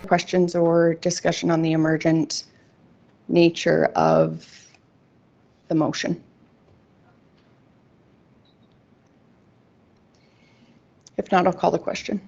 Questions or discussion on the emergent nature of the motion? If not, I'll call the question.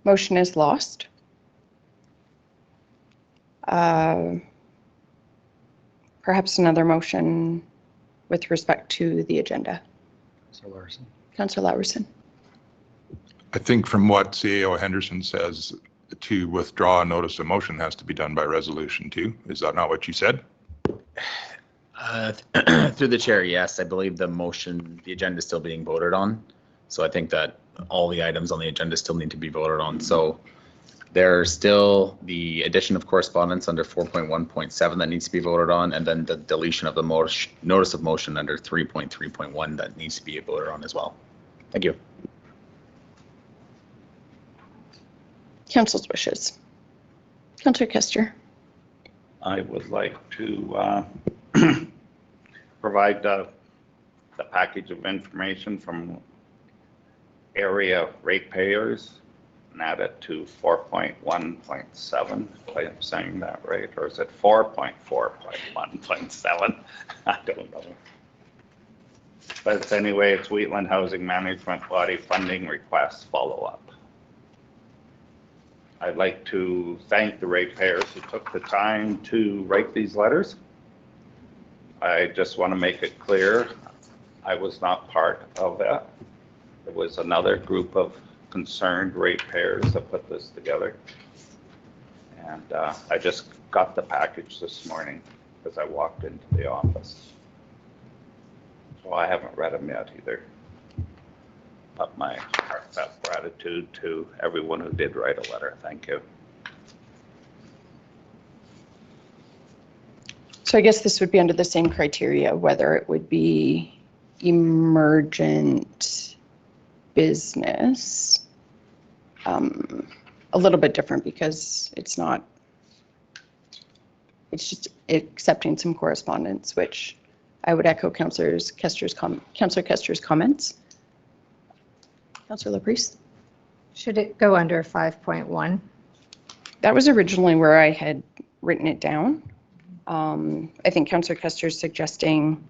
Motion is lost. Perhaps another motion with respect to the agenda. Councillor Larson. Councillor Laverson. I think from what CAO Henderson says, to withdraw a notice of motion has to be done by resolution too. Is that not what you said? Through the chair, yes. I believe the motion, the agenda is still being voted on. So I think that all the items on the agenda still need to be voted on. So there's still the addition of correspondence under 4.1.7 that needs to be voted on, and then the deletion of the notice of motion under 3.3.1 that needs to be voted on as well. Thank you. Council's wishes. Councillor Kester. I would like to provide the package of information from area ratepayers and add it to 4.1.7. If I'm saying that right, or is it 4.4.1.7? I don't know. But it's anyway, it's Wheatland Housing Management Body Funding Request Follow-up. I'd like to thank the ratepayers who took the time to write these letters. I just want to make it clear, I was not part of that. It was another group of concerned ratepayers that put this together. And I just got the package this morning as I walked into the office. So I haven't read them yet either. But my heartfelt gratitude to everyone who did write a letter. Thank you. So I guess this would be under the same criteria, whether it would be emergent business. A little bit different because it's just accepting some correspondence, which I would echo Councillor Kester's comments. Councillor Laprise. Should it go under 5.1? That was originally where I had written it down. I think Councillor Kester's suggesting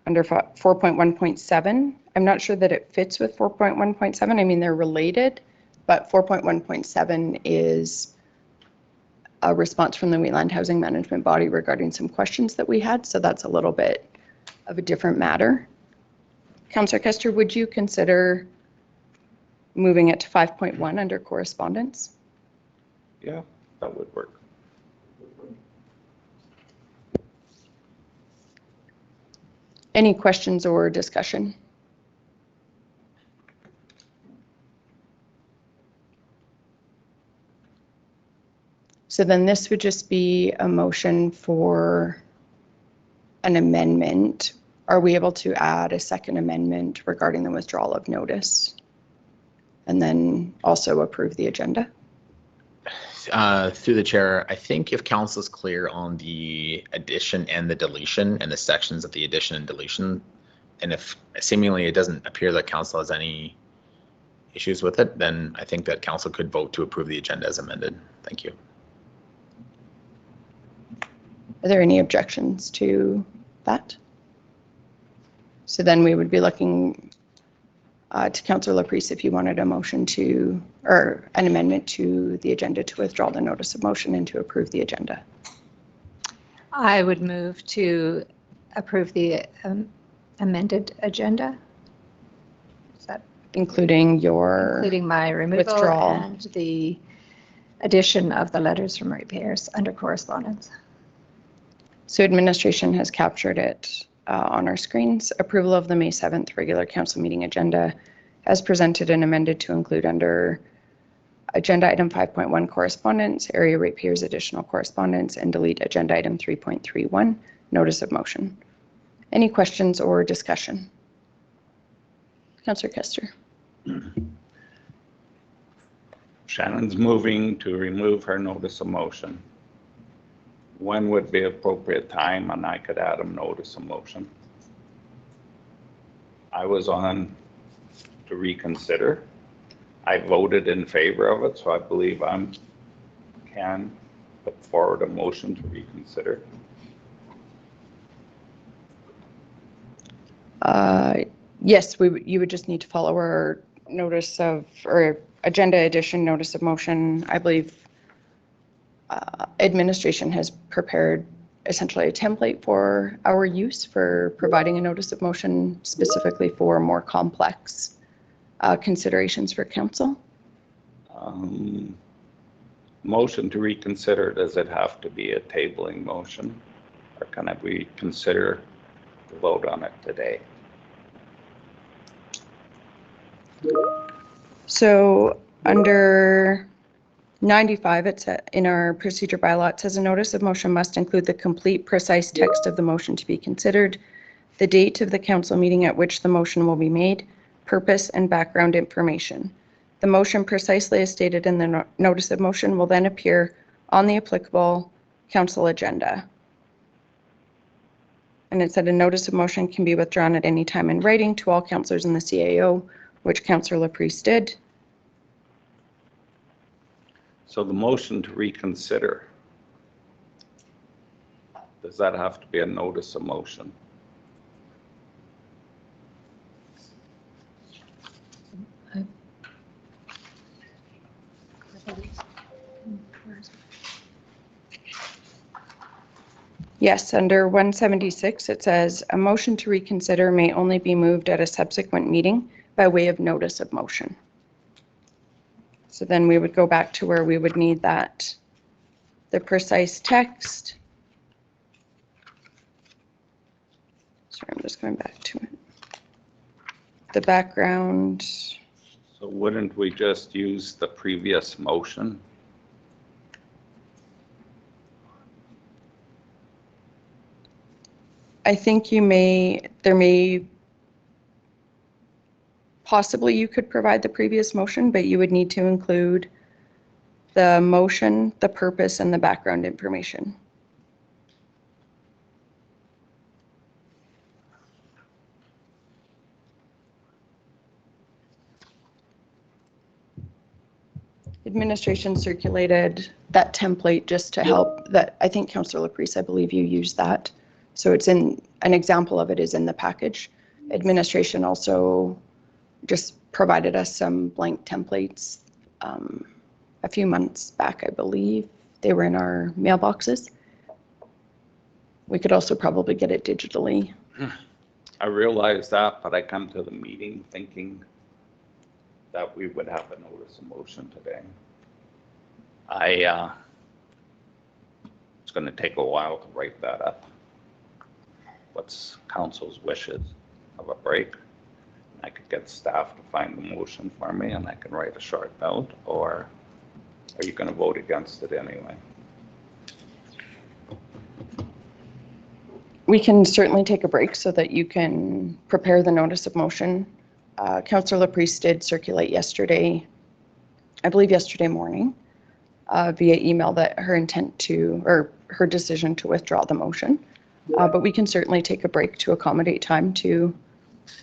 under 4.1.7. I'm not sure that it fits with 4.1.7. I mean, they're related, but 4.1.7 is a response from the Wheatland Housing Management Body regarding some questions that we had. So that's a little bit of a different matter. Councillor Kester, would you consider moving it to 5.1 under correspondence? Yeah, that would work. Any questions or discussion? So then this would just be a motion for an amendment. Are we able to add a second amendment regarding the withdrawal of notice? And then also approve the agenda? Through the chair, I think if council is clear on the addition and the deletion and the sections of the addition and deletion, and if seemingly it doesn't appear that council has any issues with it, then I think that council could vote to approve the agenda as amended. Thank you. Are there any objections to that? So then we would be looking to Councillor Laprise if you wanted a motion to, or an amendment to the agenda to withdraw the notice of motion and to approve the agenda. I would move to approve the amended agenda. Is that Including your including my removal withdrawal and the addition of the letters from ratepayers under correspondence? So administration has captured it on our screens. Approval of the May 7th regular council meeting agenda as presented and amended to include under agenda item 5.1 correspondence, area ratepayers additional correspondence, and delete agenda item 3.31, notice of motion. Any questions or discussion? Councillor Kester. Shannon's moving to remove her notice of motion. When would be appropriate time and I could add a notice of motion? I was on to reconsider. I voted in favor of it, so I believe I can put forward a motion to reconsider. Yes, you would just need to follow our notice of, or agenda addition notice of motion. I believe administration has prepared essentially a template for our use for providing a notice of motion specifically for more complex considerations for council. Motion to reconsider, does it have to be a tabling motion? Or can I reconsider the vote on it today? So under 95, it's in our procedure bylaw, it says a notice of motion must include the complete, precise text of the motion to be considered, the date of the council meeting at which the motion will be made, purpose, and background information. The motion precisely as stated in the notice of motion will then appear on the applicable council agenda. And it said a notice of motion can be withdrawn at any time in writing to all councillors in the CAO, which Councillor Laprise did. So the motion to reconsider, does that have to be a notice of motion? Yes, under 176, it says a motion to reconsider may only be moved at a subsequent meeting by way of notice of motion. So then we would go back to where we would need that, the precise text. Sorry, I'm just going back to it. The background. So wouldn't we just use the previous motion? I think there may, possibly you could provide the previous motion, but you would need to include the motion, the purpose, and the background information. Administration circulated that template just to help that. I think Councillor Laprise, I believe you used that. So it's in, an example of it is in the package. Administration also just provided us some blank templates a few months back, I believe. They were in our mailboxes. We could also probably get it digitally. I realize that, but I come to the meeting thinking that we would have a notice of motion today. It's going to take a while to write that up. What's council's wishes? Have a break? I could get staff to find the motion for me and I can write a short note, or are you going to vote against it anyway? We can certainly take a break so that you can prepare the notice of motion. Councillor Laprise did circulate yesterday, I believe yesterday morning, via email that her intent to, or her decision to withdraw the motion. But we can certainly take a break to accommodate time to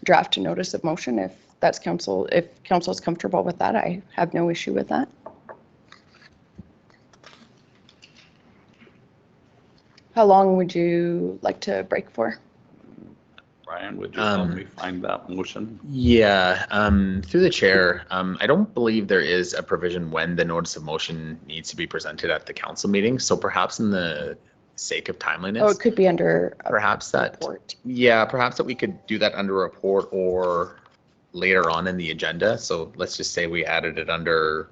draft a notice of motion if that's council, if council is comfortable with that. I have no issue with that. How long would you like to break for? Brian, would you help me find that motion? Yeah, through the chair, I don't believe there is a provision when the notice of motion needs to be presented at the council meeting. So perhaps in the sake of timeliness. Oh, it could be under a perhaps that report. Yeah, perhaps that we could do that under a report or later on in the agenda. So let's just say we added it under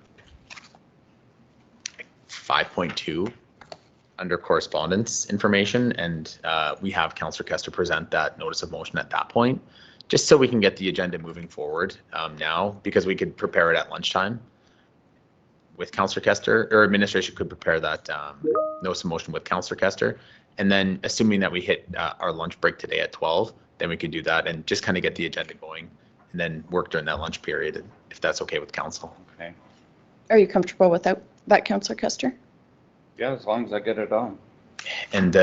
5.2. under correspondence information, and we have Councillor Kester present that notice of motion at that point, just so we can get the agenda moving forward now, because we could prepare it at lunchtime with Councillor Kester, or administration could prepare that notice of motion with Councillor Kester. And then assuming that we hit our lunch break today at 12, then we could do that and just kind of get the agenda going and then work during that lunch period, if that's okay with council. Okay. Are you comfortable with that, Councillor Kester? Yeah, as long as I get it on. And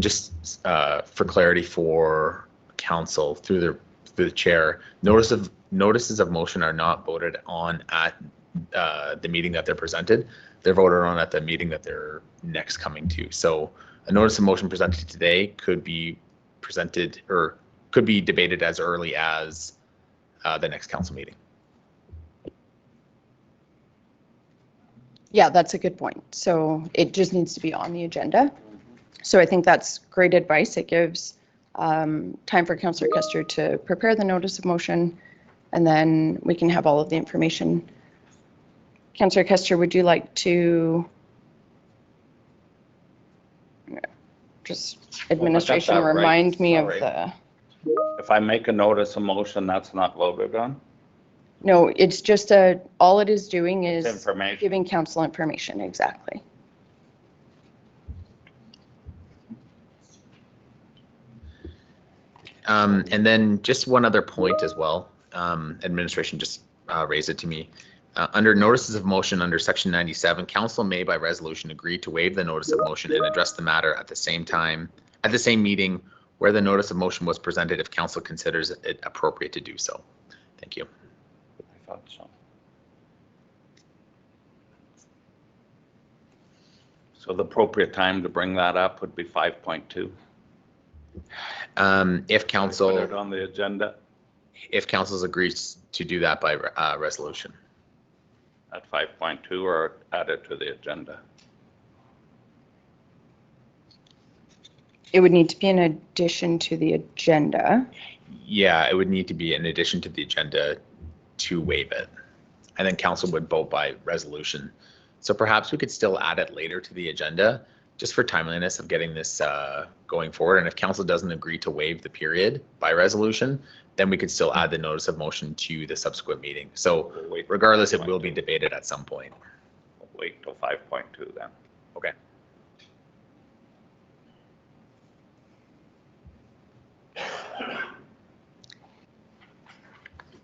just for clarity for council through the chair, notices of motion are not voted on at the meeting that they're presented. They're voted on at the meeting that they're next coming to. So a notice of motion presented today could be presented or could be debated as early as the next council meeting. Yeah, that's a good point. So it just needs to be on the agenda. So I think that's great advice. It gives time for Councillor Kester to prepare the notice of motion, and then we can have all of the information. Councillor Kester, would you like to just administration that right. remind me of Sorry. the, If I make a notice of motion, that's not voted on? no, it's just all it is doing is It's information. giving council information, exactly. And then just one other point as well, administration just raised it to me. Under notices of motion under section 97, council may by resolution agree to waive the notice of motion and address the matter at the same meeting where the notice of motion was presented if council considers it appropriate to do so. Thank you. I thought so. So the appropriate time to bring that up would be 5.2. If Put it council on the agenda agrees to do that by resolution. at 5.2 or add it to the agenda. It would need to be in addition to the agenda. Yeah, it would need to be in addition to the agenda to waive it. And then council would vote by resolution. So perhaps we could still add it later to the agenda, just for timeliness of getting this going forward. And if council doesn't agree to waive the period by resolution, then we could still add the notice of motion to the subsequent meeting. So We'll wait regardless, it will be debated at some point. We'll wait till 5.2 then. Okay.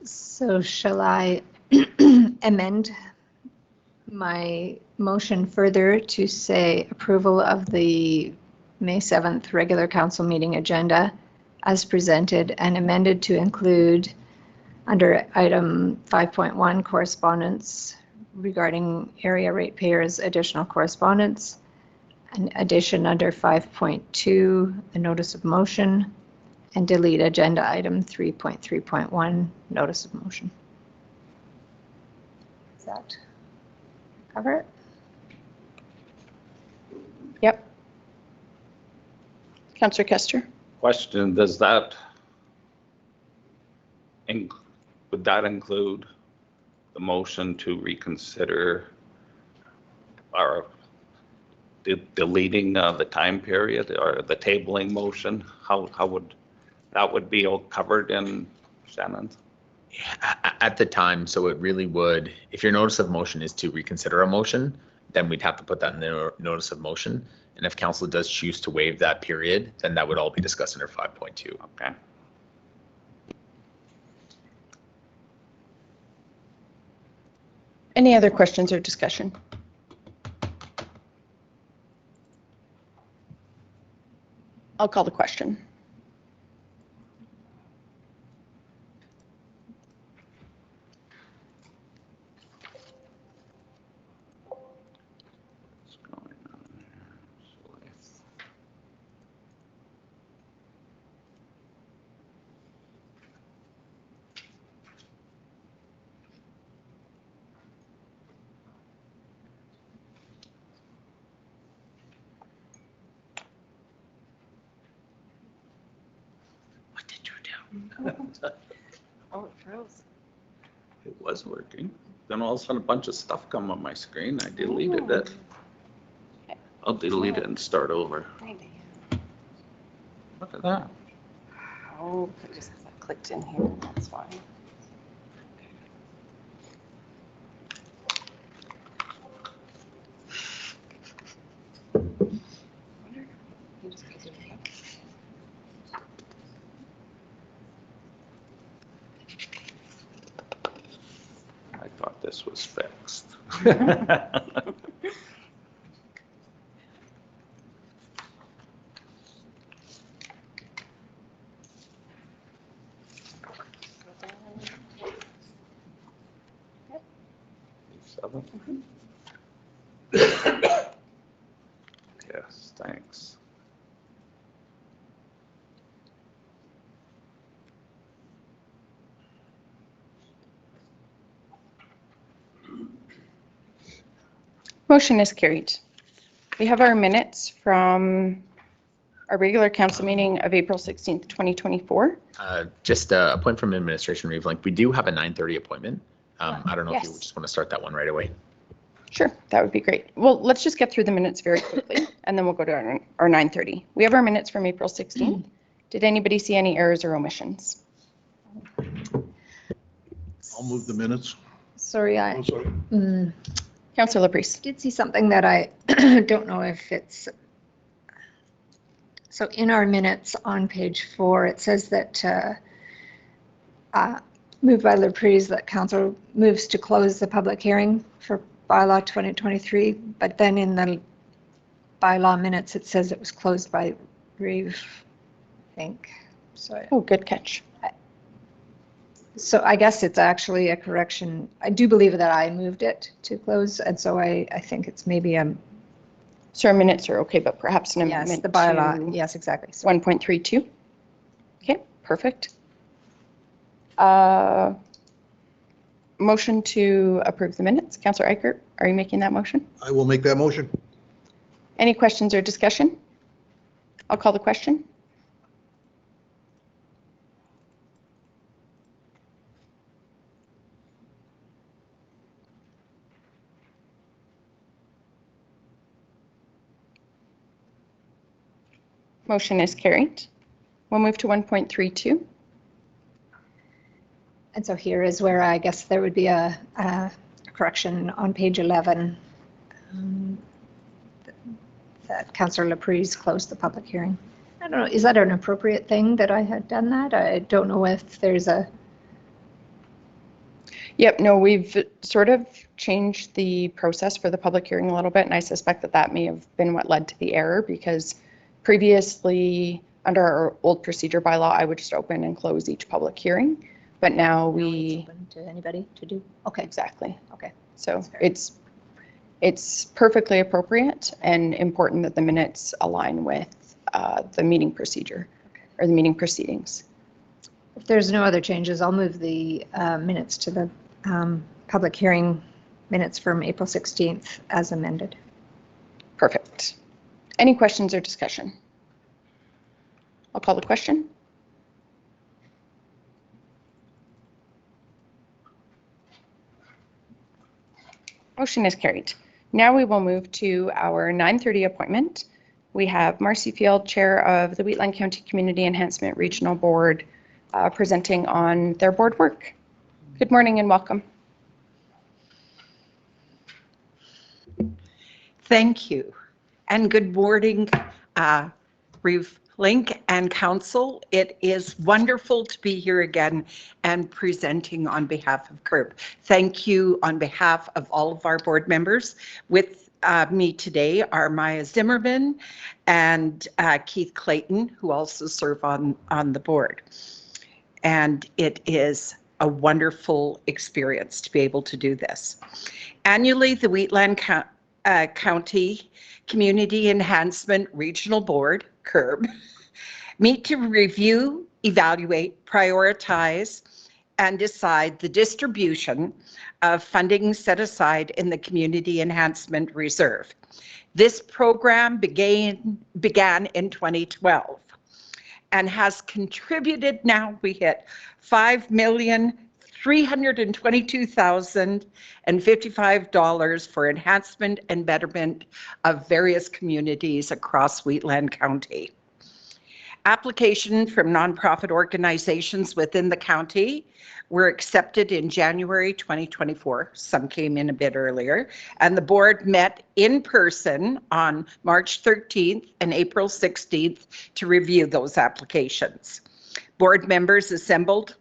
So shall I amend my motion further to say approval of the May 7th regular council meeting agenda as presented and amended to include under item 5.1 correspondence regarding area ratepayers additional correspondence, an addition under 5.2, a notice of motion, and delete agenda item 3.3.1, notice of motion. Does that cover it? Yep. Councillor Kester? Question, does that, would that include the motion to reconsider our deleting the time period or the tabling motion? How would, that would be all covered in Shannon's? At the time, so it really would, if your notice of motion is to reconsider a motion, then we'd have to put that in the notice of motion. And if council does choose to waive that period, then that would all be discussed under 5.2. Okay. Any other questions or discussion? I'll call the question. What's going on here? What did you do? Oh, it froze. It was working. Then all of a sudden, a bunch of stuff come on my screen. I deleted it. I'll delete it and start over. Look at that. Oh, I just clicked in here, that's fine. I thought this was fixed. Seven? Yes, thanks. Motion is carried. We have our minutes from our regular council meeting of April 16th, 2024. Just a point from administration, Reeve, like we do have a 9:30 appointment. I don't know if you Yes. just want to start that one right away. Sure, that would be great. Well, let's just get through the minutes very quickly, and then we'll go to our 9:30. We have our minutes from April 16th. Did anybody see any errors or omissions? I'll move the minutes. Sorry, Oh, sorry. Councillor Laprise. did see something that I don't know if it's, so in our minutes on page 4, it says that moved by Laprise that council moves to close the public hearing for bylaw 2023, but then in the bylaw minutes, it says it was closed by Reeve, I think. Oh, good catch. So I guess it's actually a correction. I do believe that I moved it to close, and so I think it's maybe So our minutes are okay, but perhaps an yes, amendment the bylaw. to Yes, exactly. 1.32. Okay, perfect. Motion to approve the minutes. Councillor Eichert, are you making that motion? I will make that motion. Any questions or discussion? I'll call the question. Motion is carried. We'll move to 1.32. And so here is where I guess there would be a correction on page 11 that Councillor Laprise closed the public hearing. I don't know, is that an appropriate thing that I had done that? I don't know if there's a, Yep, no, we've sort of changed the process for the public hearing a little bit, and I suspect that that may have been what led to the error, because previously, under our old procedure bylaw, I would just open and close each public hearing, but now it's we, open to anybody to do? Okay, exactly. okay. So That's fair. it's perfectly appropriate and important that the minutes align with the meeting procedure or the meeting proceedings. If there's no other changes, I'll move the minutes to the public hearing minutes from April 16th as amended. Perfect. Any questions or discussion? I'll call the question. Motion is carried. Now we will move to our 9:30 appointment. We have Marcy Field, Chair of the Wheatland County Community Enhancement Regional Board, presenting on their board work. Good morning and welcome. Thank you. And good morning, Reeve Link and Council. It is wonderful to be here again and presenting on behalf of CURB. Thank you on behalf of all of our board members. With me today are Maya Zimmerman and Keith Clayton, who also serve on the board. And it is a wonderful experience to be able to do this. Annually, the Wheatland County Community Enhancement Regional Board, CURB, meet to review, evaluate, prioritize, and decide the distribution of funding set aside in the Community Enhancement Reserve. This program began in 2012 and has contributed, now we hit $322,055 for enhancement and betterment of various communities across Wheatland County. Application from nonprofit organizations within the county were accepted in January 2024. Some came in a bit earlier, and the board met in person on March 13th and April 16th to review those applications. Board members assembled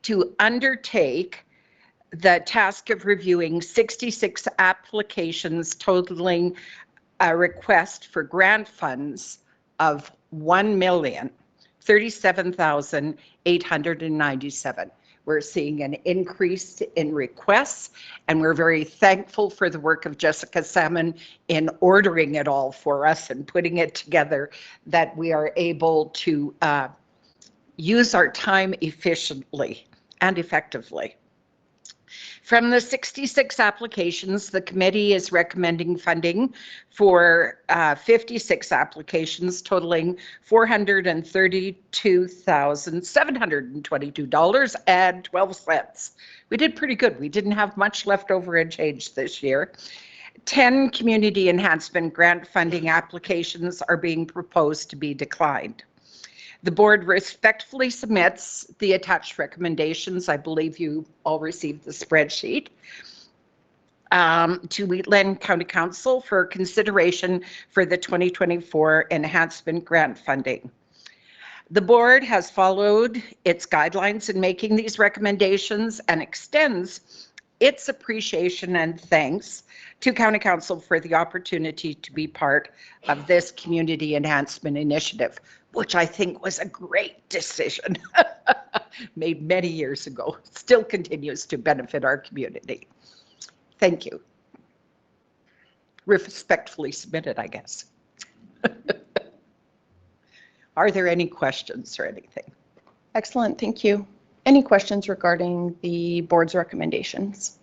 to undertake the task of reviewing 66 applications totaling a request for grant funds of $1,037,897. We're seeing an increase in requests, and we're very thankful for the work of Jessica Salmon in ordering it all for us and putting it together, that we are able to use our time efficiently and effectively. From the 66 applications, the committee is recommending funding for 56 applications totaling $432,722.12. We did pretty good. We didn't have much left over in change this year. 10 community enhancement grant funding applications are being proposed to be declined. The board respectfully submits the attached recommendations. I believe you all received the spreadsheet to Wheatland County Council for consideration for the 2024 enhancement grant funding. The board has followed its guidelines in making these recommendations and extends its appreciation and thanks to County Council for the opportunity to be part of this community enhancement initiative, which I think was a great decision made many years ago, still continues to benefit our community. Thank you. Respectfully submitted, I guess. Are there any questions or anything? Excellent, thank you. Any questions regarding the board's recommendations?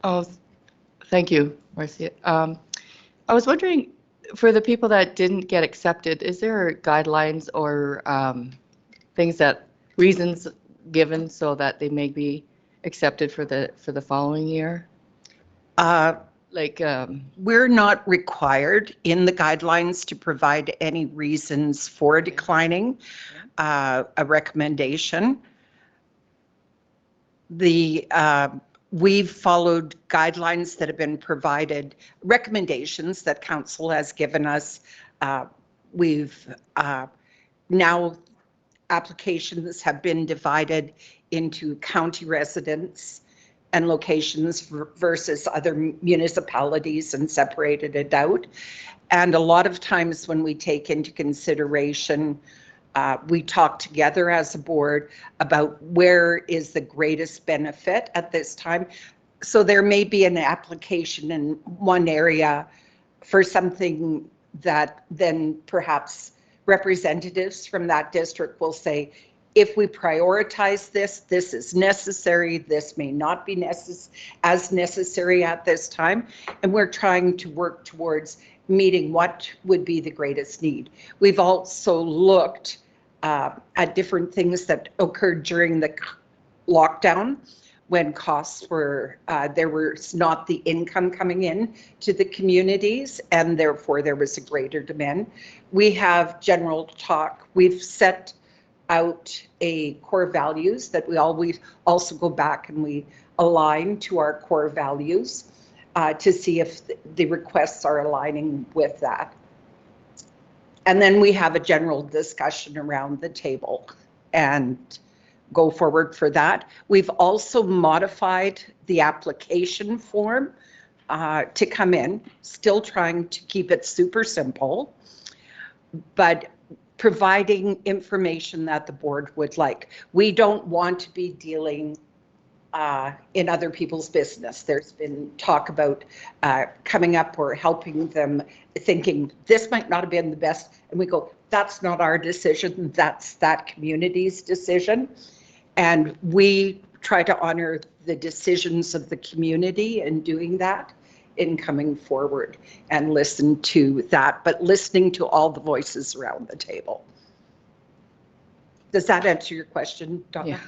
Oh, thank you, Marcia. I was wondering, for the people that didn't get accepted, is there guidelines or things that, reasons given so that they may be accepted for the following year? We're not required in the guidelines to provide any reasons for declining a recommendation. We've followed guidelines that have been provided, recommendations that council has given us. We've now applications have been divided into county residents and locations versus other municipalities and separated it out. And a lot of times when we take into consideration, we talk together as a board about where is the greatest benefit at this time. So there may be an application in one area for something that then perhaps representatives from that district will say, if we prioritize this, this is necessary, this may not be as necessary at this time. And we're trying to work towards meeting what would be the greatest need. We've also looked at different things that occurred during the lockdown when costs were, there was not the income coming in to the communities, and therefore there was a greater demand. We have general talk. We've set out a core values that we always also go back and we align to our core values to see if the requests are aligning with that. And then we have a general discussion around the table and go forward for that. We've also modified the application form to come in, still trying to keep it super simple, but providing information that the board would like. We don't want to be dealing in other people's business. There's been talk about coming up or helping them thinking this might not have been the best. And we go, that's not our decision. That's that community's decision. And we try to honor the decisions of the community in doing that, in coming forward and listen to that, but listening to all the voices around the table. Does that answer your question, Donna?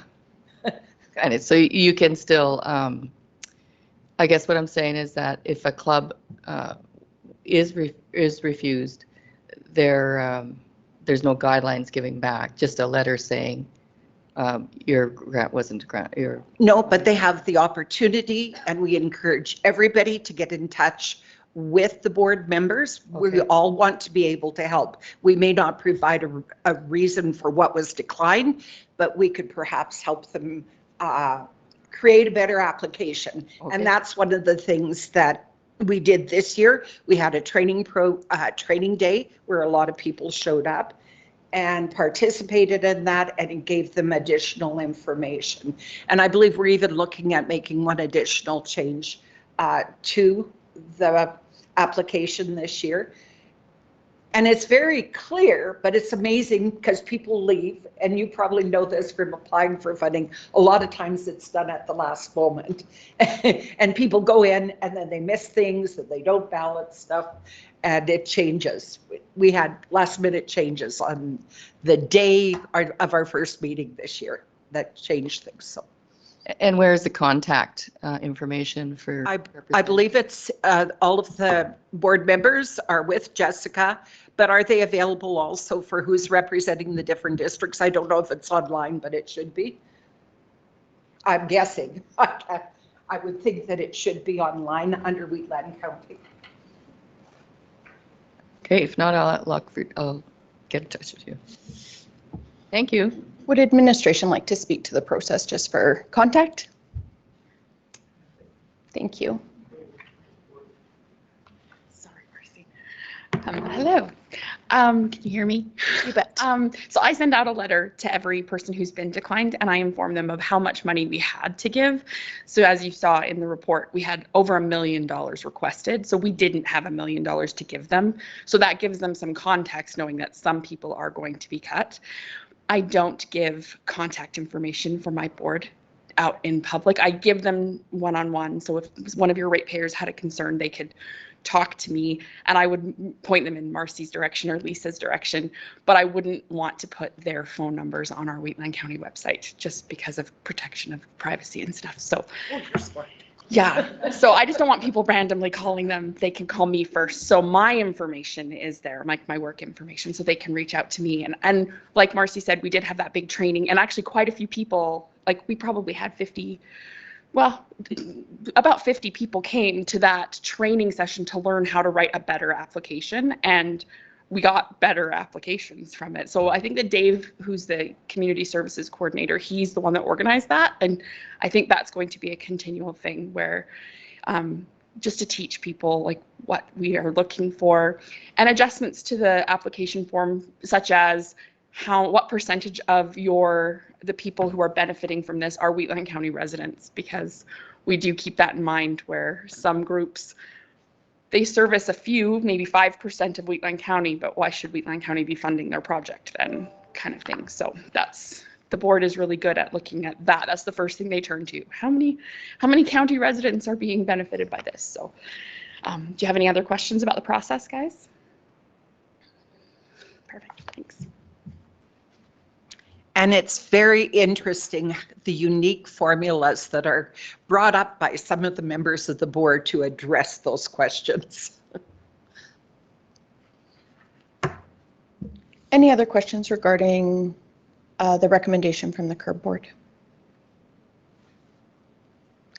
Yeah. Kind of. So you can still, I guess what I'm saying is that if a club is refused, there's no guidelines giving back, just a letter saying your grant wasn't your. No, but they have the opportunity, and we encourage everybody to get in touch with the board members. We Okay. all want to be able to help. We may not provide a reason for what was declined, but we could perhaps help them create a better application. Okay. And that's one of the things that we did this year. We had a training day where a lot of people showed up and participated in that, and it gave them additional information. And I believe we're even looking at making one additional change to the application this year. And it's very clear, but it's amazing because people leave, and you probably know this from applying for funding. A lot of times it's done at the last moment. And people go in and then they miss things and they don't ballot stuff, and it changes. We had last minute changes on the day of our first meeting this year that changed things. So And where is the contact information for? I believe it's all of the board members are with Jessica, but are they available also for who's representing the different districts? I don't know if it's online, but it should be. I'm guessing. I would think that it should be online under Wheatland County. Okay, if not, I'll get in touch with you. Thank you. Would administration like to speak to the process just for contact? Thank you. Sorry, Marcy. Hello. Can you hear me? You bet. So I send out a letter to every person who's been declined, and I inform them of how much money we had to give. So as you saw in the report, we had over $1 million requested. So we didn't have $1 million to give them. So that gives them some context, knowing that some people are going to be cut. I don't give contact information for my board out in public. I give them one-on-one. So if one of your ratepayers had a concern, they could talk to me, and I would point them in Marcy's direction or Lisa's direction, but I wouldn't want to put their phone numbers on our Wheatland County website just because of protection of privacy and stuff. So yeah, so I just don't want people randomly calling them. They can call me first. So my information is there, like my work information, so they can reach out to me. And like Marcy said, we did have that big training, and actually quite a few people, like we probably had 50, well, about 50 people came to that training session to learn how to write a better application, and we got better applications from it. So I think that Dave, who's the community services coordinator, he's the one that organized that. And I think that's going to be a continual thing where just to teach people like what we are looking for, and adjustments to the application form, such as what percentage of the people who are benefiting from this are Wheatland County residents, because we do keep that in mind where some groups, they service a few, maybe 5% of Wheatland County, but why should Wheatland County be funding their project then, kind of thing. So the board is really good at looking at that. That's the first thing they turn to. How many county residents are being benefited by this? So do you have any other questions about the process, guys? Perfect, thanks. And it's very interesting, the unique formulas that are brought up by some of the members of the board to address those questions. Any other questions regarding the recommendation from the CURB board?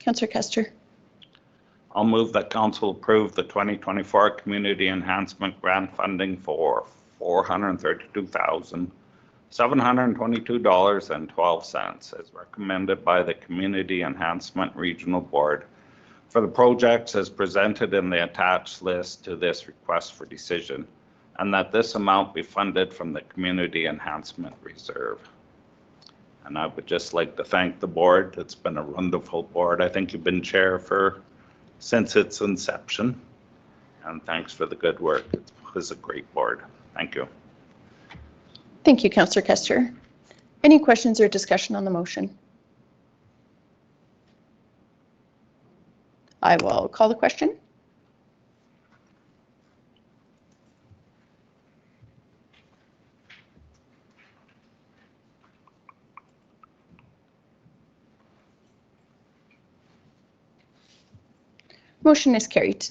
Councillor Kester. I'll move that council approve the 2024 Community Enhancement Grant funding for $432,722.12 as recommended by the Community Enhancement Regional Board for the projects as presented in the attached list to this request for decision, and that this amount be funded from the Community Enhancement Reserve. And I would just like to thank the board. It's been a wonderful board. I think you've been chair since its inception, and thanks for the good work. It was a great board. Thank you. Thank you, Councillor Kester. Any questions or discussion on the motion? I will call the question. Motion is carried.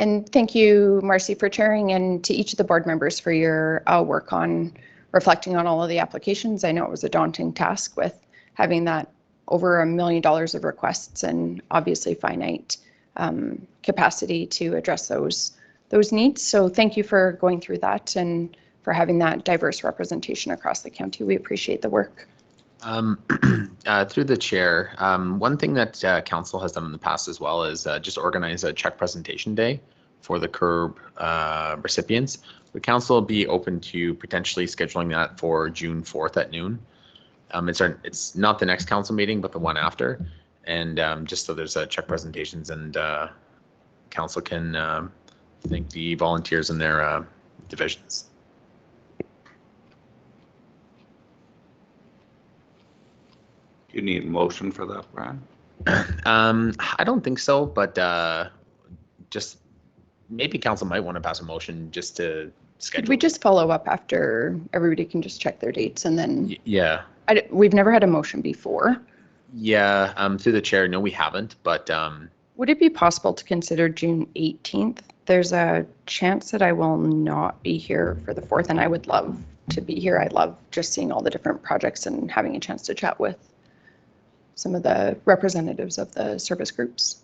And thank you, Marcy, for chairing, and to each of the board members for your work on reflecting on all of the applications. I know it was a daunting task with having that over $1 million of requests and obviously finite capacity to address those needs. So thank you for going through that and for having that diverse representation across the county. We appreciate the work. Through the chair, one thing that council has done in the past as well is just organize a check presentation day for the CURB recipients. Would council be open to potentially scheduling that for June 4th at noon? It's not the next council meeting, but the one after. And just so there's check presentations and council can thank the volunteers in their divisions. You need a motion for that, Brian? I don't think so, but just maybe council might want to pass a motion just to schedule. Could we just follow up after everybody can just check their dates and then? Yeah. We've never had a motion before. Yeah, through the chair, no, we haven't, but Would it be possible to consider June 18th? There's a chance that I will not be here for the 4th, and I would love to be here. I love just seeing all the different projects and having a chance to chat with some of the representatives of the service groups.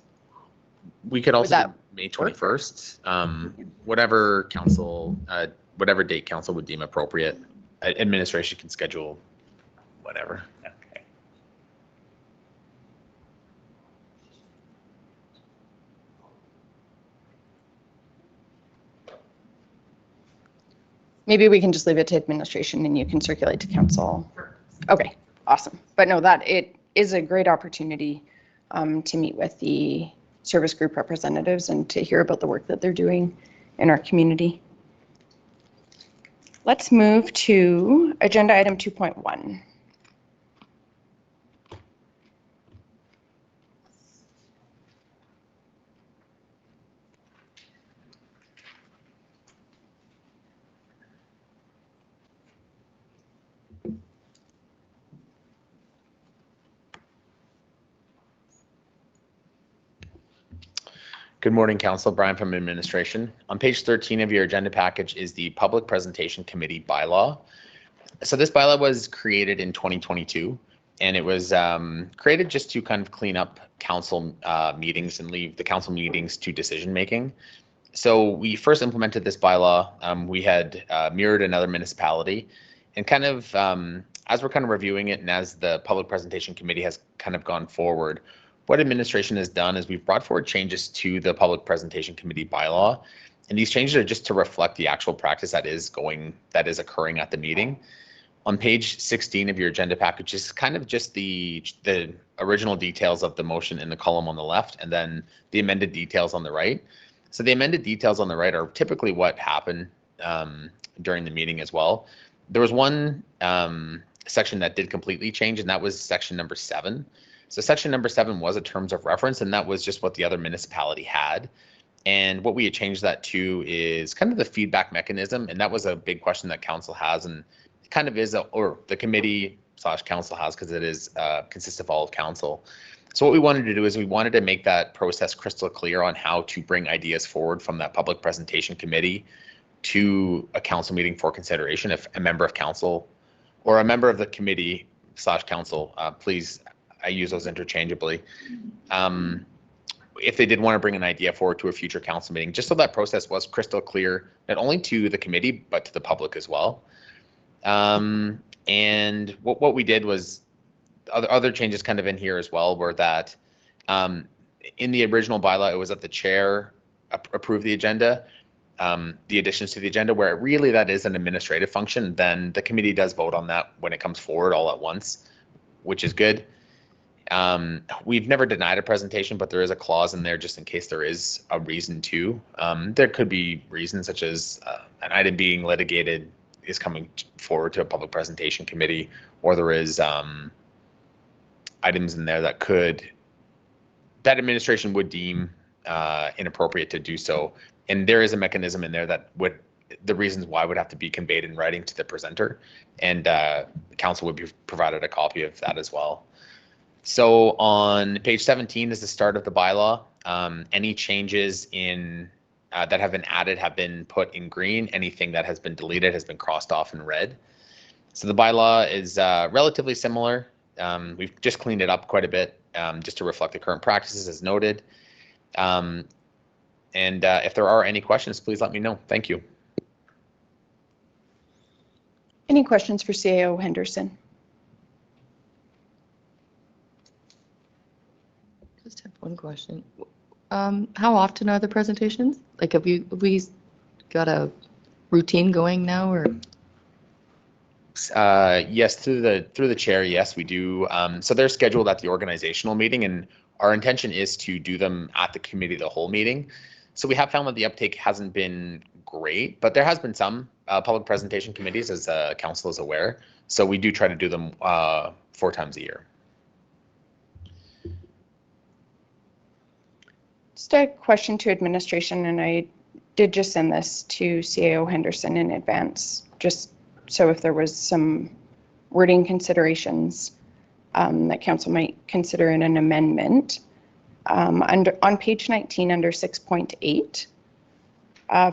we could also that do May 21st, whatever council, whatever date council would deem appropriate. Administration can schedule whatever. Okay. Maybe we can just leave it to administration and you can circulate to council. Okay, awesome. But no, that it is a great opportunity to meet with the service group representatives and to hear about the work that they're doing in our community. Let's move to agenda item 2.1. Good morning, Council. Brian from administration. On page 13 of your agenda package is the Public Presentation Committee bylaw. So this bylaw was created in 2022, and it was created just to kind of clean up council meetings and leave the council meetings to decision making. So we first implemented this bylaw. We had mirrored another municipality, and kind of as we're kind of reviewing it and as the Public Presentation Committee has kind of gone forward, what administration has done is we've brought forward changes to the Public Presentation Committee bylaw. And these changes are just to reflect the actual practice that is occurring at the meeting. On page 16 of your agenda package is kind of just the original details of the motion in the column on the left, and then the amended details on the right. So the amended details on the right are typically what happened during the meeting as well. There was one section that did completely change, and that was section number 7. So section number 7 was a terms of reference, and that was just what the other municipality had. And what we had changed that to is kind of the feedback mechanism. And that was a big question that council has, and it kind of is, or the committee / council has, because it is consists of all of council. So what we wanted to do is we wanted to make that process crystal clear on how to bring ideas forward from that Public Presentation Committee to a council meeting for consideration. If a member of council or a member of the committee / council, please, I use those interchangeably. If they did want to bring an idea forward to a future council meeting, just so that process was crystal clear, not only to the committee, but to the public as well. And what we did was other changes kind of in here as well were that in the original bylaw, it was that the chair approved the agenda, the additions to the agenda, where really that is an administrative function. Then the committee does vote on that when it comes forward all at once, which is good. We've never denied a presentation, but there is a clause in there just in case there is a reason to. There could be reasons such as an item being litigated is coming forward to a Public Presentation Committee, or there is items in there that administration would deem inappropriate to do so. And there is a mechanism in there that the reasons why would have to be conveyed in writing to the presenter, and council would be provided a copy of that as well. So on page 17 is the start of the bylaw. Any changes in that have been added have been put in green. Anything that has been deleted has been crossed off in red. So the bylaw is relatively similar. We've just cleaned it up quite a bit just to reflect the current practices as noted. And if there are any questions, please let me know. Thank you. Any questions for CAO Henderson? Just have one question. How often are the presentations? Like, have we got a routine going now, or? Yes, through the chair, yes, we do. So they're scheduled at the organizational meeting, and our intention is to do them at the committee of the whole meeting. So we have found that the uptake hasn't been great, but there has been some public presentation committees, as council is aware. So we do try to do them 4 times a year. Just a question to administration, and I did just send this to CAO Henderson in advance, just so if there was some wording considerations that council might consider in an amendment. On page 19 under 6.8,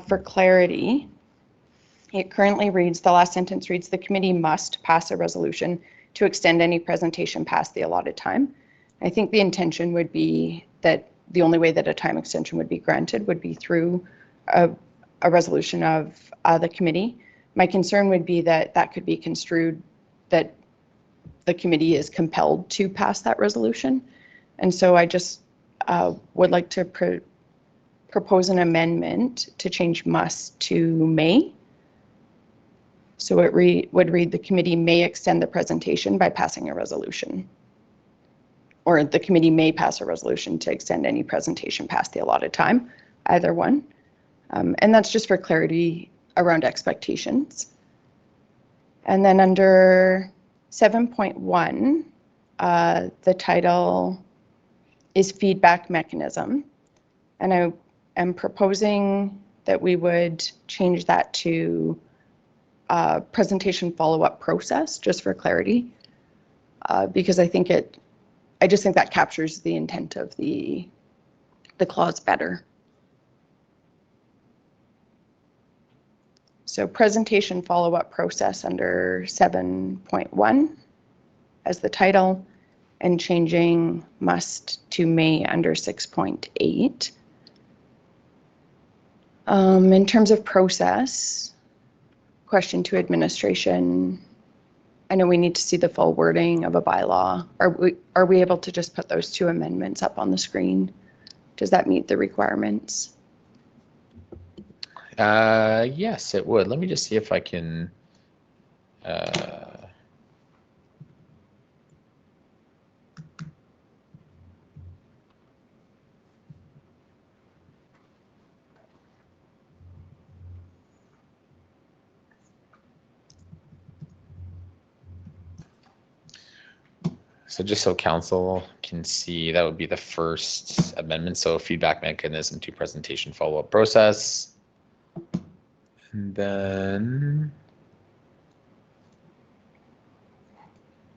for clarity, it currently reads, the last sentence reads, the committee must pass a resolution to extend any presentation past the allotted time. I think the intention would be that the only way that a time extension would be granted would be through a resolution of the committee. My concern would be that that could be construed that the committee is compelled to pass that resolution. And so I just would like to propose an amendment to change must to may. So it would read, the committee may extend the presentation by passing a resolution. Or the committee may pass a resolution to extend any presentation past the allotted time, either one. And that's just for clarity around expectations. And then under 7.1, the title is feedback mechanism. And I am proposing that we would change that to presentation follow-up process, just for clarity, because I just think that captures the intent of the clause better. So presentation follow-up process under 7.1 as the title, and changing must to may under 6.8. In terms of process, question to administration. I know we need to see the full wording of a bylaw. Are we able to just put those 2 amendments up on the screen? Does that meet the requirements? Yes, it would. Let me just see if I can. So just so council can see, that would be the first amendment. So feedback mechanism to presentation follow-up process. And then,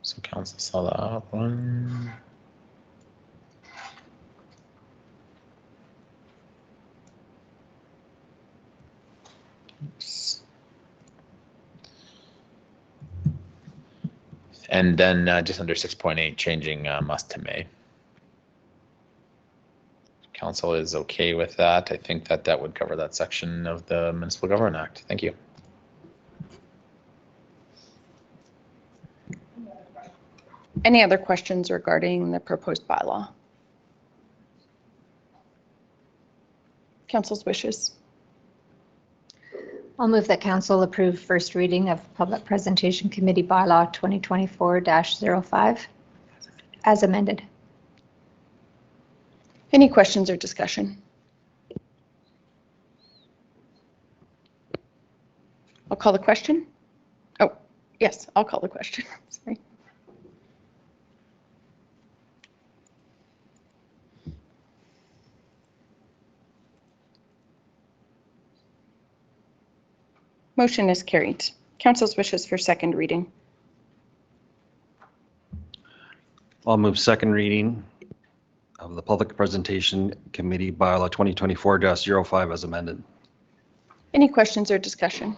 so council saw that one. Oops. And then just under 6.8, changing must to may. Council is okay with that. I think that would cover that section of the Municipal Government Act. Thank you. Any other questions regarding the proposed bylaw? Council's wishes. I'll move that council approve first reading of Public Presentation Committee Bylaw 2024-05 as amended. Any questions or discussion? I'll call the question. Oh, yes, I'll call the question. Sorry. Motion is carried. Council's wishes for second reading. I'll move second reading of the Public Presentation Committee bylaw 2024-05 as amended. Any questions or discussion?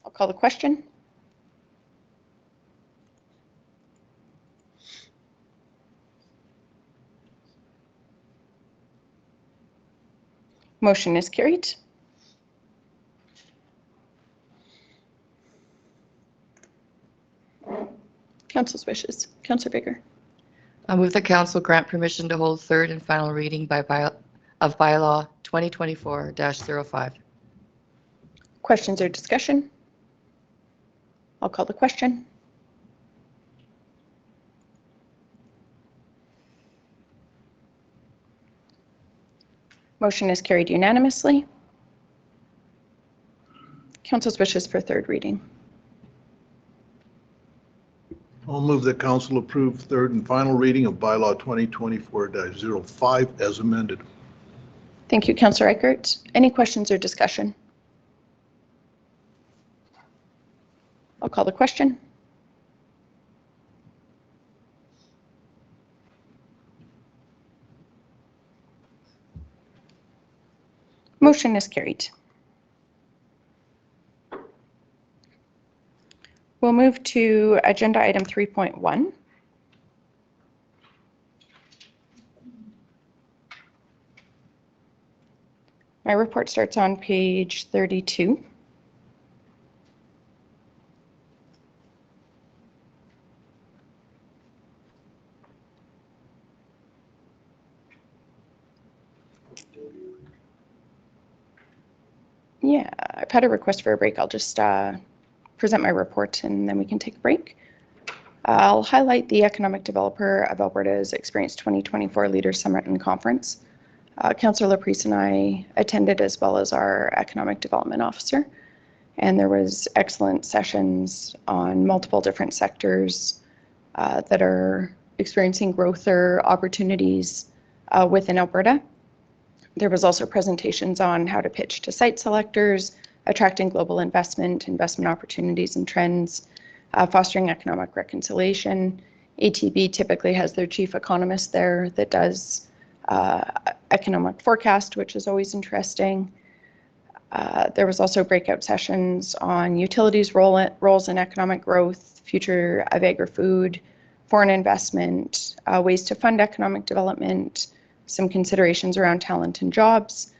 I'll call the question. Motion is carried. Council's wishes. Councillor Bigger. I move the council grant permission to hold third and final reading of bylaw 2024-05. Questions or discussion? I'll call the question. Motion is carried unanimously. Council's wishes for third reading. I'll move that council approve third and final reading of bylaw 2024-05 as amended. Thank you, Councillor Reichert. Any questions or discussion? I'll call the question. Motion is carried. We'll move to agenda item 3.1. My report starts on page 32. Yeah, I've had a request for a break. I'll just present my report and then we can take a break. I'll highlight the Economic Developer of Alberta's Experience 2024 Leaders Summit and Conference. Councillor Laprise and I attended, as well as our Economic Development Officer, and there was excellent sessions on multiple different sectors that are experiencing growth or opportunities within Alberta. There was also presentations on how to pitch to site selectors, attracting global investment, investment opportunities and trends, fostering economic reconciliation. ATB typically has their chief economist there that does economic forecast, which is always interesting. There was also breakout sessions on utilities roles in economic growth, future of agri-food, foreign investment, ways to fund economic development, some considerations around talent and jobs,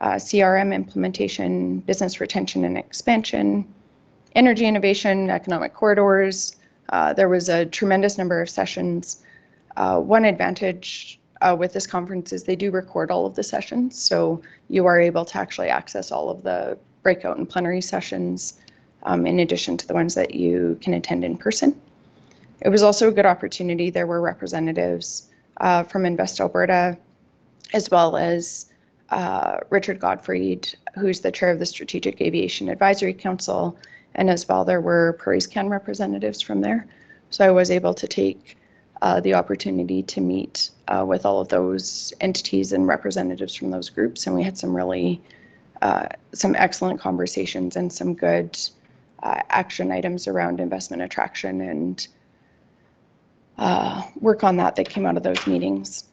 CRM implementation, business retention and expansion, energy innovation, economic corridors. There was a tremendous number of sessions. One advantage with this conference is they do record all of the sessions, so you are able to actually access all of the breakout and plenary sessions in addition to the ones that you can attend in person. It was also a good opportunity. There were representatives from Invest Alberta, as well as Richard Gottfried, who's the chair of the Strategic Aviation Advisory Council, and as well there were PrairieScan representatives from there. So I was able to take the opportunity to meet with all of those entities and representatives from those groups, and we had some really some excellent conversations and some good action items around investment attraction and work on that came out of those meetings.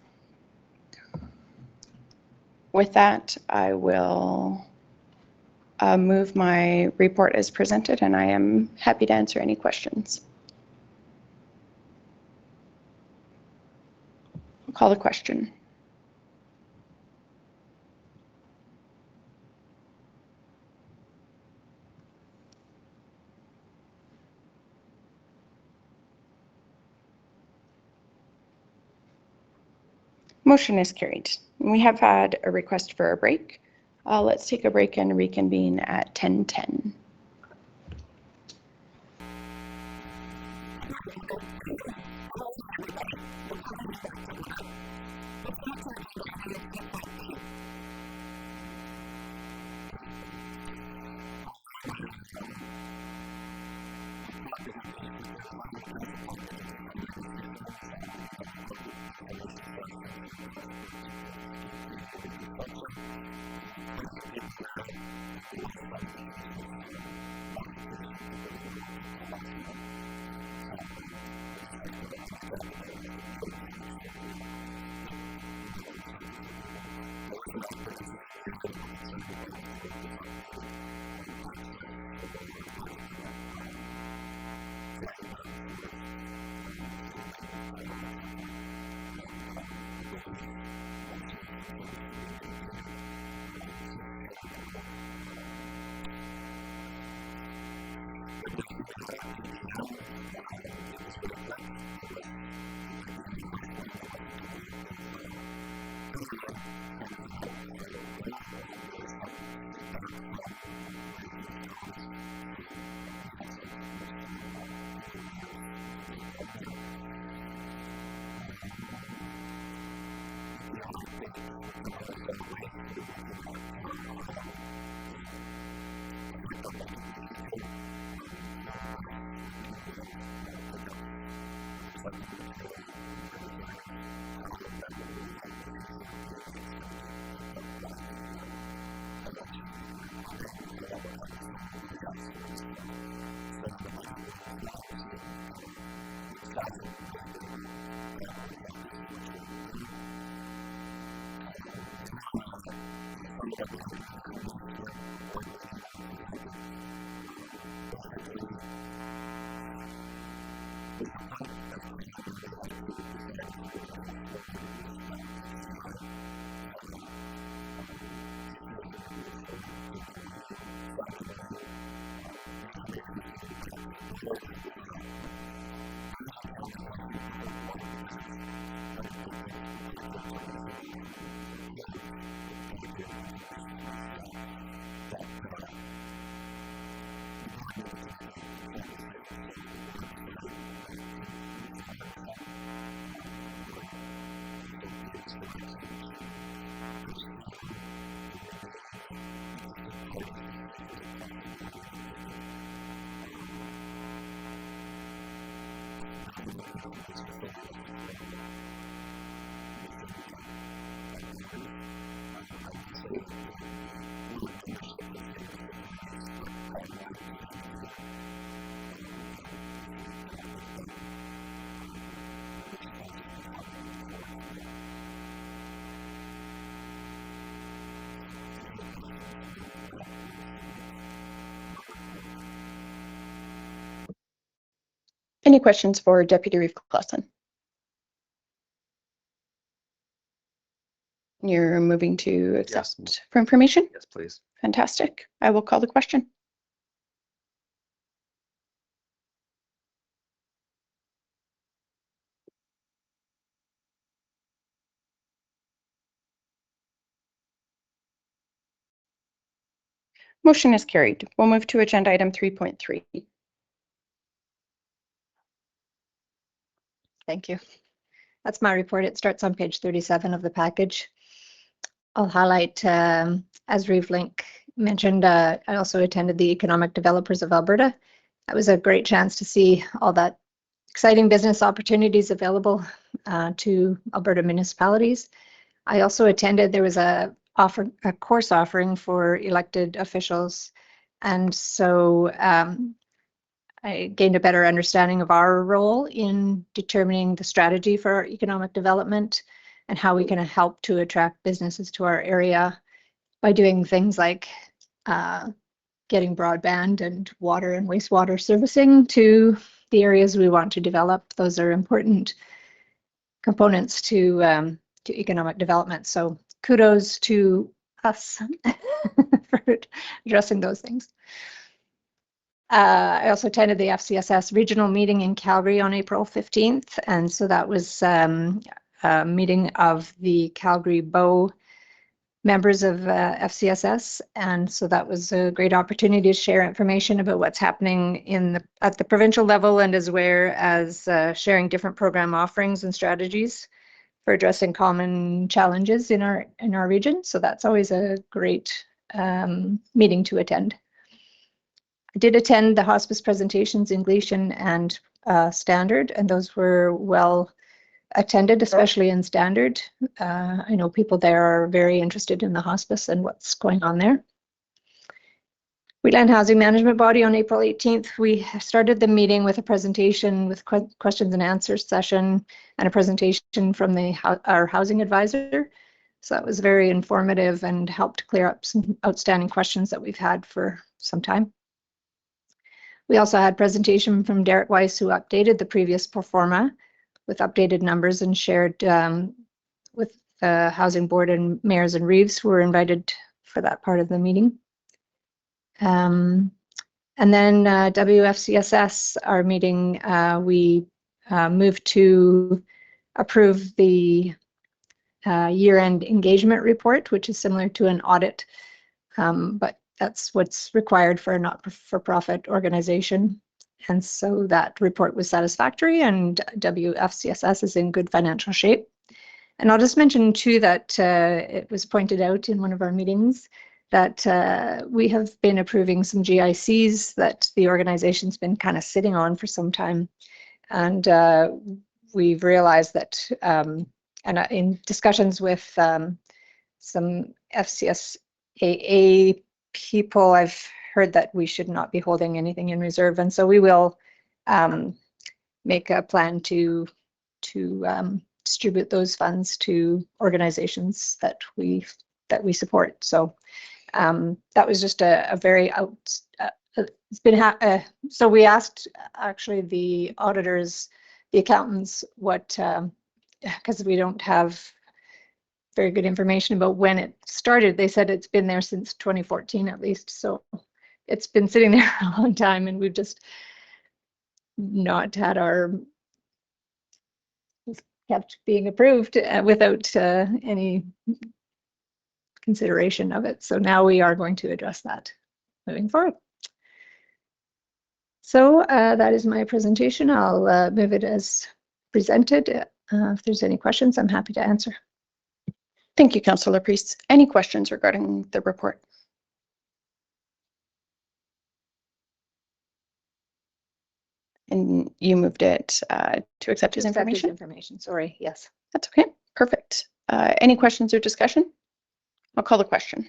With that, I will move my report as presented, and I am happy to answer any questions. I'll call the question. Motion is carried. We have had a request for a break. Let's take a break and reconvene at 10:10. Any questions for Deputy Reeve Clausen? You're moving to accept Yes. for information? Yes, please. Fantastic. I will call the question. Motion is carried. We'll move to agenda item 3.3. Thank you. That's my report. It starts on page 37 of the package. I'll highlight, as Reeve Link mentioned, I also attended the Economic Developers of Alberta. That was a great chance to see all that exciting business opportunities available to Alberta municipalities. I also attended, there was a course offering for elected officials. And so I gained a better understanding of our role in determining the strategy for our economic development and how we can help to attract businesses to our area by doing things like getting broadband and water and wastewater servicing to the areas we want to develop. Those are important components to economic development. So kudos to us for addressing those things. I also attended the FCSS regional meeting in Calgary on April 15th. And so that was a meeting of the Calgary Bow members of FCSS. And so that was a great opportunity to share information about what's happening at the provincial level, and as well as sharing different program offerings and strategies for addressing common challenges in our region. So that's always a great meeting to attend. I did attend the hospice presentations in Gleason and Standard, and those were well attended, especially in Standard. I know people there are very interested in the hospice and what's going on there. Wheatland Housing Management Body on April 18th, we started the meeting with a presentation with questions and answers session and a presentation from our housing advisor. So that was very informative and helped clear up some outstanding questions that we've had for some time. We also had presentation from Derek Weiss, who updated the previous pro forma with updated numbers and shared with the Housing Board and mayors and reeves who were invited for that part of the meeting. And then WFCSS, our meeting, we moved to approve the year-end engagement report, which is similar to an audit, but that's what's required for a not-for-profit organization. And so that report was satisfactory, and WFCSS is in good financial shape. And I'll just mention too that it was pointed out in one of our meetings that we have been approving some GICs that the organization's been kind of sitting on for some time. And we've realized that, and in discussions with some FCSAA people, I've heard that we should not be holding anything in reserve. And so we will make a plan to distribute those funds to organizations that we support. So that was just a very it's been so we asked actually the auditors, the accountants, what because we don't have very good information about when it started. They said it's been there since 2014 at least, so it's been sitting there for a long time, and we've just not had our kept being approved without any consideration of it. So now we are going to address that moving forward. So that is my presentation. I'll move it as presented. If there's any questions, I'm happy to answer. Thank you, Councillor Priest. Any questions regarding the report? And you moved it to accept his information? Sorry, yes. That's okay. Perfect. Any questions or discussion? I'll call the question.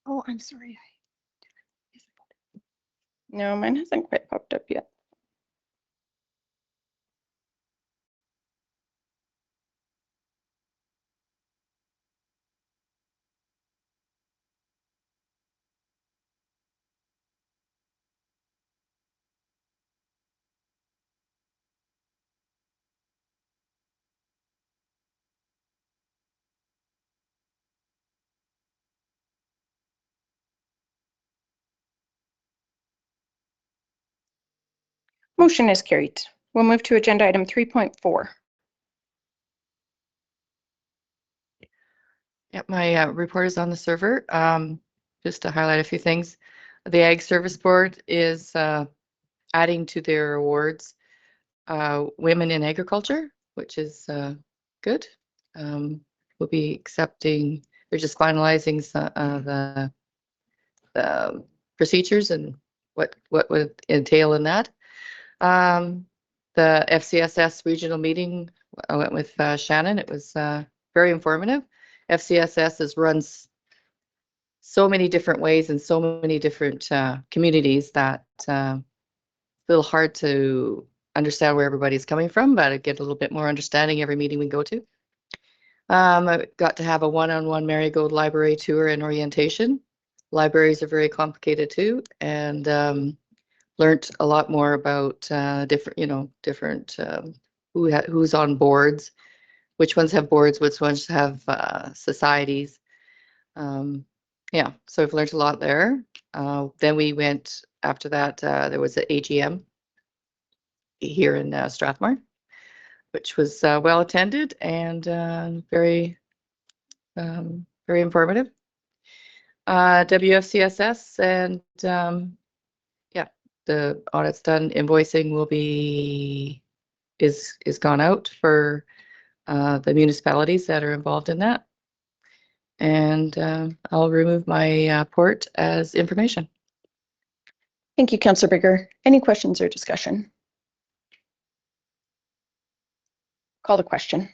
Oh, I'm sorry. No, mine hasn't quite popped up yet. Motion is carried. We'll move to agenda item 3.4. Yep, my report is on the server. Just to highlight a few things. The Ag Service Board is adding to their awards Women in Agriculture, which is good. We'll be accepting, they're just finalizing the procedures and what would entail in that. The FCSS regional meeting, I went with Shannon. It was very informative. FCSS runs so many different ways in so many different communities that a little hard to understand where everybody's coming from, but I get a little bit more understanding every meeting we go to. I got to have a one-on-one Marigold Library tour and orientation. Libraries are very complicated too, and learned a lot more about different who's on boards, which ones have boards, which ones have societies. Yeah, so I've learned a lot there. Then we went, after that, there was an AGM here in Strathmore, which was well attended and very informative. WFCSS, and yeah, the audit's done. Invoicing will be is gone out for the municipalities that are involved in that. And I'll remove my port as information. Thank you, Councillor Bigger. Any questions or discussion? Call the question.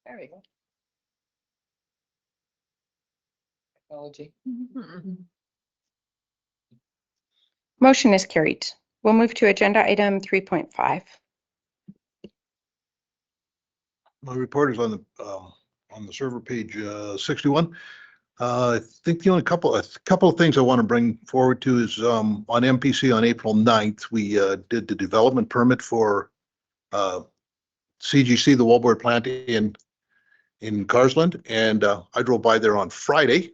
There we go. Technology. Motion is carried. We'll move to agenda item 3.5. My report is on the server, page 61. I think the only couple of things I want to bring forward to is on MPC on April 9th, we did the development permit for CGC, the wallboard plant in Carsland, and I drove by there on Friday,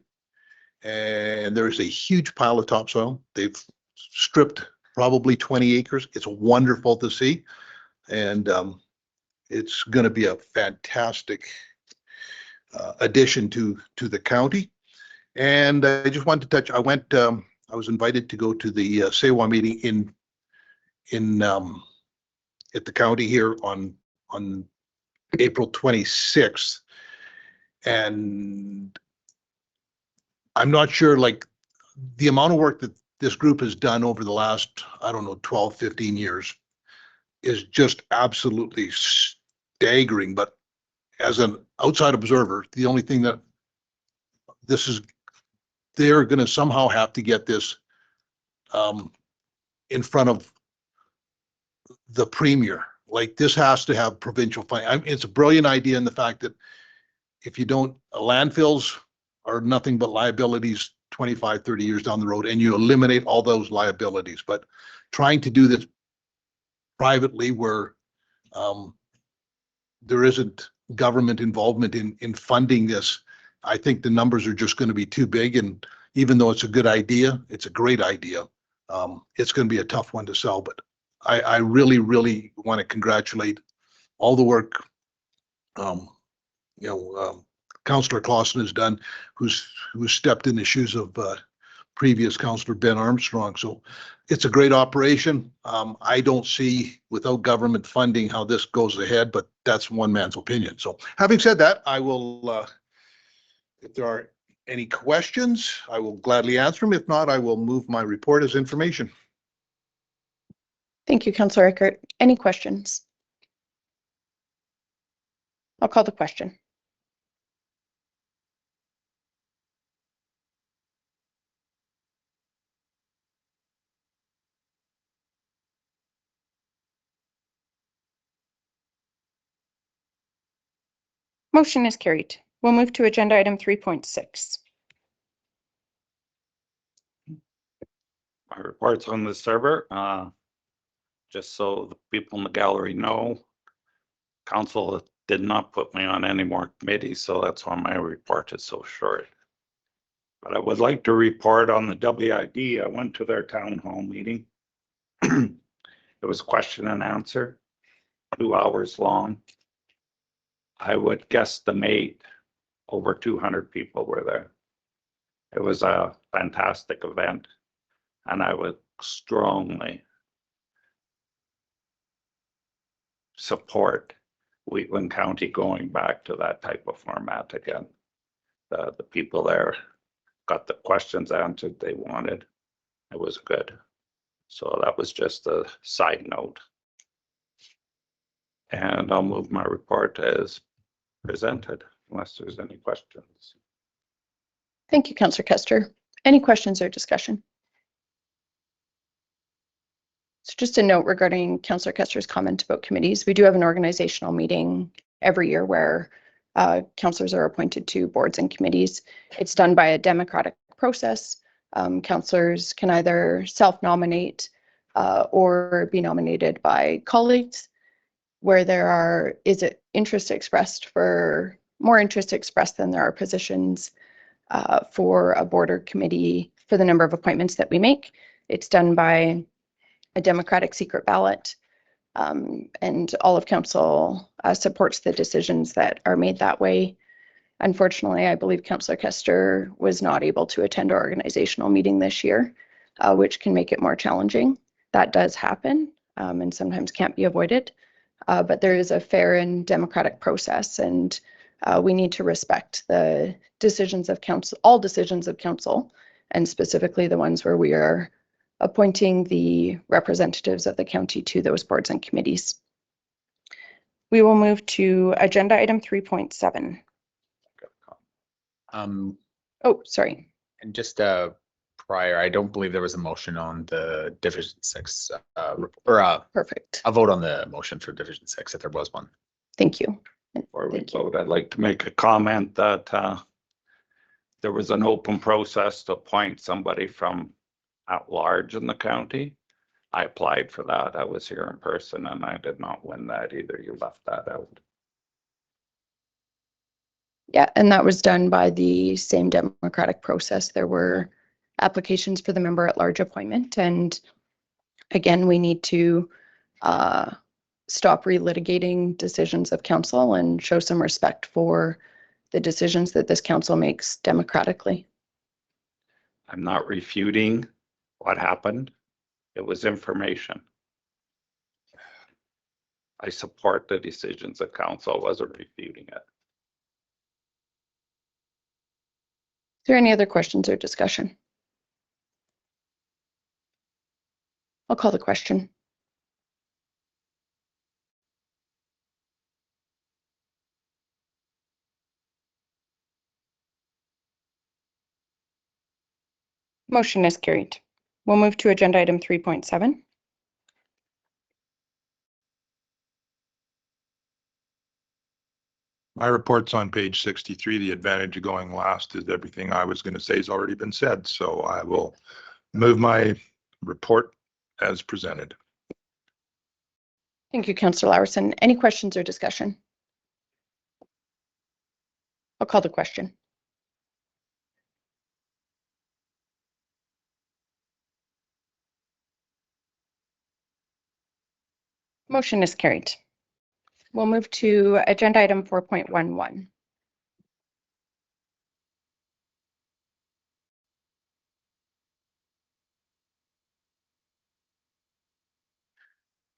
and there is a huge pile of topsoil. They've stripped probably 20 acres. It's wonderful to see, and it's going to be a fantastic addition to the county. And I just wanted to touch. I was invited to go to the SEWA meeting at the county here on April 26th, and I'm not sure, like, the amount of work that this group has done over the last, I don't know, 12, 15 years is just absolutely staggering. But as an outside observer, the only thing that they're going to somehow have to get this in front of the premier. Like, this has to have provincial funding. It's a brilliant idea in the fact that if you don't, landfills are nothing but liabilities 25, 30 years down the road, and you eliminate all those liabilities. But trying to do this privately where there isn't government involvement in funding this, I think the numbers are just going to be too big. And even though it's a good idea, it's a great idea, it's going to be a tough one to sell. But I really, really want to congratulate all the work Councillor Clausen has done, who's stepped in the shoes of previous Councillor Ben Armstrong. So it's a great operation. I don't see, without government funding, how this goes ahead, but that's one man's opinion. So having said that, I will, if there are any questions, I will gladly answer them. If not, I will move my report as information. Thank you, Councillor Eckert. Any questions? I'll call the question. Motion is carried. We'll move to agenda item 3.6. My report's on the server. Just so the people in the gallery know, council did not put me on any more committees, so that's why my report is so short. But I would like to report on the WID. I went to their town hall meeting. It was question and answer, 2 hours long. I would guesstimate over 200 people were there. It was a fantastic event, and I would strongly support Wheatland County going back to that type of format again. The people there got the questions answered they wanted. It was good. So that was just a side note. And I'll move my report as presented, unless there's any questions. Thank you, Councillor Kester. Any questions or discussion? So just a note regarding Councillor Kester's comment about committees, we do have an organizational meeting every year where councillors are appointed to boards and committees. It's done by a democratic process. Councillors can either self-nominate or be nominated by colleagues. Where there is it interest expressed for more interest expressed than there are positions for a board or committee for the number of appointments that we make. It's done by a democratic secret ballot, and all of council supports the decisions that are made that way. Unfortunately, I believe Councillor Kester was not able to attend our organizational meeting this year, which can make it more challenging. That does happen and sometimes can't be avoided. But there is a fair and democratic process, and we need to respect the decisions of council, all decisions of council, and specifically the ones where we are appointing the representatives of the county to those boards and committees. We will move to agenda item 3.7. Oh, sorry. And just prior, I don't believe there was a motion on the Division 6, or Perfect. a vote on the motion for Division 6, if there was one. Thank you. Before we Thank you. vote, I'd like to make a comment that there was an open process to appoint somebody from at large in the county. I applied for that. I was here in person and I did not win that either. You left that out. Yeah, and that was done by the same democratic process. There were applications for the member at large appointment, and again, we need to stop relitigating decisions of council and show some respect for the decisions that this council makes democratically. I'm not refuting what happened. It was information. I support the decisions of council. I wasn't refuting it. Is there any other questions or discussion? I'll call the question. Motion is carried. We'll move to agenda item 3.7. My report's on page 63. The advantage of going last is everything I was going to say has already been said. So I will move my report as presented. Thank you, Councillor Laursen. Any questions or discussion? I'll call the question. Motion is carried. We'll move to agenda item 4.11.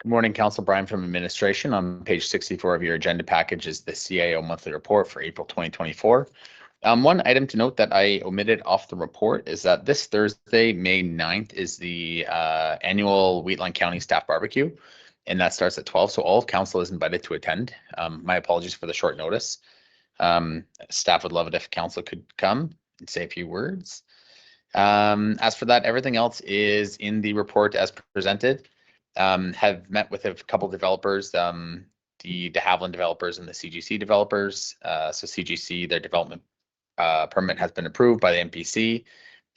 Good morning, Council. Brian from Administration. On page 64 of your agenda package is the CIO monthly report for April 2024. One item to note that I omitted off the report is that this Thursday, May 9th, is the annual Wheatland County Staff Barbecue, and that starts at 12. So all of council is invited to attend. My apologies for the short notice. Staff would love it if council could come and say a few words. As for that, everything else is in the report as presented. Have met with a couple developers, the de Havilland developers and the CGC developers. So CGC, their development permit has been approved by the MPC,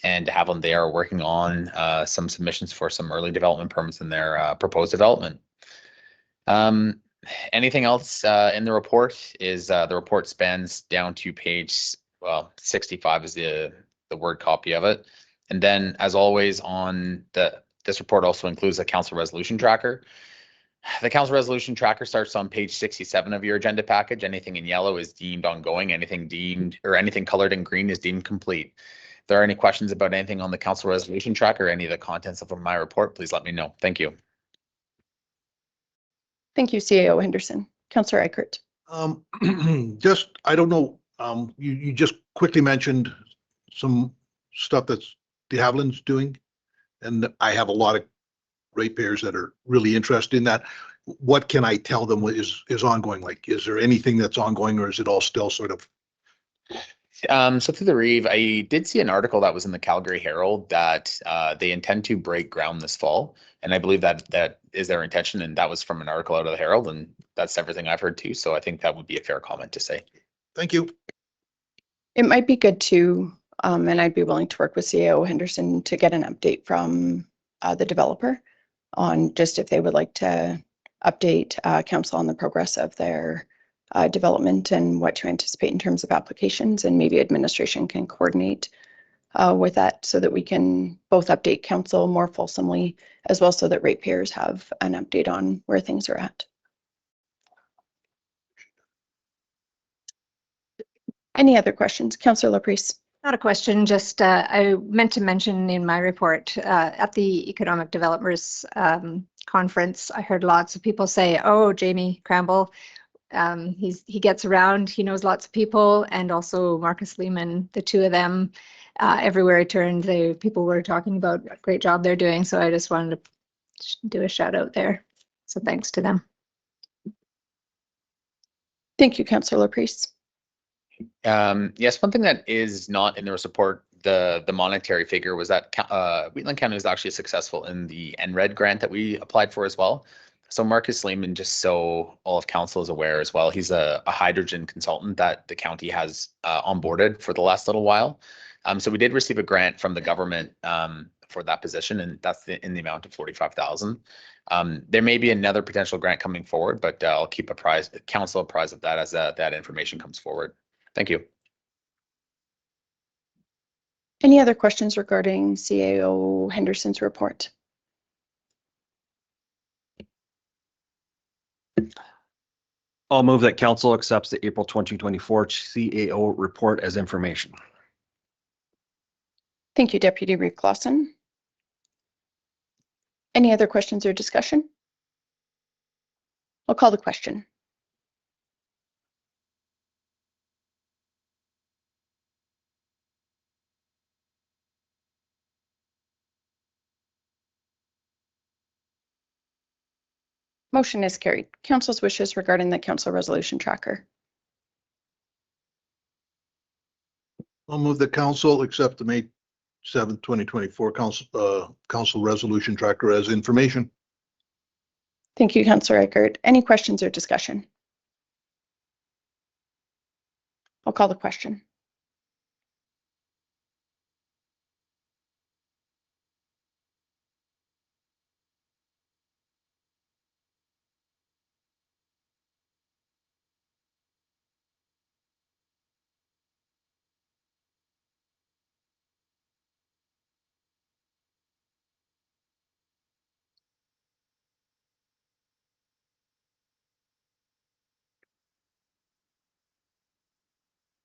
and de Havilland, they are working on some submissions for some early development permits in their proposed development. Anything else in the report is the report spans down to page 65 is the word copy of it, and then as always on this report also includes a council resolution tracker. The council resolution tracker starts on page 67 of your agenda package. Anything in yellow is deemed ongoing. Anything deemed or anything colored in green is deemed complete. If there are any questions about anything on the council resolution tracker or any of the contents of my report, please let me know. Thank you. Thank you, CAO Henderson. Councillor Eichert. Just, I don't know, you just quickly mentioned some stuff that's de Havilland's doing, and I have a lot of ratepayers that are really interested in that. What can I tell them is ongoing? Like, is there anything that's ongoing, or is it all still sort of? So through the Reeve, I did see an article that was in the Calgary Herald that they intend to break ground this fall. And I believe that that is their intention. And that was from an article out of the Herald. And that's everything I've heard too. So I think that would be a fair comment to say. Thank you. It might be good to, and I'd be willing to work with CAO Henderson to get an update from the developer on just if they would like to update council on the progress of their development and what to anticipate in terms of applications, and maybe administration can coordinate with that so that we can both update council more fulsomely as well, so that ratepayers have an update on where things are at. Any other questions? Councillor Laprise. Not a question, just I meant to mention in my report at the Economic Developers Conference, I heard lots of people say, oh, Jamie Cramble, he gets around, he knows lots of people, and also Marcus Lehman, the two of them, everywhere I turned, people were talking about a great job they're doing. So I just wanted to do a shout out there. So thanks to them. Thank you, Councillor Laprise. Yes, one thing that is not in the report, the monetary figure, was that Wheatland County was actually successful in the NRED grant that we applied for as well. So Marcus Lehman, just so all of council is aware as well, he's a hydrogen consultant that the county has onboarded for the last little while. So we did receive a grant from the government for that position, and that's in the amount of 45,000. There may be another potential grant coming forward, but I'll keep council apprised of that as that information comes forward. Thank you. Any other questions regarding CAO Henderson's report? I'll move that council accepts the April 2024 CAO report as information. Thank you, Deputy Reeve Clausen. Any other questions or discussion? I'll call the question. Motion is carried. Council's wishes regarding the council resolution tracker. I'll move the council accept the May 7th, 2024 council resolution tracker as information. Thank you, Councillor Eckert. Any questions or discussion? I'll call the question.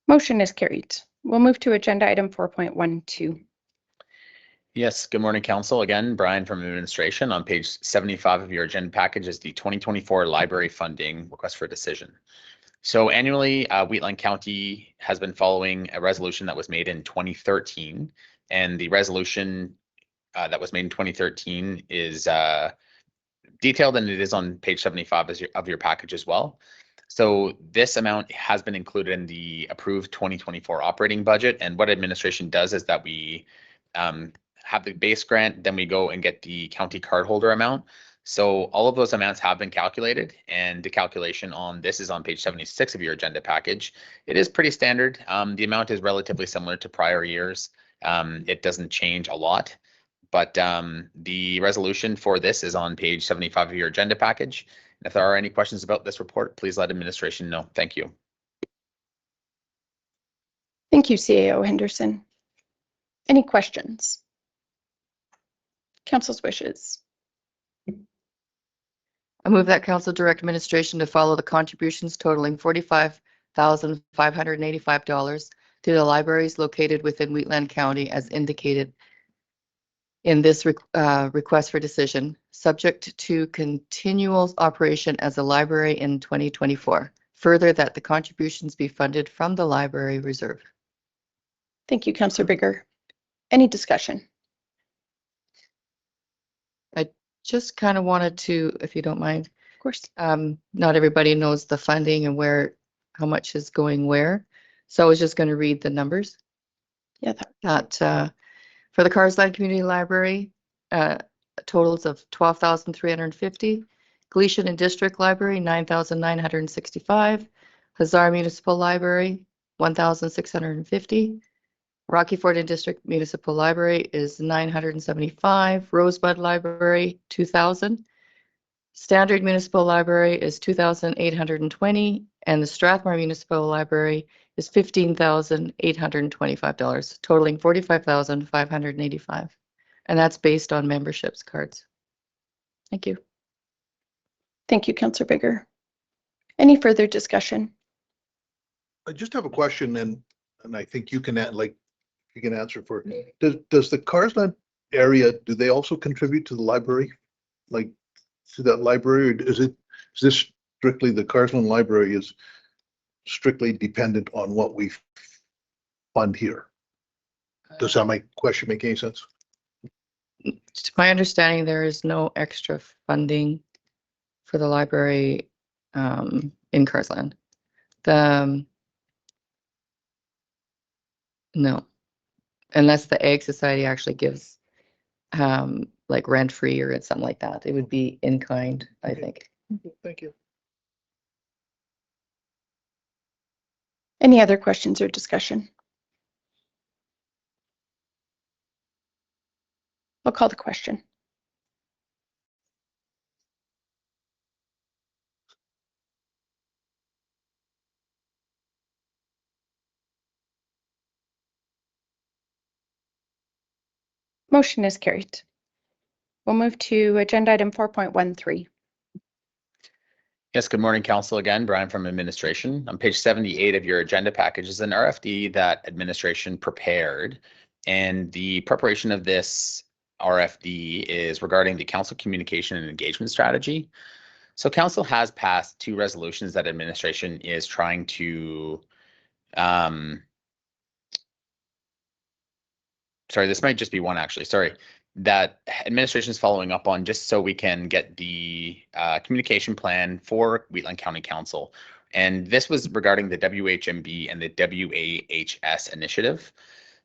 Motion is carried. We'll move to agenda item 4.12. Yes, good morning, council. Again, Brian from administration. On page 75 of your agenda package is the 2024 library funding request for a decision. So annually, Wheatland County has been following a resolution that was made in 2013, and the resolution that was made in 2013 is detailed, and it is on page 75 of your package as well. So this amount has been included in the approved 2024 operating budget. And what administration does is that we have the base grant, then we go and get the county cardholder amount. So all of those amounts have been calculated, and the calculation on this is on page 76 of your agenda package. It is pretty standard. The amount is relatively similar to prior years. It doesn't change a lot, but the resolution for this is on page 75 of your agenda package. If there are any questions about this report, please let administration know. Thank you. Thank you, CAO Henderson. Any questions? Council's wishes. I move that council direct administration to follow the contributions totaling $45,585 to the libraries located within Wheatland County as indicated in this request for decision, subject to continual operation as a library in 2024. Further, that the contributions be funded from the library reserve. Thank you, Councillor Bigger. Any discussion? I just kind of wanted to, if you don't mind. Of course. Not everybody knows the funding and how much is going where. So I was just going to read the numbers. Yeah, That for the Carsland Community Library, totals of 12,350. Gleason and District Library, 9,965. Hazard Municipal Library, 1,650. Rocky Ford and District Municipal Library is 975. Rosebud Library, 2,000. Standard Municipal Library is 2,820, and the Strathmore Municipal Library is $15,825, totaling $45,585. And that's based on memberships cards. Thank you. thank you, Councillor Bigger. Any further discussion? I just have a question and I think you can, you can answer for it. Does the Carsland area, do they also contribute to the library? Like to that library, or is this strictly the Carsland Library is strictly dependent on what we fund here? Does that my question make any sense? To my understanding, there is no extra funding for the library in Carsland. No, unless the Ag Society actually gives like rent free or something like that. It would be in kind, I think. Thank you. Any other questions or discussion? I'll call the question. Motion is carried. We'll move to agenda item 4.13. Yes, good morning, Council. Again, Brian from administration. On page 78 of your agenda package is an RFD that administration prepared. And the preparation of this RFD is regarding the council communication and engagement strategy. So council has passed 2 resolutions that administration is trying to, sorry, this might just be one actually, sorry, that administration is following up on just so we can get the communication plan for Wheatland County Council. And this was regarding the WHMB and the WAHS initiative.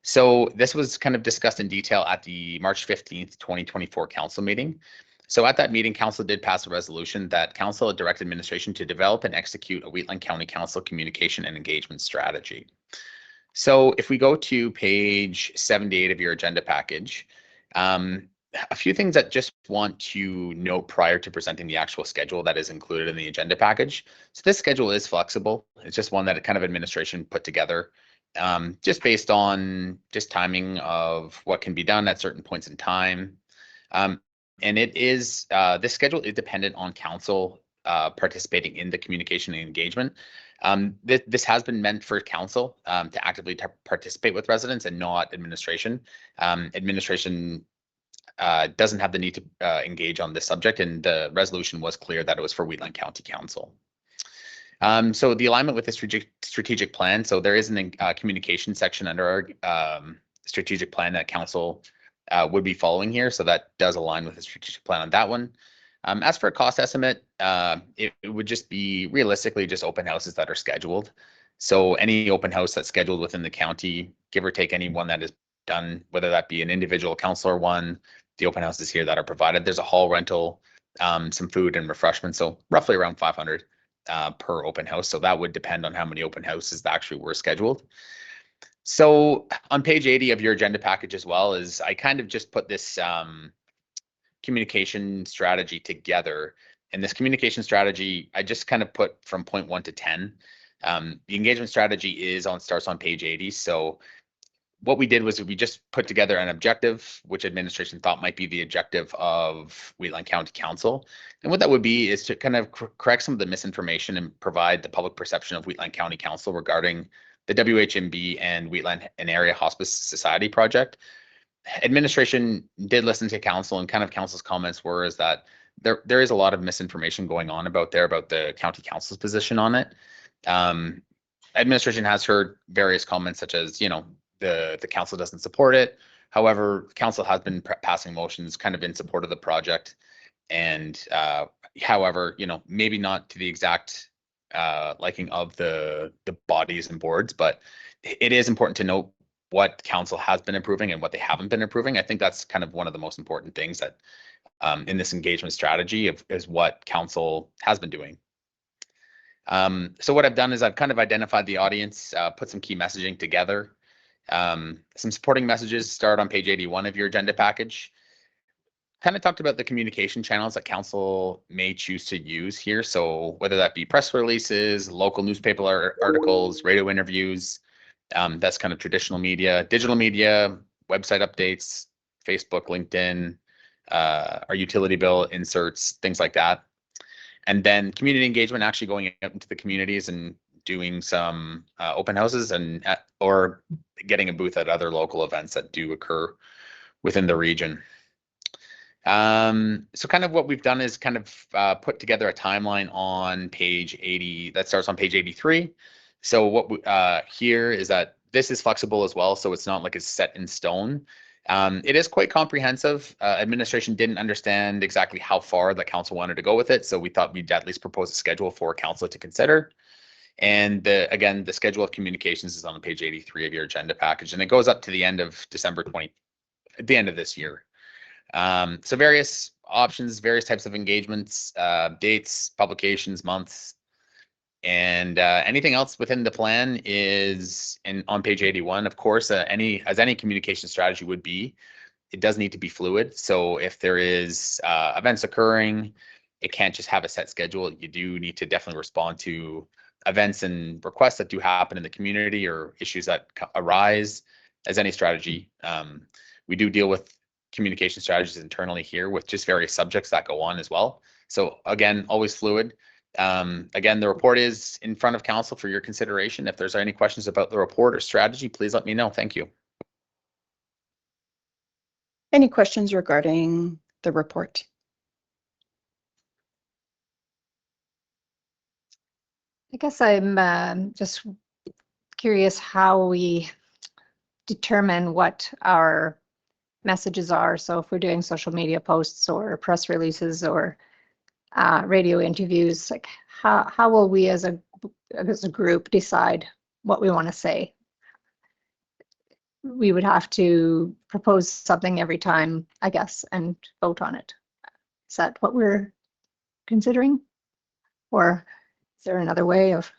So this was kind of discussed in detail at the March 15th, 2024 council meeting. So at that meeting, council did pass a resolution that council had directed administration to develop and execute a Wheatland County Council communication and engagement strategy. So if we go to page 78 of your agenda package, a few things that just want to note prior to presenting the actual schedule that is included in the agenda package. So this schedule is flexible. It's just one that kind of administration put together just based on just timing of what can be done at certain points in time. And it is, this schedule is dependent on council participating in the communication and engagement. This has been meant for council to actively participate with residents and not administration. Administration doesn't have the need to engage on this subject, and the resolution was clear that it was for Wheatland County Council. So the alignment with the strategic plan, so there is a communication section under our strategic plan that council would be following here, so that does align with the strategic plan on that one. As for a cost estimate, it would just be realistically just open houses that are scheduled. So any open house that's scheduled within the county, give or take any one that is done, whether that be an individual councillor one, the open houses here that are provided. There's a hall rental, some food and refreshments, so roughly around 500 per open house. So that would depend on how many open houses that actually were scheduled. So on page 80 of your agenda package as well is I kind of just put this communication strategy together. And this communication strategy, I just kind of put from point 1 to 10. The engagement strategy starts on page 80. So what we did was we just put together an objective, which administration thought might be the objective of Wheatland County Council. And what that would be is to kind of correct some of the misinformation and provide the public perception of Wheatland County Council regarding the WHMB and Wheatland and Area Hospice Society project. Administration did listen to council, and kind of council's comments were is that there is a lot of misinformation going on about the county council's position on it. Administration has heard various comments such as, you know, the council doesn't support it. However, council has been passing motions kind of in support of the project. And however, you know, maybe not to the exact liking of the bodies and boards, but it is important to note what council has been approving and what they haven't been approving. I think that's kind of one of the most important things that in this engagement strategy is what council has been doing. So what I've done is I've kind of identified the audience, put some key messaging together. Some supporting messages start on page 81 of your agenda package. Kind of talked about the communication channels that council may choose to use here. So whether that be press releases, local newspaper articles, radio interviews, that's kind of traditional media, digital media, website updates, Facebook, LinkedIn, our utility bill inserts, things like that. And then community engagement, actually going out into the communities and doing some open houses and or getting a booth at other local events that do occur within the region. So kind of what we've done is kind of put together a timeline on page 80 that starts on page 83. So what here is that this is flexible as well, so it's not like it's set in stone. It is quite comprehensive. Administration didn't understand exactly how far the council wanted to go with it, so we thought we'd at least propose a schedule for council to consider. And again, the schedule of communications is on page 83 of your agenda package, and it goes up to the end of December 20, at the end of this year. So various options, various types of engagements, dates, publications, months, and anything else within the plan is on page 81. Of course, as any communication strategy would be, it does need to be fluid. So if there is events occurring, it can't just have a set schedule. You do need to definitely respond to events and requests that do happen in the community or issues that arise as any strategy. We do deal with communication strategies internally here with just various subjects that go on as well. So again, always fluid. Again, the report is in front of council for your consideration. If there's any questions about the report or strategy, please let me know. Thank you. Any questions regarding the report? I guess I'm just curious how we determine what our messages are. So if we're doing social media posts or press releases or radio interviews, like how will we as a group decide what we want to say? We would have to propose something every time, I guess, and vote on it. Is that what we're considering? Or is there another way of?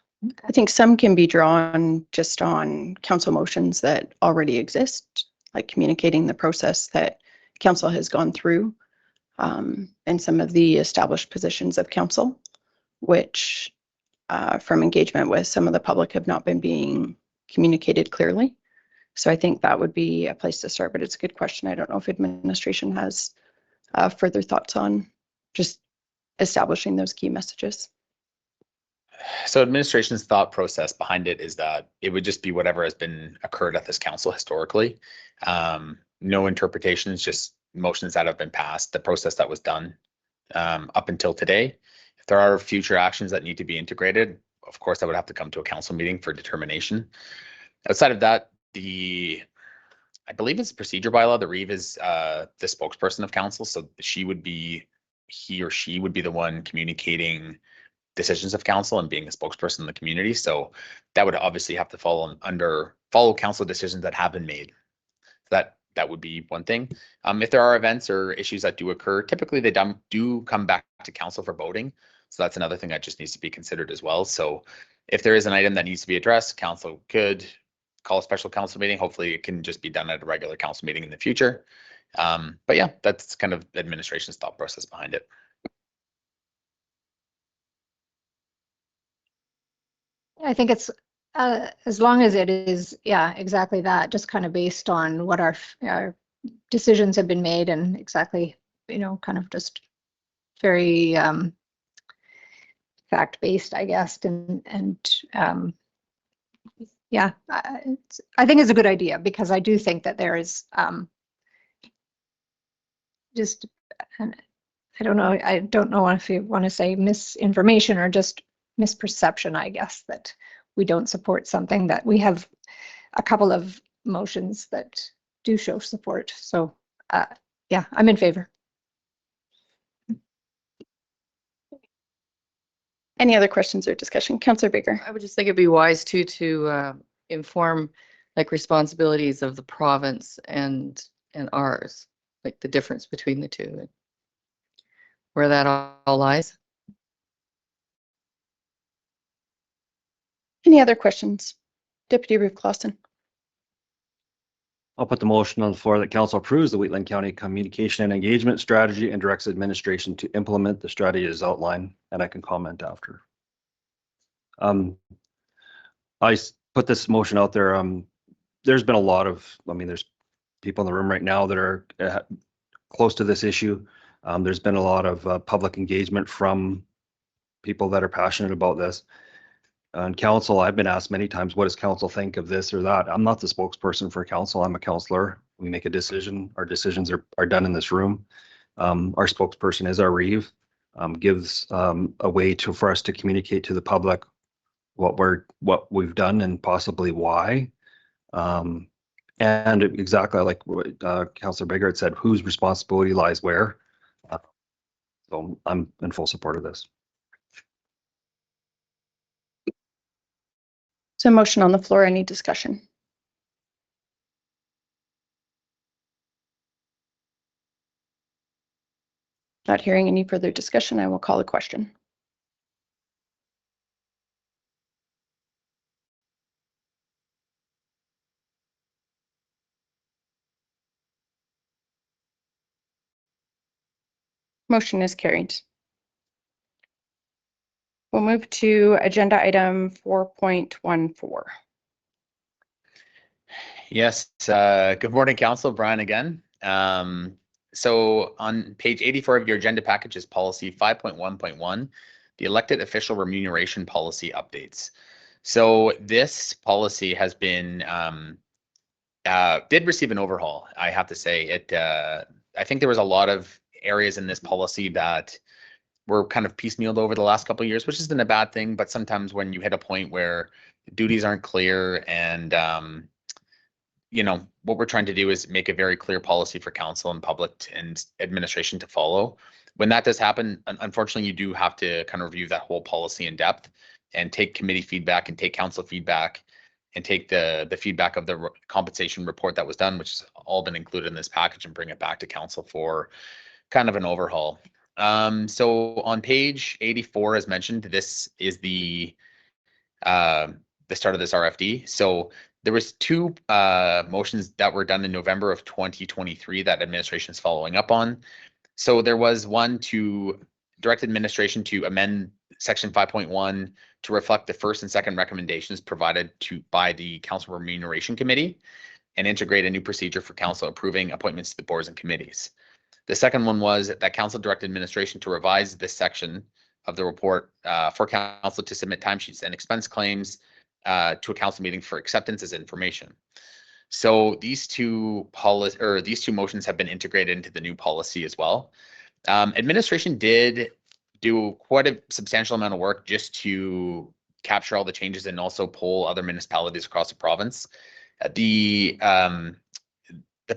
I think some can be drawn just on council motions that already exist, like communicating the process that council has gone through, and some of the established positions of council, which from engagement with some of the public have not been being communicated clearly. So I think that would be a place to start, but it's a good question. I don't know if administration has further thoughts on just establishing those key messages. So administration's thought process behind it is that it would just be whatever has been occurred at this council historically. No interpretations, just motions that have been passed, the process that was done up until today. If there are future actions that need to be integrated, of course, that would have to come to a council meeting for determination. Outside of that, I believe it's procedure bylaw. The Reeve is the spokesperson of council, so he or she would be the one communicating decisions of council and being a spokesperson in the community. So that would obviously have to follow council decisions that have been made. That would be one thing. If there are events or issues that do occur, typically they do come back to council for voting. So that's another thing that just needs to be considered as well. So if there is an item that needs to be addressed, council could call a special council meeting. Hopefully it can just be done at a regular council meeting in the future. But yeah, that's kind of administration's thought process behind it. I think it's as long as it is, yeah, exactly that, just kind of based on what our decisions have been made and exactly, kind of just very fact-based, I guess. And yeah, I think it's a good idea because I do think that there is just, I don't know if you want to say misinformation or just misperception, I guess, that we don't support something that we have a couple of motions that do show support. So yeah, I'm in favor. Any other questions or discussion? Councillor Baker. I would just think it'd be wise too to inform like responsibilities of the province and ours, like the difference between the two, and where that all lies. Any other questions? Deputy Roof Clausen. I'll put the motion on the floor that council approves the Wheatland County Communication and Engagement Strategy and directs administration to implement the strategy as outlined, and I can comment after. Put this motion out there. There's been a lot of, there's people in the room right now that are close to this issue. There's been a lot of public engagement from people that are passionate about this. On council, I've been asked many times, what does council think of this or that? I'm not the spokesperson for council. I'm a councillor. We make a decision. Our decisions are done in this room. Our spokesperson is our Reeve, gives a way for us to communicate to the public what we've done and possibly why. And exactly like what Councillor Biggert said, whose responsibility lies where. So I'm in full support of this. So motion on the floor, any discussion? Not hearing any further discussion, I will call a question. Motion is carried. We'll move to agenda item 4.14. Yes, good morning, Council. Brian again. So on page 84 of your agenda package is policy 5.1.1, the elected official remuneration policy updates. So this policy has been, did receive an overhaul, I have to say. I think there was a lot of areas in this policy that were kind of piecemealed over the last couple of years, which isn't a bad thing, but sometimes when you hit a point where duties aren't clear and what we're trying to do is make a very clear policy for council and public and administration to follow. When that does happen, unfortunately, you do have to kind of review that whole policy in depth and take committee feedback and take council feedback and take the feedback of the compensation report that was done, which has all been included in this package, and bring it back to council for kind of an overhaul. So on page 84, as mentioned, this is the start of this RFD. So there was two motions that were done in November of 2023 that administration is following up on. So there was one to direct administration to amend section 5.1 to reflect the first and second recommendations provided by the council remuneration committee and integrate a new procedure for council approving appointments to the boards and committees. The second one was that council direct administration to revise this section of the report for council to submit timesheets and expense claims to a council meeting for acceptance as information. So these two motions have been integrated into the new policy as well. Administration did do quite a substantial amount of work just to capture all the changes and also poll other municipalities across the province. The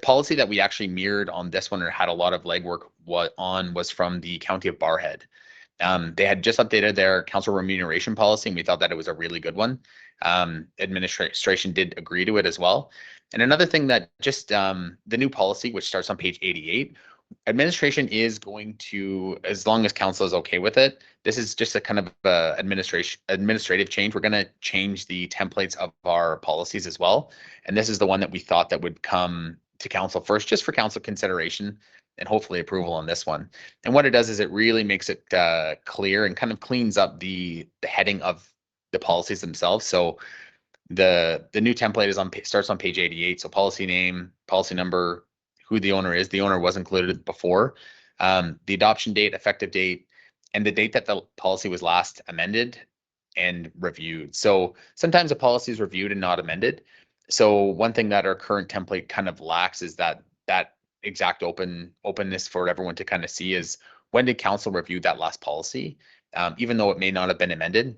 policy that we actually mirrored on this one or had a lot of legwork was from the County of Barrhead. They had just updated their council remuneration policy, and we thought that it was a really good one. Administration did agree to it as well. And another thing that just the new policy, which starts on page 88, administration is going to, as long as council is okay with it, this is just a kind of administrative change. We're going to change the templates of our policies as well. And this is the one that we thought that would come to council first, just for council consideration and hopefully approval on this one. And what it does is it really makes it clear and kind of cleans up the heading of the policies themselves. So the new template is starts on page 88. So policy name, policy number, who the owner is. The owner was included before. The adoption date, effective date, and the date that the policy was last amended and reviewed. So sometimes a policy is reviewed and not amended. So one thing that our current template kind of lacks is that exact openness for everyone to kind of see is, when did council review that last policy, even though it may not have been amended.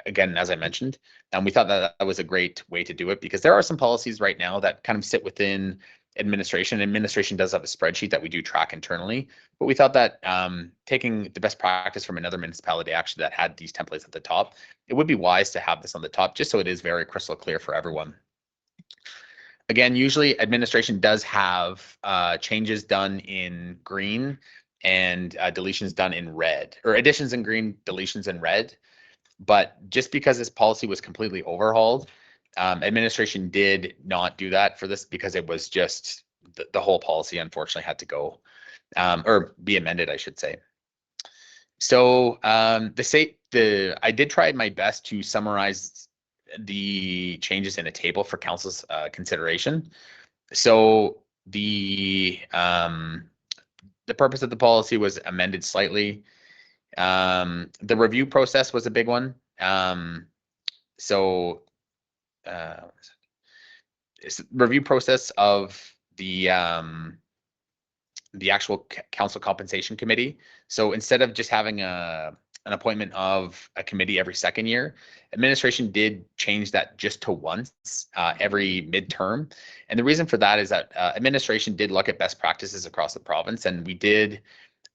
Again, as I mentioned, we thought that was a great way to do it, because there are some policies right now that kind of sit within administration. Administration does have a spreadsheet that we do track internally, but we thought that taking the best practice from another municipality actually that had these templates at the top, it would be wise to have this on the top just so it is very crystal clear for everyone. Again, usually administration does have changes done in green and deletions done in red, or additions in green, deletions in red. But just because this policy was completely overhauled, administration did not do that for this because it was just the whole policy unfortunately had to go or be amended, I should say. So I did try my best to summarize the changes in a table for council's consideration. So the purpose of the policy was amended slightly. The review process was a big one. It's review process of the actual council compensation committee. So instead of just having an appointment of a committee every second year, administration did change that just to once every midterm. And the reason for that is that administration did look at best practices across the province, and we did,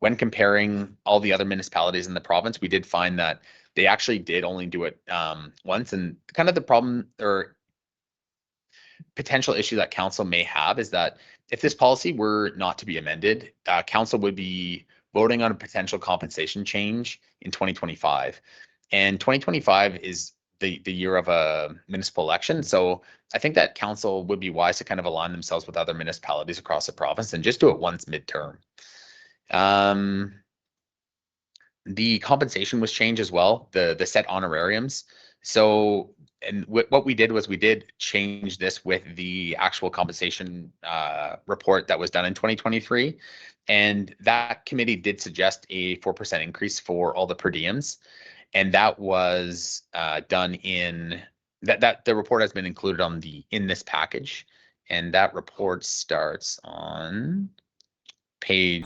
when comparing all the other municipalities in the province, we did find that they actually did only do it once. And kind of the problem or potential issue that council may have is that if this policy were not to be amended, council would be voting on a potential compensation change in 2025. And 2025 is the year of a municipal election. So I think that council would be wise to kind of align themselves with other municipalities across the province and just do it once midterm. The compensation was changed as well, the set honorariums. So, and what we did was we did change this with the actual compensation report that was done in 2023. And that committee did suggest a 4% increase for all the per diems. And that was done in, that the report has been included on in this package. And that report starts on page.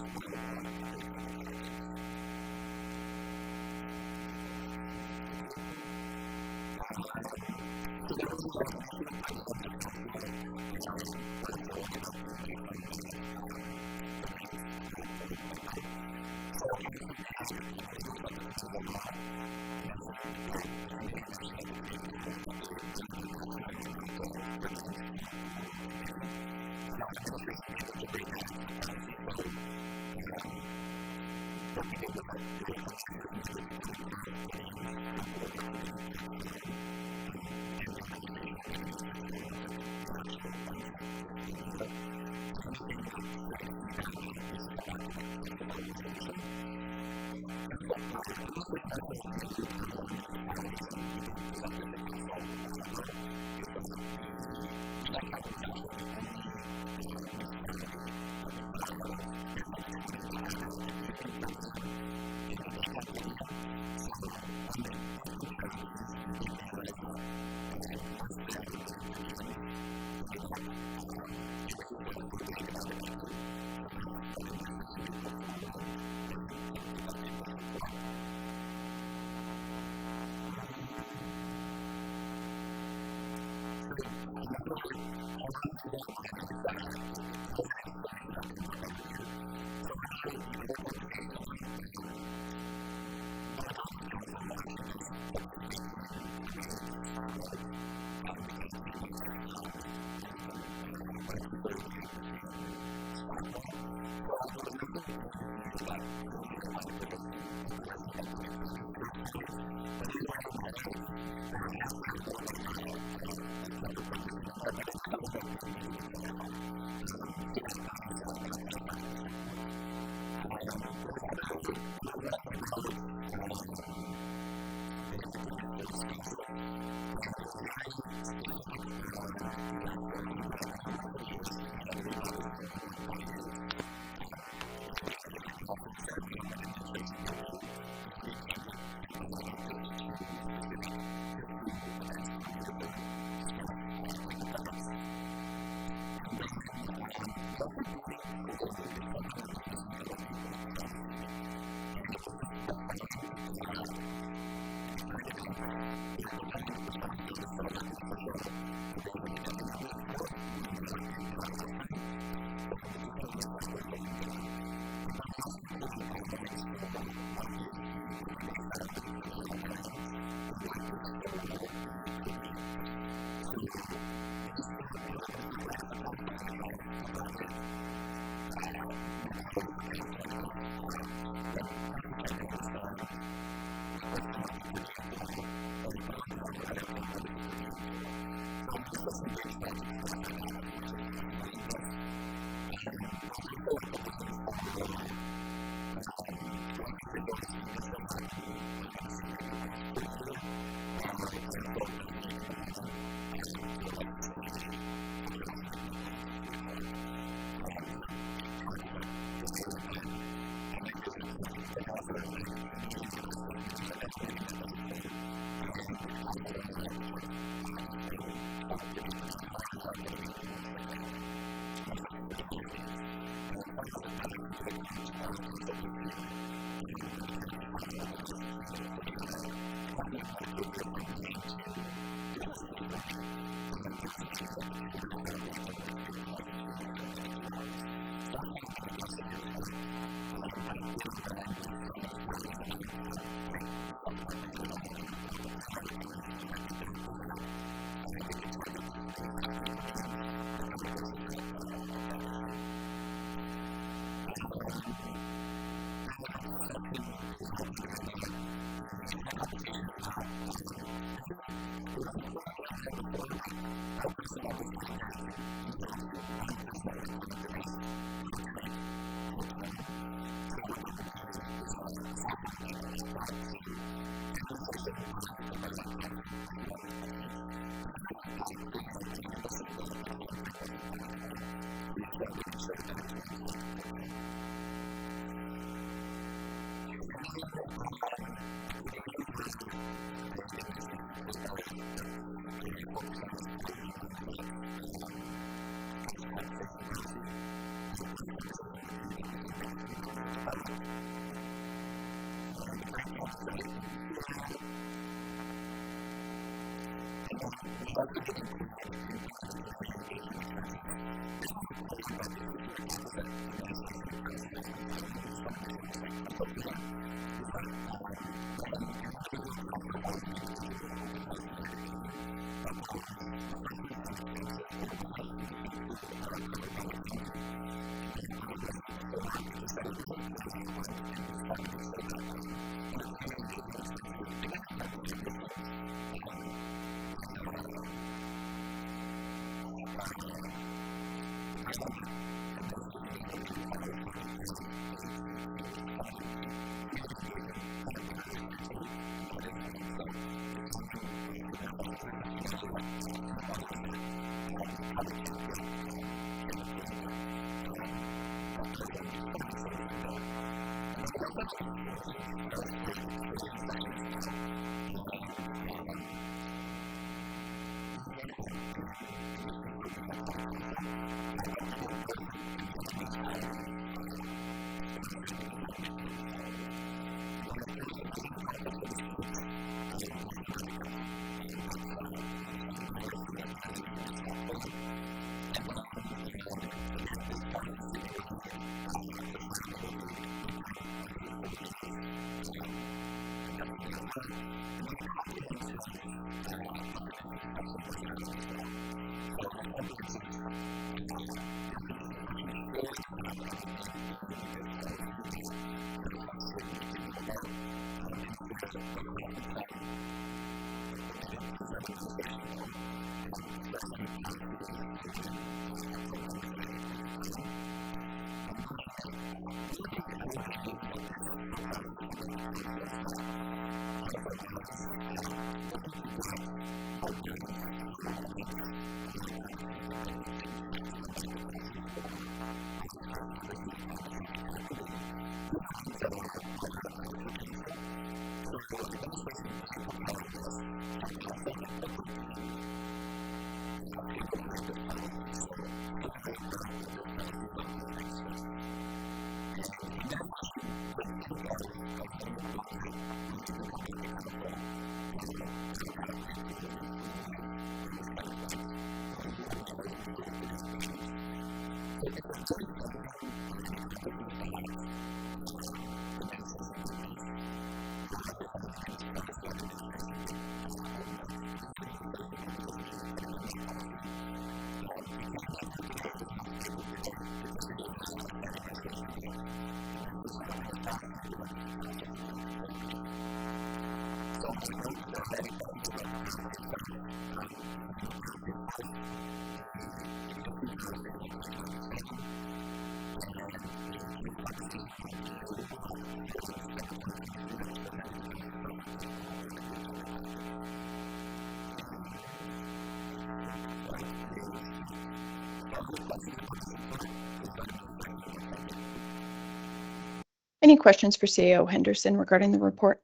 Any questions for CAO Henderson regarding the report?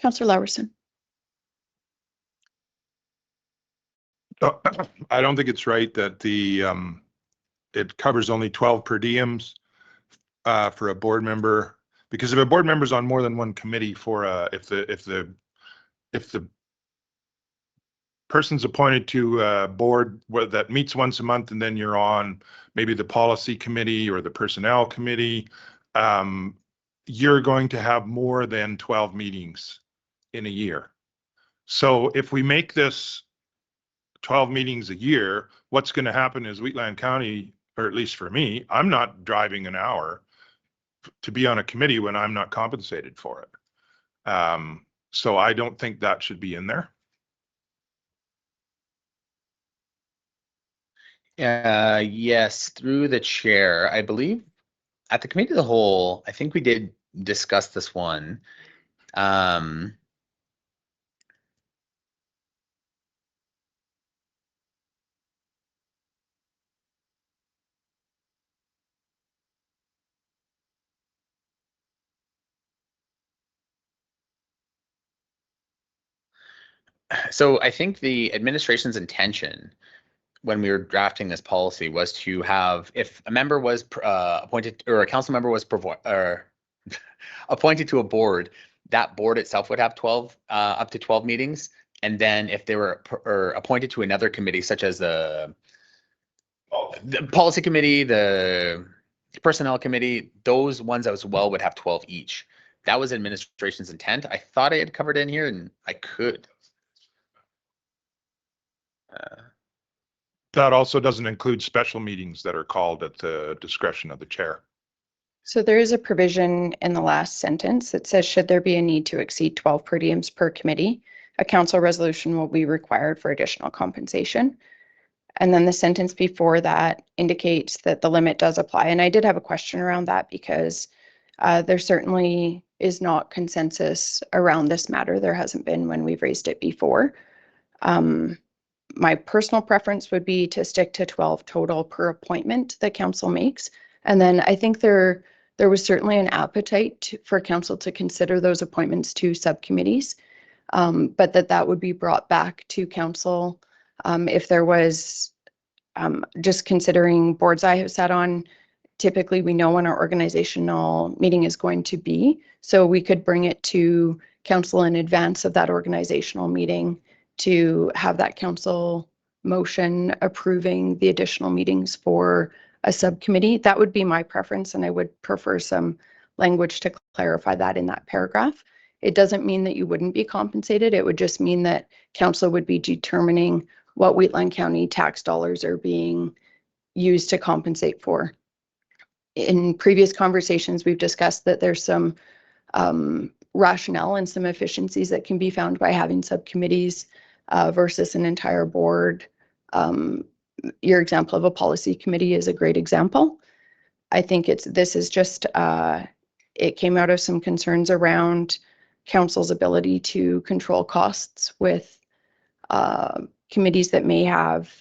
Councillor Lawerson. I don't think it's right that it covers only 12 per diems for a board member, because if a board member's on more than one committee if the person's appointed to a board that meets once a month, and then you're on maybe the policy committee or the personnel committee, you're going to have more than 12 meetings in a year. So if we make this 12 meetings a year, what's going to happen is Wheatland County, or at least for me, I'm not driving an hour to be on a committee when I'm not compensated for it. So I don't think that should be in there. Yes, through the chair. I believe at the committee of the whole, I think we did discuss this one. So I think the administration's intention when we were drafting this policy was to have, if a member was appointed, or a council member was appointed to a board, that board itself would have 12 up to 12 meetings. And then if they were appointed to another committee, such as the policy committee, the personnel committee, those ones as well would have 12 each. That was administration's intent. I thought I had covered it in here, and I could. That also doesn't include special meetings that are called at the discretion of the chair. So there is a provision in the last sentence that says, should there be a need to exceed 12 per diems per committee, a council resolution will be required for additional compensation. And then the sentence before that indicates that the limit does apply. And I did have a question around that because there certainly is not consensus around this matter. There hasn't been when we've raised it before. My personal preference would be to stick to 12 total per appointment that council makes. And then I think there was certainly an appetite for council to consider those appointments to subcommittees, but that would be brought back to council if there was, just considering boards I have sat on, typically we know when our organizational meeting is going to be, so we could bring it to council in advance of that organizational meeting to have that council motion approving the additional meetings for a subcommittee. That would be my preference, and I would prefer some language to clarify that in that paragraph. It doesn't mean that you wouldn't be compensated. It would just mean that council would be determining what Wheatland County tax dollars are being used to compensate for. In previous conversations, we've discussed that there's some rationale and some efficiencies that can be found by having subcommittees versus an entire board. Your example of a policy committee is a great example. I think this is just, it came out of some concerns around council's ability to control costs with committees that may have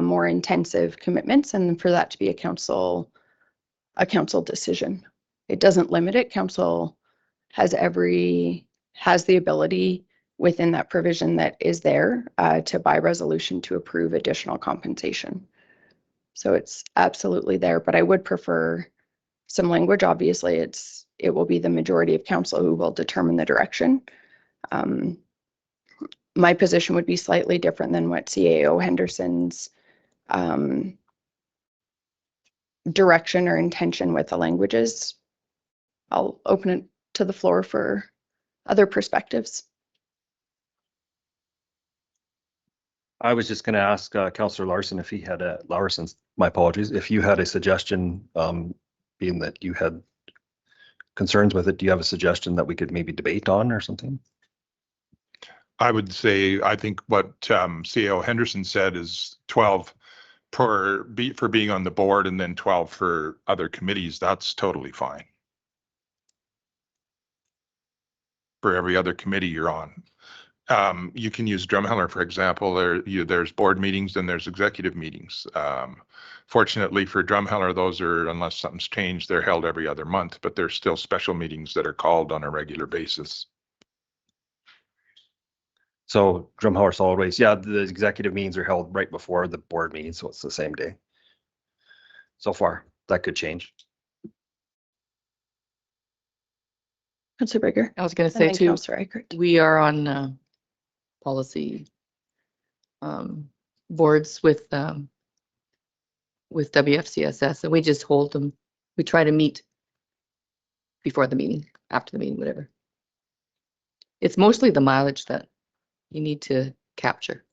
more intensive commitments, and for that to be a council decision. It doesn't limit it. Council has the ability within that provision that is there to by resolution to approve additional compensation. So it's absolutely there, but I would prefer some language. Obviously, it will be the majority of council who will determine the direction. My position would be slightly different than what CAO Henderson's direction or intention with the languages, I'll open it to the floor for other perspectives. I was just going to ask Councillor Larson if he had my apologies, if you had a suggestion, being that you had concerns with it, do you have a suggestion that we could maybe debate on or something? I would say, I think what CAO Henderson said is 12 for being on the board and then 12 for other committees. That's totally fine. For every other committee you're on. You can use Drumheller, for example. There's board meetings and there's executive meetings. Fortunately for Drumheller, those are, unless something's changed, they're held every other month, but there's still special meetings that are called on a regular basis. So Drumheller Solid Waste, yeah, the executive meetings are held right before the board meeting, so it's the same day. So far, that could change. Councillor Bigger. I was going to And say then too, Councillor Eichert. we are on policy boards with WFCSS, and we just hold them. We try to meet before the meeting, after the meeting, whatever. It's mostly the mileage that you need to capture.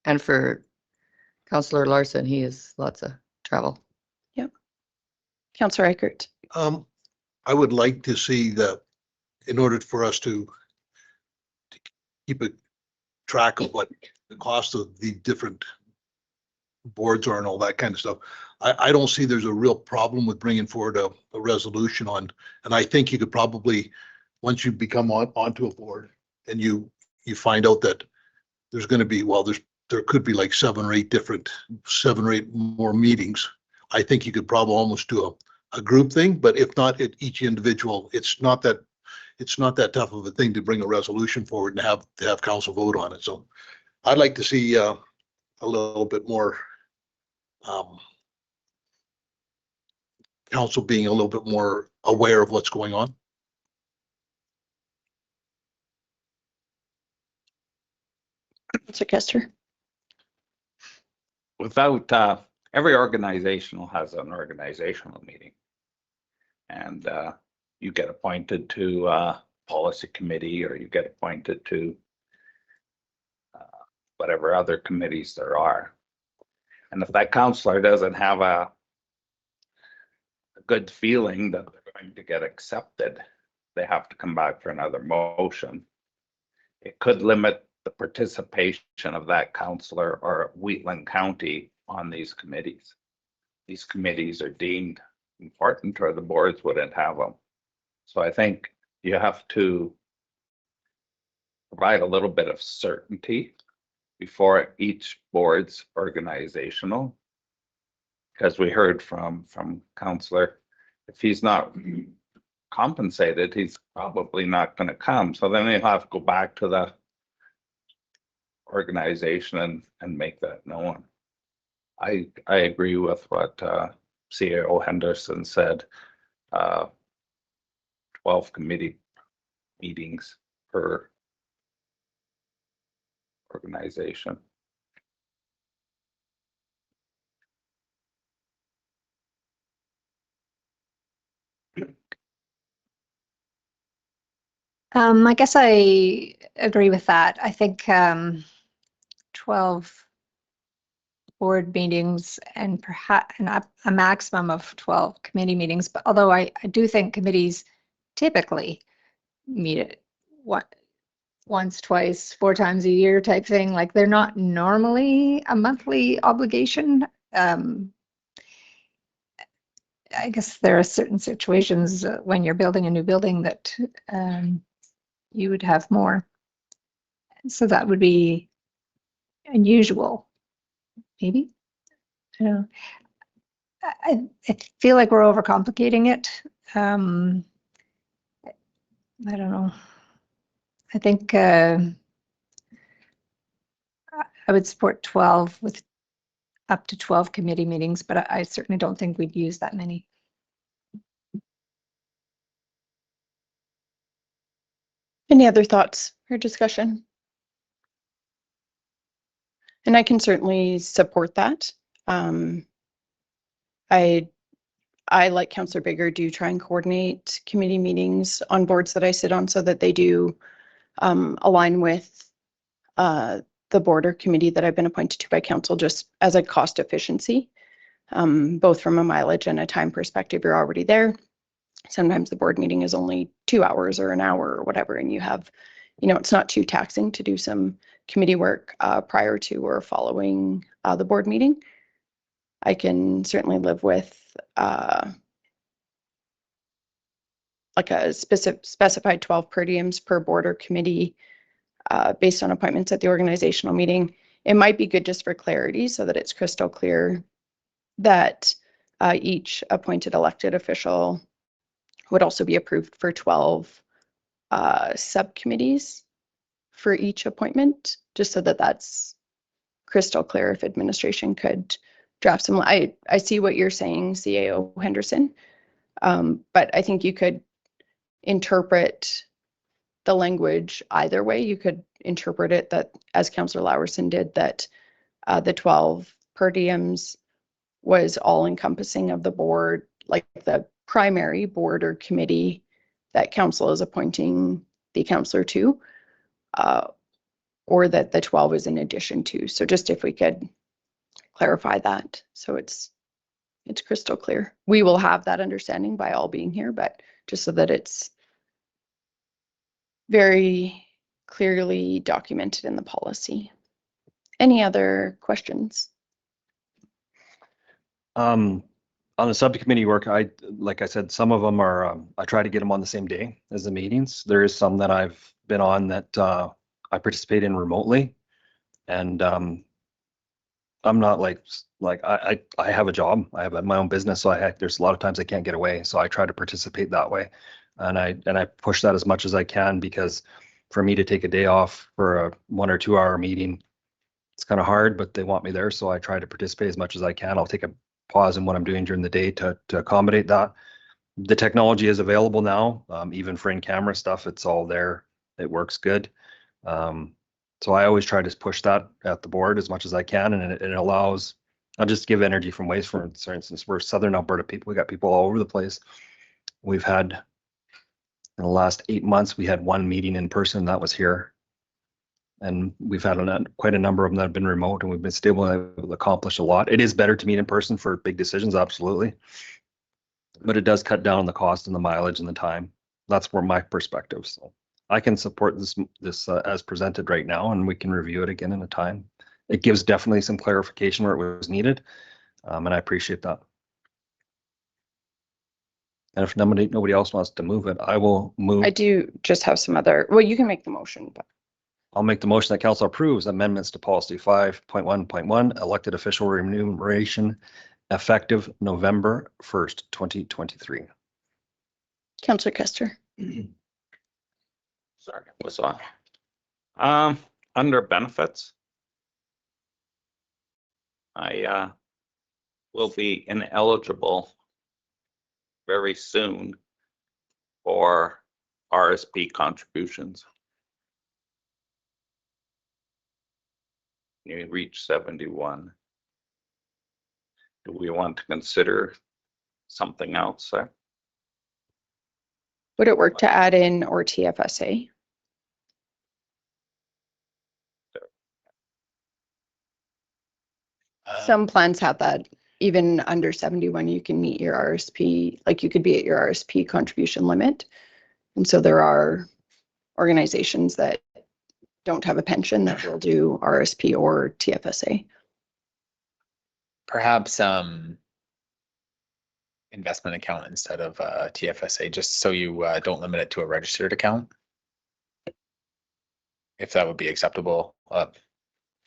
And for Councillor Larson, he has lots of travel. Yep. Councillor Eichert. I would like to see that in order for us to keep a track of what the cost of the different boards are and all that kind of stuff. I don't see there's a real problem with bringing forward a resolution on, and I think you could probably, once you become onto a board and you find out that there's going to be, well, there could be like 7 or 8 more meetings. I think you could probably almost do a group thing, but if not at each individual, it's not that tough of a thing to bring a resolution forward and have council vote on it. So I'd like to see a little bit more council being a little bit more aware of what's going on. Councillor Kester. Without, every organizational has an organizational meeting. And you get appointed to policy committee, or you get appointed to whatever other committees there are. And if that counselor doesn't have a good feeling that they're going to get accepted, they have to come back for another motion. It could limit the participation of that counselor or Wheatland County on these committees. These committees are deemed important, or the boards wouldn't have them. So I think you have to provide a little bit of certainty before each board's organizational. Because we heard from Councillor, if he's not compensated, he's probably not going to come. So then he'll have to go back to the organization and make that known. I agree with what CAO Henderson said. 12 committee meetings per organization. I guess I agree with that. I think 12 board meetings and perhaps a maximum of 12 committee meetings. But although I do think committees typically meet it once, twice, 4 times a year type thing. Like, they're not normally a monthly obligation. I guess there are certain situations when you're building a new building that you would have more. So that would be unusual, maybe. I don't know. I feel like we're overcomplicating it. I don't know. I think I would support 12 with up to 12 committee meetings, but I certainly don't think we'd use that many. Any other thoughts or discussion? And I can certainly support that. I, like Councillor Bigger, do try and coordinate committee meetings on boards that I sit on so that they do align with the board or committee that I've been appointed to by council, just as a cost efficiency, both from a mileage and a time perspective. You're already there. Sometimes the board meeting is only 2 hours or an hour or whatever, and you have, it's not too taxing to do some committee work prior to or following the board meeting. I can certainly live with like a specified 12 per diems per board or committee based on appointments at the organizational meeting. It might be good just for clarity so that it's crystal clear that each appointed elected official would also be approved for 12 subcommittees for each appointment, just so that that's crystal clear. If administration could draft some, I see what you're saying, CAO Henderson, but I think you could interpret the language either way. You could interpret it that, as Councillor Lowerson did, that the 12 per diems was all encompassing of the board, like the primary board or committee that council is appointing the councillor to, or that the 12 is in addition to. So just if we could clarify that, so it's crystal clear. We will have that understanding by all being here, but just so that it's very clearly documented in the policy. Any other questions? On the subcommittee work, like I said, some of them are, I try to get them on the same day as the meetings. There is some that I've been on that I participate in remotely. And I'm not like I have a job. I have my own business. So there's a lot of times I can't get away. So I try to participate that way. And I push that as much as I can, because for me to take a day off for a 1 or 2 hour meeting, it's kind of hard, but they want me there. So I try to participate as much as I can. I'll take a pause in what I'm doing during the day to accommodate that. The technology is available now, even for in-camera stuff, it's all there. It works good. So I always try to push that at the board as much as I can, and it allows, I'll just give Energy from Waste, for instance. We're Southern Alberta people. We got people all over the place. We've had, in the last 8 months, we had 1 meeting in person, that was here. And we've had quite a number of them that have been remote, and we've been able to accomplish a lot. It is better to meet in person for big decisions, absolutely. But it does cut down on the cost and the mileage and the time. That's where my perspective. So I can support this as presented right now, and we can review it again in a time. It gives definitely some clarification where it was needed, and I appreciate that. And if nobody else wants to move it, I will move. I do just have some other, well, you can make the motion, but. I'll make the motion that council approves amendments to policy 5.1.1, elected official remuneration, effective November 1st, 2023. Councillor Kester. Sorry, was on. Under benefits, I will be ineligible very soon for RSP contributions. You reach 71. Do we want to consider something else there? Would it work to add in or TFSA? Some plans have that. Even under 71, you can meet your RSP, like you could be at your RSP contribution limit. And so there are organizations that don't have a pension that will do RSP or TFSA. Perhaps investment account instead of TFSA, just so you don't limit it to a registered account. If that would be acceptable, of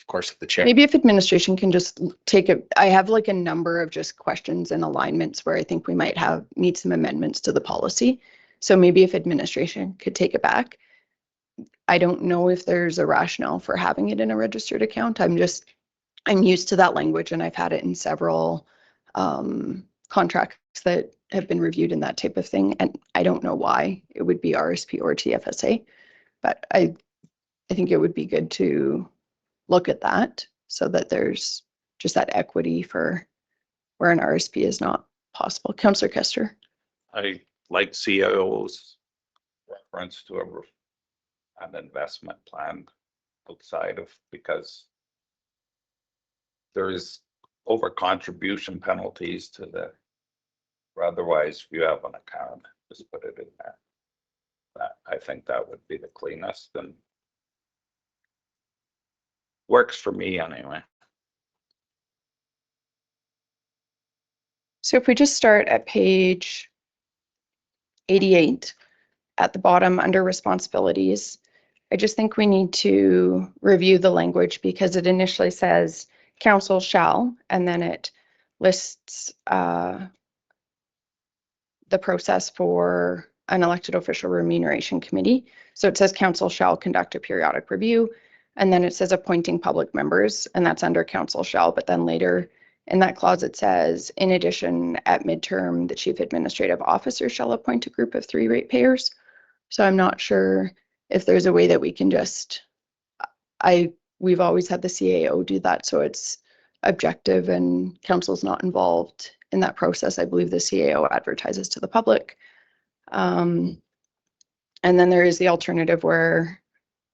course, the chair. Maybe if administration can just take it, I have like a number of just questions and alignments where I think we might need some amendments to the policy. So maybe if administration could take it back. I don't know if there's a rationale for having it in a registered account. I'm used to that language, and I've had it in several contracts that have been reviewed in that type of thing. And I don't know why it would be RSP or TFSA, but I think it would be good to look at that so that there's just that equity for where an RSP is not possible. Councillor Kester. I like CIO's reference to an investment plan outside of, because there is over contribution penalties to the, or otherwise you have an account, just put it in there. That, I think that would be the cleanest and works for me anyway. So if we just start at page 88 at the bottom under responsibilities, I just think we need to review the language because it initially says council shall, and then it lists the process for an elected official remuneration committee. So it says council shall conduct a periodic review, and then it says appointing public members, and that's under council shall, but then later in that clause it says, in addition, at midterm, the chief administrative officer shall appoint a group of 3 ratepayers. So I'm not sure if there's a way that we can just, we've always had the CAO do that, so it's objective and council's not involved in that process. I believe the CAO advertises to the public. And then there is the alternative where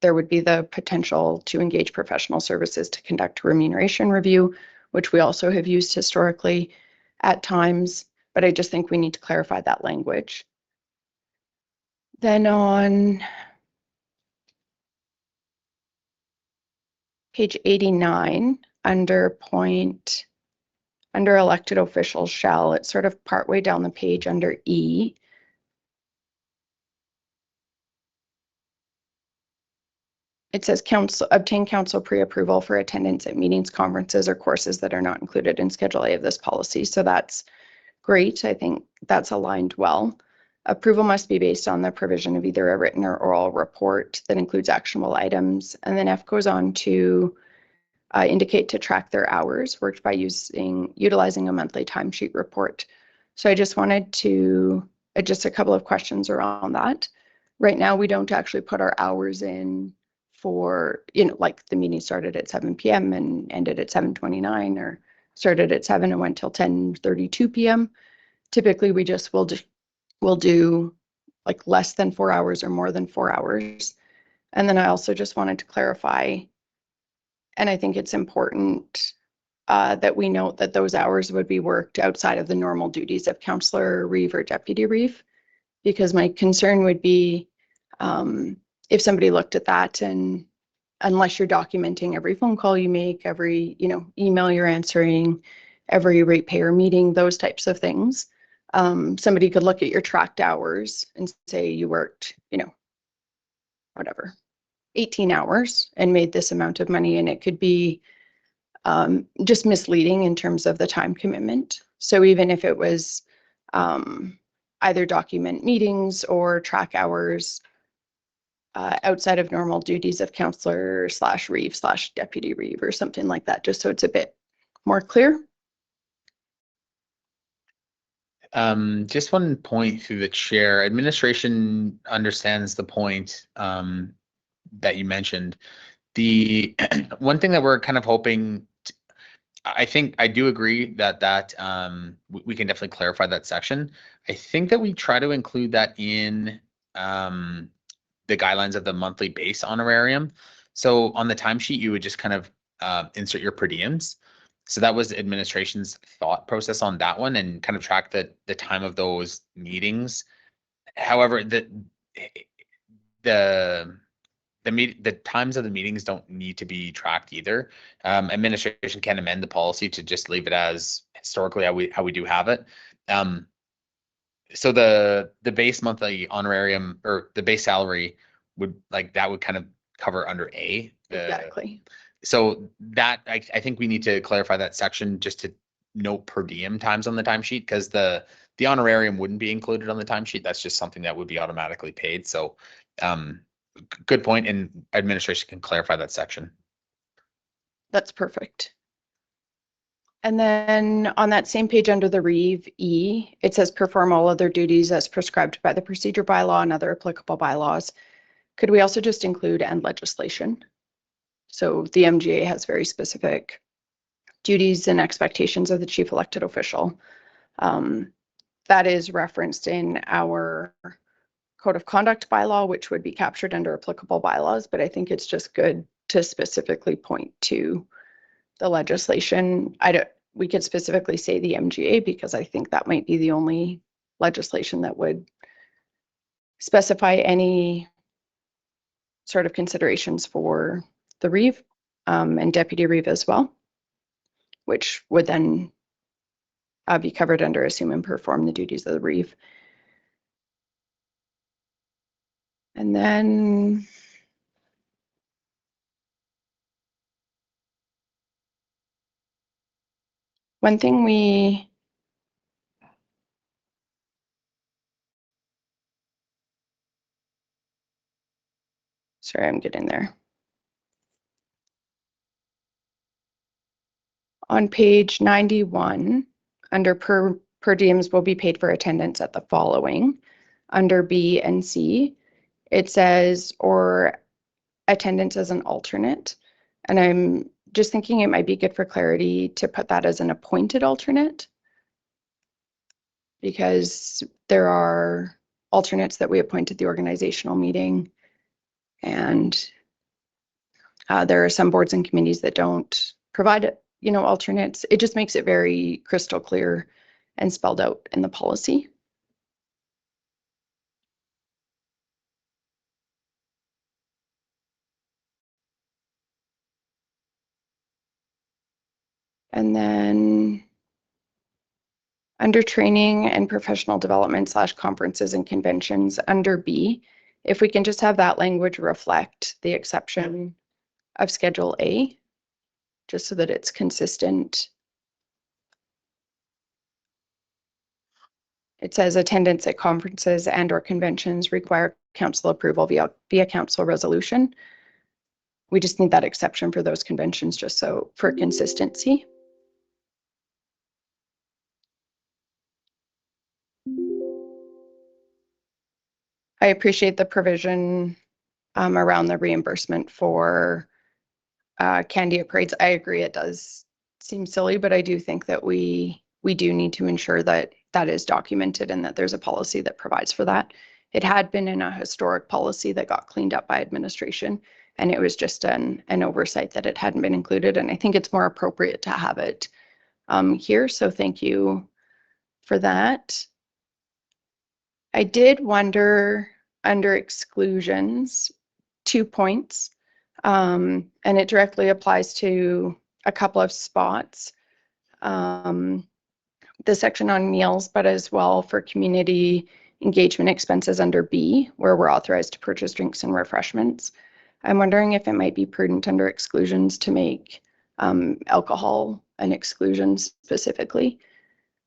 there would be the potential to engage professional services to conduct a remuneration review, which we also have used historically at times, but I just think we need to clarify that language. Then on page 89, under elected officials shall, it's sort of partway down the page under E. It says obtain council pre-approval for attendance at meetings, conferences, or courses that are not included in Schedule A of this policy. So that's great. I think that's aligned well. Approval must be based on the provision of either a written or oral report that includes actionable items. And then F goes on to indicate to track their hours worked by utilizing a monthly timesheet report. So I just wanted to, just a couple of questions around that. Right now, we don't actually put our hours in for, like the meeting started at 7 p.m. and ended at 7:29, or started at 7 and went till 10:32 p.m. Typically, we just will do like less than 4 hours or more than 4 hours. And then I also just wanted to clarify, and I think it's important that we note that those hours would be worked outside of the normal duties of Councillor Reeve or Deputy Reeve, because my concern would be if somebody looked at that, and unless you're documenting every phone call you make, every email you're answering, every ratepayer meeting, those types of things, somebody could look at your tracked hours and say you worked, whatever, 18 hours and made this amount of money, and it could be just misleading in terms of the time commitment. So even if it was either document meetings or track hours outside of normal duties of Councillor /Reeve /Deputy Reeve or something like that, just so it's a bit more clear. Just one point through the chair. Administration understands the point that you mentioned. The one thing that we're kind of hoping, I think I do agree that we can definitely clarify that section. I think that we try to include that in the guidelines of the monthly base honorarium. So on the timesheet, you would just kind of insert your per diems. So that was administration's thought process on that one, and kind of track the time of those meetings. However, the times of the meetings don't need to be tracked either. Administration can amend the policy to just leave it as historically how we do have it. So the base monthly honorarium, or the base salary, would kind of cover under A. Exactly. So that I think we need to clarify that section just to note per diem times on the timesheet, because the honorarium wouldn't be included on the timesheet. That's just something that would be automatically paid. So good point, and administration can clarify that section. That's perfect. And then on that same page under the Reeve E, it says perform all other duties as prescribed by the procedure bylaw and other applicable bylaws. Could we also just include and legislation? So the MGA has very specific duties and expectations of the chief elected official. That is referenced in our code of conduct bylaw, which would be captured under applicable bylaws, but I think it's just good to specifically point to the legislation. We could specifically say the MGA because I think that might be the only legislation that would specify any sort of considerations for the Reeve and Deputy Reeve as well, which would then be covered under assume and perform the duties of the Reeve. And then one thing sorry, I'm getting there. On page 91, under per diems will be paid for attendance at the following. Under B and C, it says, or attendance as an alternate. And I'm just thinking it might be good for clarity to put that as an appointed alternate, because there are alternates that we appoint at the organizational meeting, and there are some boards and committees that don't provide, alternates. It just makes it very crystal clear and spelled out in the policy. And then under training and professional development / conferences and conventions, under B, if we can just have that language reflect the exception of Schedule A, just so that it's consistent. It says attendance at conferences and or conventions require council approval via council resolution. We just need that exception for those conventions just so for consistency. I appreciate the provision around the reimbursement for Candia parades. I agree it does seem silly, but I do think that we do need to ensure that that is documented and that there's a policy that provides for that. It had been in a historic policy that got cleaned up by administration, and it was just an oversight that it hadn't been included. And I think it's more appropriate to have it here. So thank you for that. I did wonder under exclusions, 2 points, and it directly applies to a couple of spots. The section on meals, but as well for community engagement expenses under B, where we're authorized to purchase drinks and refreshments. I'm wondering if it might be prudent under exclusions to make alcohol an exclusion specifically.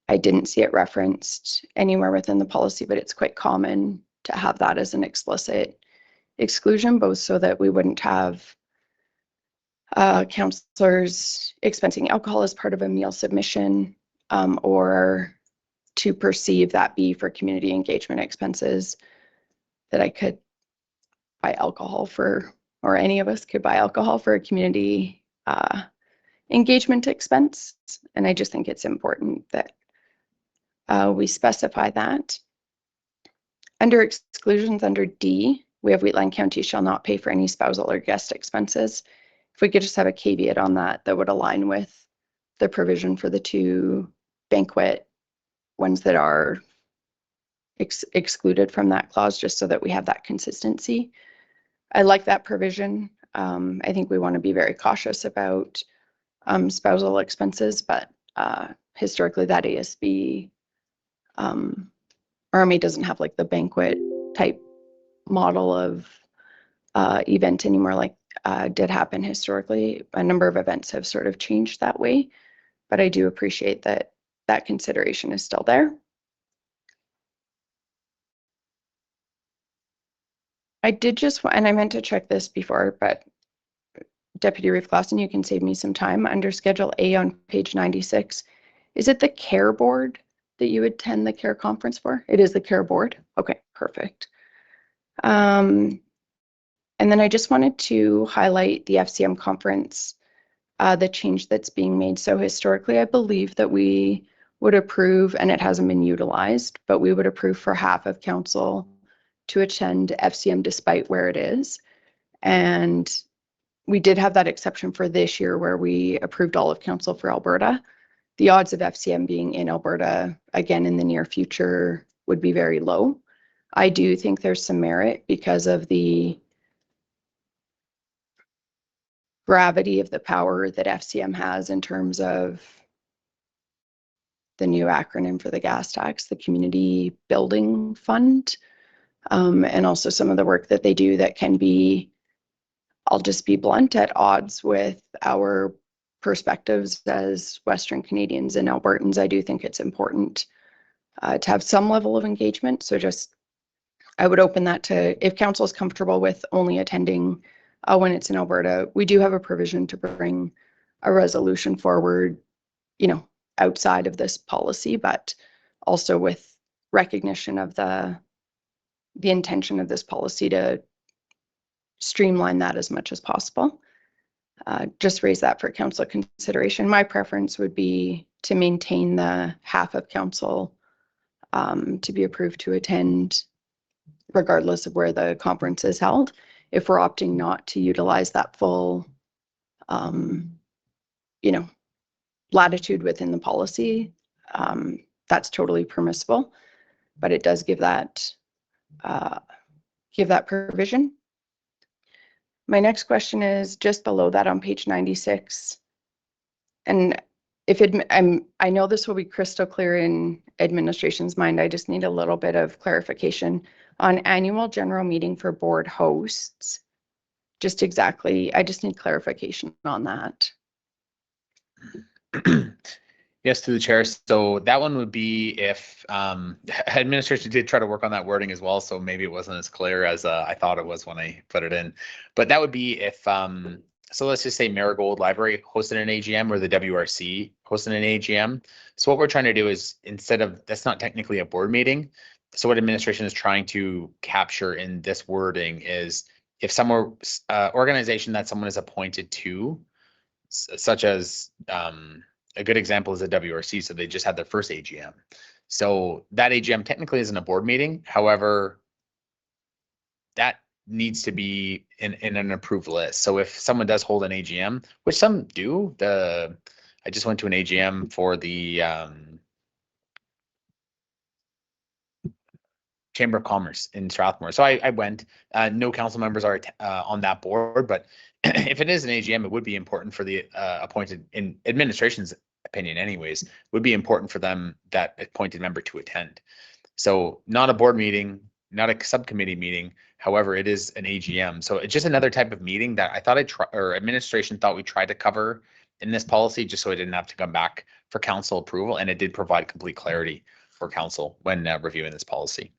I didn't see it referenced anywhere within the policy, but it's quite common to have that as an explicit exclusion, both so that we wouldn't have counselors expensing alcohol as part of a meal submission, or to perceive that be for community engagement expenses, that I could buy alcohol for, or any of us could buy alcohol for a community engagement expense. And I just think it's important that we specify that. Under exclusions, under D, we have Wheatland County shall not pay for any spousal or guest expenses. If we could just have a caveat on that, that would align with the provision for the 2 banquet ones that are excluded from that clause, just so that we have that consistency. I like that provision. I think we want to be very cautious about spousal expenses, but historically that ASB Army doesn't have like the banquet type model of event anymore, like did happen historically. A number of events have sort of changed that way, but I do appreciate that that consideration is still there. I did just, and I meant to check this before, but Deputy Reeve Clausen, you can save me some time. Under Schedule A on page 96, is it the care board that you attend the care conference for? It is the care board? Okay, perfect. And then I just wanted to highlight the FCM conference the change that's being made. So historically, I believe that we would approve, and it hasn't been utilized, but we would approve for half of council to attend FCM despite where it is. And we did have that exception for this year where we approved all of council for Alberta. The odds of FCM being in Alberta again in the near future would be very low. I do think there's some merit because of the gravity of the power that FCM has in terms of the new acronym for the gas tax, the Community Building Fund, and also some of the work that they do that can be, I'll just be blunt, at odds with our perspectives as Western Canadians and Albertans. I do think it's important to have some level of engagement. So just, I would open that to, if council is comfortable with only attending when it's in Alberta, we do have a provision to bring a resolution forward, you know, outside of this policy, but also with recognition of the intention of this policy to streamline that as much as possible. Just raise that for council consideration. My preference would be to maintain the half of council to be approved to attend regardless of where the conference is held. If we're opting not to utilize that full, you know, latitude within the policy, that's totally permissible, but it does give that provision. My next question is just below that on page 96. And if I know this will be crystal clear in administration's mind, I just need a little bit of clarification on annual general meeting for board hosts. Just exactly, I just need clarification on that. Yes, to the chair. So that one would be if administration did try to work on that wording as well. So maybe it wasn't as clear as I thought it was when I put it in. But that would be if, so let's just say Marigold Library hosted an AGM or the WRC hosted an AGM. So what we're trying to do is, instead of, that's not technically a board meeting. So what administration is trying to capture in this wording is if some organization that someone is appointed to, such as, a good example is a WRC. So they just had their first AGM. So that AGM technically isn't a board meeting. However, that needs to be in an approved list. So if someone does hold an AGM, which some do, I just went to an AGM for the Chamber of Commerce in Strathmore. So I went, no council members are on that board, but if it is an AGM, it would be important for the appointed, in administration's opinion anyways, would be important for them, that appointed member, to attend. So not a board meeting, not a subcommittee meeting. However, it is an AGM. So it's just another type of meeting that I thought administration thought we tried to cover in this policy, just so it didn't have to come back for council approval. And it did provide complete clarity for council when reviewing this policy.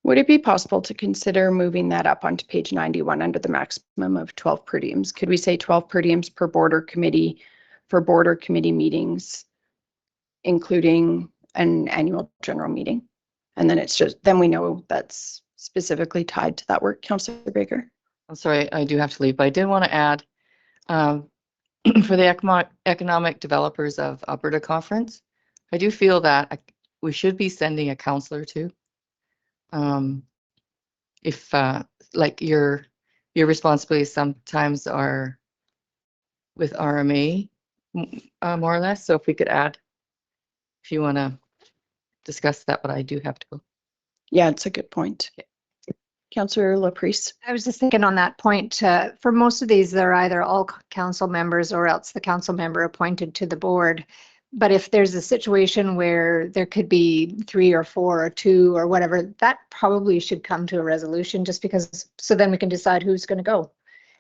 Would it be possible to consider moving that up onto page 91 under the maximum of 12 per diems? Could we say 12 per diems per board or committee for board or committee meetings, including an annual general meeting? And then it's just, then we know that's specifically tied to that work. Councillor Baker. I'm sorry, I do have to leave, but I did want to add for the economic developers of Alberta conference, I do feel that we should be sending a counselor too. If like your responsibilities sometimes are with RMA, more or less. So if we could add, if you want to discuss that, but I do have to go. Yeah, it's a good point. Councillor Laprise. I was just thinking on that point, for most of these, they're either all council members or else the council member appointed to the board. But if there's a situation where there could be 3 or 4 or 2 or whatever, that probably should come to a resolution, just because, so then we can decide who's going to go.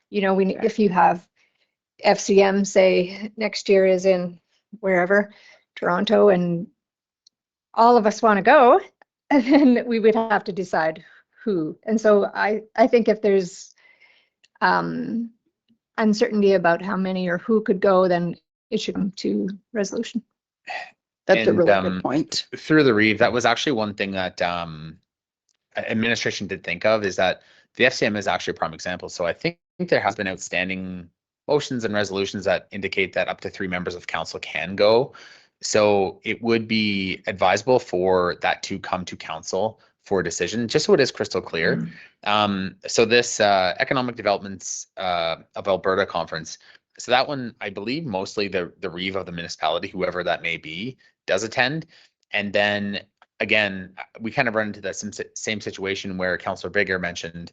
You know, if you have FCM, say next year is in wherever, Toronto, and all of us want to go, and then we would have to decide who. And so I think if there's uncertainty about how many or who could go, then it should come to resolution. That's a really good point. Through the read, that was actually one thing that administration did think of, is that the FCM is actually a prime example. So I think there has been outstanding, motions and resolutions that indicate that up to 3 members of council can go. So it would be advisable for that to come to council for a decision, just so it is crystal clear. So this Economic Developments of Alberta conference, so that one, I believe mostly the reeve of the municipality, whoever that may be, does attend. And then again, we kind of run into that same situation where Councillor Bigger mentioned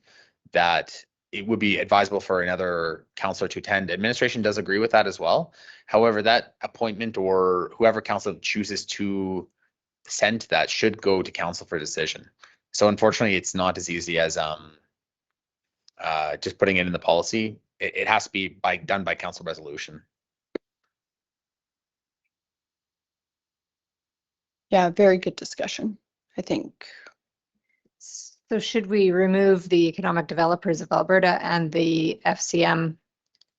that it would be advisable for another councillor to attend. Administration does agree with that as well. However, that appointment or whoever council chooses to send to that should go to council for decision. So unfortunately, it's not as easy as just putting it in the policy. It has to be done by council resolution. Yeah, very good discussion, I think. So should we remove the Economic Developers of Alberta and the FCM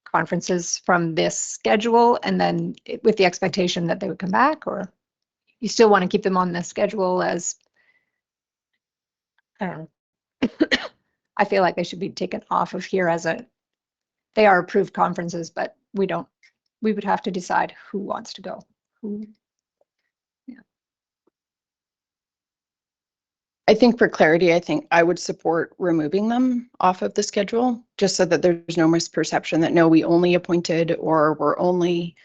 conferences from this schedule, and then with the expectation that they would come back, or you still want to keep them on the schedule as, I don't know. I feel like they should be taken off of here as they are approved conferences, but we would have to decide who wants to go. I think for clarity, I think I would support removing them off of the schedule, just so that there's no misperception that no, we only appointed or we're only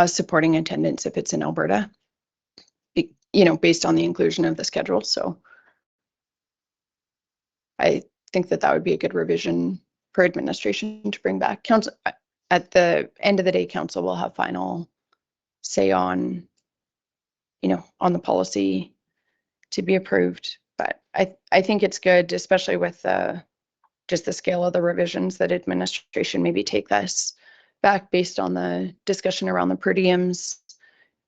supporting attendance if it's in Alberta, based on the inclusion of the schedule. So I think that would be a good revision for administration to bring back. Council, at the end of the day, council will have final say on, on the policy to be approved. But I think it's good, especially with just the scale of the revisions, that administration maybe take this back based on the discussion around the per diems.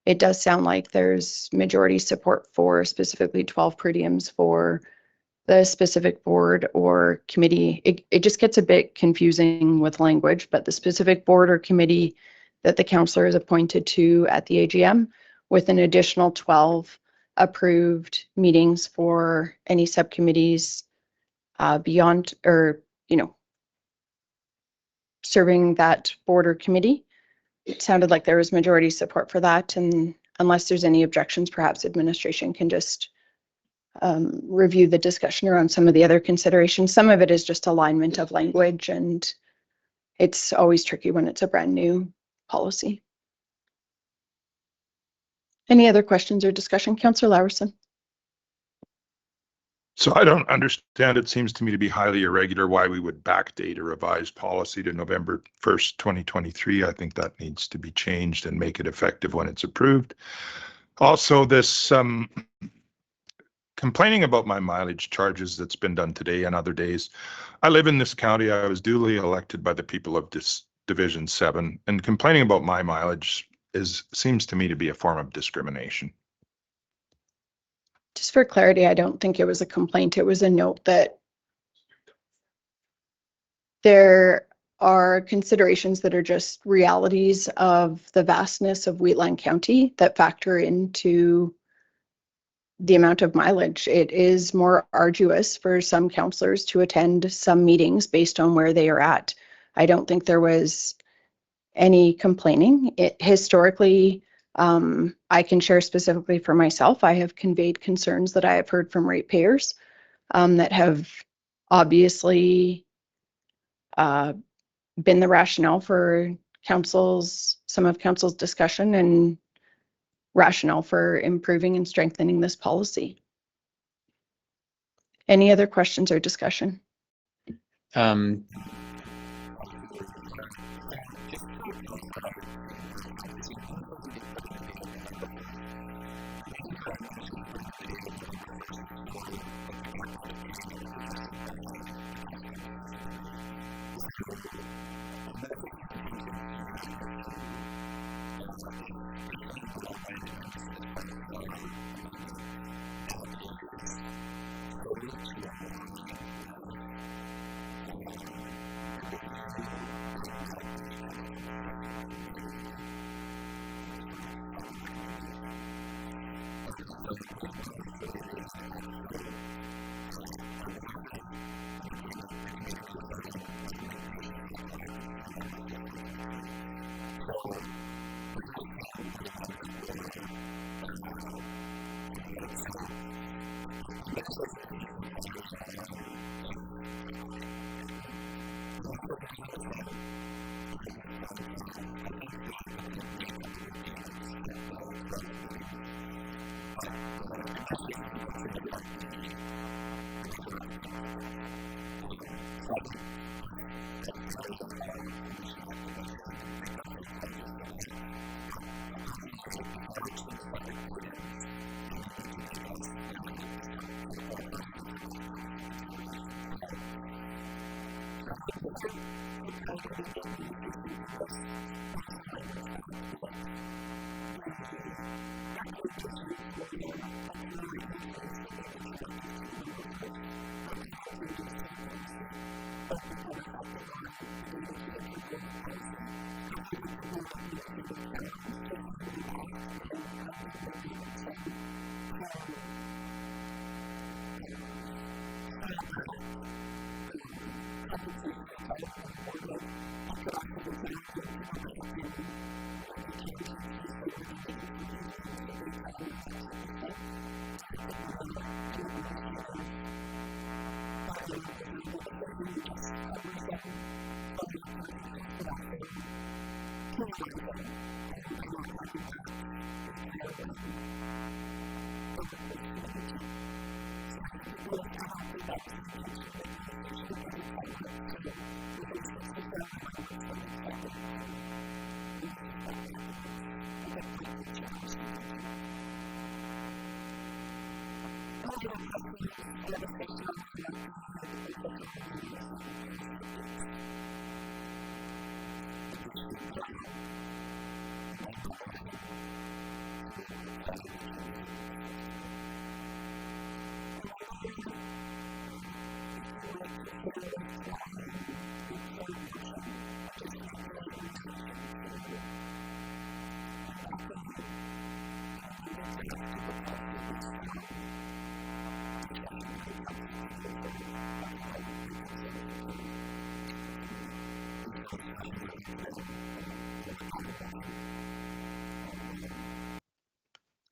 It does sound like there's majority support for specifically 12 per diems for the specific board or committee. It just gets a bit confusing with language, but the specific board or committee that the councillor is appointed to at the AGM, with an additional 12 approved meetings for any subcommittees beyond, or serving that board or committee. It sounded like there was majority support for that, and unless there's any objections, perhaps administration can just review the discussion around some of the other considerations. Some of it is just alignment of language, and it's always tricky when it's a brand new policy. Any other questions or discussion? Councillor Laverson. So I don't understand. It seems to me to be highly irregular why we would backdate a revised policy to November 1st, 2023. I think that needs to be changed and make it effective when it's approved. Also, this complaining about my mileage charges that's been done today and other days. I live in this county. I was duly elected by the people of this Division 7, and complaining about my mileage seems to me to be a form of discrimination. Just for clarity, I don't think it was a complaint. It was a note that there are considerations that are just realities of the vastness of Wheatland County that factor into the amount of mileage. It is more arduous for some councillors to attend some meetings based on where they are at. I don't think there was any complaining. Historically, I can share specifically for myself, I have conveyed concerns that I have heard from ratepayers that have obviously been the rationale for some of council's discussion and rationale for improving and strengthening this policy. Any other questions or discussion?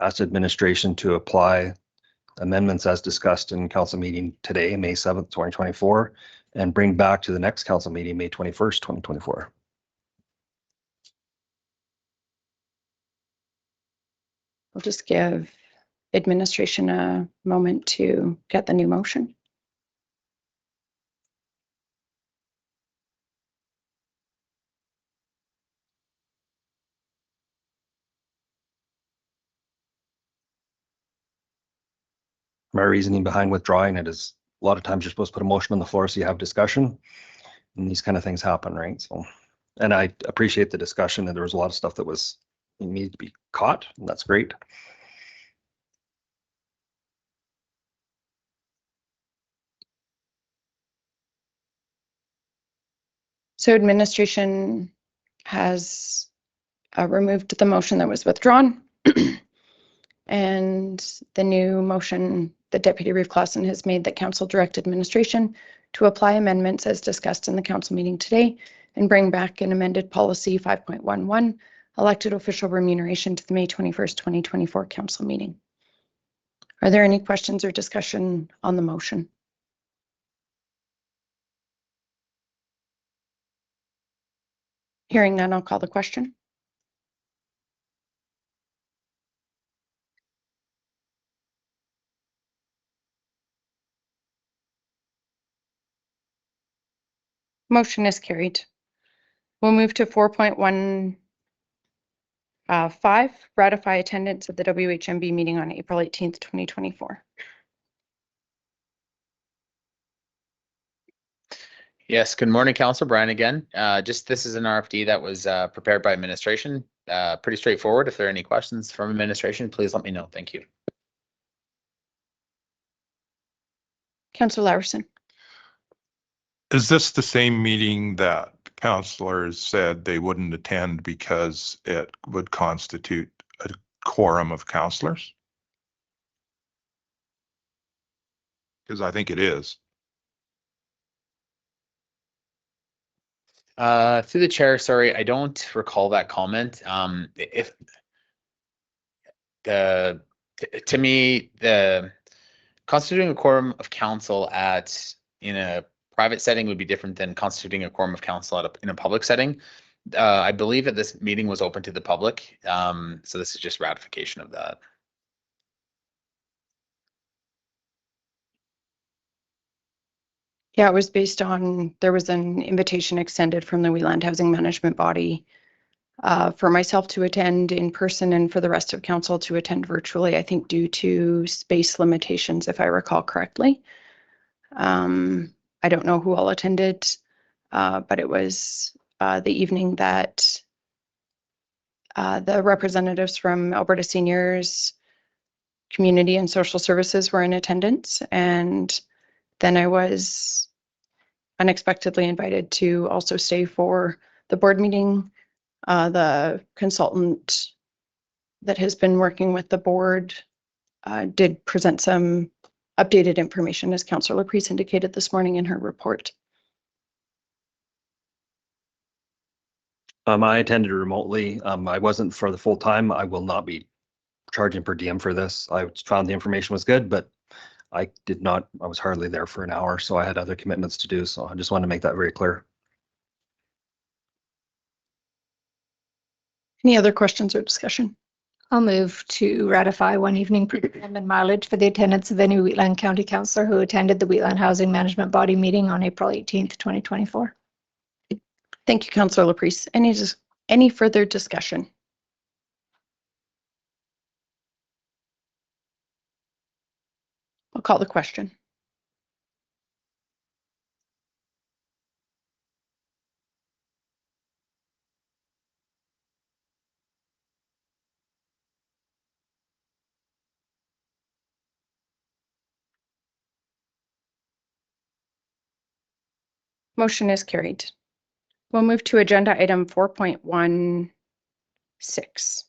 Ask administration to apply amendments as discussed in council meeting today, May 7th, 2024, and bring back to the next council meeting, May 21st, 2024. We'll just give administration a moment to get the new motion. My reasoning behind withdrawing it is a lot of times you're supposed to put a motion on the floor so you have discussion, and these kind of things happen, right? So, and I appreciate the discussion, and there was a lot of stuff that needed to be caught, and that's great. So administration has removed the motion that was withdrawn. And the new motion that Deputy Reeve Clausen has made that council direct administration to apply amendments as discussed in the council meeting today and bring back an amended policy 5.11, elected official remuneration, to the May 21st, 2024 council meeting. Are there any questions or discussion on the motion? Hearing none, I'll call the question. Motion is carried. We'll move to 4.15, ratify attendance at the WHMB meeting on April 18th, 2024. Yes, good morning, Councilor Brian again. This is an RFD that was prepared by administration. Pretty straightforward. If there are any questions from administration, please let me know. Thank you. Councillor Laursen. Is this the same meeting that councillors said they wouldn't attend because it would constitute a quorum of councillors? Because I think it is. Through the chair, sorry, I don't recall that comment. If to me, the constituting a quorum of council in a private setting would be different than constituting a quorum of council in a public setting. I believe that this meeting was open to the public, so this is just ratification of that. Yeah, it was based on, there was an invitation extended from the Wheatland Housing Management Body for myself to attend in person and for the rest of council to attend virtually, I think due to space limitations, if I recall correctly. I don't know who all attended, but it was the evening that the representatives from Alberta Seniors, Community and Social Services were in attendance. And then I was unexpectedly invited to also stay for the board meeting. The consultant that has been working with the board did present some updated information, as Councillor Laprise indicated this morning in her report. I attended remotely. I wasn't for the full time. I will not be charging per diem for this. I found the information was good, but I was hardly there for an hour, so I had other commitments to do. So I just want to make that very clear. Any other questions or discussion? I'll move to ratify one evening per diem and mileage for the attendance of any Wheatland County Councillor who attended the Wheatland Housing Management Body meeting on April 18th, 2024. Thank you, Councillor Laprise. Any further discussion? I'll call the question. Motion is carried. We'll move to agenda item 4.16.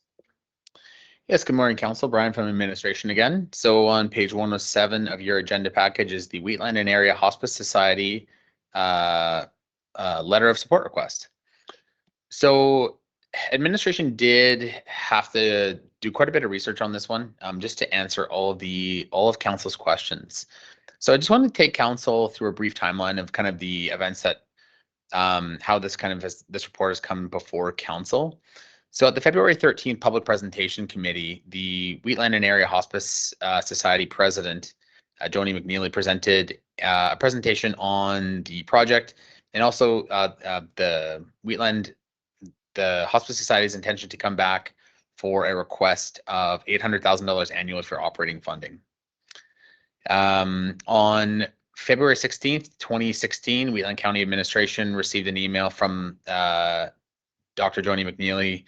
Yes, good morning, Council. Brian from administration again. So on page 107 of your agenda package is the Wheatland and Area Hospice Society letter of support request. So administration did have to do quite a bit of research on this one, just to answer all of council's questions. So I just wanted to take council through a brief timeline of kind of the events that how this report has come before council. So at the February 13th public presentation committee, the Wheatland and Area Hospice Society president, Joni McNeely, presented a presentation on the project and also the Hospice Society's intention to come back for a request of $800,000 annually for operating funding. On February 16th, 2016, Wheatland County Administration received an email from Dr. Joni McNeely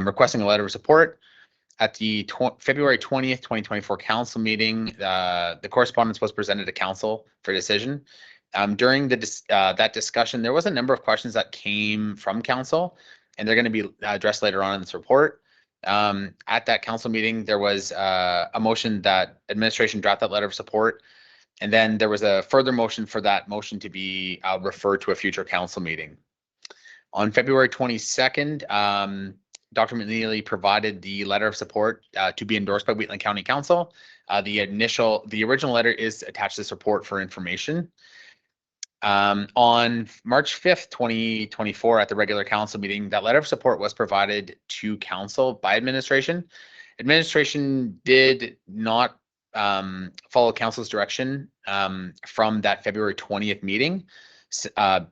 requesting a letter of support. At the February 20th, 2024 council meeting, the correspondence was presented to council for decision. During that discussion, there was a number of questions that came from council, and they're going to be addressed later on in this report. At that council meeting, there was a motion that administration draft that letter of support, and then there was a further motion for that motion to be referred to a future council meeting. On February 22nd, Dr. McNeely provided the letter of support to be endorsed by Wheatland County Council. The original letter is attached to this report for information. On March 5th, 2024, at the regular council meeting, that letter of support was provided to council by administration. Administration did not follow council's direction from that February 20th meeting,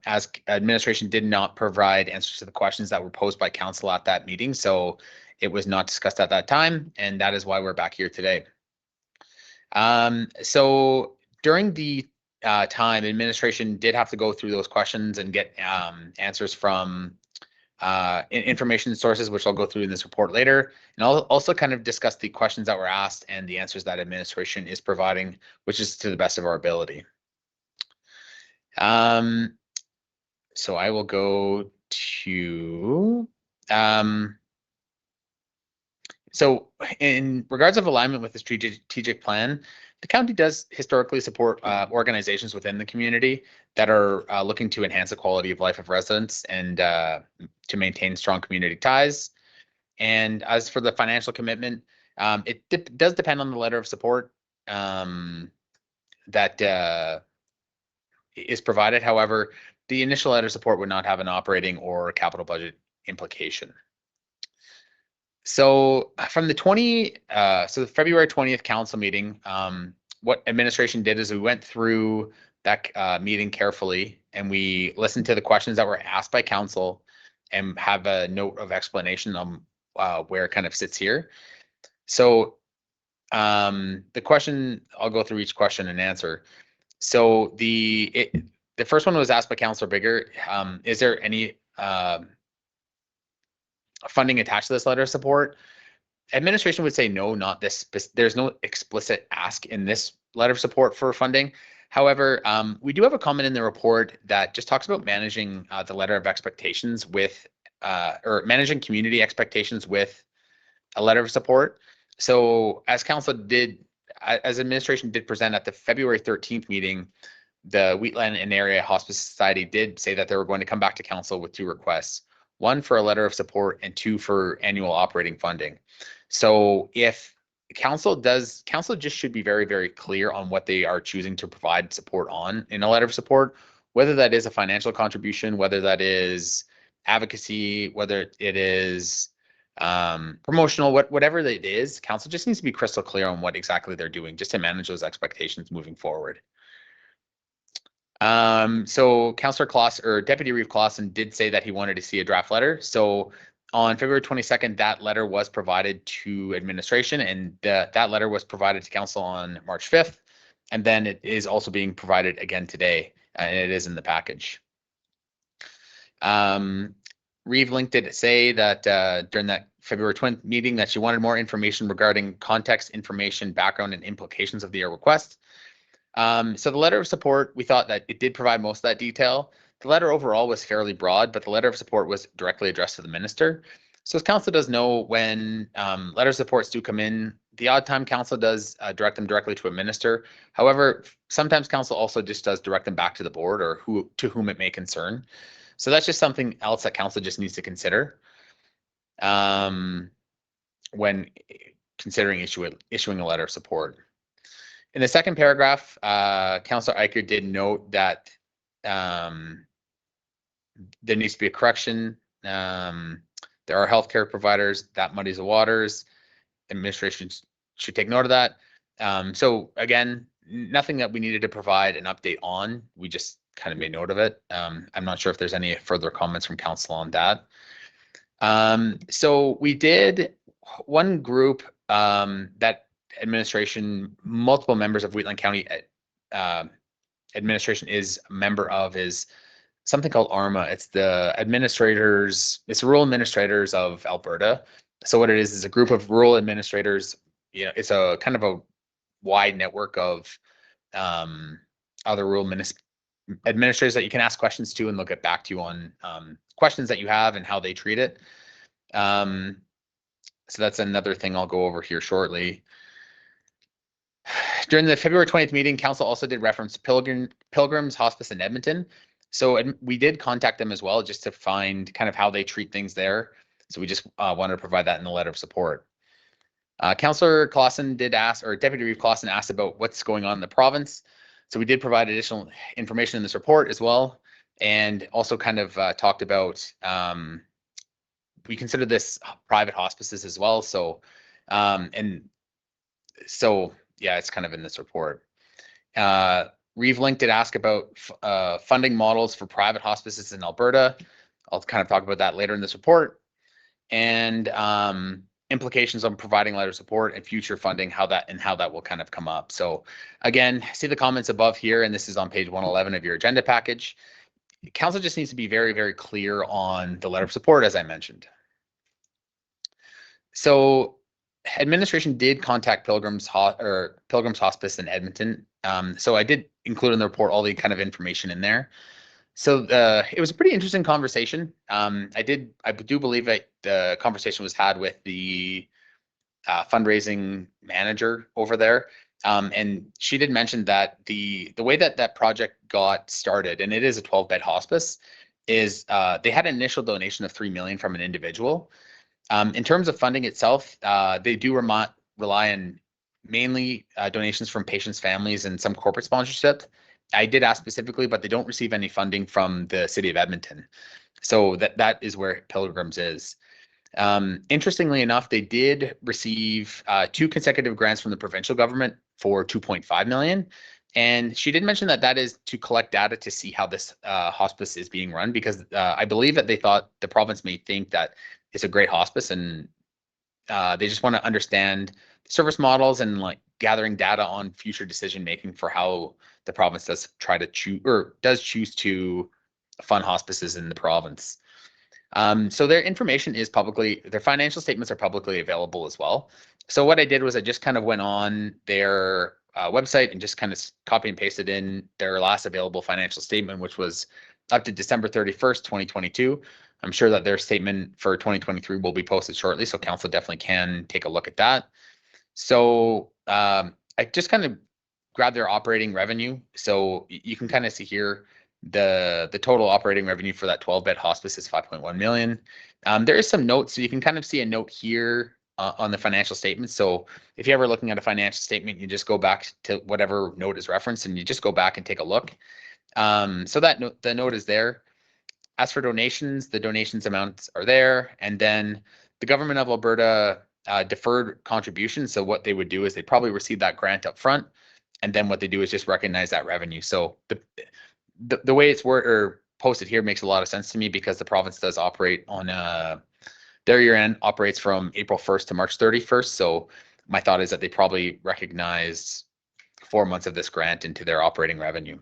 as administration did not provide answers to the questions that were posed by council at that meeting. So it was not discussed at that time, and that is why we're back here today. So during the time, administration did have to go through those questions and get answers from information sources, which I'll go through in this report later. And I'll also kind of discuss the questions that were asked and the answers that administration is providing, which is to the best of our ability. So I will go to, so in regards of alignment with the strategic plan, The county does historically support organizations within the community that are looking to enhance the quality of life of residents and to maintain strong community ties. And as for the financial commitment, it does depend on the letter of support that is provided. However, the initial letter of support would not have an operating or capital budget implication. So from the the February 20th council meeting, what administration did is we went through that meeting carefully and we listened to the questions that were asked by council and have a note of explanation on where it kind of sits here. So the question, I'll go through each question and answer. So the first one was asked by Councillor Bigger. Is there any funding attached to this letter of support? Administration would say no, not this. There's no explicit ask in this letter of support for funding. However, we do have a comment in the report that just talks about managing the letter of expectations with, or managing community expectations with a letter of support. So as council did, as administration did present at the February 13th meeting, the Wheatland and Area Hospice Society did say that they were going to come back to council with 2 requests, 1 for a letter of support and 2 for annual operating funding. So if council just should be very, very clear on what they are choosing to provide support on in a letter of support, whether that is a financial contribution, whether that is advocacy, whether it is promotional, whatever it is, council just needs to be crystal clear on what exactly they're doing just to manage those expectations moving forward. So Councillor Clausen, or Deputy Reeve Clausen, did say that he wanted to see a draft letter. So on February 22nd, that letter was provided to administration, and that letter was provided to council on March 5th. And then it is also being provided again today, and it is in the package. Reeve Link did say that during that February 20th meeting that she wanted more information regarding context, information, background, and implications of the request. So the letter of support, we thought that it did provide most of that detail. The letter overall was fairly broad, but the letter of support was directly addressed to the minister. So as council does know, when letter of supports do come in, the odd time council does direct them directly to a minister. However, sometimes council also just does direct them back to the board or to whom it may concern. So that's just something else that council just needs to consider when considering issuing a letter of support. In the second paragraph, Councillor Eicher did note that there needs to be a correction. There are healthcare providers, that muddies the waters. Administration should take note of that. So again, nothing that we needed to provide an update on. We just kind of made note of it. I'm not sure if there's any further comments from council on that. So we did one group that administration, multiple members of Wheatland County administration is a member of, is something called ARMA. It's the rural administrators of Alberta. So what it is a group of rural administrators. You know, it's a kind of a wide network of other rural administrators that you can ask questions to, and they'll get back to you on questions that you have and how they treat it. So that's another thing I'll go over here shortly. During the February 20th meeting, council also did reference Pilgrims Hospice in Edmonton. So we did contact them as well, just to find kind of how they treat things there. So we just wanted to provide that in the letter of support. Councillor Clausen did ask, or Deputy Reeve Clausen asked about what's going on in the province. So we did provide additional information in this report as well, and also kind of talked about, we consider this private hospices as well. So, yeah, it's kind of in this report. Reeve Link did ask about funding models for private hospices in Alberta. I'll kind of talk about that later in this report. And implications on providing letter of support and future funding, how that will kind of come up. So again, see the comments above here, and this is on page 111 of your agenda package. Council just needs to be very, very clear on the letter of support, as I mentioned. So administration did contact Pilgrims Hospice in Edmonton. So I did include in the report all the kind of information in there. So it was a pretty interesting conversation. I do believe that the conversation was had with the fundraising manager over there. And she did mention that the way that that project got started, and it is a 12-bed hospice, is they had an initial donation of 3 million from an individual. In terms of funding itself, they do rely on mainly donations from patients' families and some corporate sponsorship. I did ask specifically, but they don't receive any funding from the city of Edmonton. So that is where Pilgrims is. Interestingly enough, they did receive 2 consecutive grants from the provincial government for 2.5 million. And she did mention that that is to collect data to see how this hospice is being run, because I believe that they thought the province may think that it's a great hospice, and they just want to understand service models and like gathering data on future decision making for how the province does try to choose to fund hospices in the province. So their information is their financial statements are publicly available as well. So what I did was I just kind of went on their website and just kind of copy and pasted in their last available financial statement, which was up to December 31st, 2022. I'm sure that their statement for 2023 will be posted shortly, so council definitely can take a look at that. So I just kind of grabbed their operating revenue. So you can kind of see here the total operating revenue for that 12-bed hospice is 5.1 million. There is some notes, so you can kind of see a note here on the financial statement. So if you're ever looking at a financial statement, you just go back to whatever note is referenced and you just go back and take a look. So that the note is there. As for donations, the donations amounts are there. And then the government of Alberta deferred contributions. So what they would do is they probably receive that grant up front. And then what they do is just recognize that revenue. So the way it's posted here makes a lot of sense to me, because the province does operate on their year end operates from April 1st to March 31st. So my thought is that they probably recognized 4 months of this grant into their operating revenue.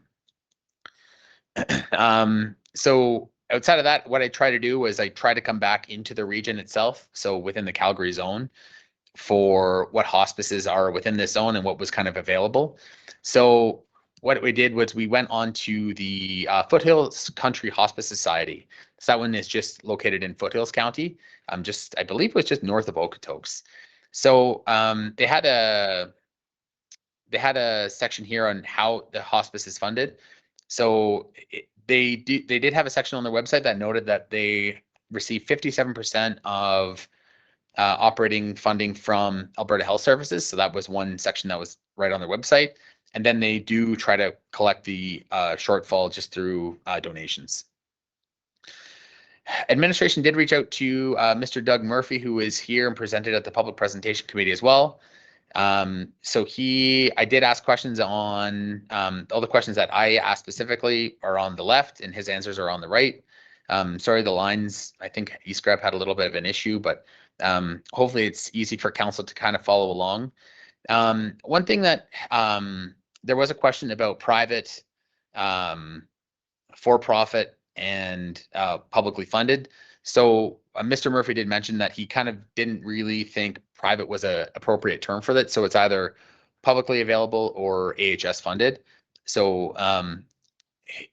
So outside of that, what I try to do is I try to come back into the region itself. So within the Calgary zone, for what hospices are within this zone and what was kind of available. So what we did was we went on to the Foothills Country Hospice Society. So that one is just located in Foothills County. I believe it was just north of Okotoks. So they had a section here on how the hospice is funded. So they did have a section on their website that noted that they received 57% of operating funding from Alberta Health Services. So that was one section that was right on their website. And then they do try to collect the shortfall just through donations. Administration did reach out to Mr. Doug Murphy, who is here and presented at the Public Presentation Committee as well. So I did ask questions on all the questions that I asked specifically are on the left and his answers are on the right. Sorry, the lines, I think eScribe had a little bit of an issue, but hopefully it's easy for council to kind of follow along. One thing that there was a question about private, for-profit and publicly funded. So Mr. Murphy did mention that he kind of didn't really think private was an appropriate term for that. So it's either publicly available or AHS funded. So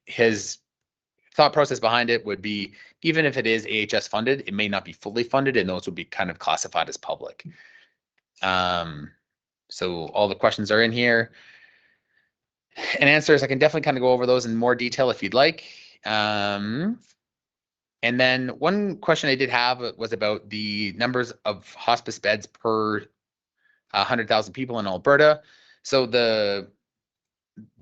his thought process behind it would be, even if it is AHS funded, it may not be fully funded, and those would be kind of classified as public. So all the questions are in here. And answers, I can definitely kind of go over those in more detail if you'd like. And then one question I did have was about the numbers of hospice beds per 100,000 people in Alberta. So the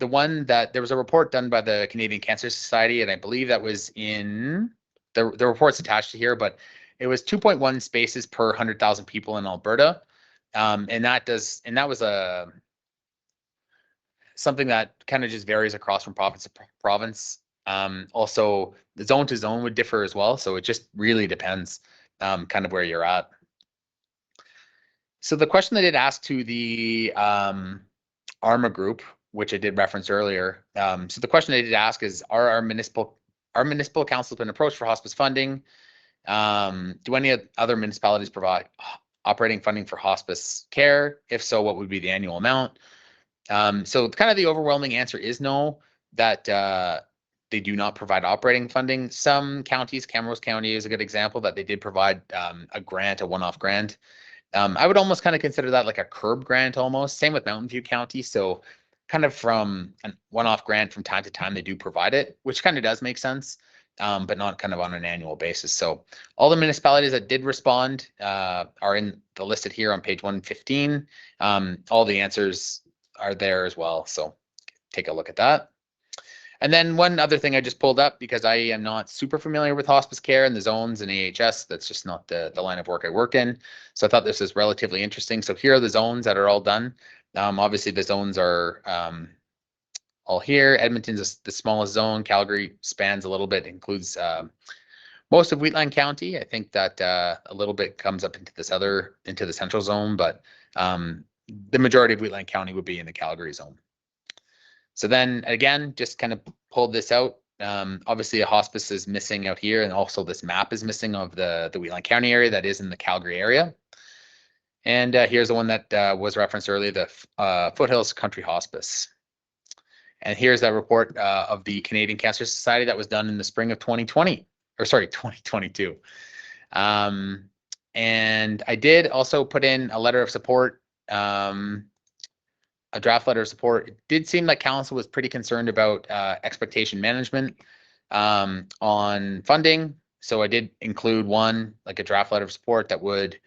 one that there was a report done by the Canadian Cancer Society, and I believe that was in the report's attached to here, but it was 2.1 spaces per 100,000 people in Alberta. And that was something that kind of just varies across from province to province. Also, the zone to zone would differ as well. So it just really depends kind of where you're at. So the question I did ask to the ARMA group, which I did reference earlier. So the question I did ask is, are our municipal councils been approached for hospice funding? Do any other municipalities provide operating funding for hospice care? If so, what would be the annual amount? So kind of the overwhelming answer is no, that they do not provide operating funding. Some counties, Camrose County is a good example, that they did provide a grant, a one-off grant. I would almost kind of consider that like a curb grant almost. Same with Mountain View County. So kind of from a one-off grant from time to time, they do provide it, which kind of does make sense, but not kind of on an annual basis. So all the municipalities that did respond are in the listed here on page 115. All the answers are there as well. So take a look at that. And then one other thing I just pulled up, because I am not super familiar with hospice care and the zones and AHS, that's just not the line of work I work in. So I thought this was relatively interesting. So here are the zones that are all done. Obviously the zones are all here. Edmonton's the smallest zone. Calgary spans a little bit, includes most of Wheatland County. I think that a little bit comes up into the central zone, but the majority of Wheatland County would be in the Calgary zone. So then again, just kind of pulled this out. Obviously a hospice is missing out here, and also this map is missing of the Wheatland County area that is in the Calgary area. And here's the one that was referenced earlier, the Foothills Country Hospice. And here's that report of the Canadian Cancer Society that was done in the spring of 2022. And I did also put in a letter of support, a draft letter of support. It did seem like council was pretty concerned about expectation management on funding. So I did include one, like a draft letter of support that would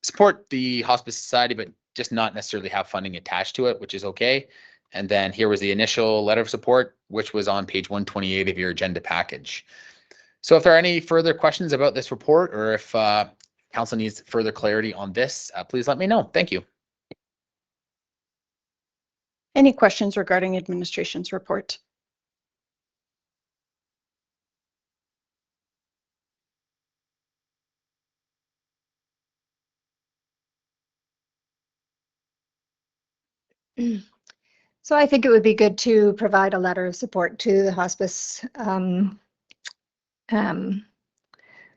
support the Hospice Society, but just not necessarily have funding attached to it, which is okay. And then here was the initial letter of support, which was on page 128 of your agenda package. So if there are any further questions about this report, or if council needs further clarity on this, please let me know. Thank you. Any questions regarding administration's report? So I think it would be good to provide a letter of support to the hospice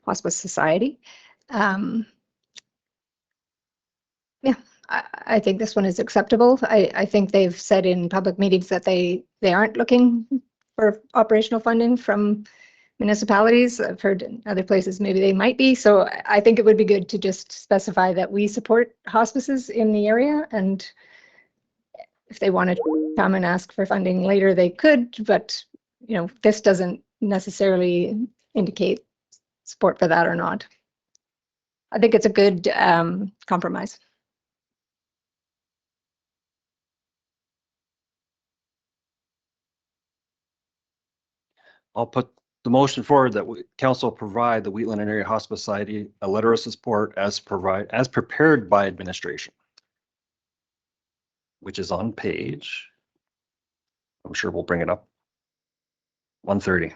hospice society. Yeah, I think this one is acceptable. I think they've said in public meetings that they aren't looking for operational funding from municipalities. I've heard in other places maybe they might be. So I think it would be good to just specify that we support hospices in the area, and if they want to come and ask for funding later, they could, but you know, this doesn't necessarily indicate support for that or not. I think it's a good compromise. I'll put the motion forward that council provide the Wheatland Area Hospice Society a letter of support as prepared by administration, which is on page, I'm sure we'll bring it up, 130.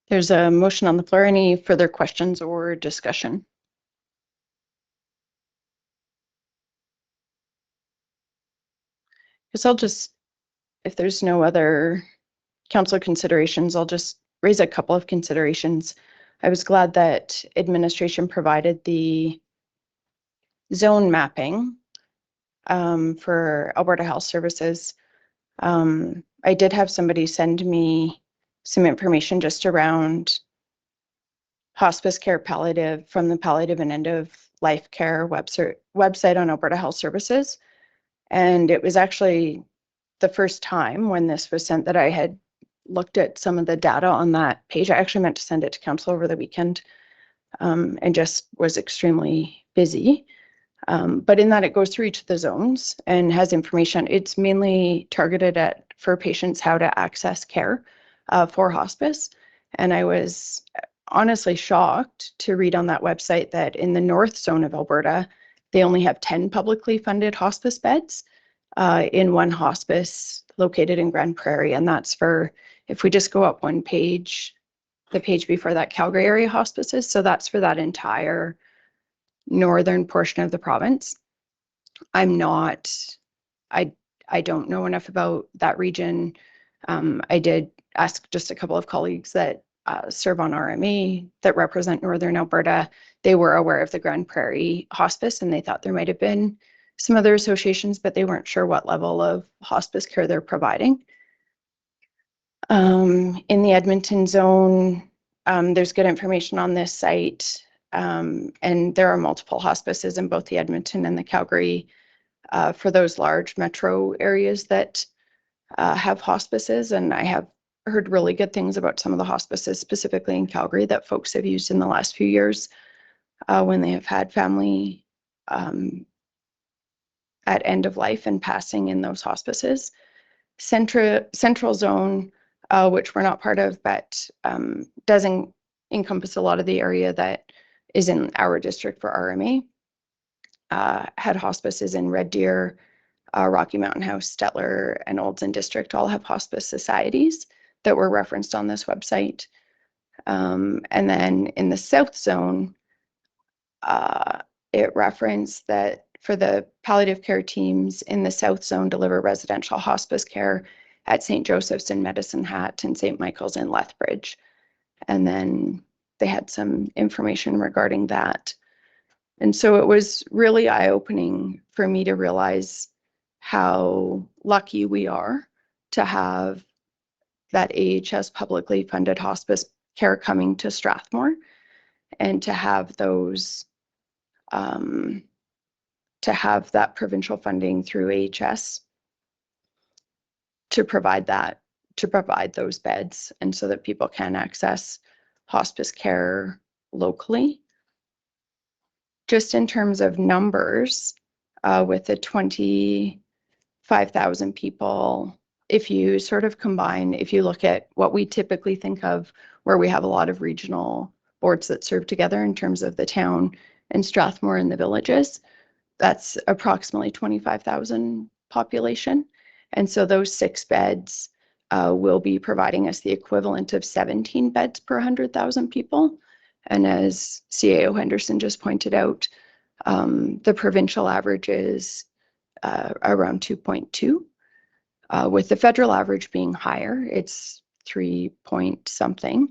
There's a motion on the floor. Any further questions or discussion? Because I'll just, if there's no other council considerations, I'll just raise a couple of considerations. I was glad that administration provided the zone mapping for Alberta Health Services. I did have somebody send me some information just around hospice care palliative from the Palliative and End of Life Care website on Alberta Health Services. And it was actually the first time when this was sent that I had looked at some of the data on that page. I actually meant to send it to council over the weekend and just was extremely busy. But in that it goes through each of the zones and has information. It's mainly targeted for patients how to access care for hospice. And I was honestly shocked to read on that website that in the north zone of Alberta, they only have 10 publicly funded hospice beds in one hospice located in Grand Prairie. And that's for, if we just go up one page, the page before that, Calgary area hospices. So that's for that entire northern portion of the province. I don't know enough about that region. I did ask just a couple of colleagues that serve on RMA that represent Northern Alberta. They were aware of the Grand Prairie Hospice and they thought there might have been some other associations, but they weren't sure what level of hospice care they're providing. In the Edmonton zone, there's good information on this site. And there are multiple hospices in both the Edmonton and the Calgary for those large metro areas that have hospices. And I have heard really good things about some of the hospices, specifically in Calgary, that folks have used in the last few years when they have had family at end of life and passing in those hospices. Central Zone, which we're not part of, but doesn't encompass a lot of the area that is in our district for RMA. Had hospices in Red Deer, Rocky Mountain House, Stettler, and Oldson District all have hospice societies that were referenced on this website. And then in the South Zone, it referenced that for the palliative care teams in the South Zone deliver residential hospice care at St. Joseph's in Medicine Hat and St. Michael's in Lethbridge. And then they had some information regarding that. And so it was really eye-opening for me to realize how lucky we are to have that AHS publicly funded hospice care coming to Strathmore, and to have those, to have that provincial funding through AHS to provide that, to provide those beds, and so that people can access hospice care locally. Just in terms of numbers, with the 25,000 people, if you sort of combine, if you look at what we typically think of where we have a lot of regional boards that serve together in terms of the town and Strathmore and the villages, that's approximately 25,000 population. And so those 6 beds will be providing us the equivalent of 17 beds per 100,000 people. And as CAO Henderson just pointed out, the provincial average is around 2.2, with the federal average being higher. It's 3 point something.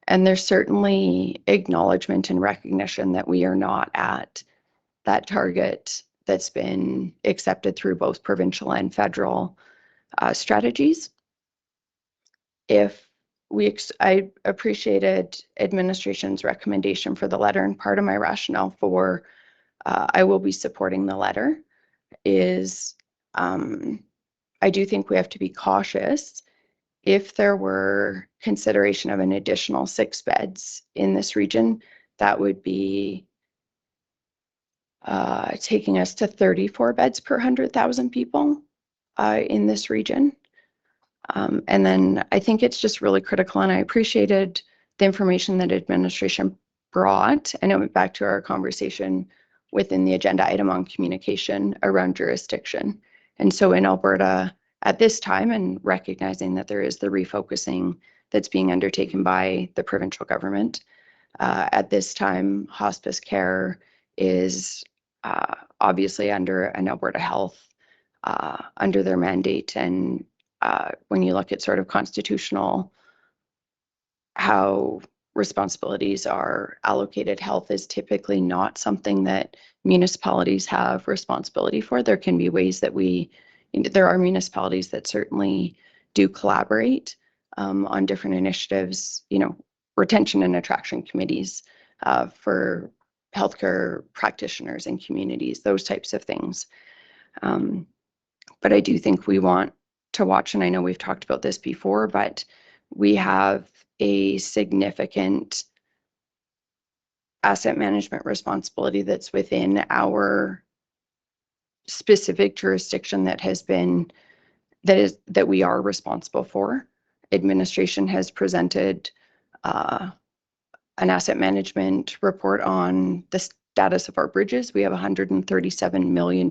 And there's certainly acknowledgement and recognition that we are not at that target that's been accepted through both provincial and federal strategies. I appreciated administration's recommendation for the letter, and part of my rationale for I will be supporting the letter is I do think we have to be cautious. If there were consideration of an additional 6 beds in this region, that would be taking us to 34 beds per 100,000 people in this region. And then I think it's just really critical, and I appreciated the information that administration brought, and it went back to our conversation within the agenda item on communication around jurisdiction. And so in Alberta at this time, and recognizing that there is the refocusing that's being undertaken by the provincial government, at this time, hospice care is obviously under an Alberta Health, under their mandate. And when you look at sort of constitutional, how responsibilities are allocated, health is typically not something that municipalities have responsibility for. There can be ways that there are municipalities that certainly do collaborate on different initiatives, retention and attraction committees for healthcare practitioners and communities, those types of things. But I do think we want to watch, and I know we've talked about this before, but we have a significant asset management responsibility that's within our specific jurisdiction that we are responsible for. Administration has presented an asset management report on the status of our bridges. We have $137 million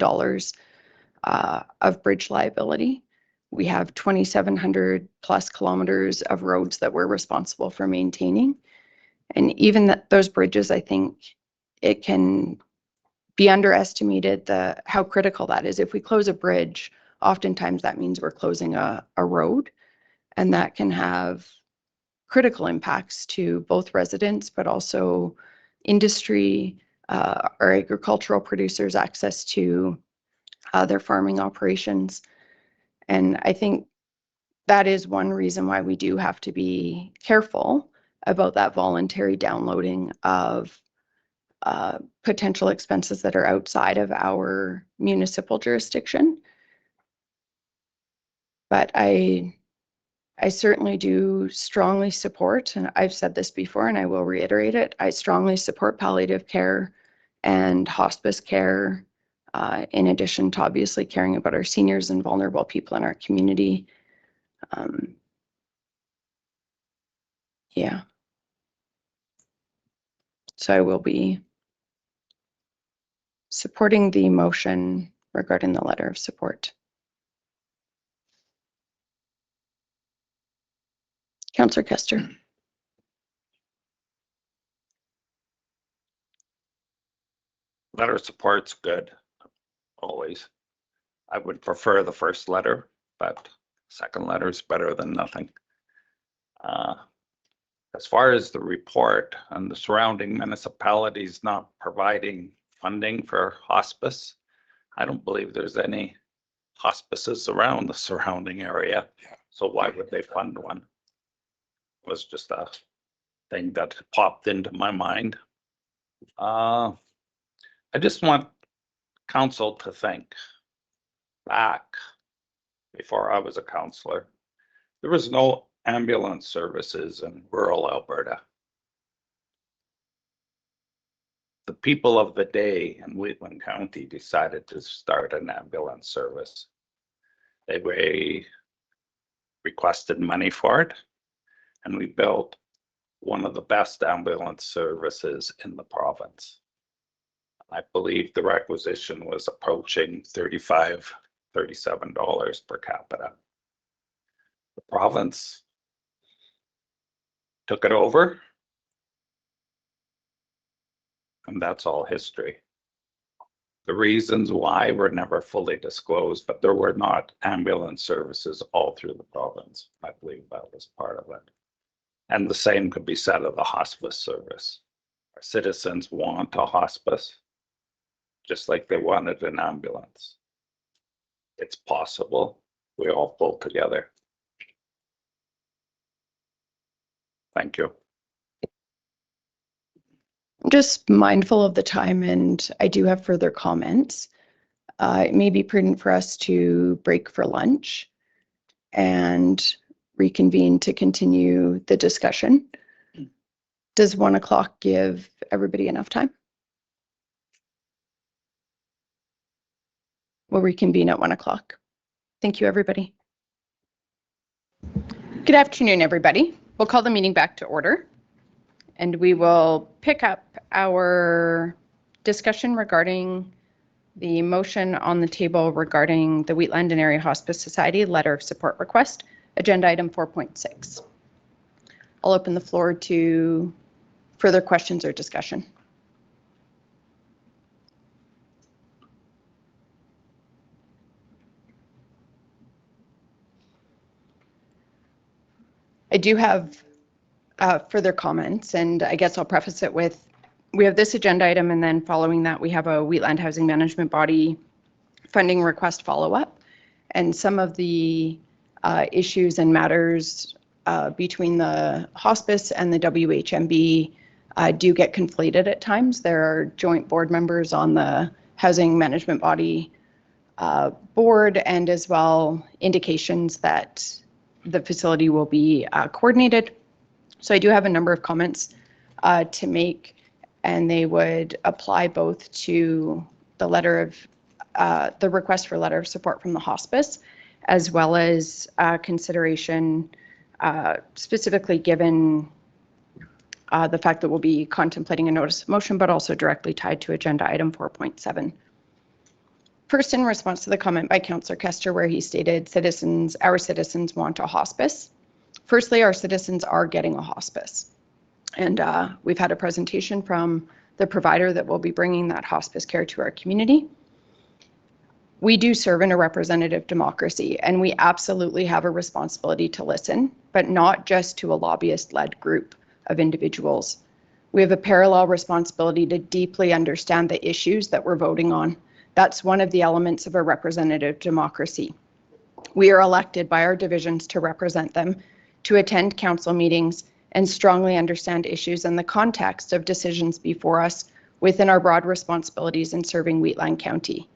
of bridge liability. We have 2,700 plus kilometers of roads that we're responsible for maintaining. And even those bridges, I think it can be underestimated how critical that is. If we close a bridge, oftentimes that means we're closing a road, and that can have critical impacts to both residents, but also industry, our agricultural producers' access to their farming operations. And I think that is one reason why we do have to be careful about that voluntary downloading of potential expenses that are outside of our municipal jurisdiction. But I certainly do strongly support, and I've said this before and I will reiterate it, I strongly support palliative care and hospice care, in addition to obviously caring about our seniors and vulnerable people in our community. Yeah. So I will be supporting the motion regarding the letter of support. Councillor Kester. Letter of support's good, always. I would prefer the first letter, but second letter is better than nothing. As far as the report and the surrounding municipalities not providing funding for hospice, I don't believe there's any hospices around the surrounding area. So why would they fund one? It was just a thing that popped into my mind. I just want council to think back before I was a councillor. There was no ambulance services in rural Alberta. The people of the day in Wheatland County decided to start an ambulance service. They requested money for it, and we built one of the best ambulance services in the province. I believe the requisition was approaching $35, $37 per capita. The province took it over, and that's all history. The reasons why were never fully disclosed, but there were not ambulance services all through the province. I believe that was part of it. And the same could be said of the hospice service. Our citizens want a hospice, just like they wanted an ambulance. It's possible. We all pull together. Thank you. I'm just mindful of the time, and I do have further comments. It may be prudent for us to break for lunch and reconvene to continue the discussion. Does 1 o'clock give everybody enough time? We'll reconvene at 1 o'clock. Thank you, everybody. Good afternoon, everybody. We'll call the meeting back to order, and we will pick up our discussion regarding the motion on the table regarding the Wheatland and Area Hospice Society letter of support request, agenda item 4.6. I'll open the floor to further questions or discussion. I do have further comments, and I guess I'll preface it with, we have this agenda item, and then following that we have a Wheatland Housing Management Body funding request follow-up, and some of the issues and matters between the hospice and the WHMB do get conflated at times. There are joint board members on the Housing Management Body board, and as well indications that the facility will be coordinated. So I do have a number of comments to make, and they would apply both to the letter of the request for letter of support from the hospice, as well as consideration specifically given the fact that we'll be contemplating a notice of motion, but also directly tied to agenda item 4.7. First, in response to the comment by Councillor Kester, where he stated our citizens want a hospice. Firstly, our citizens are getting a hospice. And we've had a presentation from the provider that will be bringing that hospice care to our community. We do serve in a representative democracy, and we absolutely have a responsibility to listen, but not just to a lobbyist-led group of individuals. We have a parallel responsibility to deeply understand the issues that we're voting on. That's one of the elements of a representative democracy. We are elected by our divisions to represent them, to attend council meetings, and strongly understand issues in the context of decisions before us within our broad responsibilities in serving Wheatland County.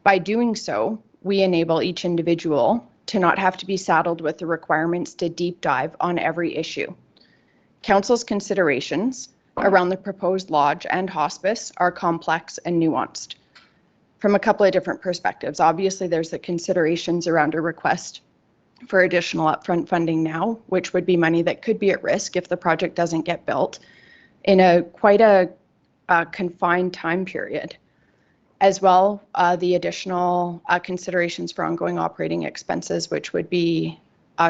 By doing so, we enable each individual to not have to be saddled with the requirements to deep dive on every issue. Council's considerations around the proposed lodge and hospice are complex and nuanced from a couple of different perspectives. Obviously, there's the considerations around a request for additional upfront funding now, which would be money that could be at risk if the project doesn't get built in quite a confined time period. As well, the additional considerations for ongoing operating expenses, which would be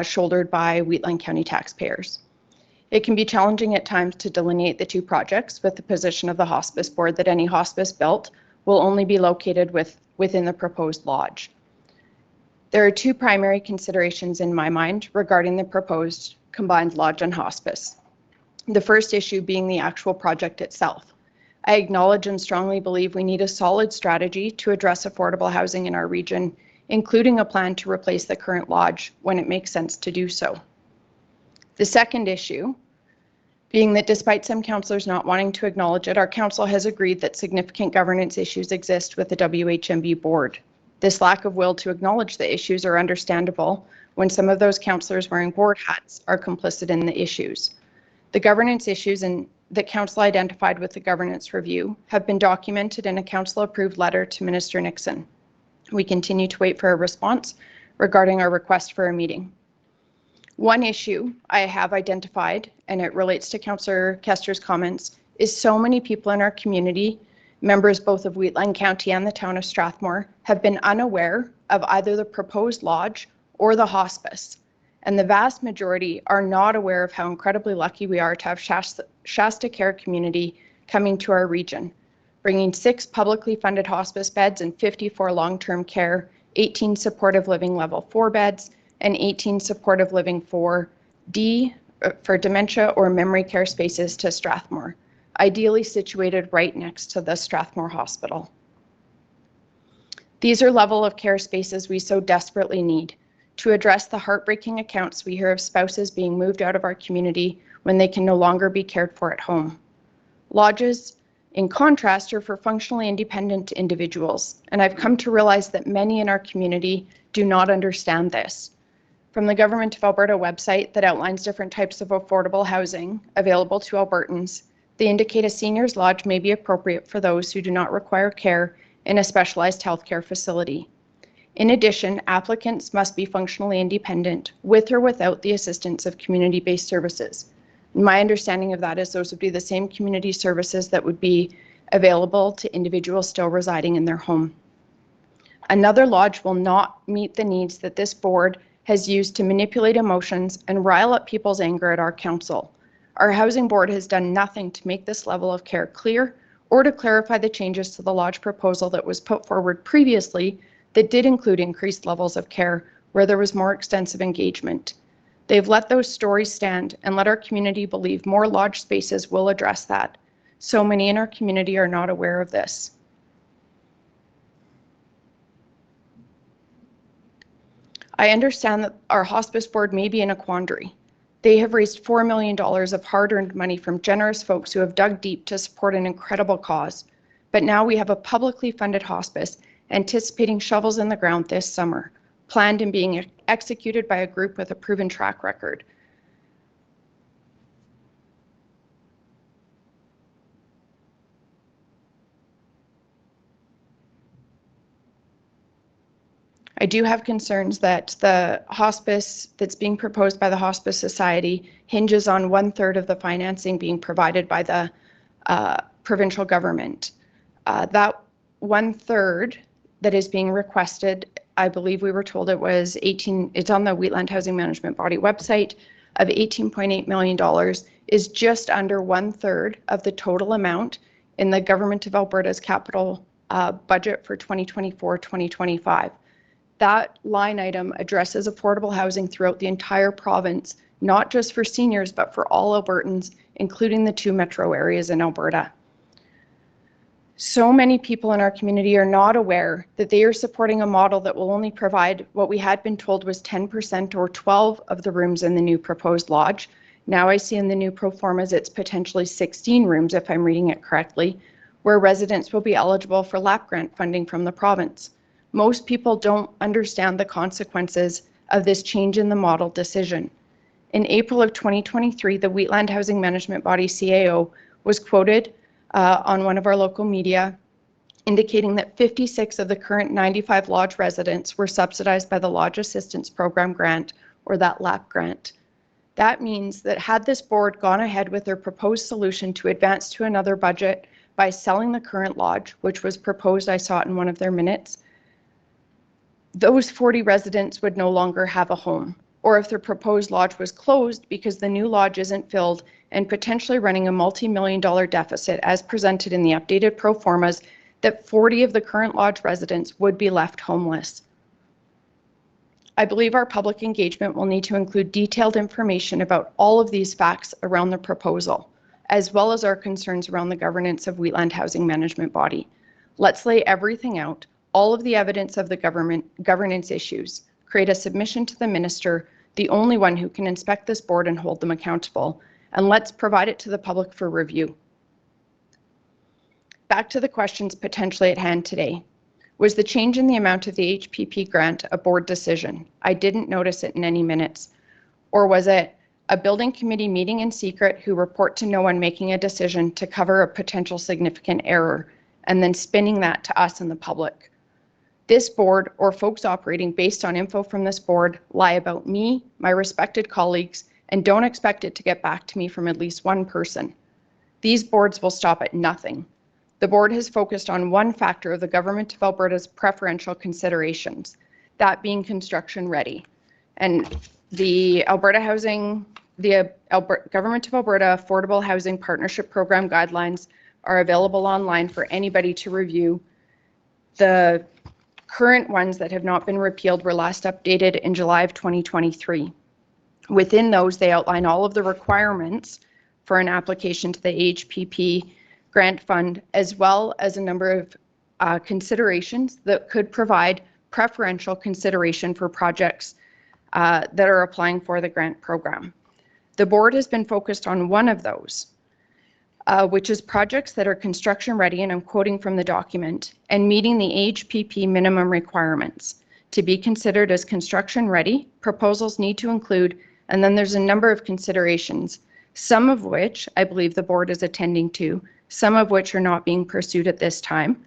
shouldered by Wheatland County taxpayers. It can be challenging at times to delineate the two projects with the position of the hospice board that any hospice built will only be located within the proposed lodge. There are two primary considerations in my mind regarding the proposed combined lodge and hospice. The first issue being the actual project itself. I acknowledge and strongly believe we need a solid strategy to address affordable housing in our region, including a plan to replace the current lodge when it makes sense to do so. The second issue being that despite some councillors not wanting to acknowledge it, our council has agreed that significant governance issues exist with the WHMB board. This lack of will to acknowledge the issues are understandable when some of those councillors wearing board hats are complicit in the issues. The governance issues that council identified with the governance review have been documented in a council approved letter to Minister Nixon. We continue to wait for a response regarding our request for a meeting. One issue I have identified, and it relates to Councillor Kester's comments, is so many people in our community, members both of Wheatland County and the town of Strathmore, have been unaware of either the proposed lodge or the hospice. And the vast majority are not aware of how incredibly lucky we are to have Shasta Care community coming to our region, bringing 6 publicly funded hospice beds and 54 long-term care, 18 supportive living level 4 beds, and 18 supportive living 4D for dementia or memory care spaces to Strathmore, ideally situated right next to the Strathmore Hospital. These are level of care spaces we so desperately need to address the heartbreaking accounts we hear of spouses being moved out of our community when they can no longer be cared for at home. Lodges, in contrast, are for functionally independent individuals, and I've come to realize that many in our community do not understand this. From the Government of Alberta website that outlines different types of affordable housing available to Albertans, they indicate a seniors lodge may be appropriate for those who do not require care in a specialized healthcare facility. In addition, applicants must be functionally independent with or without the assistance of community-based services. My understanding of that is those would be the same community services that would be available to individuals still residing in their home. Another lodge will not meet the needs that this board has used to manipulate emotions and rile up people's anger at our council. Our housing board has done nothing to make this level of care clear or to clarify the changes to the lodge proposal that was put forward previously that did include increased levels of care where there was more extensive engagement. They've let those stories stand and let our community believe more lodge spaces will address that. So many in our community are not aware of this. I understand that our hospice board may be in a quandary. They have raised $4 million of hard-earned money from generous folks who have dug deep to support an incredible cause. But now we have a publicly funded hospice anticipating shovels in the ground this summer, planned and being executed by a group with a proven track record. I do have concerns that the hospice that's being proposed by the Hospice Society hinges on 1/3 of the financing being provided by the provincial government. That 1/3 that is being requested, I believe we were told it was it's on the Wheatland Housing Management Body website, of $18.8 million is just under 1/3 of the total amount in the Government of Alberta's capital budget for 2024-2025. That line item addresses affordable housing throughout the entire province, not just for seniors, but for all Albertans, including the 2 metro areas in Alberta. So many people in our community are not aware that they are supporting a model that will only provide what we had been told was 10% or 12 of the rooms in the new proposed lodge, Now I see in the new pro formas it's potentially 16 rooms, if I'm reading it correctly, where residents will be eligible for LAP grant funding from the province. Most people don't understand the consequences of this change in the model decision. In April of 2023, the Wheatland Housing Management Body, CAO, was quoted on one of our local media indicating that 56 of the current 95 lodge residents were subsidized by the Lodge Assistance Program grant, or that LAP grant. That means that had this board gone ahead with their proposed solution to advance to another budget by selling the current lodge, which was proposed, I saw it in one of their minutes, those 40 residents would no longer have a home. Or if their proposed lodge was closed because the new lodge isn't filled and potentially running a multi-million-dollar deficit as presented in the updated pro formas, that 40 of the current lodge residents would be left homeless. I believe our public engagement will need to include detailed information about all of these facts around the proposal, as well as our concerns around the governance of Wheatland Housing Management Body. Let's lay everything out, all of the evidence of the governance issues, create a submission to the minister, the only one who can inspect this board and hold them accountable, and let's provide it to the public for review. Back to the questions potentially at hand today. Was the change in the amount of the HPP grant a board decision? I didn't notice it in any minutes. Or was it a building committee meeting in secret who report to no one making a decision to cover a potential significant error and then spinning that to us and the public? This board, or folks operating based on info from this board, lie about me, my respected colleagues, and don't expect it to get back to me from at least one person. These boards will stop at nothing. The board has focused on one factor of the Government of Alberta's preferential considerations, that being construction ready. And the Government of Alberta Affordable Housing Partnership Program guidelines are available online for anybody to review. The current ones that have not been repealed were last updated in July of 2023. Within those, they outline all of the requirements for an application to the HPP grant fund, as well as a number of considerations that could provide preferential consideration for projects that are applying for the grant program. The board has been focused on one of those, which is projects that are construction ready, and I'm quoting from the document, and meeting the HPP minimum requirements. To be considered as construction ready, proposals need to include, and then there's a number of considerations, some of which I believe the board is attending to, some of which are not being pursued at this time.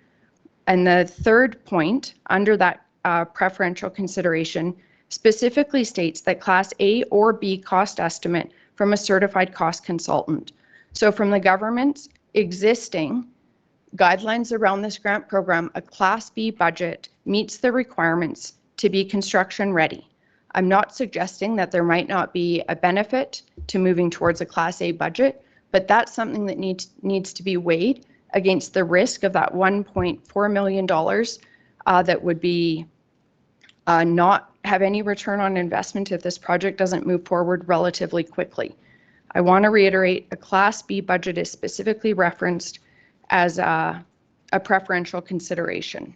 And the third point under that preferential consideration specifically states that Class A or B cost estimate from a certified cost consultant. So from the government's existing guidelines around this grant program, a Class B budget meets the requirements to be construction ready. I'm not suggesting that there might not be a benefit to moving towards a Class A budget, but that's something that needs to be weighed against the risk of that $1.4 million that would be not have any return on investment if this project doesn't move forward relatively quickly. I want to reiterate, a Class B budget is specifically referenced as a preferential consideration.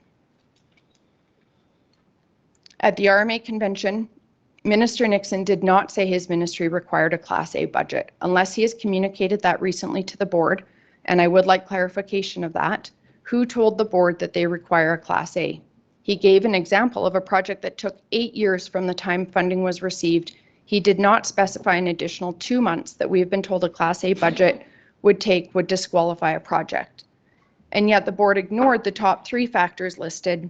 At the RMA convention, Minister Nixon did not say his ministry required a Class A budget, unless he has communicated that recently to the board, and I would like clarification of that. Who told the board that they require a Class A? He gave an example of a project that took 8 years from the time funding was received. He did not specify an additional 2 months that we have been told a Class A budget would disqualify a project. And yet the board ignored the top 3 factors listed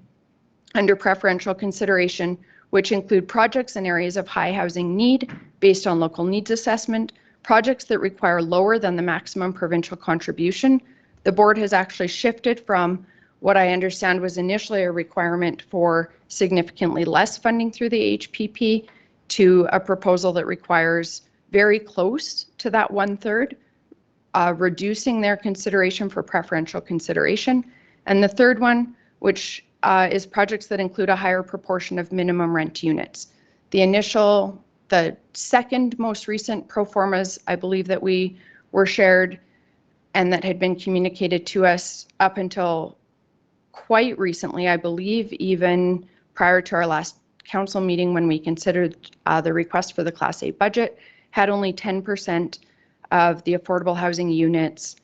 under preferential consideration, which include projects in areas of high housing need based on local needs assessment, projects that require lower than the maximum provincial contribution. The board has actually shifted from what I understand was initially a requirement for significantly less funding through the HPP to a proposal that requires very close to that 1/3, reducing their consideration for preferential consideration. And the third one, which is projects that include a higher proportion of minimum rent units. The second most recent pro formas, I believe that we were shared and that had been communicated to us up until quite recently, I believe even prior to our last council meeting when we considered the request for the Class A budget, had only 10% of the affordable housing units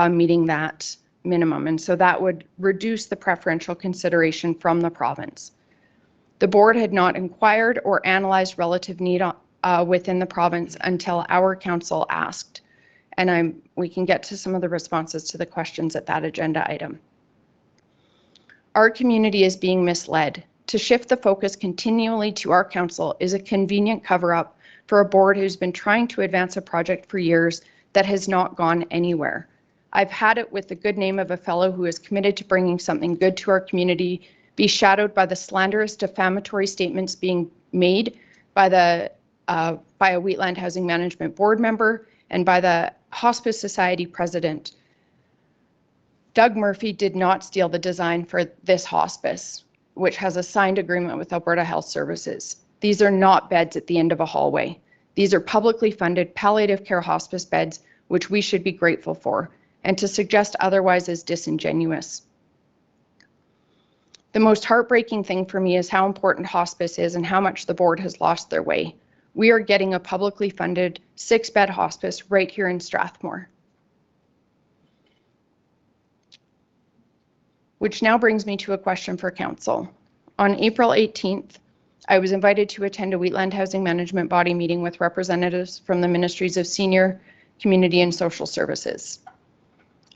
meeting that minimum. And so that would reduce the preferential consideration from the province. The board had not inquired or analyzed relative need within the province until our council asked. And we can get to some of the responses to the questions at that agenda item. Our community is being misled. To shift the focus continually to our council is a convenient cover-up for a board who's been trying to advance a project for years that has not gone anywhere. I've had it with the good name of a fellow who is committed to bringing something good to our community be shadowed by the slanderous, defamatory statements being made by a Wheatland Housing Management Board member and by the Hospice Society president. Doug Murphy did not steal the design for this hospice, which has a signed agreement with Alberta Health Services. These are not beds at the end of a hallway. These are publicly funded palliative care hospice beds, which we should be grateful for, and to suggest otherwise is disingenuous. The most heartbreaking thing for me is how important hospice is and how much the board has lost their way. We are getting a publicly funded 6-bed hospice right here in Strathmore. Which now brings me to a question for council. On April 18th, I was invited to attend a Wheatland Housing Management Body meeting with representatives from the Ministries of Senior, Community and Social Services.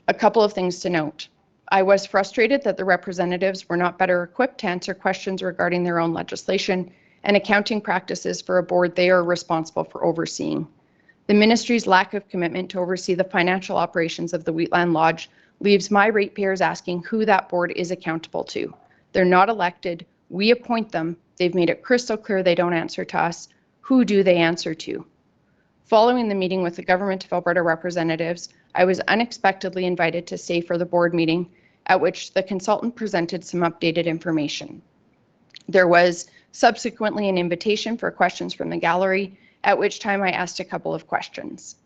A couple of things to note. I was frustrated that the representatives were not better equipped to answer questions regarding their own legislation and accounting practices for a board they are responsible for overseeing. The ministry's lack of commitment to oversee the financial operations of the Wheatland Lodge leaves my ratepayers asking who that board is accountable to. They're not elected. We appoint them. They've made it crystal clear they don't answer to us. Who do they answer to? Following the meeting with the Government of Alberta representatives, I was unexpectedly invited to stay for the board meeting, at which the consultant presented some updated information. There was subsequently an invitation for questions from the gallery, at which time I asked a couple of questions.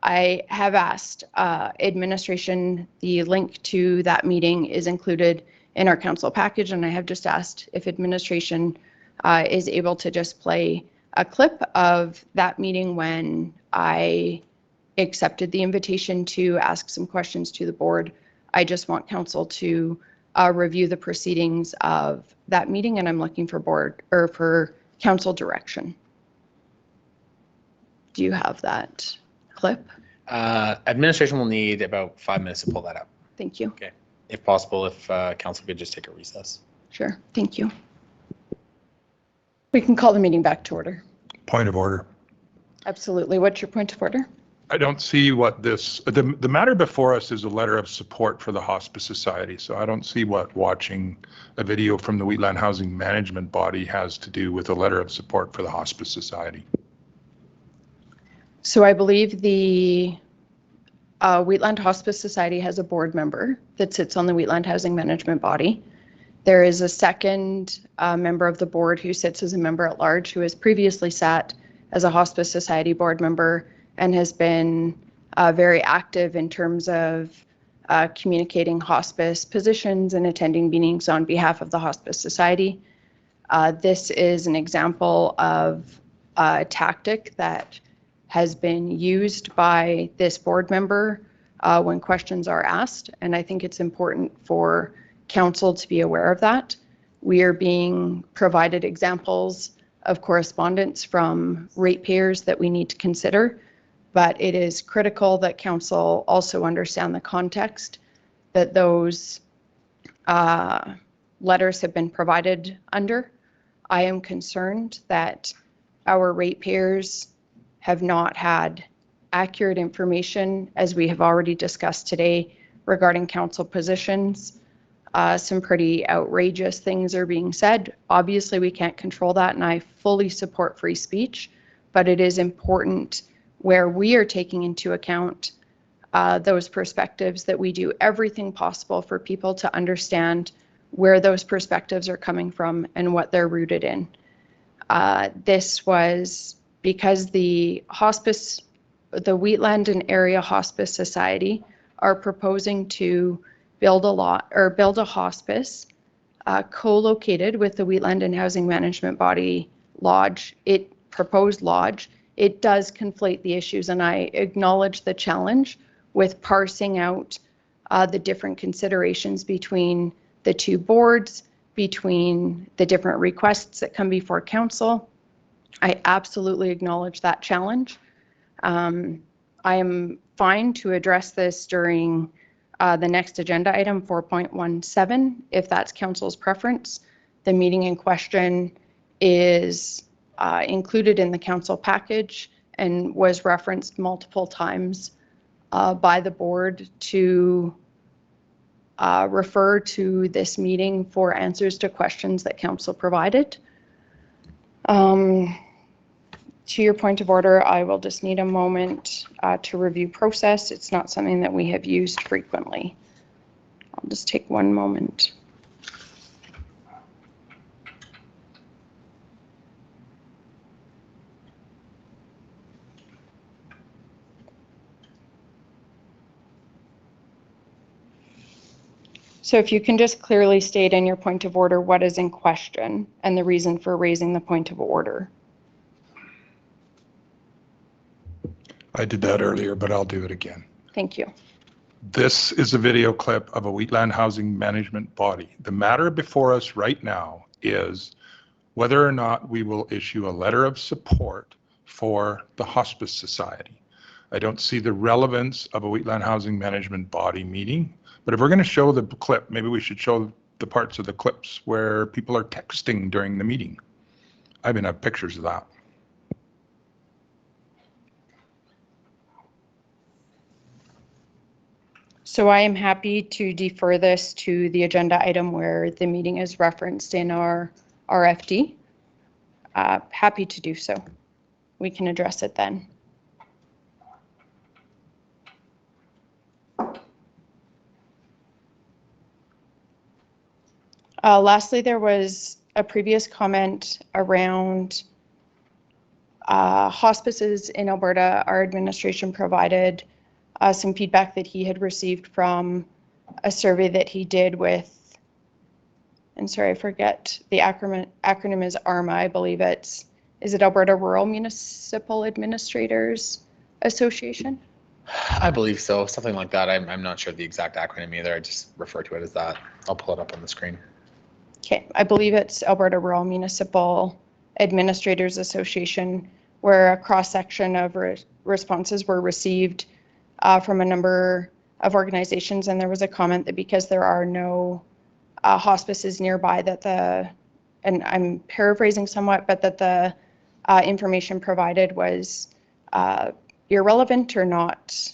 I have asked administration, the link to that meeting is included in our council package, and I have just asked if administration is able to just play a clip of that meeting when I accepted the invitation to ask some questions to the board. I just want council to review the proceedings of that meeting, and I'm looking for board or for council direction. Do you have that clip? Administration will need about 5 minutes to pull that up. Thank you. Okay. If possible, if council could just take a recess. Sure. Thank you. We can call the meeting back to order. Point of order. Absolutely. What's your point of order? I don't see what this, the matter before us is a letter of support for the Hospice Society. So I don't see what watching a video from the Wheatland Housing Management Body has to do with a letter of support for the Hospice Society. So I believe the Wheatland Hospice Society has a board member that sits on the Wheatland Housing Management Body. There is a second member of the board who sits as a member at large who has previously sat as a Hospice Society board member and has been very active in terms of communicating hospice positions and attending meetings on behalf of the Hospice Society. This is an example of a tactic that has been used by this board member when questions are asked, and I think it's important for council to be aware of that. We are being provided examples of correspondence from ratepayers that we need to consider, but it is critical that council also understand the context that those letters have been provided under. I am concerned that our ratepayers have not had accurate information, as we have already discussed today, regarding council positions. Some pretty outrageous things are being said. Obviously, we can't control that, and I fully support free speech, but it is important where we are taking into account those perspectives that we do everything possible for people to understand where those perspectives are coming from and what they're rooted in. This was because the Wheatland and Area Hospice Society are proposing to build a hospice co-located with the Wheatland and Housing Management Body Lodge. Proposed lodge it does conflate the issues, and I acknowledge the challenge with parsing out the different considerations between the two boards, between the different requests that come before council. I absolutely acknowledge that challenge. I am fine to address this during the next agenda item, 4.17, if that's council's preference. The meeting in question is included in the council package and was referenced multiple times by the board to refer to this meeting for answers to questions that council provided. To your point of order, I will just need a moment to review process. It's not something that we have used frequently. I'll just take one moment. So if you can just clearly state in your point of order what is in question and the reason for raising the point of order. I did that earlier, but I'll do it again. Thank you. This is a video clip of a Wheatland Housing Management Body. The matter before us right now is whether or not we will issue a letter of support for the Hospice Society. I don't see the relevance of a Wheatland Housing Management Body meeting, but if we're going to show the clip, maybe we should show the parts of the clips where people are texting during the meeting. I even have pictures of that. So I am happy to defer this to the agenda item where the meeting is referenced in our RFD. Happy to do so. We can address it then. Lastly, there was a previous comment around hospices in Alberta. Our administration provided some feedback that he had received from a survey that he did with, and sorry, I forget, the acronym is ARMA, I believe is it Alberta Rural Municipal Administrators Association? I believe so, something like that. I'm not sure the exact acronym either. I just refer to it as that. I'll pull it up on the screen. Okay, I believe it's Alberta Rural Municipal Administrators Association, where a cross-section of responses were received from a number of organizations, and there was a comment that because there are no hospices nearby that and I'm paraphrasing somewhat, but that the information provided was irrelevant or not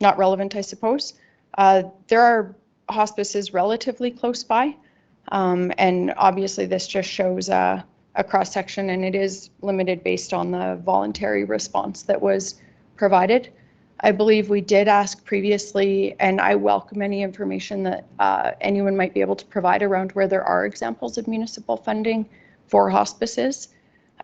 relevant, I suppose. There are hospices relatively close by, and obviously this just shows a cross-section, and it is limited based on the voluntary response that was provided. I believe we did ask previously, and I welcome any information that anyone might be able to provide around where there are examples of municipal funding for hospices.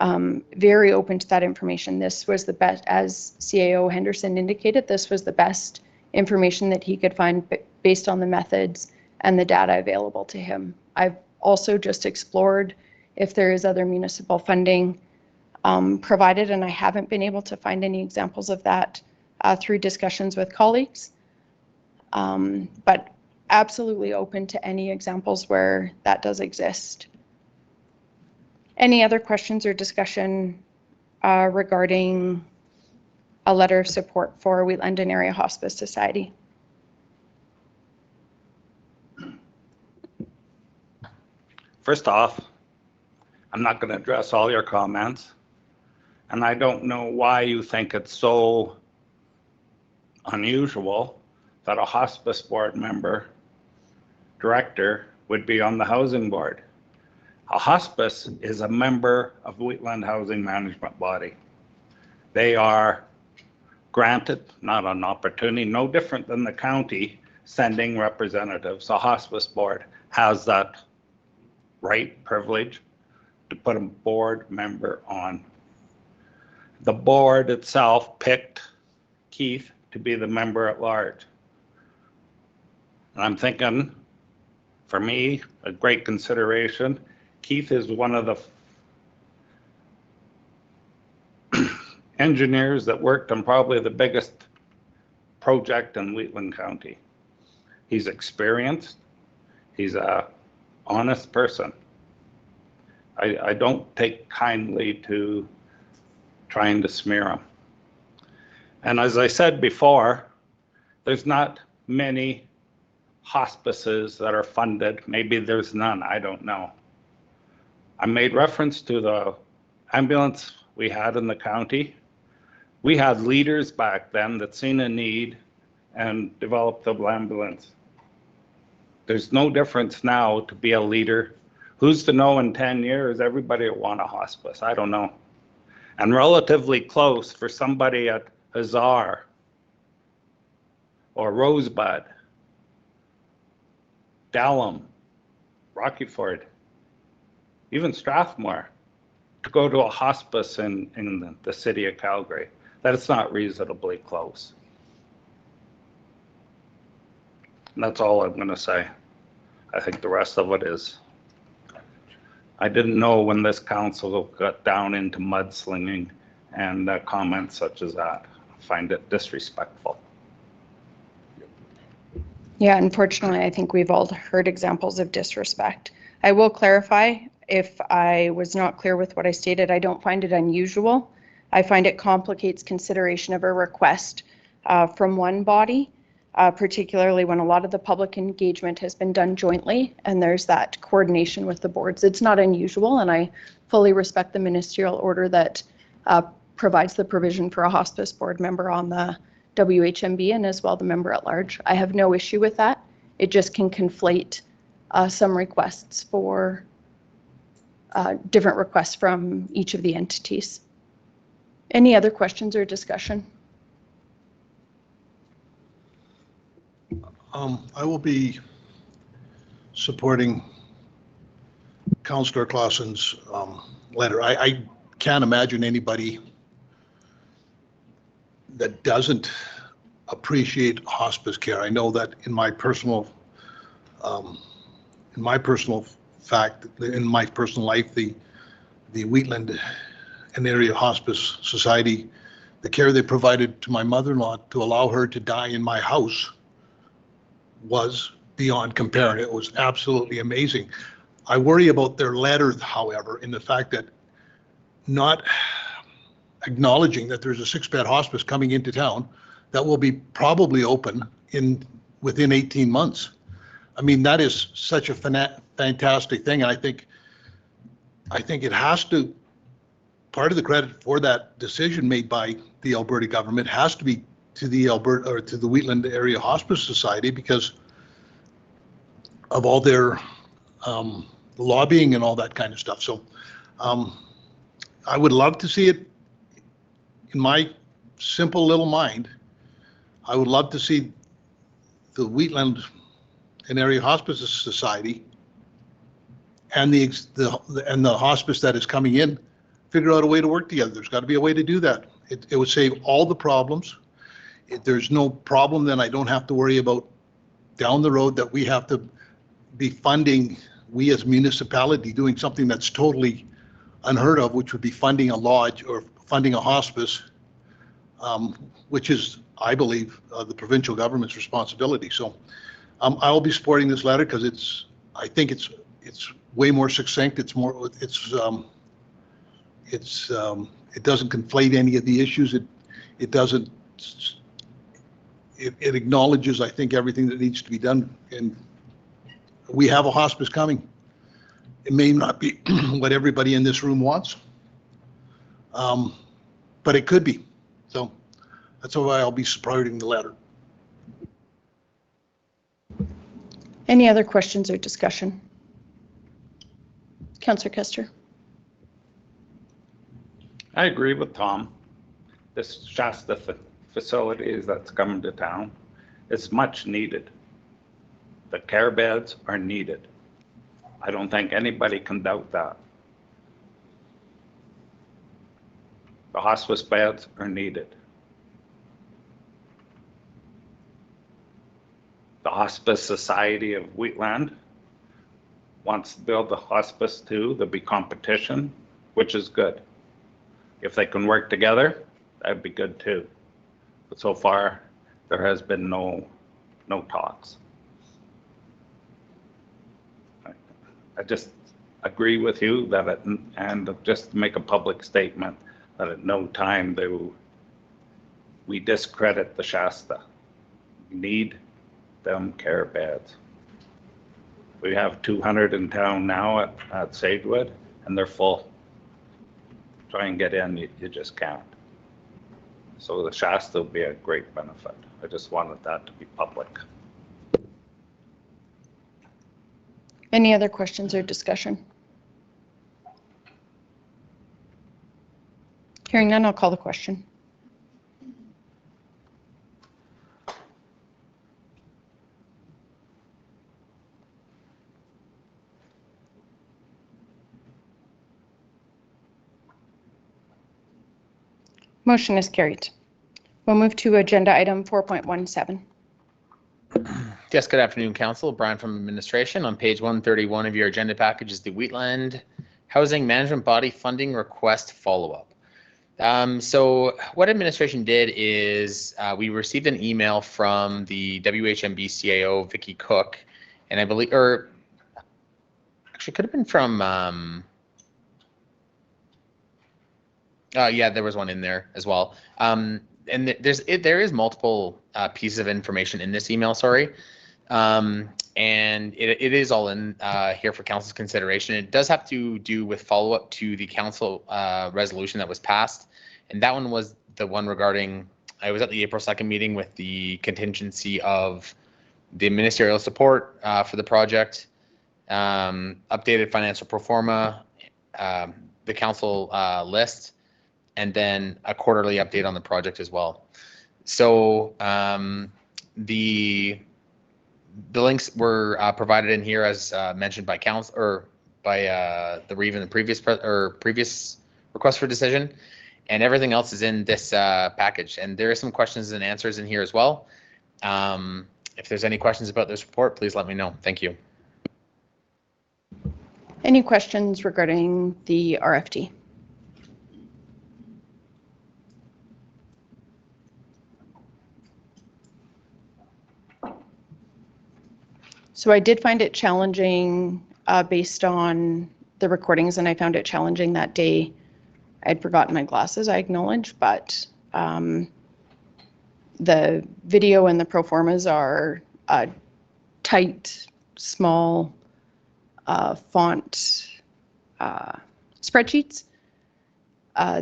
Very open to that information. This was the best, as CAO Henderson indicated, this was the best information that he could find based on the methods and the data available to him. I've also just explored if there is other municipal funding provided, and I haven't been able to find any examples of that through discussions with colleagues, but absolutely open to any examples where that does exist. Any other questions or discussion regarding a letter of support for Wheatland and Area Hospice Society? First off, I'm not going to address all your comments, and I don't know why you think it's so unusual that a hospice board member, director, would be on the housing board. A hospice is a member of Wheatland Housing Management Body. They are granted, not an opportunity, no different than the county sending representatives. A hospice board has that right, privilege, to put a board member on. The board itself picked Keith to be the member at large. And I'm thinking, for me, a great consideration, Keith is one of the engineers that worked on probably the biggest project in Wheatland County. He's experienced. He's a honest person. I don't take kindly to trying to smear him. And as I said before, there's not many hospices that are funded. Maybe there's none, I don't know. I made reference to the ambulance we had in the county. We had leaders back then that seen a need and developed the ambulance. There's no difference now to be a leader. Who's to know in 10 years, everybody will want a hospice? I don't know. And relatively close for somebody at Hazar or Rosebud, Dallam, Rockyford, even Strathmore, to go to a hospice in the city of Calgary. That's not reasonably close. And that's all I'm going to say. I think the rest of it is, I didn't know when this council got down into mudslinging and comments such as that. I find it disrespectful. Yeah, unfortunately, I think we've all heard examples of disrespect. I will clarify, if I was not clear with what I stated, I don't find it unusual. I find it complicates consideration of a request from one body, particularly when a lot of the public engagement has been done jointly and there's that coordination with the boards. It's not unusual, and I fully respect the ministerial order that provides the provision for a hospice board member on the WHMB and as well the member at large. I have no issue with that. It just can conflate some requests for different requests from each of the entities. Any other questions or discussion? I will be supporting Councillor Clausen's letter. I can't imagine anybody that doesn't appreciate hospice care. I know that in my personal life, the Wheatland and Area Hospice Society, the care they provided to my mother-in-law to allow her to die in my house was beyond compare. It was absolutely amazing. I worry about their letter, however, in the fact that not acknowledging that there's a 6-bed hospice coming into town that will be probably open within 18 months. I mean, that is such a fantastic thing. And I think it has to, part of the credit for that decision made by the Alberta government has to be to the Wheatland Area Hospice Society because of all their lobbying and all that kind of stuff. So I would love to see it. In my simple little mind, I would love to see the Wheatland and Area Hospice Society and the hospice that is coming in figure out a way to work together. There's got to be a way to do that. It would save all the problems. If there's no problem, then I don't have to worry about down the road that we have to be funding, we as municipality doing something that's totally unheard of, which would be funding a lodge or funding a hospice, which is, I believe, the provincial government's responsibility. So I'll be supporting this letter because I think it's way more succinct. It doesn't conflate any of the issues. It acknowledges, I think, everything that needs to be done. And we have a hospice coming. It may not be what everybody in this room wants, but it could be. So that's why I'll be supporting the letter. Any other questions or discussion? Councillor Kester. I agree with Tom. This Shasta facilities that's coming to town is much needed. The care beds are needed. I don't think anybody can doubt that. The hospice beds are needed. The Hospice Society of Wheatland wants to build the hospice too. There'll be competition, which is good. If they can work together, that'd be good too. But so far, there has been no talks. I just agree with you that and just make a public statement that at no time we discredit the Shasta. We need them care beds. We have 200 in town now at Sagewood, and they're full. Try and get in, you just can't. So the Shasta will be a great benefit. I just wanted that to be public. Any other questions or discussion? Hearing none, I'll call the question. Motion is carried. We'll move to agenda item 4.17. Yes, good afternoon, Council. Brian from Administration. On page 131 of your agenda package is the Wheatland Housing Management Body Funding Request Follow-up. So what Administration did is we received an email from the WHMB CAO, Vicky Cook, and I believe, or actually could have been from, yeah, there was one in there as well. And there is multiple pieces of information in this email, sorry. And it is all in here for council's consideration. It does have to do with follow-up to the council resolution that was passed. And that one was the one regarding, I was at the April 2nd meeting with the contingency of the ministerial support for the project, updated financial pro forma, the council list, and then a quarterly update on the project as well. So the links were provided in here as mentioned by council or by the Reeve in the previous request for decision, and everything else is in this package. And there are some questions and answers in here as well. If there's any questions about this report, please let me know. Thank you. Any questions regarding the RFT? So I did find it challenging based on the recordings, and I found it challenging that day. I'd forgotten my glasses, I acknowledge, but the video and the pro formas are tight, small font spreadsheets.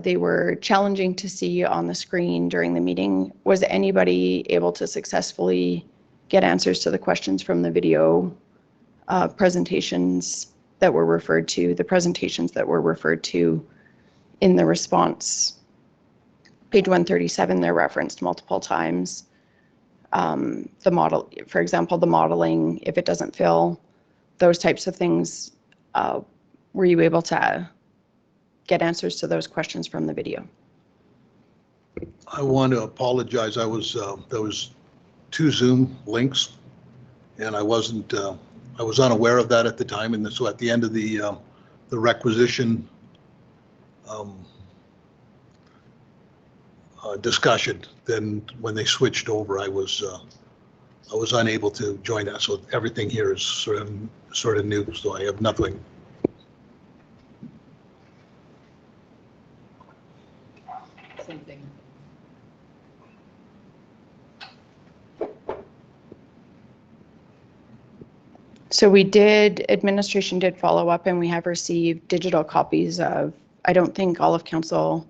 They were challenging to see on the screen during the meeting. Was anybody able to successfully get answers to the questions from the video presentations that were referred to, the presentations that were referred to in the response? Page 137, they're referenced multiple times. The model, for example, the modeling, if it doesn't fill, those types of things, were you able to get answers to those questions from the video? I want to apologize. There was 2 Zoom links, and I was unaware of that at the time. And so at the end of the requisition discussion, then when they switched over, I was unable to join that. So everything here is sort of new. So I have nothing. Same thing. So administration did follow up, and we have received digital copies of, I don't think all of council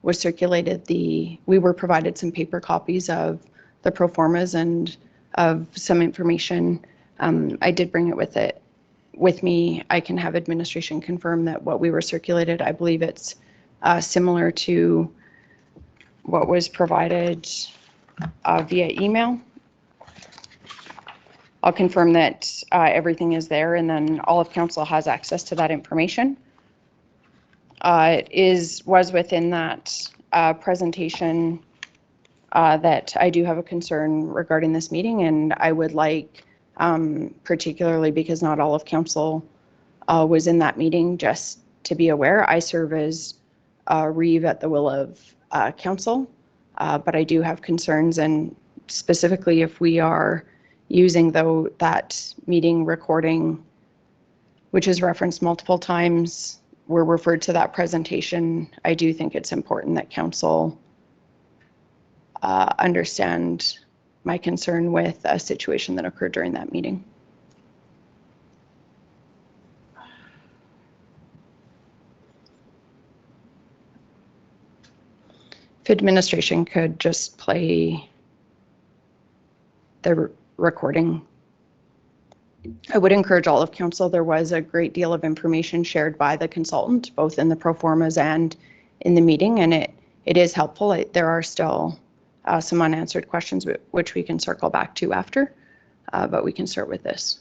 was circulated we were provided some paper copies of the pro formas and of some information. I did bring it with me. I can have administration confirm that what we were circulated, I believe it's similar to what was provided via email. I'll confirm that everything is there, and then all of council has access to that information. It was within that presentation that I do have a concern regarding this meeting, and I would like, particularly because not all of council was in that meeting, just to be aware, I serve as Reeve at the will of council, but I do have concerns, and specifically if we are using that meeting recording, which is referenced multiple times, we're referred to that presentation. I do think it's important that council understand my concern with a situation that occurred during that meeting. If administration could just play the recording. I would encourage all of council. There was a great deal of information shared by the consultant, both in the pro formas and in the meeting, and it is helpful. There are still some unanswered questions which we can circle back to after, but we can start with this.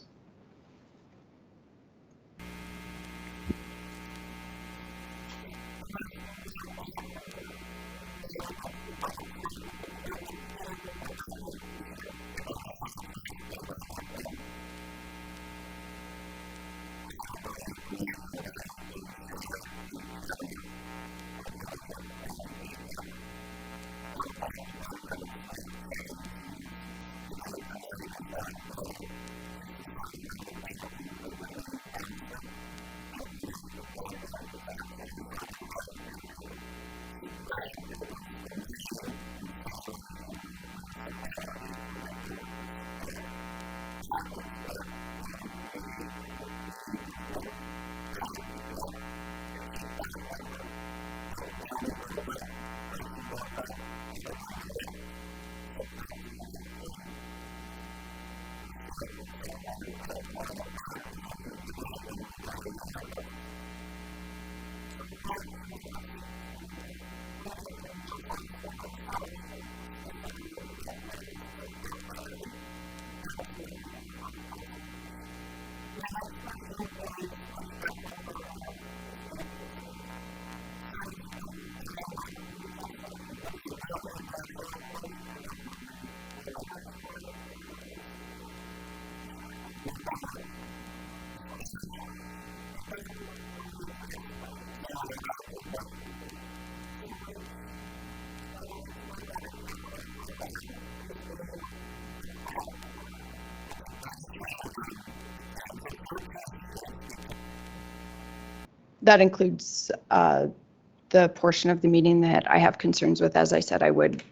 That includes the portion of the meeting that I have concerns with. As I said, I would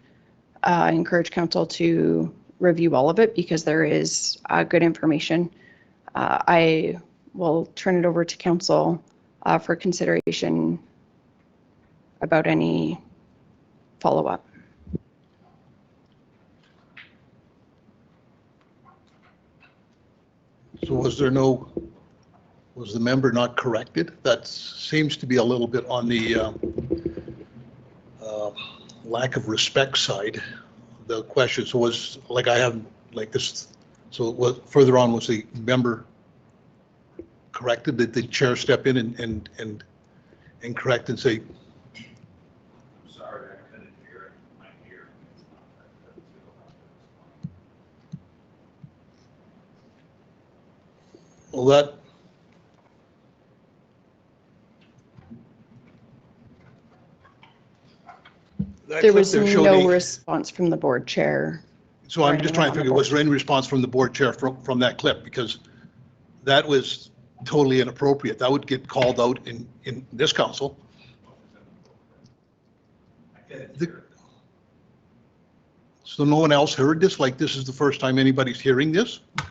encourage council to review all of it because there is good information. I will turn it over to council for consideration about any follow-up. So was the member not corrected? That seems to be a little bit on the lack of respect side. The question, so was, like I have, like this, so what further on, was the member corrected? Did the chair step in and correct and say, Sorry, I couldn't hear it. My ear. well, that There clip was there showed no a- response from the board chair. So I'm just trying to figure, was there any response from the board chair from that clip? Because that was totally inappropriate. That would get called out in this council. So no one else heard this? Like this is the first time anybody's hearing this? I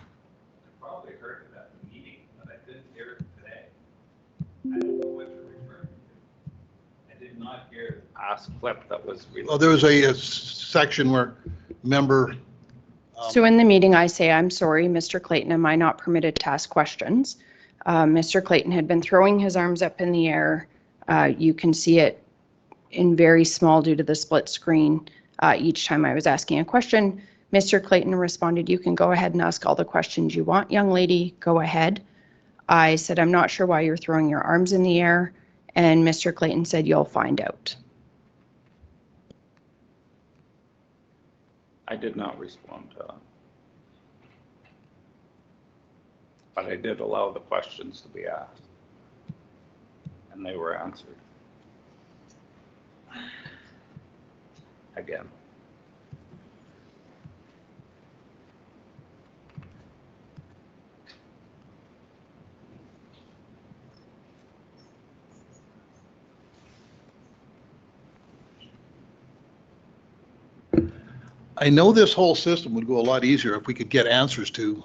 probably heard it at the meeting, but I didn't hear it today. I don't know what you're referring to. I did not hear the past clip that was released. Well, there was a section where member. So in the meeting, I say, I'm sorry, Mr. Clayton, am I not permitted to ask questions? Mr. Clayton had been throwing his arms up in the air. You can see it in very small due to the split screen. Each time I was asking a question, Mr. Clayton responded, you can go ahead and ask all the questions you want, young lady, go ahead. I said, I'm not sure why you're throwing your arms in the air. And Mr. Clayton said, you'll find out. I did not respond to that. But I did allow the questions to be asked. And they were answered. again. I know this whole system would go a lot easier if we could get answers to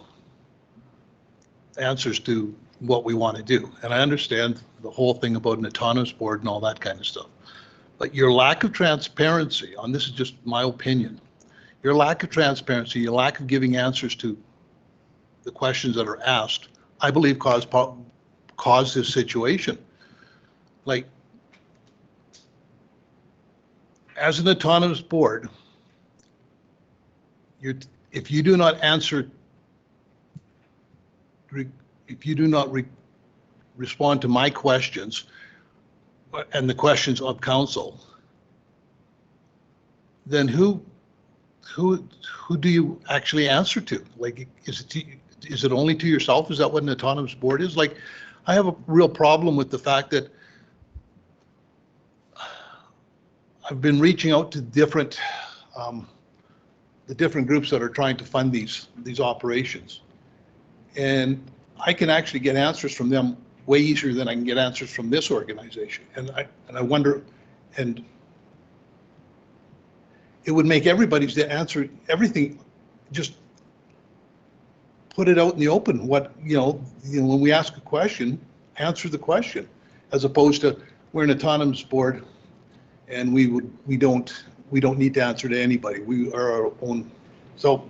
what we want to do. And I understand the whole thing about an autonomous board and all that kind of stuff. But your lack of transparency, and this is just my opinion, your lack of transparency, your lack of giving answers to the questions that are asked, I believe caused this situation. Like, as an autonomous board, if you do not answer, if you do not respond to my questions and the questions of council, then who do you actually answer to? Like, is it only to yourself? Is that what an autonomous board is? Like, I have a real problem with the fact that I've been reaching out to different the different groups that are trying to fund these operations. And I can actually get answers from them way easier than I can get answers from this organization. And I wonder, and it would make everybody's answer, everything, just put it out in the open. What, when we ask a question, answer the question, as opposed to we're an autonomous board and we don't need to answer to anybody. We are our own. So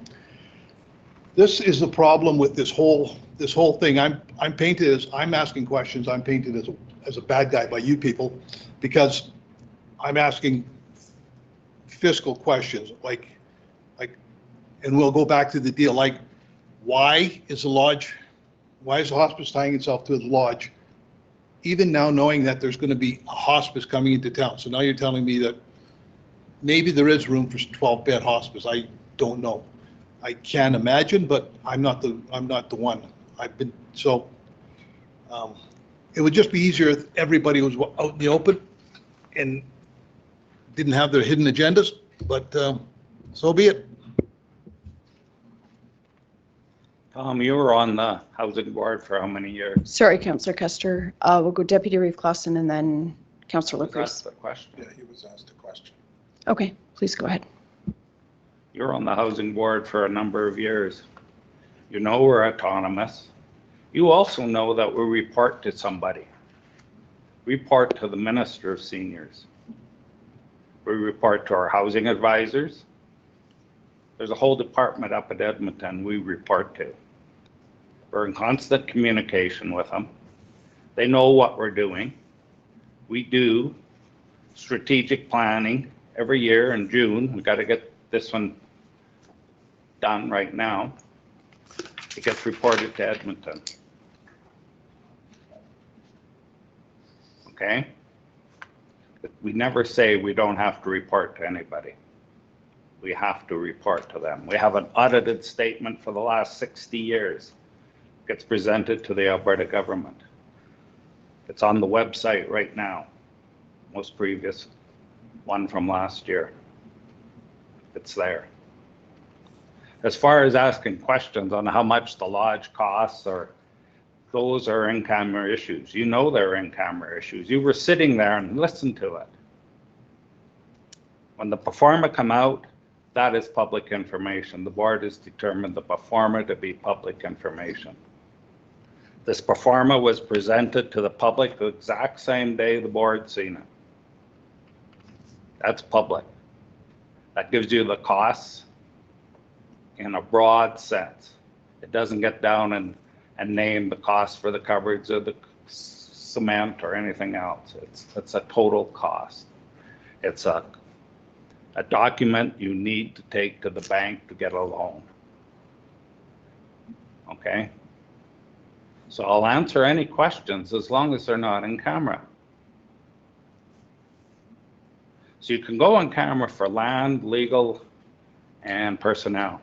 this is the problem with this whole thing. I'm painted as, I'm asking questions. I'm painted as a bad guy by you people because I'm asking fiscal questions like, and we'll go back to the deal. Like, why is the hospice tying itself to the lodge? Even now knowing that there's going to be a hospice coming into town. So now you're telling me that maybe there is room for 12-bed hospice. I don't know. I can't imagine, but I'm not the one. It would just be easier if everybody was out in the open and didn't have their hidden agendas, but so be it. Tom, you were on the housing board for how many years? Sorry, Councillor Custer. We'll go Deputy Reeve Clausen and then Councillor Was LaPriest. that the question? Yeah, he was asked a question. Okay, please go ahead. You were on the housing board for a number of years. You know we're autonomous. You also know that we report to somebody. Report to the Minister of Seniors. We report to our housing advisors. There's a whole department up at Edmonton we report to. We're in constant communication with them. They know what we're doing. We do strategic planning every year in June. We've got to get this one done right now. It gets reported to Edmonton. Okay? We never say we don't have to report to anybody. We have to report to them. We have an audited statement for the last 60 years. It gets presented to the Alberta government. It's on the website right now. Most previous one from last year. It's there. As far as asking questions on how much the lodge costs, or those are in-camera issues. You know they're in-camera issues. You were sitting there and listened to it. When the performer come out, that is public information. The board has determined the performer to be public information. This performer was presented to the public the exact same day the board seen it. That's public. That gives you the costs in a broad sense. It doesn't get down and name the cost for the coverage of the cement or anything else. It's a total cost. It's a document you need to take to the bank to get a loan. Okay? So I'll answer any questions as long as they're not in camera. So you can go on camera for land, legal, and personnel.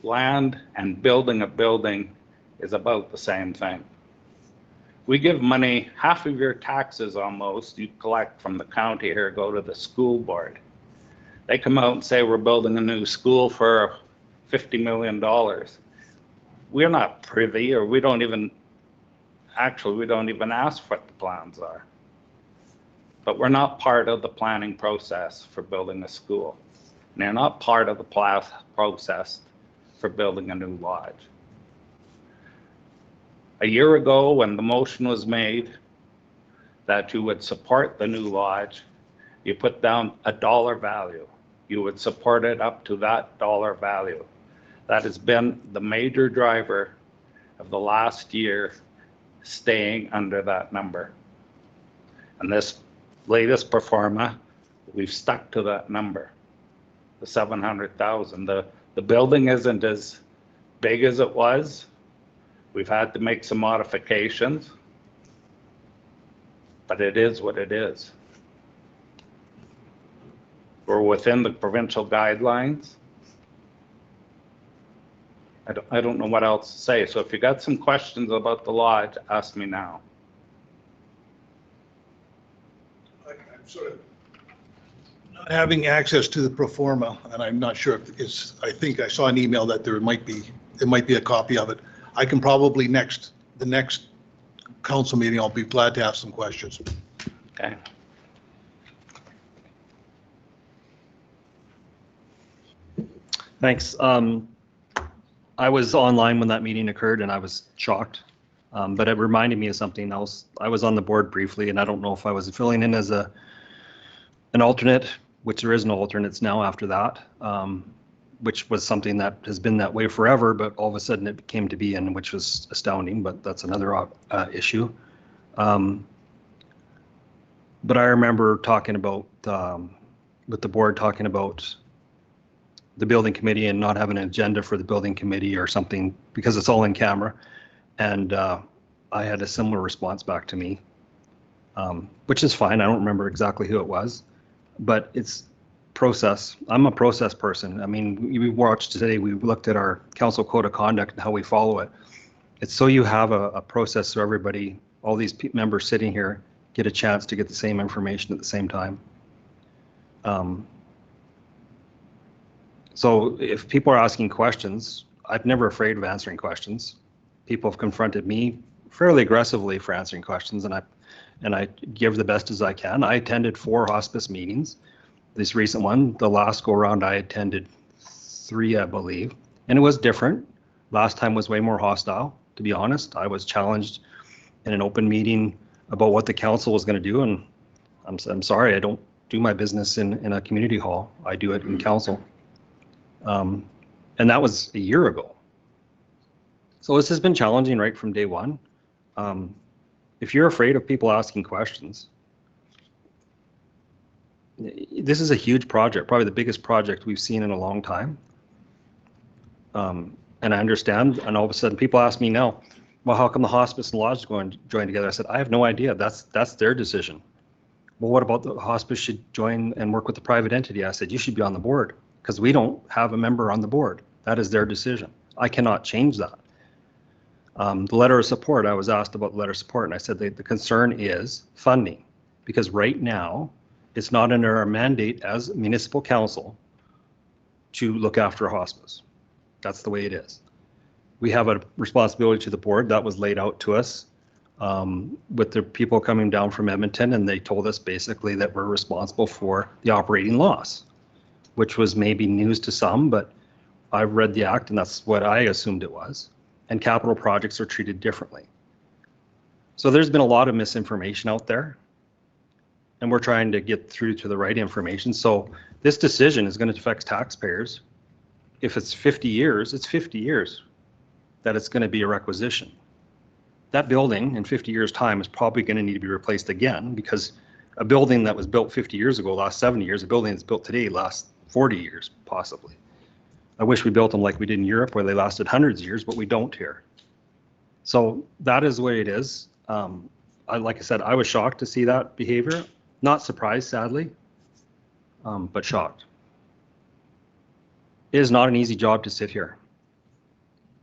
Land and building a building is about the same thing. We give money, half of your taxes almost, you collect from the county here, go to the school board. They come out and say, we're building a new school for $50 million. We're not privy, or we don't even ask what the plans are. But we're not part of the planning process for building a school. And they're not part of the process for building a new lodge. A year ago, when the motion was made that you would support the new lodge, you put down a dollar value. You would support it up to that dollar value. That has been the major driver of the last year staying under that number. And this latest pro forma, we've stuck to that number, the 700,000. The building isn't as big as it was. We've had to make some modifications, but it is what it is. We're within the provincial guidelines. I don't know what else to say. So if you got some questions about the lodge, ask me now. I'm sort of not having access to the pro forma, and I'm not sure if it's, I think I saw an email that there might be a copy of it. I can probably the next council meeting, I'll be glad to ask some questions. Okay. Thanks. I was online when that meeting occurred and I was shocked, but it reminded me of something else. I was on the board briefly, and I don't know if I was filling in as an alternate, which there is no alternates now after that, which was something that has been that way forever, but all of a sudden it came to be, and which was astounding, but that's another issue. But I remember talking about, with the board talking about the building committee and not having an agenda for the building committee or something, because it's all in camera. And I had a similar response back to me, which is fine. I don't remember exactly who it was, but it's process. I'm a process person. I mean, we watched today, we looked at our council code of conduct and how we follow it. It's so you have a process so everybody, all these members sitting here, get a chance to get the same information at the same time. So if people are asking questions, I'm never afraid of answering questions. People have confronted me fairly aggressively for answering questions, and I give the best as I can. I attended 4 hospice meetings. This recent one, the last go around, I attended 3, I believe, and it was different. Last time was way more hostile, to be honest. I was challenged in an open meeting about what the council was going to do, and I'm sorry, I don't do my business in a community hall. I do it in council. And that was a year ago. So this has been challenging right from day one. If you're afraid of people asking questions, this is a huge project, probably the biggest project we've seen in a long time. And I understand, and all of a sudden people ask me now, well, how come the hospice and lodge join together? I said, I have no idea. That's their decision. Well, what about the hospice should join and work with the private entity? I said, you should be on the board, because we don't have a member on the board. That is their decision. I cannot change that. The letter of support, I was asked about the letter of support, and I said the concern is funding, because right now it's not under our mandate as municipal council to look after hospice. That's the way it is. We have a responsibility to the board that was laid out to us with the people coming down from Edmonton, and they told us basically that we're responsible for the operating loss, which was maybe news to some, but I read the act and that's what I assumed it was. And capital projects are treated differently. So there's been a lot of misinformation out there, and we're trying to get through to the right information. So this decision is going to affect taxpayers. If it's 50 years, it's 50 years that it's going to be a requisition. That building in 50 years' time is probably going to need to be replaced again, because a building that was built 50 years ago lasts 70 years. A building that's built today lasts 40 years, possibly. I wish we built them like we did in Europe, where they lasted hundreds of years, but we don't here. So that is the way it is. Like I said, I was shocked to see that behavior. Not surprised, sadly, but shocked. It is not an easy job to sit here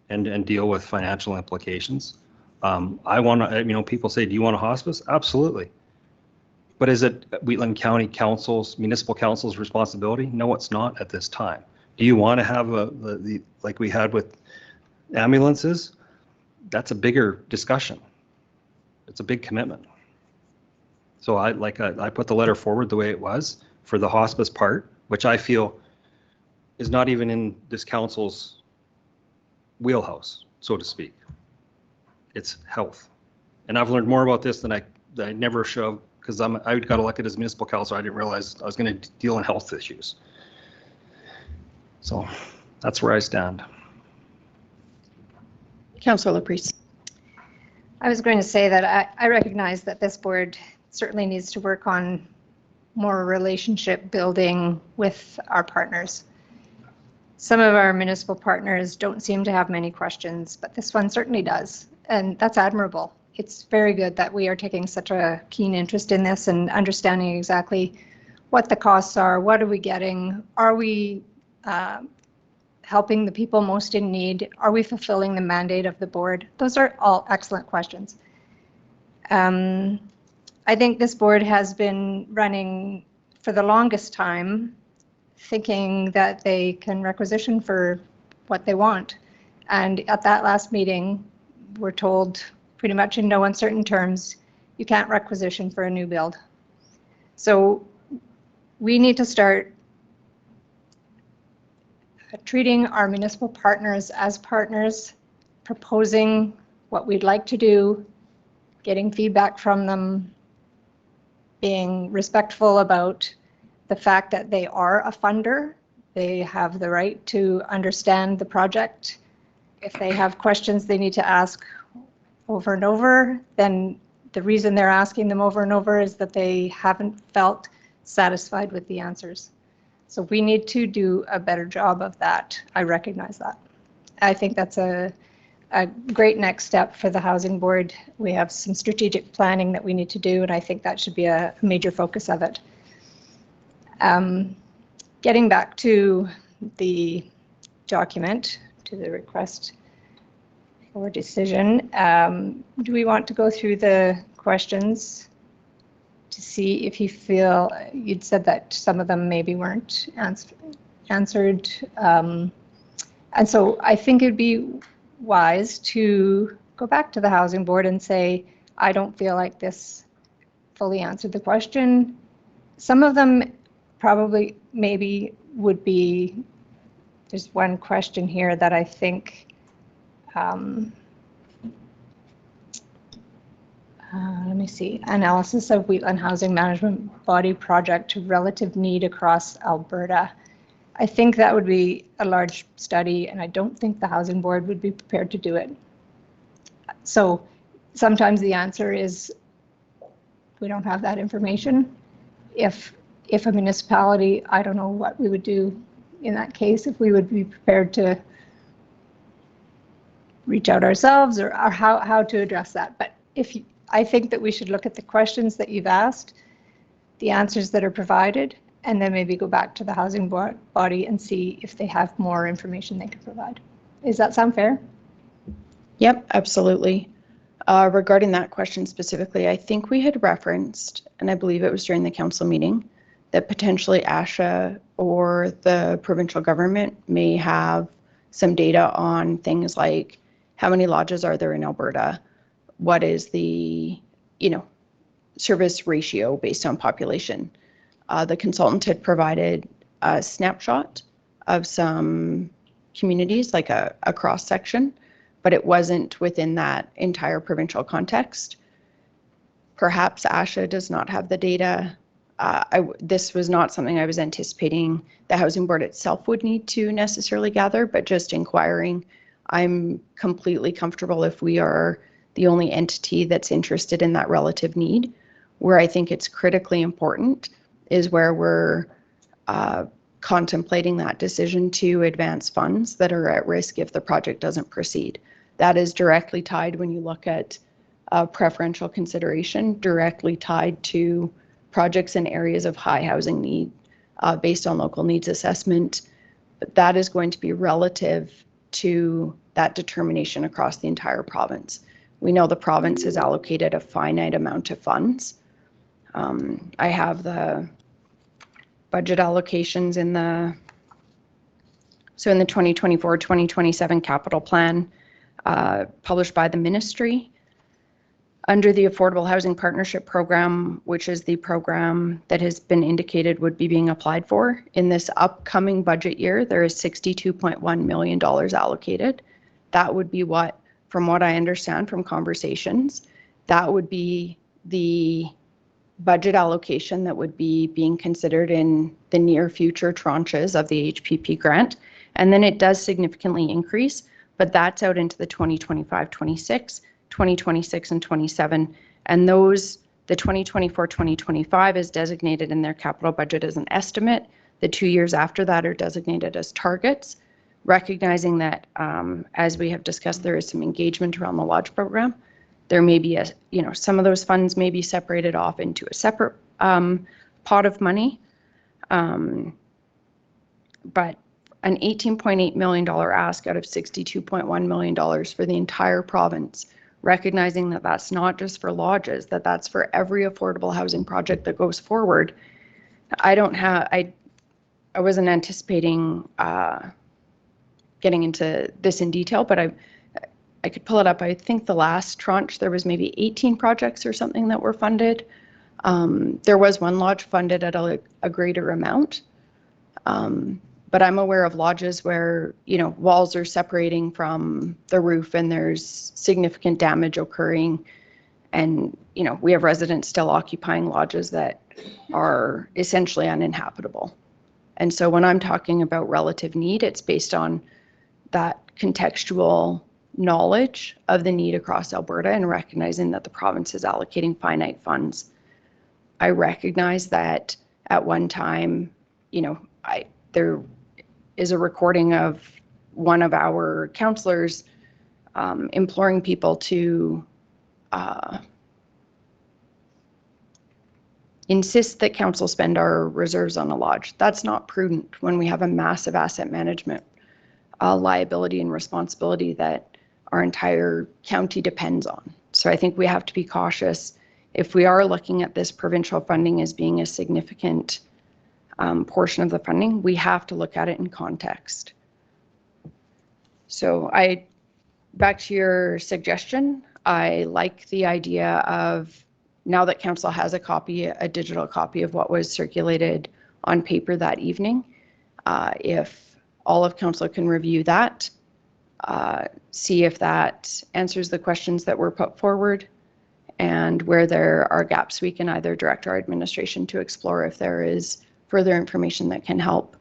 and deal with financial implications. I want to, people say, do you want a hospice? Absolutely. But is it Wheatland County Council's, municipal council's responsibility? No, it's not at this time. Do you want to have like we had with ambulances? That's a bigger discussion. It's a big commitment. So I put the letter forward the way it was for the hospice part, which I feel is not even in this council's wheelhouse, so to speak. It's health. And I've learned more about this than I never should have, because I got elected as municipal council. I didn't realize I was going to deal in health issues. So that's where I stand. Councillor Laprise. I was going to say that I recognize that this board certainly needs to work on more relationship building with our partners. Some of our municipal partners don't seem to have many questions, but this one certainly does, and that's admirable. It's very good that we are taking such a keen interest in this and understanding exactly what the costs are, what are we getting, are we helping the people most in need, are we fulfilling the mandate of the board? Those are all excellent questions. I think this board has been running for the longest time thinking that they can requisition for what they want. And at that last meeting, we're told pretty much in no uncertain terms, you can't requisition for a new build. So we need to start treating our municipal partners as partners, proposing what we'd like to do, getting feedback from them, being respectful about the fact that they are a funder. They have the right to understand the project. If they have questions they need to ask over and over, then the reason they're asking them over and over is that they haven't felt satisfied with the answers. So we need to do a better job of that. I recognize that. I think that's a great next step for the housing board. We have some strategic planning that we need to do, and I think that should be a major focus of it. Getting back to the document, to the request for decision, do we want to go through the questions to see if you feel, you'd said that some of them maybe weren't answered. And so I think it'd be wise to go back to the housing board and say, I don't feel like this fully answered the question. Some of them probably maybe would be, there's one question here that I think, let me see, analysis of Wheatland Housing Management Body Project relative need across Alberta. I think that would be a large study, and I don't think the housing board would be prepared to do it. So sometimes the answer is we don't have that information. If a municipality, I don't know what we would do in that case, if we would be prepared to reach out ourselves or how to address that. But I think that we should look at the questions that you've asked, the answers that are provided, and then maybe go back to the housing body and see if they have more information they can provide. Does that sound fair? Yep, absolutely. Regarding that question specifically, I think we had referenced, and I believe it was during the council meeting, that potentially ASHA or the provincial government may have some data on things like how many lodges are there in Alberta? What is the, service ratio based on population? The consultant had provided a snapshot of some communities, like a cross section, but it wasn't within that entire provincial context. Perhaps ASHA does not have the data. This was not something I was anticipating the housing board itself would need to necessarily gather, but just inquiring. I'm completely comfortable if we are the only entity that's interested in that relative need. Where I think it's critically important is where we're contemplating that decision to advance funds that are at risk if the project doesn't proceed. That is directly tied, when you look at preferential consideration, directly tied to projects in areas of high housing need based on local needs assessment. But that is going to be relative to that determination across the entire province. We know the province has allocated a finite amount of funds. I have the budget allocations in the 2024-2027 capital plan published by the ministry. Under the Affordable Housing Partnership Program, which is the program that has been indicated would be being applied for, in this upcoming budget year, there is $62.1 million allocated. That would be what, from what I understand from conversations, that would be the budget allocation that would be being considered in the near future tranches of the HPP grant. And then it does significantly increase, but that's out into the 2025-26, 2026 and 27. And those, the 2024-2025 is designated in their capital budget as an estimate. The 2 years after that are designated as targets, recognizing that, as we have discussed, there is some engagement around the lodge program. There may be a, some of those funds may be separated off into a separate pot of money. But an $18.8 million ask out of $62.1 million for the entire province, recognizing that that's not just for lodges, that that's for every affordable housing project that goes forward. I wasn't anticipating getting into this in detail, but I could pull it up. I think the last tranche, there was maybe 18 projects or something that were funded. There was one lodge funded at a greater amount. But I'm aware of lodges where, walls are separating from the roof and there's significant damage occurring. And, we have residents still occupying lodges that are essentially uninhabitable. And so when I'm talking about relative need, it's based on that contextual knowledge of the need across Alberta and recognizing that the province is allocating finite funds. I recognize that at one time, there is a recording of one of our councillors imploring people to insist that council spend our reserves on a lodge. That's not prudent when we have a massive asset management liability and responsibility that our entire county depends on. So I think we have to be cautious. If we are looking at this provincial funding as being a significant portion of the funding, we have to look at it in context. So back to your suggestion, I like the idea of, now that council has a digital copy of what was circulated on paper that evening, if all of council can review that, see if that answers the questions that were put forward, and where there are gaps, we can either direct our administration to explore if there is further information that can help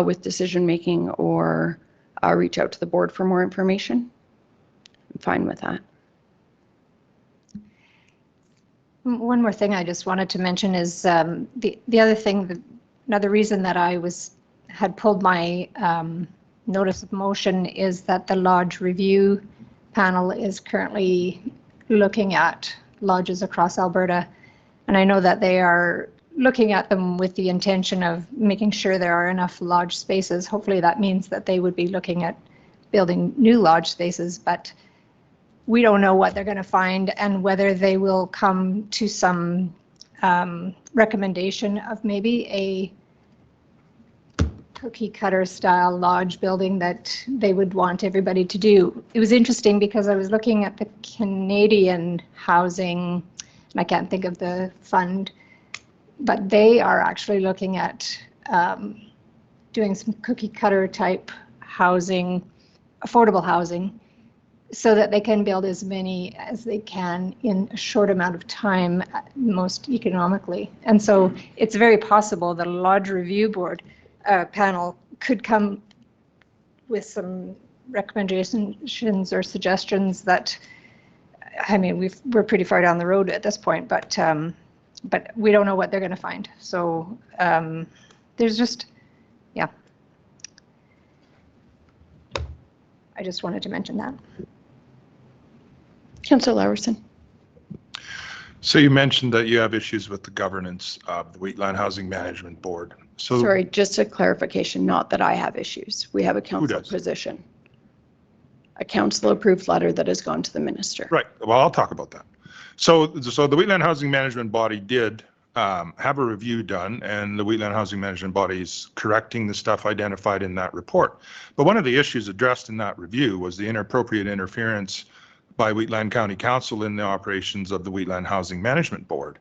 with decision making, or reach out to the board for more information. I'm fine with that. One more thing I just wanted to mention is the other thing, another reason that I had pulled my notice of motion is that the lodge review panel is currently looking at lodges across Alberta. And I know that they are looking at them with the intention of making sure there are enough lodge spaces. Hopefully that means that they would be looking at building new lodge spaces, but we don't know what they're going to find and whether they will come to some recommendation of maybe a cookie cutter style lodge building that they would want everybody to do. It was interesting because I was looking at the Canadian housing, and I can't think of the fund, but they are actually looking at doing some cookie cutter type housing, affordable housing, so that they can build as many as they can in a short amount of time, most economically. And so it's very possible that a lodge review board panel could come with some recommendations or suggestions that, I mean, we're pretty far down the road at this point, but we don't know what they're going to find. So there's just, yeah. I just wanted to mention that. Councillor Lawerson. So you mentioned that you have issues with the governance of the Wheatland Housing Management Board. So Sorry, just a clarification, not that I have issues. We have a council does? position. a council-approved letter that has gone to the minister. Right. Well, I'll talk about that. So the Wheatland Housing Management Body did have a review done, and the Wheatland Housing Management Body is correcting the stuff identified in that report. But one of the issues addressed in that review was the inappropriate interference by Wheatland County Council in the operations of the Wheatland Housing Management Board.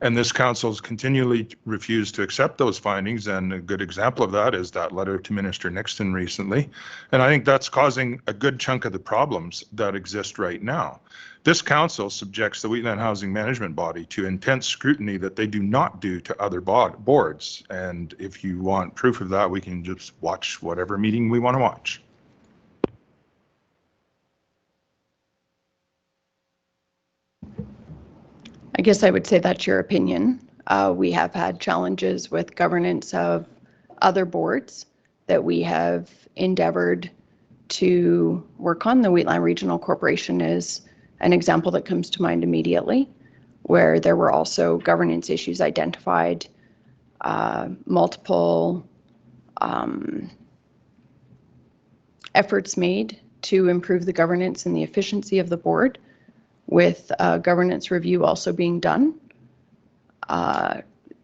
And this council's continually refused to accept those findings, and a good example of that is that letter to Minister Nixon recently. And I think that's causing a good chunk of the problems that exist right now. This council subjects the Wheatland Housing Management Body to intense scrutiny that they do not do to other boards. And if you want proof of that, we can just watch whatever meeting we want to watch. I guess I would say that's your opinion. We have had challenges with governance of other boards that we have endeavored to work on. The Wheatland Regional Corporation is an example that comes to mind immediately, where there were also governance issues identified, multiple efforts made to improve the governance and the efficiency of the board, with governance review also being done.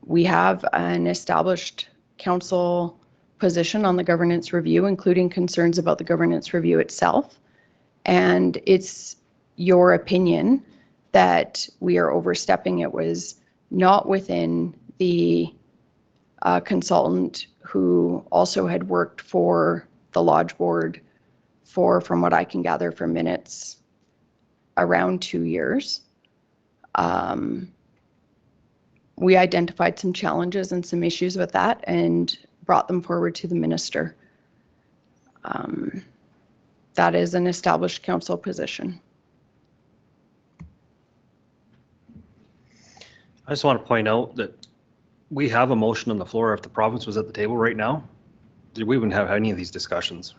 We have an established council position on the governance review, including concerns about the governance review itself. And it's your opinion that we are overstepping. It was not within the consultant who also had worked for the Lodge Board for, from what I can gather from minutes, around 2 years. We identified some challenges and some issues with that and brought them forward to the minister. That is an established council position. I just want to point out that we have a motion on the floor. If the province was at the table right now, we wouldn't have any of these discussions.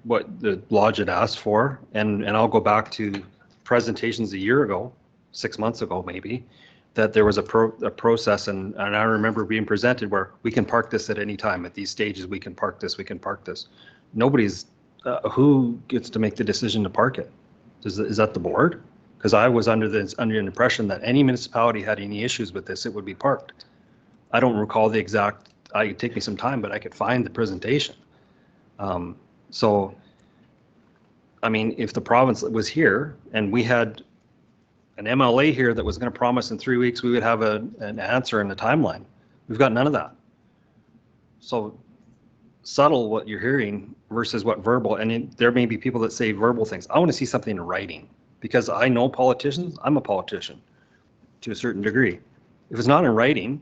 What the Lodge had asked for, and I'll go back to presentations a year ago, 6 months ago maybe, that there was a process, and I remember being presented where we can park this at any time. At these stages, we can park this, we can park this. Nobody's, who gets to make the decision to park it? Is that the board? Because I was under the impression that any municipality had any issues with this, it would be parked. I don't recall the exact, it could take me some time, but I could find the presentation. So, I mean, if the province was here and we had an MLA here that was going to promise in 3 weeks we would have an answer in the timeline, we've got none of that. So subtle what you're hearing versus what verbal, and there may be people that say verbal things. I want to see something in writing, because I know politicians. I'm a politician to a certain degree. If it's not in writing,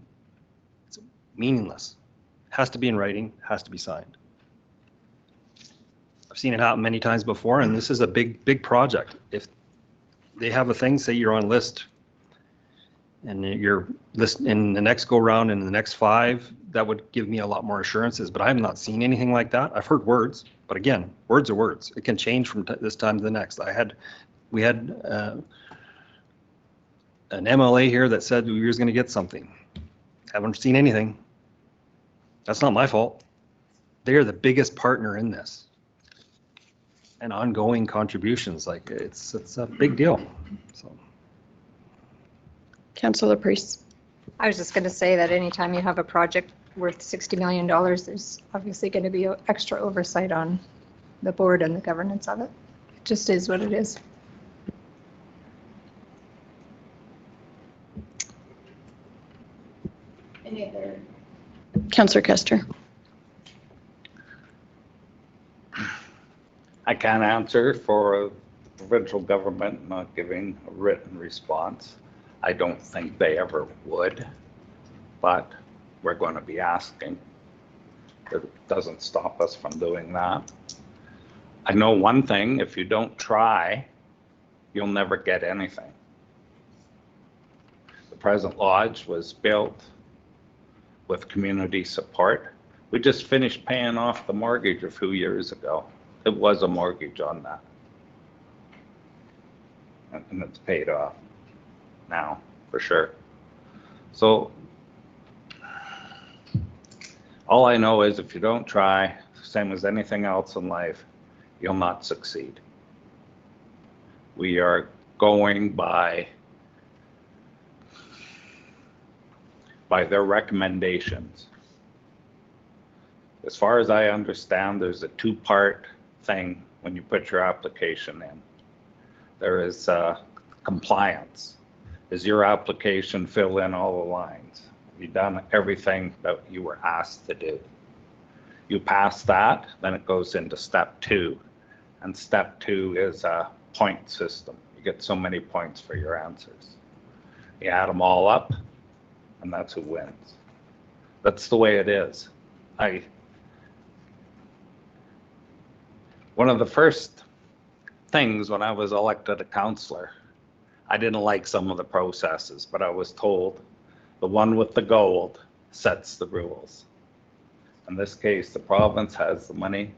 it's meaningless. It has to be in writing, has to be signed. I've seen it happen many times before, and this is a big project. If they have a thing, say you're on list, and you're list in the next go round and the next 5, that would give me a lot more assurances, but I have not seen anything like that. I've heard words, but again, words are words. It can change from this time to the next. We had an MLA here that said we were going to get something. Haven't seen anything. That's not my fault. They are the biggest partner in this. And ongoing contributions, like it's a big deal. So. Councillor Priest. I was just going to say that anytime you have a project worth $60 million, there's obviously going to be extra oversight on the board and the governance of it. It just is what it is. Any other? Councillor Kester. I can't answer for a provincial government not giving a written response. I don't think they ever would, but we're going to be asking. It doesn't stop us from doing that. I know one thing, if you don't try, you'll never get anything. The present lodge was built with community support. We just finished paying off the mortgage a few years ago. It was a mortgage on that. And it's paid off now, for sure. So all I know is if you don't try, same as anything else in life, you'll not succeed. We are going by their recommendations. As far as I understand, there's a two-part thing when you put your application in. There is compliance. Is your application fill in all the lines? Have you done everything that you were asked to do? You pass that, then it goes into step 2. And step 2 is a point system. You get so many points for your answers. You add them all up, and that's who wins. That's the way it is. One of the first things when I was elected a councillor, I didn't like some of the processes, but I was told the one with the gold sets the rules. In this case, the province has the money.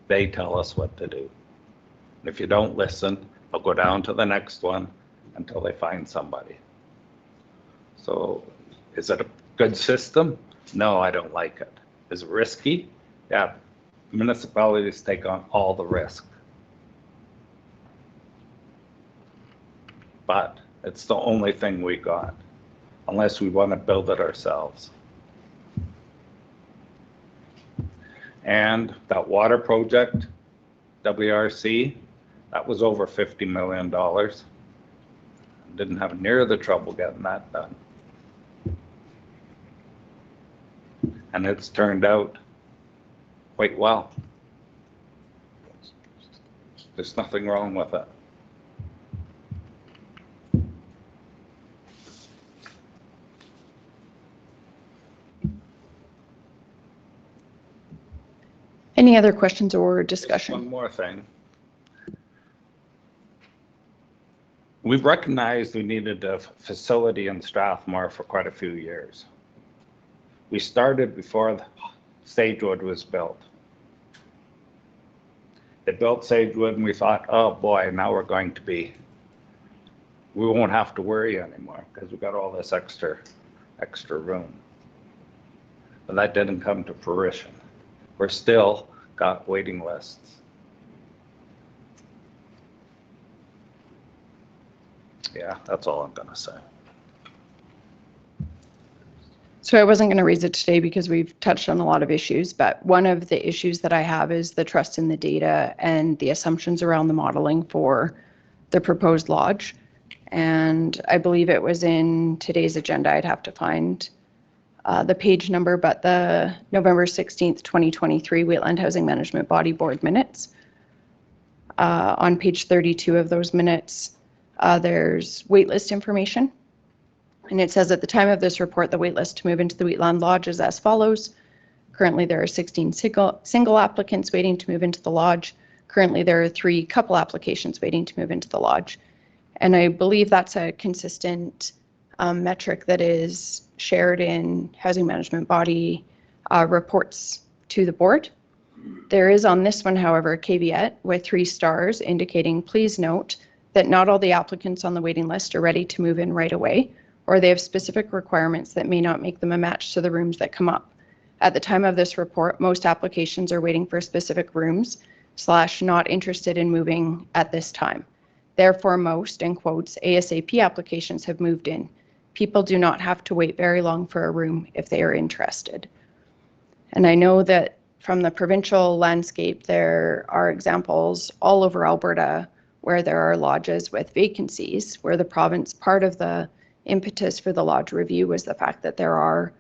They tell us what to do. And if you don't listen, they'll go down to the next one until they find somebody. So is it a good system? No, I don't like it. Is it risky? Yeah, municipalities take on all the risk. But it's the only thing we got, unless we want to build it ourselves. And that water project, WRC, that was over $50 million. Didn't have near the trouble getting that done. And it's turned out quite well. There's nothing wrong with it. Any other questions or Just discussion? one more thing. We've recognized we needed a facility in Strathmore for quite a few years. We started before Sagewood was built. They built Sagewood and we thought, oh boy, now we won't have to worry anymore because we've got all this extra room. But that didn't come to fruition. We're still got waiting lists. Yeah, that's all I'm gonna say. So I wasn't going to raise it today because we've touched on a lot of issues, but one of the issues that I have is the trust in the data and the assumptions around the modeling for the proposed lodge. And I believe it was in today's agenda. I'd have to find the page number, but the November 16th, 2023 Wetland Housing Management Body Board minutes. On page 32 of those minutes, there's waitlist information. And it says at the time of this report, the waitlist to move into the Wheatland Lodge is as follows. Currently, there are 16 single applicants waiting to move into the lodge. Currently, there are 3 couple applications waiting to move into the lodge. And I believe that's a consistent metric that is shared in housing management body reports to the board. There is on this one, however, a caveat with 3 stars indicating, please note that not all the applicants on the waiting list are ready to move in right away, or they have specific requirements that may not make them a match to the rooms that come up. At the time of this report, most applications are waiting for specific rooms / not interested in moving at this time. Therefore, most, in quotes, ASAP applications have moved in. People do not have to wait very long for a room if they are interested. And I know that from the provincial landscape, there are examples all over Alberta where there are lodges with vacancies, where the province, part of the impetus for the lodge review was the fact that there are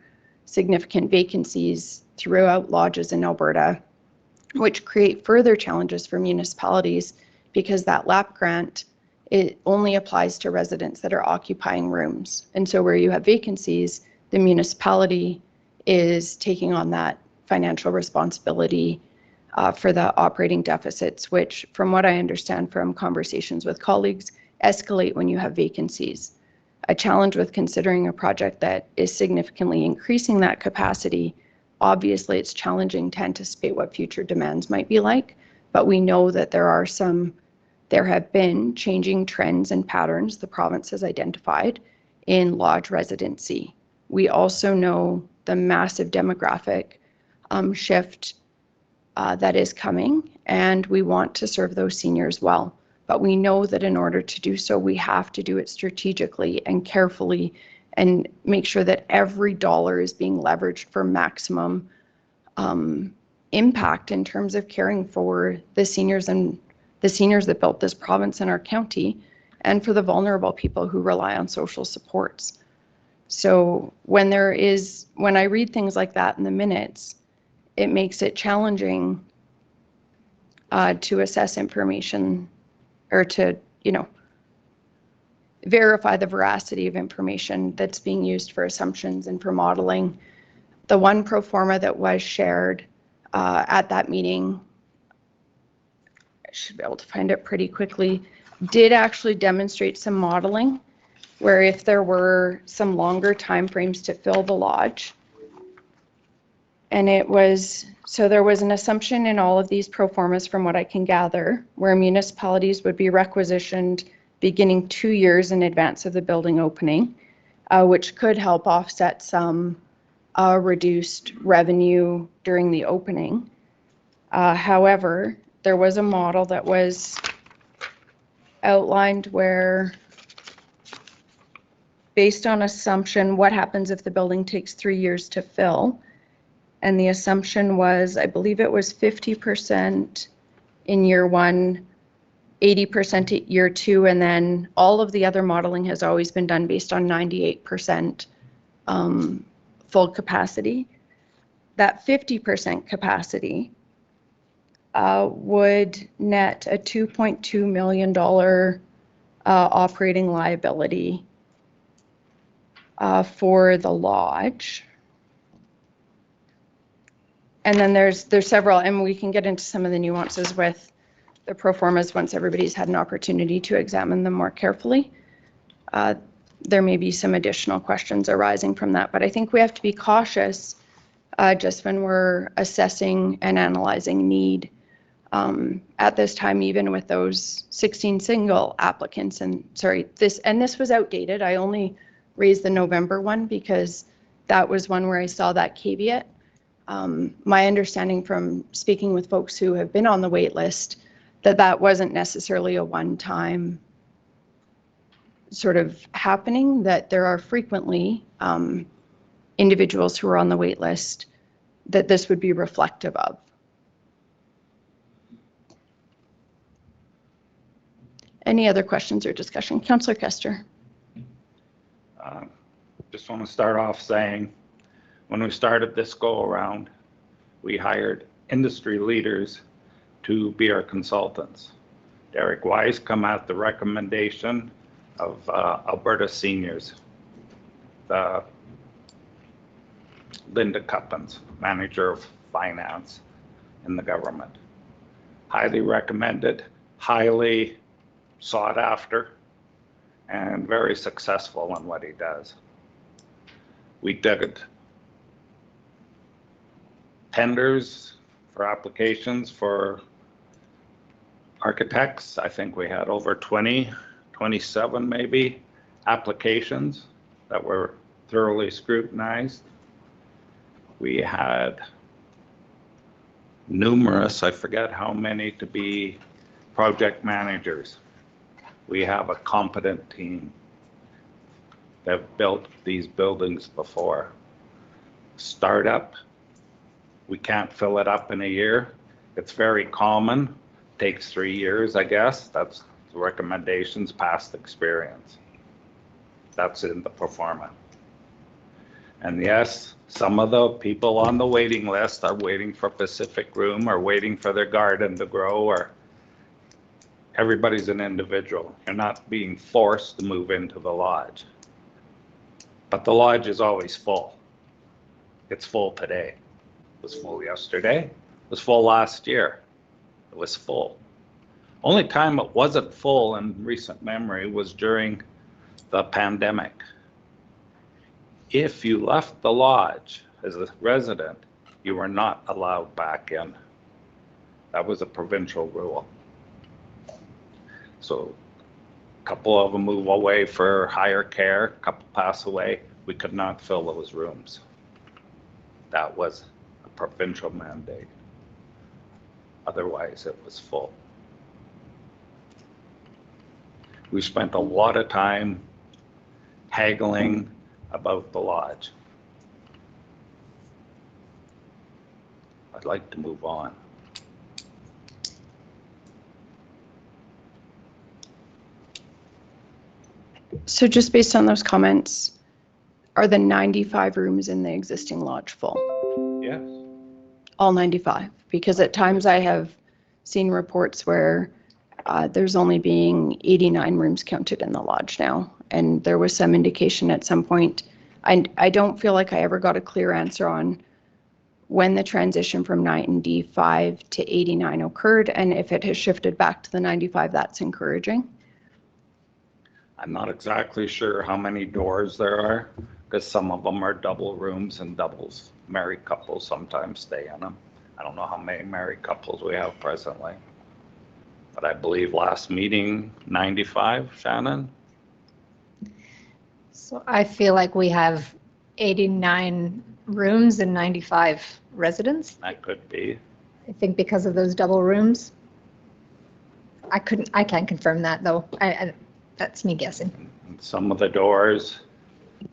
significant vacancies throughout lodges in Alberta, which create further challenges for municipalities because that LAP grant, it only applies to residents that are occupying rooms. And so where you have vacancies, the municipality is taking on that financial responsibility for the operating deficits, which from what I understand from conversations with colleagues, escalate when you have vacancies. A challenge with considering a project that is significantly increasing that capacity, obviously it's challenging to anticipate what future demands might be like, but we know that there have been changing trends and patterns the province has identified in lodge residency. We also know the massive demographic shift that is coming, and we want to serve those seniors well. But we know that in order to do so, we have to do it strategically and carefully and make sure that every dollar is being leveraged for maximum impact in terms of caring for the seniors and the seniors that built this province and our county, and for the vulnerable people who rely on social supports. So when I read things like that in the minutes, it makes it challenging to assess information or to, verify the veracity of information that's being used for assumptions and for modeling. The one pro forma that was shared at that meeting, I should be able to find it pretty quickly, did actually demonstrate some modeling where if there were some longer timeframes to fill the lodge, and there was an assumption in all of these pro formas from what I can gather, where municipalities would be requisitioned beginning 2 years in advance of the building opening, which could help offset some reduced revenue during the opening. However, there was a model that was outlined where, based on assumption, what happens if the building takes 3 years to fill? And the assumption was, I believe it was 50% in year 1, 80% at year 2, and then all of the other modeling has always been done based on 98% full capacity. That 50% capacity would net a $2.2 million operating liability for the lodge. And then there's several, and we can get into some of the nuances with the pro formas once everybody's had an opportunity to examine them more carefully. There may be some additional questions arising from that, but I think we have to be cautious just when we're assessing and analyzing need at this time, even with those 16 single applicants. And sorry, this was outdated. I only raised the November one because that was one where I saw that caveat. My understanding from speaking with folks who have been on the wait list, that wasn't necessarily a one-time sort of happening, that there are frequently individuals who are on the wait list that this would be reflective of. Any other questions or discussion? Councillor Kester. Just want to start off saying, when we started this go-around, we hired industry leaders to be our consultants. Derek Wise come at the recommendation of Alberta Seniors. Linda Cuppins, Manager of Finance in the government. Highly recommended, highly sought after, and very successful in what he does. We did tenders for applications for architects. I think we had over 27 maybe applications that were thoroughly scrutinized. We had numerous, I forget how many, to be project managers. We have a competent team that built these buildings before. Startup, we can't fill it up in a year. It's very common, takes 3 years, I guess. That's the recommendations, past experience. That's in the pro forma. And yes, some of the people on the waiting list are waiting for Pacific Room or waiting for their garden to grow, or everybody's an individual. You're not being forced to move into the lodge. But the lodge is always full. It's full today. It was full yesterday. It was full last year. It was full. Only time it wasn't full in recent memory was during the pandemic. If you left the lodge as a resident, you were not allowed back in. That was a provincial rule. So a couple of them move away for higher care, a couple pass away. We could not fill those rooms. That was a provincial mandate. Otherwise, it was full. We spent a lot of time haggling about the lodge. I'd like to move on. So just based on those comments, are the 95 rooms in the existing lodge full? Yes. All 95? Because at times I have seen reports where there's only being 89 rooms counted in the lodge now. And there was some indication at some point, I don't feel like I ever got a clear answer on when the transition from 95 to 89 occurred, and if it has shifted back to the 95, that's encouraging. I'm not exactly sure how many doors there are, because some of them are double rooms and doubles. Married couples sometimes stay in them. I don't know how many married couples we have presently. But I believe last meeting, 95, Shannon? So I feel like we have 89 rooms and 95 residents. That could be. I think because of those double rooms. I can't confirm that though. That's me guessing. And some of the doors,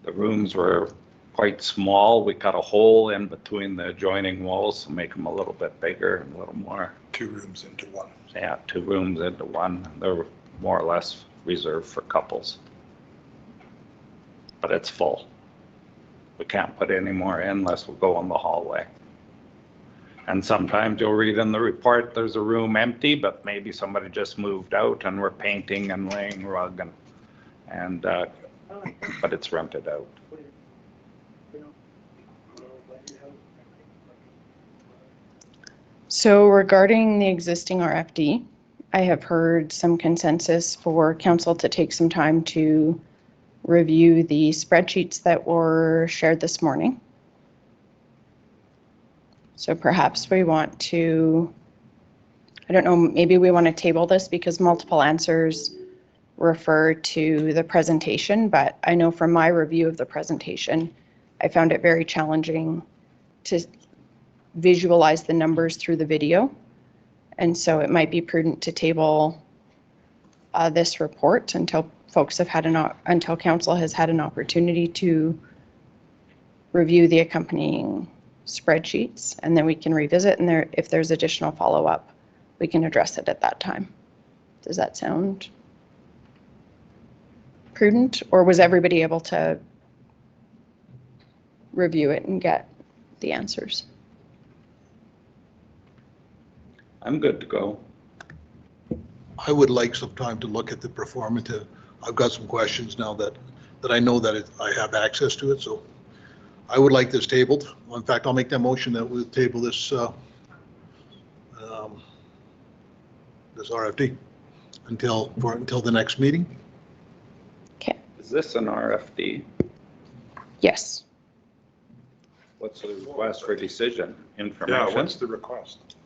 the rooms were quite small. We cut a hole in between the adjoining walls to make them a little bit bigger and a little more. 2 rooms into 1. Yeah, 2 rooms into 1. They're more or less reserved for couples. But it's full. We can't put any more in unless we go in the hallway. And sometimes you'll read in the report, there's a room empty, but maybe somebody just moved out and we're painting and laying rug and but it's rented out. So regarding the existing RFD, I have heard some consensus for council to take some time to review the spreadsheets that were shared this morning. So perhaps we want to, I don't know, maybe we want to table this because multiple answers refer to the presentation, but I know from my review of the presentation, I found it very challenging to visualize the numbers through the video. And so it might be prudent to table this report until folks have had until council has had an opportunity to review the accompanying spreadsheets, and then we can revisit, and if there's additional follow-up, we can address it at that time. Does that sound prudent, or was everybody able to review it and get the answers? I'm good to go. I would like some time to look at the performative. I've got some questions now that I know that I have access to it, so I would like this tabled. In fact, I'll make that motion that we'll table this this RFD until the next meeting. Okay. Is this an RFD? Yes. What's the request for decision Yeah, information? what's the request?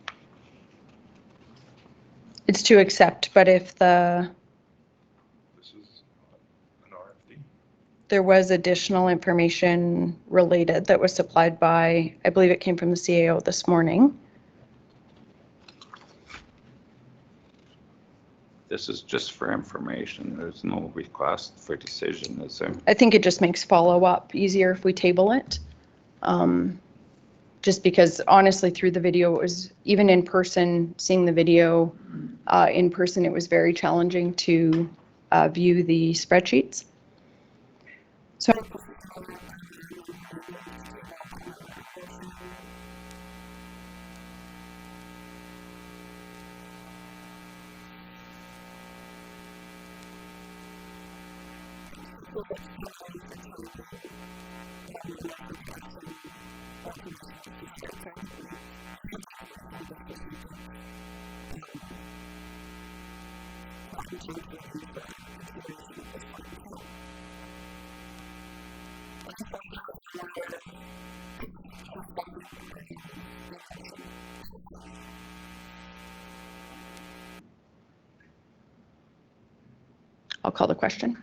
It's to accept, but if This is an RFD. there was additional information related that was supplied by, I believe it came from the CAO this morning. This is just for information. There's no request for decision, is there? I think it just makes follow-up easier if we table it. Just because honestly, through the video, it was, even in person, seeing the video in person, it was very challenging to view the spreadsheets. So I'll call the question.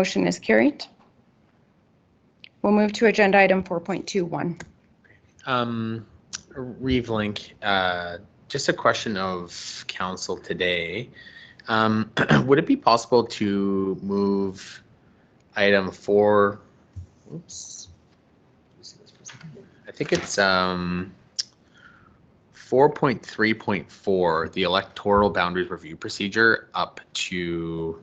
Motion is carried. We'll move to agenda item 4.21. ReveLink, just a question of council today. Would it be possible to move item 4? Oops. I think it's 4.3.4, the electoral boundaries review procedure, up to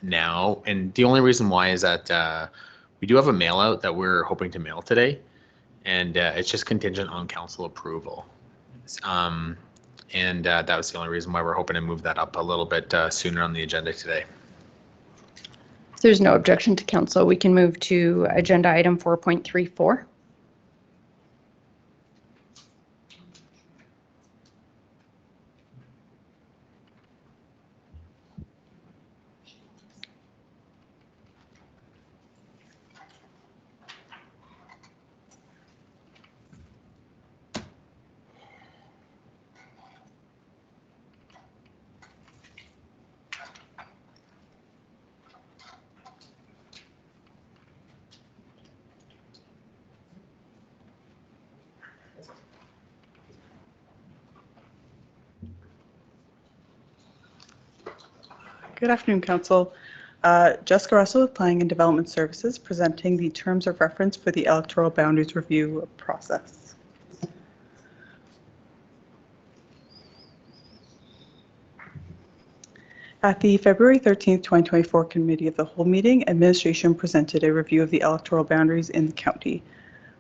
now. And the only reason why is that we do have a mail out that we're hoping to mail today, and it's just contingent on council approval. And that was the only reason why we're hoping to move that up a little bit sooner on the agenda today. If there's no objection to council, we can move to agenda item 4.34. Good afternoon, Council. Jessica Russell with Planning and Development Services, presenting the terms of reference for the electoral boundaries review process. At the February 13th, 2024 Committee of the Whole meeting, administration presented a review of the electoral boundaries in the county.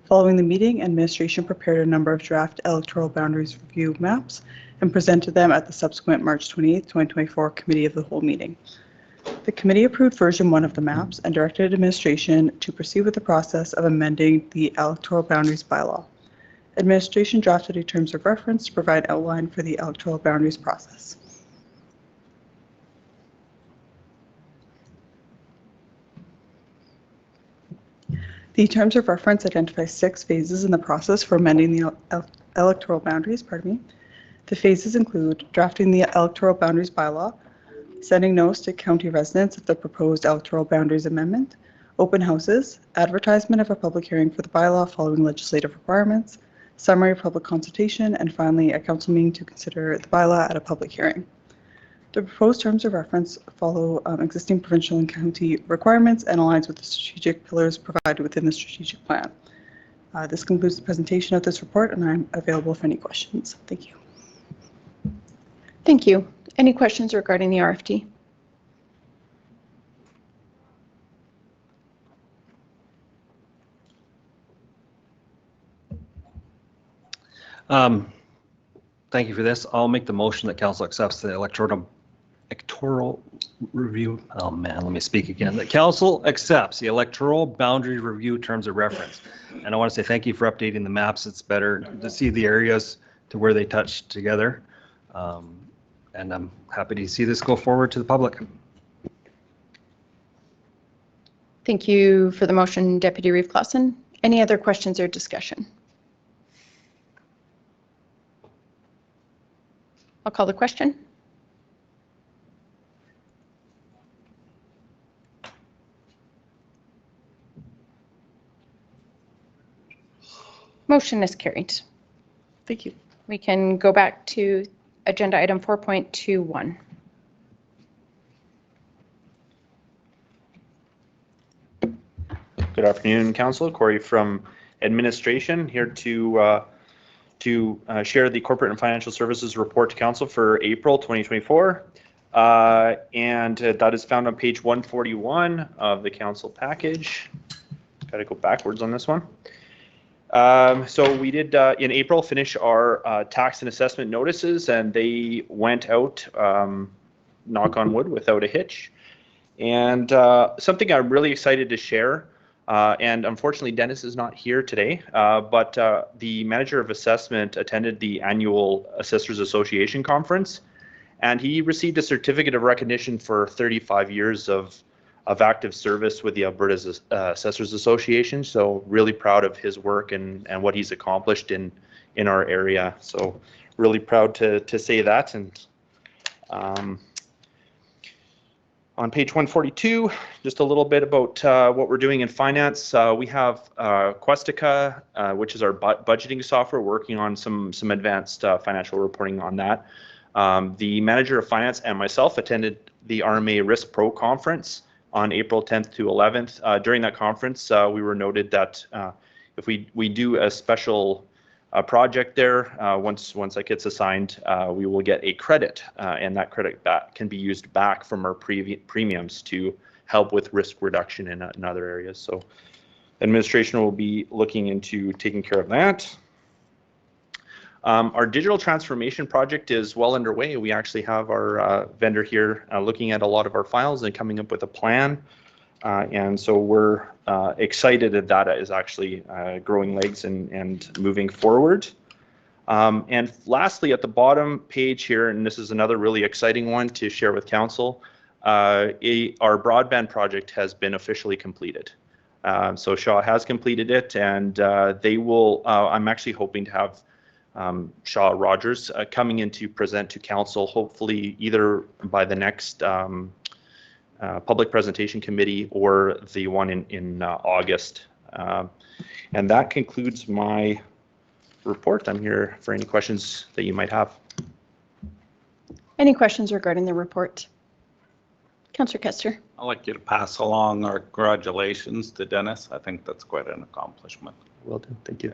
Following the meeting, administration prepared a number of draft electoral boundaries review maps and presented them at the subsequent March 28, 2024 Committee of the Whole meeting. The committee approved version 1 of the maps and directed administration to proceed with the process of amending the electoral boundaries bylaw. Administration drafted a terms of reference to provide outline for the electoral boundaries process. The terms of reference identify 6 phases in the process for amending the electoral boundaries. The phases include drafting the electoral boundaries bylaw, sending notice to county residents of the proposed electoral boundaries amendment, open houses, advertisement of a public hearing for the bylaw following legislative requirements, summary public consultation, and finally a council meeting to consider the bylaw at a public hearing. The proposed terms of reference follow existing provincial and county requirements and aligns with the strategic pillars provided within the strategic plan. This concludes the presentation of this report, and I'm available for any questions. Thank you. Thank you. Any questions regarding the RFT? Thank you for this. I'll make the motion that council accepts the electoral review. Oh man, let me speak again. The council accepts the electoral boundary review terms of reference. And I want to say thank you for updating the maps. It's better to see the areas to where they touch together. And I'm happy to see this go forward to the public. Thank you for the motion, Deputy Reeve Clausen. Any other questions or discussion? I'll call the question. Motion is carried. Thank you. We can go back to agenda item 4.21. Good afternoon, Council. Corey from Administration here to share the Corporate and Financial Services Report to Council for April 2024. And that is found on page 141 of the Council package. Got to go backwards on this one. So we did in April finish our tax and assessment notices, and they went out, knock on wood, without a hitch. And something I'm really excited to share, and unfortunately Dennis is not here today, but the manager of assessment attended the annual Assessors Association conference, and he received a certificate of recognition for 35 years of active service with the Alberta Assessors Association. So really proud of his work and what he's accomplished in our area. So really proud to say that. And On page 142, just a little bit about what we're doing in finance. We have Questica, which is our budgeting software, working on some advanced financial reporting on that. The manager of finance and myself attended the RMA Risk Pro conference on April 10th to 11th. During that conference, we were noted that if we do a special project there, once that gets assigned, we will get a credit, and that credit back can be used back from our premiums to help with risk reduction in other areas. So administration will be looking into taking care of that. Our digital transformation project is well underway. We actually have our vendor here looking at a lot of our files and coming up with a plan. And so we're excited that that is actually growing legs and moving forward. And lastly, at the bottom page here, and this is another really exciting one to share with council, our broadband project has been officially completed. So Shaw has completed it, and they will, I'm actually hoping to have Shaw Rogers coming in to present to council, hopefully either by the next public presentation committee or the one in August. And that concludes my report. I'm here for any questions that you might have. Any questions regarding the report? Councillor Kester. I'd like you to pass along our congratulations to Dennis. I think that's quite an accomplishment. Will do. Thank you.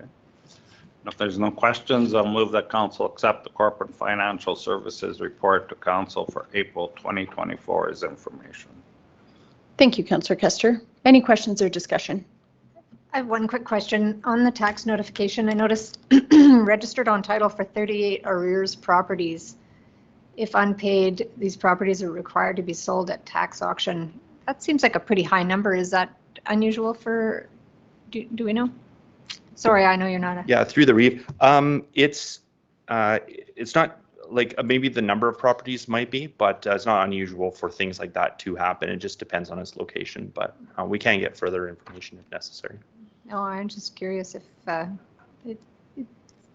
If there's no questions, I'll move that council accept the corporate financial services report to council for April 2024 as information. Thank you, Councillor Kester. Any questions or discussion? I have one quick question. On the tax notification, I noticed registered on title for 38 arrears properties. If unpaid, these properties are required to be sold at tax auction. That seems like a pretty high number. Is that unusual for, do we know? Sorry, I know you're not. Yeah, through the Reeve. It's not like maybe the number of properties might be, but it's not unusual for things like that to happen. It just depends on its location, but we can get further information if necessary. No, I'm just curious if it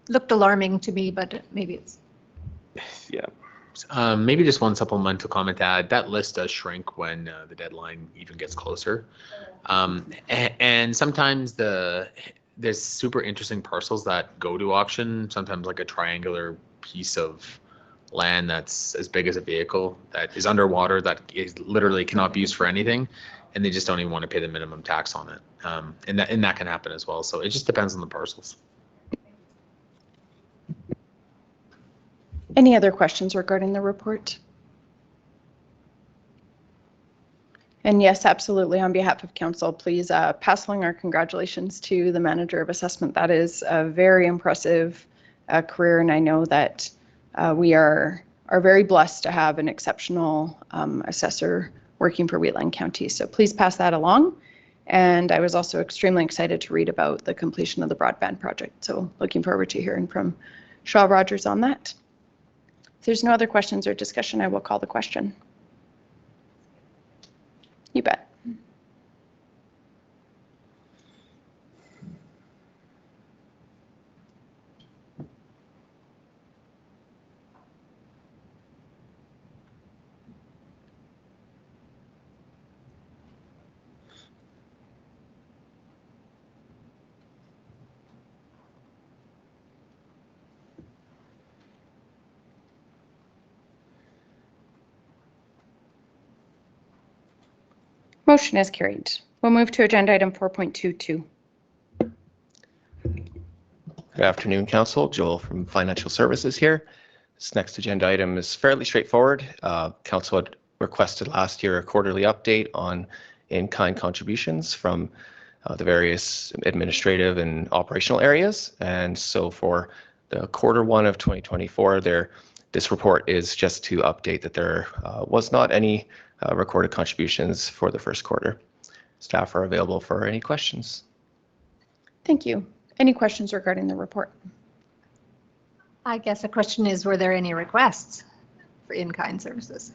looked alarming to me, but maybe it's. Yeah. Maybe just one supplemental comment to add. That list does shrink when the deadline even gets closer. And sometimes there's super interesting parcels that go to auction, sometimes like a triangular piece of land that's as big as a vehicle that is underwater that is literally cannot be used for anything, and they just don't even want to pay the minimum tax on it. And that can happen as well. So it just depends on the parcels. Any other questions regarding the report? And yes, absolutely. On behalf of council, please pass along our congratulations to the manager of assessment. That is a very impressive career, and I know that we are very blessed to have an exceptional assessor working for Wheatland County. So please pass that along. And I was also extremely excited to read about the completion of the broadband project. So looking forward to hearing from Shaw Rogers on that. If there's no other questions or discussion, I will call the question. You bet. Motion is carried. We'll move to agenda item 4.22. Good afternoon, Council. Joel from Financial Services here. This next agenda item is fairly straightforward. Council had requested last year a quarterly update on in-kind contributions from the various administrative and operational areas. And so for the Q1 of 2024, this report is just to update that there was not any recorded contributions for the first quarter. Staff are available for any questions. Thank you. Any questions regarding the report? I guess the question is, were there any requests for in-kind services?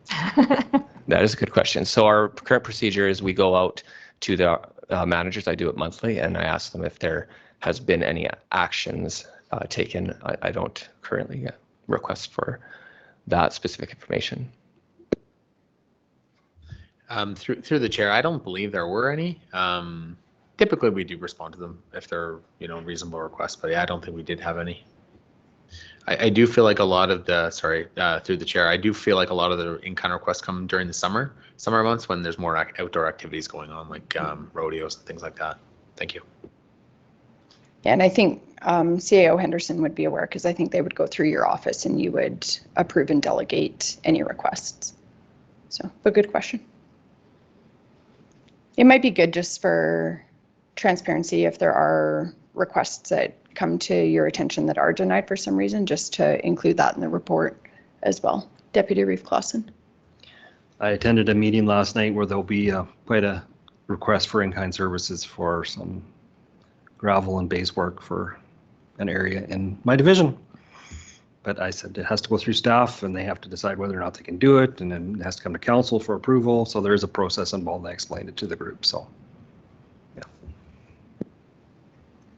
That is a good question. So our current procedure is we go out to the managers. I do it monthly, and I ask them if there has been any actions taken. I don't currently get requests for that specific information. Through the chair, I don't believe there were any. Typically, we do respond to them if they're, reasonable requests, but yeah, I don't think we did have any. I do feel like a lot of the, through the chair, I do feel like a lot of the in-kind requests come during the summer months when there's more outdoor activities going on, like rodeos and things like that. Thank you. Yeah, and I think CAO Henderson would be aware because I think they would go through your office and you would approve and delegate any requests. So, but good question. It might be good just for transparency if there are requests that come to your attention that are denied for some reason, just to include that in the report as well. Deputy Reeve Clausen. I attended a meeting last night where there'll be quite a request for in-kind services for some gravel and base work for an area in my division. But I said it has to go through staff and they have to decide whether or not they can do it, and then it has to come to council for approval. So there is a process involved. I explained it to the group. So, yeah.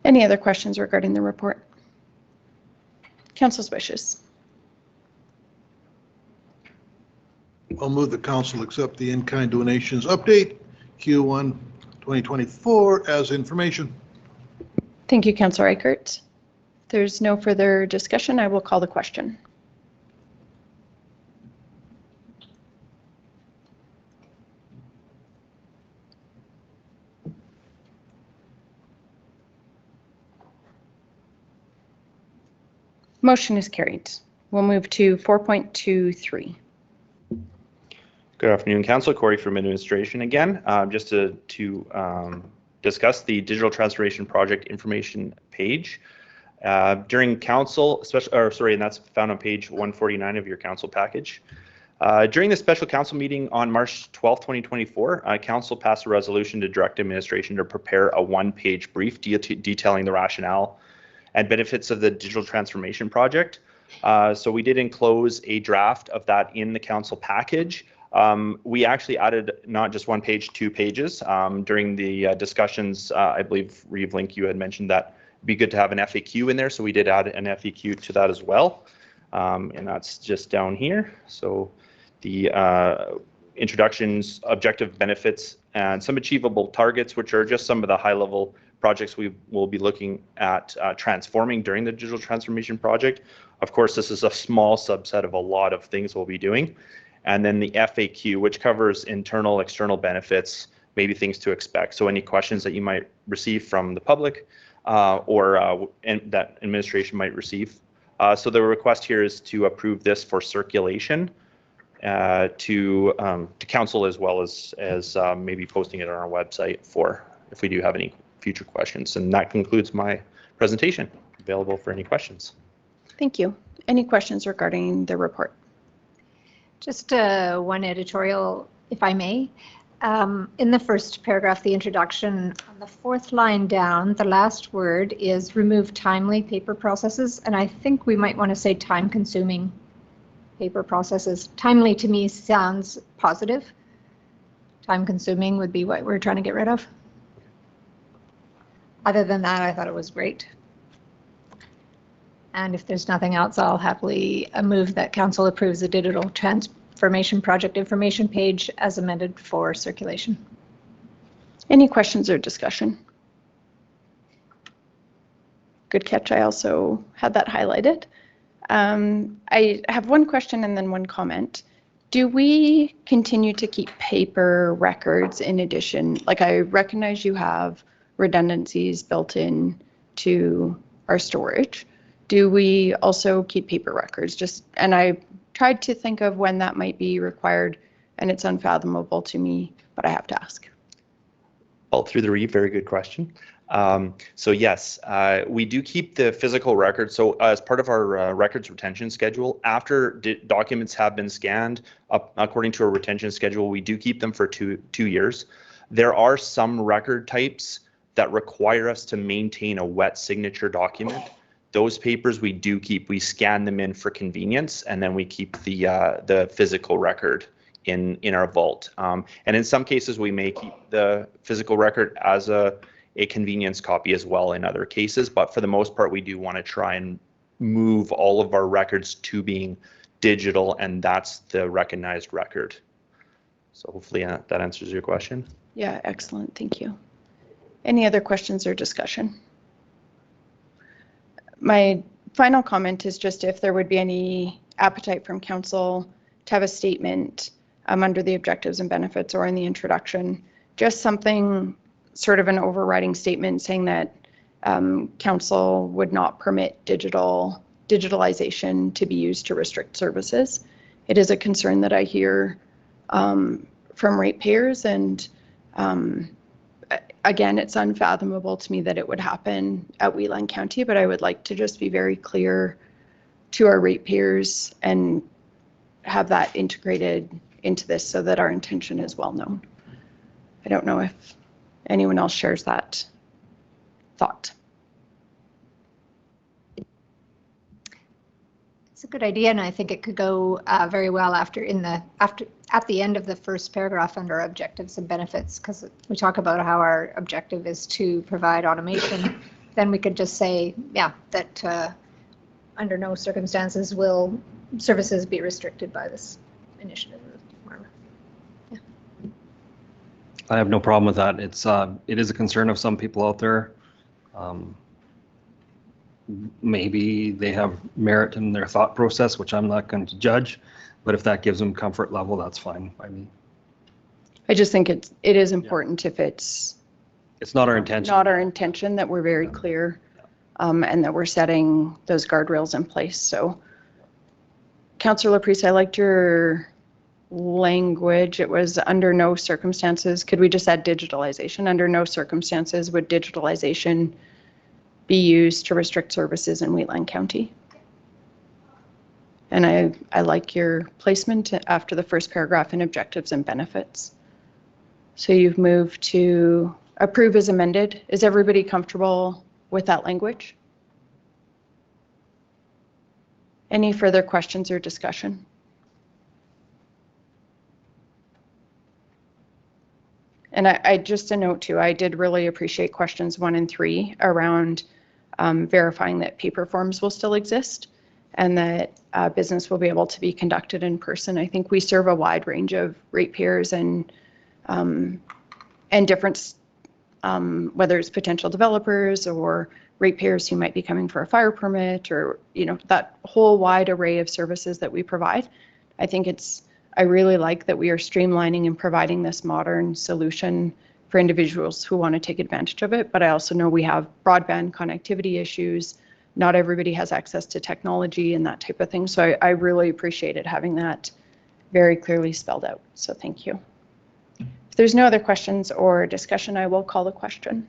Any other questions regarding the report? Council's wishes. I'll move the council accept the in-kind donations update Q1 2024 as information. Thank you, Councillor Eichert. If there's no further discussion, I will call the question. Motion is carried. We'll move to 4.23. Good afternoon, Council. Corey from Administration again. Just to discuss the Digital Transformation Project information page. During council, and that's found on page 149 of your council package. During the special council meeting on March 12, 2024, council passed a resolution to direct administration to prepare a one-page brief detailing the rationale and benefits of the digital transformation project. So we did enclose a draft of that in the council package. We actually added not just one page, 2 pages. During the discussions, I believe, Reeve Link, you had mentioned that it'd be good to have an FAQ in there. So we did add an FAQ to that as well. And that's just down here. So the introductions, objective benefits, and some achievable targets, which are just some of the high-level projects we will be looking at transforming during the digital transformation project. Of course, this is a small subset of a lot of things we'll be doing. And then the FAQ, which covers internal, external benefits, maybe things to expect. So any questions that you might receive from the public or that administration might receive. So the request here is to approve this for circulation to council, as well as maybe posting it on our website for if we do have any future questions. And that concludes my presentation. Available for any questions. Thank you. Any questions regarding the report? Just one editorial, if I may. In the first paragraph, the introduction, on the 4th line down, the last word is remove timely paper processes. And I think we might want to say time-consuming paper processes. Timely to me sounds positive. Time-consuming would be what we're trying to get rid of. Other than that, I thought it was great. And if there's nothing else, I'll happily move that council approves the digital transformation project information page as amended for circulation. Any questions or discussion? Good catch. I also had that highlighted. I have one question and then one comment. Do we continue to keep paper records in addition? Like, I recognize you have redundancies built in to our storage. Do we also keep paper records? And I tried to think of when that might be required, and it's unfathomable to me, but I have to ask. All through the Reeve, very good question. So yes, we do keep the physical records. So as part of our records retention schedule, after documents have been scanned according to a retention schedule, we do keep them for two years. There are some record types that require us to maintain a wet signature document. Those papers we do keep. We scan them in for convenience, and then we keep the physical record in our vault. And in some cases, we may keep the physical record as a convenience copy as well in other cases. But for the most part, we do want to try and move all of our records to being digital, and that's the recognized record. So hopefully that answers your question. Yeah, excellent. Thank you. Any other questions or discussion? My final comment is just if there would be any appetite from council to have a statement under the objectives and benefits or in the introduction, just something sort of an overriding statement saying that council would not permit digitalization to be used to restrict services. It is a concern that I hear from ratepayers, and again, it's unfathomable to me that it would happen at Whelan County, but I would like to just be very clear to our ratepayers and have that integrated into this so that our intention is well known. I don't know if anyone else shares that thought. It's a good idea, and I think it could go very well at the end of the first paragraph under objectives and benefits, because we talk about how our objective is to provide automation. Then we could just say, yeah, that under no circumstances will services be restricted by this initiative. Yeah. I have no problem with that. It is a concern of some people out there. Maybe they have merit in their thought process, which I'm not going to judge, but if that gives them comfort level, that's fine by me. I just think it is important if it's not our intention. Not our intention, that we're very clear and that we're setting those guardrails in place. So Councillor Priest, I liked your language. It was under no circumstances. Could we just add digitalization? Under no circumstances would digitalization be used to restrict services in Whelan County. And I like your placement after the first paragraph in objectives and benefits. So you've moved to approve as amended. Is everybody comfortable with that language? Any further questions or discussion? And I just a note too, I did really appreciate questions 1 and 3 around verifying that paper forms will still exist and that business will be able to be conducted in person. I think we serve a wide range of ratepayers and different, whether it's potential developers or ratepayers who might be coming for a fire permit, or that whole wide array of services that we provide. I really like that we are streamlining and providing this modern solution for individuals who want to take advantage of it. But I also know we have broadband connectivity issues. Not everybody has access to technology and that type of thing. So I really appreciated having that very clearly spelled out. So thank you. If there's no other questions or discussion, I will call the question.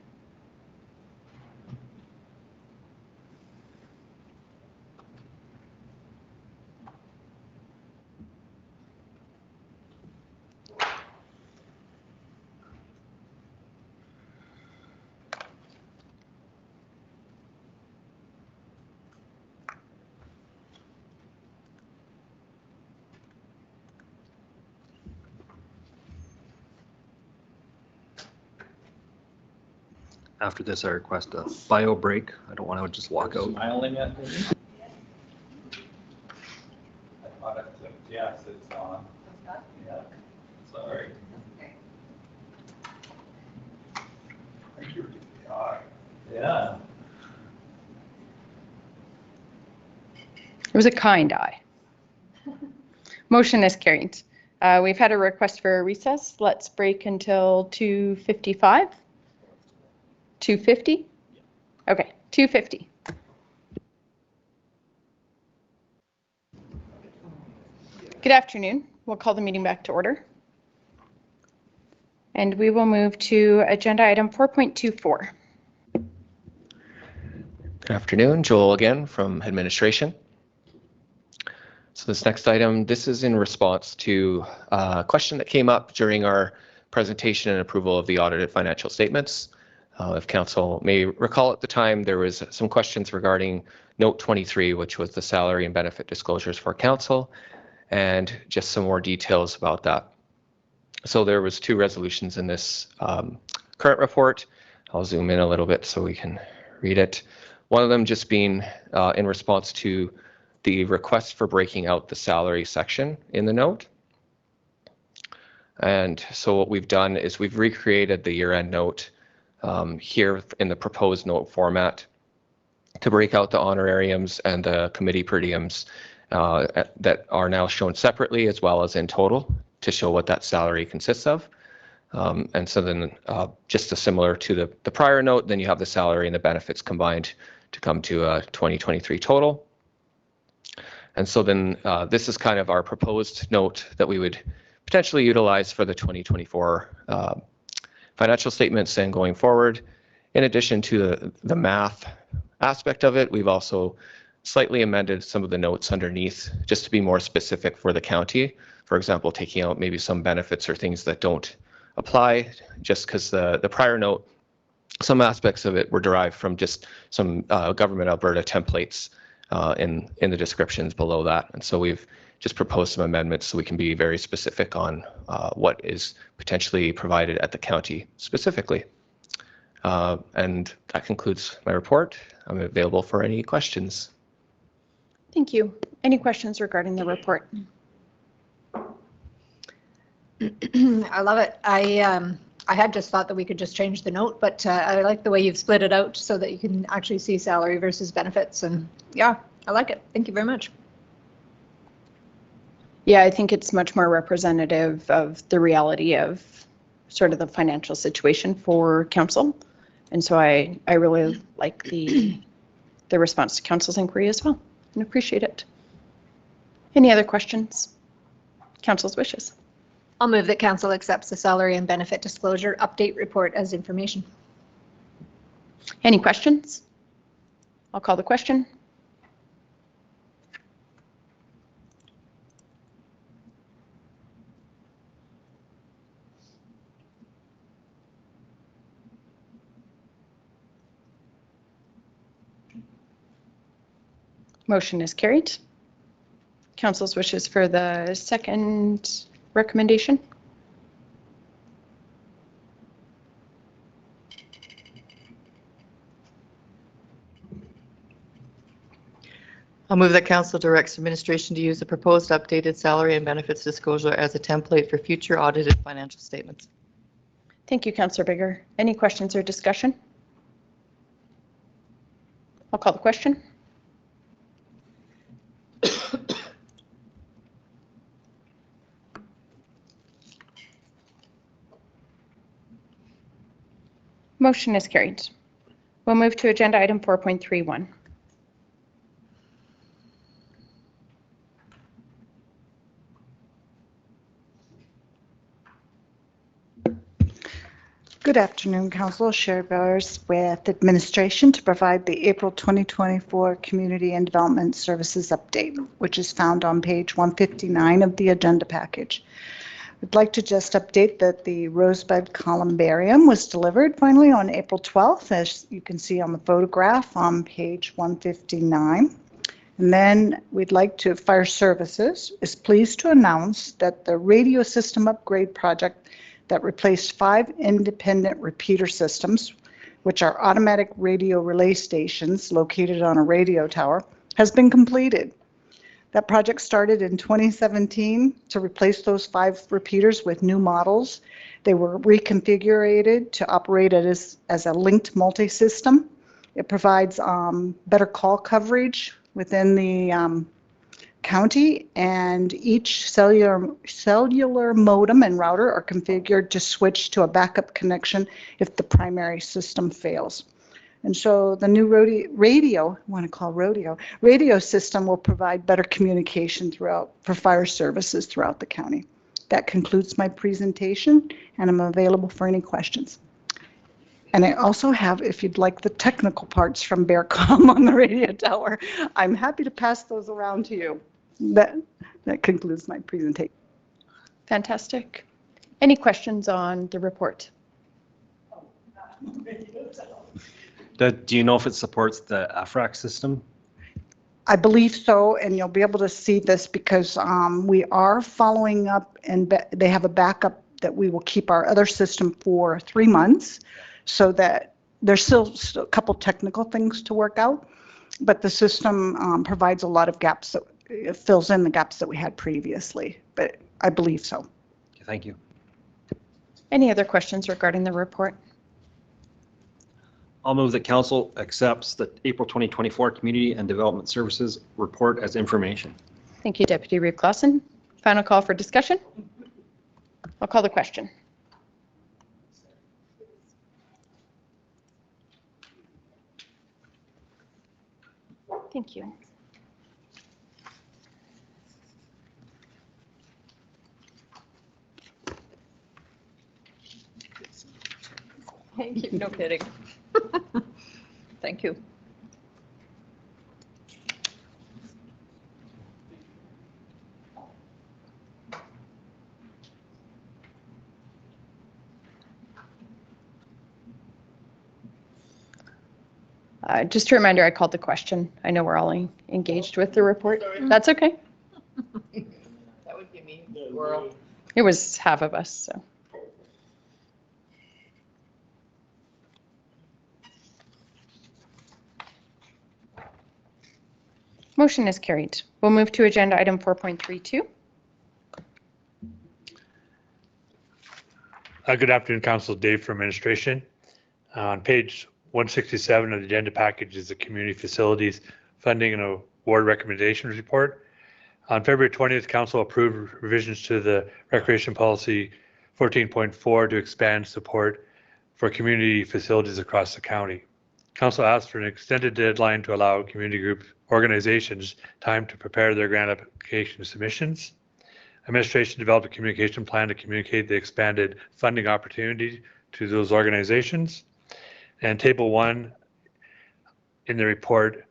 After this, I request a bio break. I don't want to just walk out. Smiling at me? I thought I clicked yes, it's on. Yeah, sorry. Yeah. It was a kind eye. Motion is carried. We've had a request for a recess. Let's break until 2:55. 2:50? Okay, 2:50. Good afternoon. We'll call the meeting back to order. And we will move to agenda item 4.24. Good afternoon, Joel again from administration. So this next item, this is in response to a question that came up during our presentation and approval of the audited financial statements. If council may recall, at the time, there was some questions regarding note 23, which was the salary and benefit disclosures for council, and just some more details about that. So there was 2 resolutions in this current report. I'll zoom in a little bit so we can read it. One of them just being in response to the request for breaking out the salary section in the note. And so what we've done is we've recreated the year-end note here in the proposed note format to break out the honorariums and the committee per diems that are now shown separately as well as in total to show what that salary consists of. And so then just similar to the prior note, then you have the salary and the benefits combined to come to a 2023 total. And so then this is kind of our proposed note that we would potentially utilize for the 2024 financial statements and going forward. In addition to the math aspect of it, we've also slightly amended some of the notes underneath just to be more specific for the county. For example, taking out maybe some benefits or things that don't apply, just because the prior note, some aspects of it were derived from just some Government Alberta templates in the descriptions below that. And so we've just proposed some amendments so we can be very specific on what is potentially provided at the county specifically. And that concludes my report. I'm available for any questions. Thank you. Any questions regarding the report? I love it. I had just thought that we could just change the note, but I like the way you've split it out so that you can actually see salary versus benefits. And yeah, I like it. Thank you very much. Yeah, I think it's much more representative of the reality of sort of the financial situation for council. And so I really like the response to council's inquiry as well and appreciate it. Any other questions? Council's wishes. I'll move that council accepts the salary and benefit disclosure update report as information. Any questions? I'll call the question. Motion is carried. Council's wishes for the second recommendation. I'll move that council directs administration to use the proposed updated salary and benefits disclosure as a template for future audited financial statements. Thank you, Councillor Bigger. Any questions or discussion? I'll call the question. Motion is carried. We'll move to agenda item 4.31. Good afternoon, Council. Sherry Bowers with administration to provide the April 2024 Community and Development Services Update, which is found on page 159 of the agenda package. I'd like to just update that the Rosebud Columbarium was delivered finally on April 12th, as you can see on the photograph on page 159. And then we'd like to, Fire Services is pleased to announce that the radio system upgrade project that replaced 5 independent repeater systems, which are automatic radio relay stations located on a radio tower, has been completed. That project started in 2017 to replace those 5 repeaters with new models. They were reconfigured to operate as a linked multi-system. It provides better call coverage within the county, and each cellular modem and router are configured to switch to a backup connection if the primary system fails. And so the new radio system will provide better communication for fire services throughout the county. That concludes my presentation, and I'm available for any questions. And I also have, if you'd like, the technical parts from Bearcom on the radio tower. I'm happy to pass those around to you. That concludes my presentation. Fantastic. Any questions on the report? Do you know if it supports the AFRAC system? I believe so, and you'll be able to see this because we are following up, and they have a backup that we will keep our other system for 3 months, so that there's still a couple technical things to work out, but the system provides a lot of gaps, that it fills in the gaps that we had previously, but I believe so. Thank you. Any other questions regarding the report? I'll move that council accepts the April 2024 Community and Development Services report as information. Thank you, Deputy Reeve Clausen. Final call for discussion. I'll call the question. Thank you. Thank you. No kidding. Thank you. Just a reminder, I called the question. I know we're all engaged with the report. That's okay. That would be me. World. It was half of us, so. Motion is carried. We'll move to agenda item 4.32. Good afternoon, Council. Dave from Administration. On page 167 of the agenda package is the Community Facilities Funding and Award Recommendations Report. On February 20th, Council approved revisions to the Recreation Policy 14.4 to expand support for community facilities across the county. Council asked for an extended deadline to allow community group organizations time to prepare their grant application submissions. Administration developed a communication plan to communicate the expanded funding opportunity to those organizations. And Table 1 in the report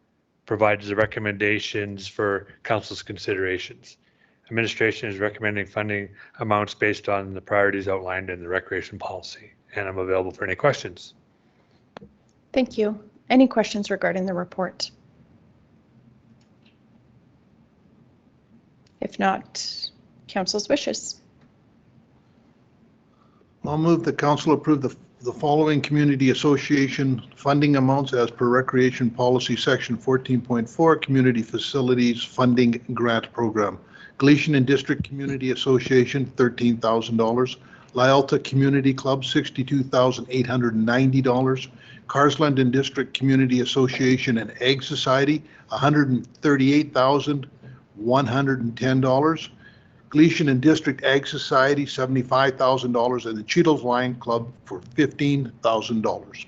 provides the recommendations for Council's considerations. Administration is recommending funding amounts based on the priorities outlined in the recreation policy, and I'm available for any questions. Thank you. Any questions regarding the report? If not, Council's wishes. I'll move that council approve the following community association funding amounts as per Recreation Policy Section 14.4 Community Facilities Funding Grant Program. Gleason and District Community Association, $13,000. Lyalta Community Club, $62,890. Carsland and District Community Association and Ag Society, $138,110. Gleason and District Ag Society, $75,000, and the Cheadle's Lion Club for $15,000.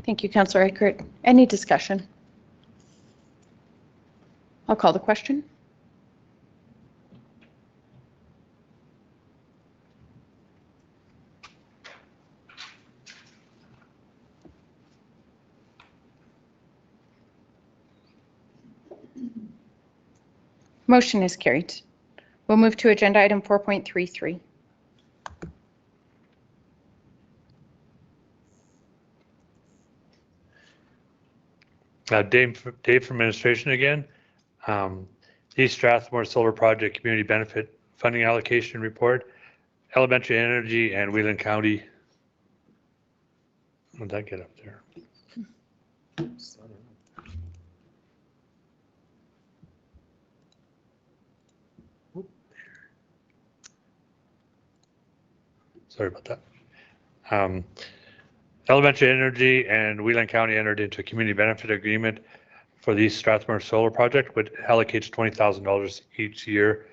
Thank you, Councillor Eichert. Any discussion? I'll call the question. Motion is carried. We'll move to agenda item 4.33. Dave from Administration again. East Strathmore Solar Project Community Benefit Funding Allocation Report, Elementary Energy and Wheeling County. How did that get up there? Sorry about that. Elementary Energy and Wheeling County entered into a community benefit agreement for the East Strathmore Solar Project, which allocates $20,000 each year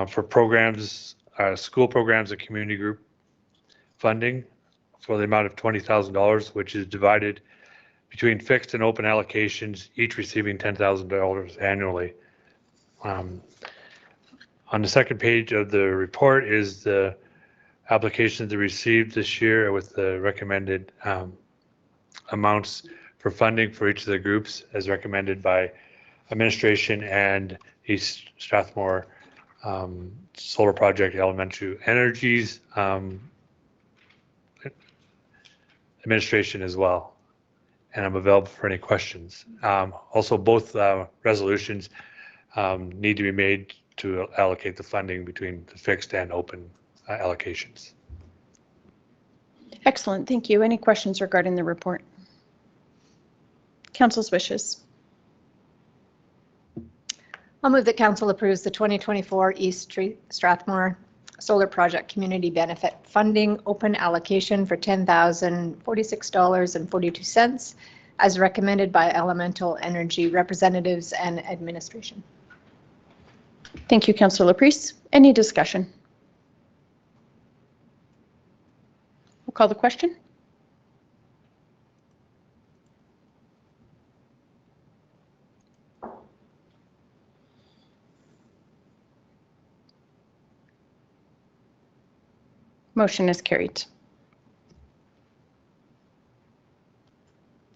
for programs, school programs and community group funding for the amount of $20,000, which is divided between fixed and open allocations, each receiving $10,000 annually. On the second page of the report is the applications they received this year with the recommended amounts for funding for each of the groups as recommended by Administration and East Strathmore Solar Project Elementary Energies Administration as well. And I'm available for any questions. Also, both resolutions need to be made to allocate the funding between the fixed and open allocations. Excellent, thank you. Any questions regarding the report? Council's wishes. I'll move that council approves the 2024 East Strathmore solar project community benefit funding open allocation for $10,046.42 as recommended by Elemental Energy representatives and administration. Thank you, Councillor Laprise. Any discussion? We'll call the question. Motion is carried.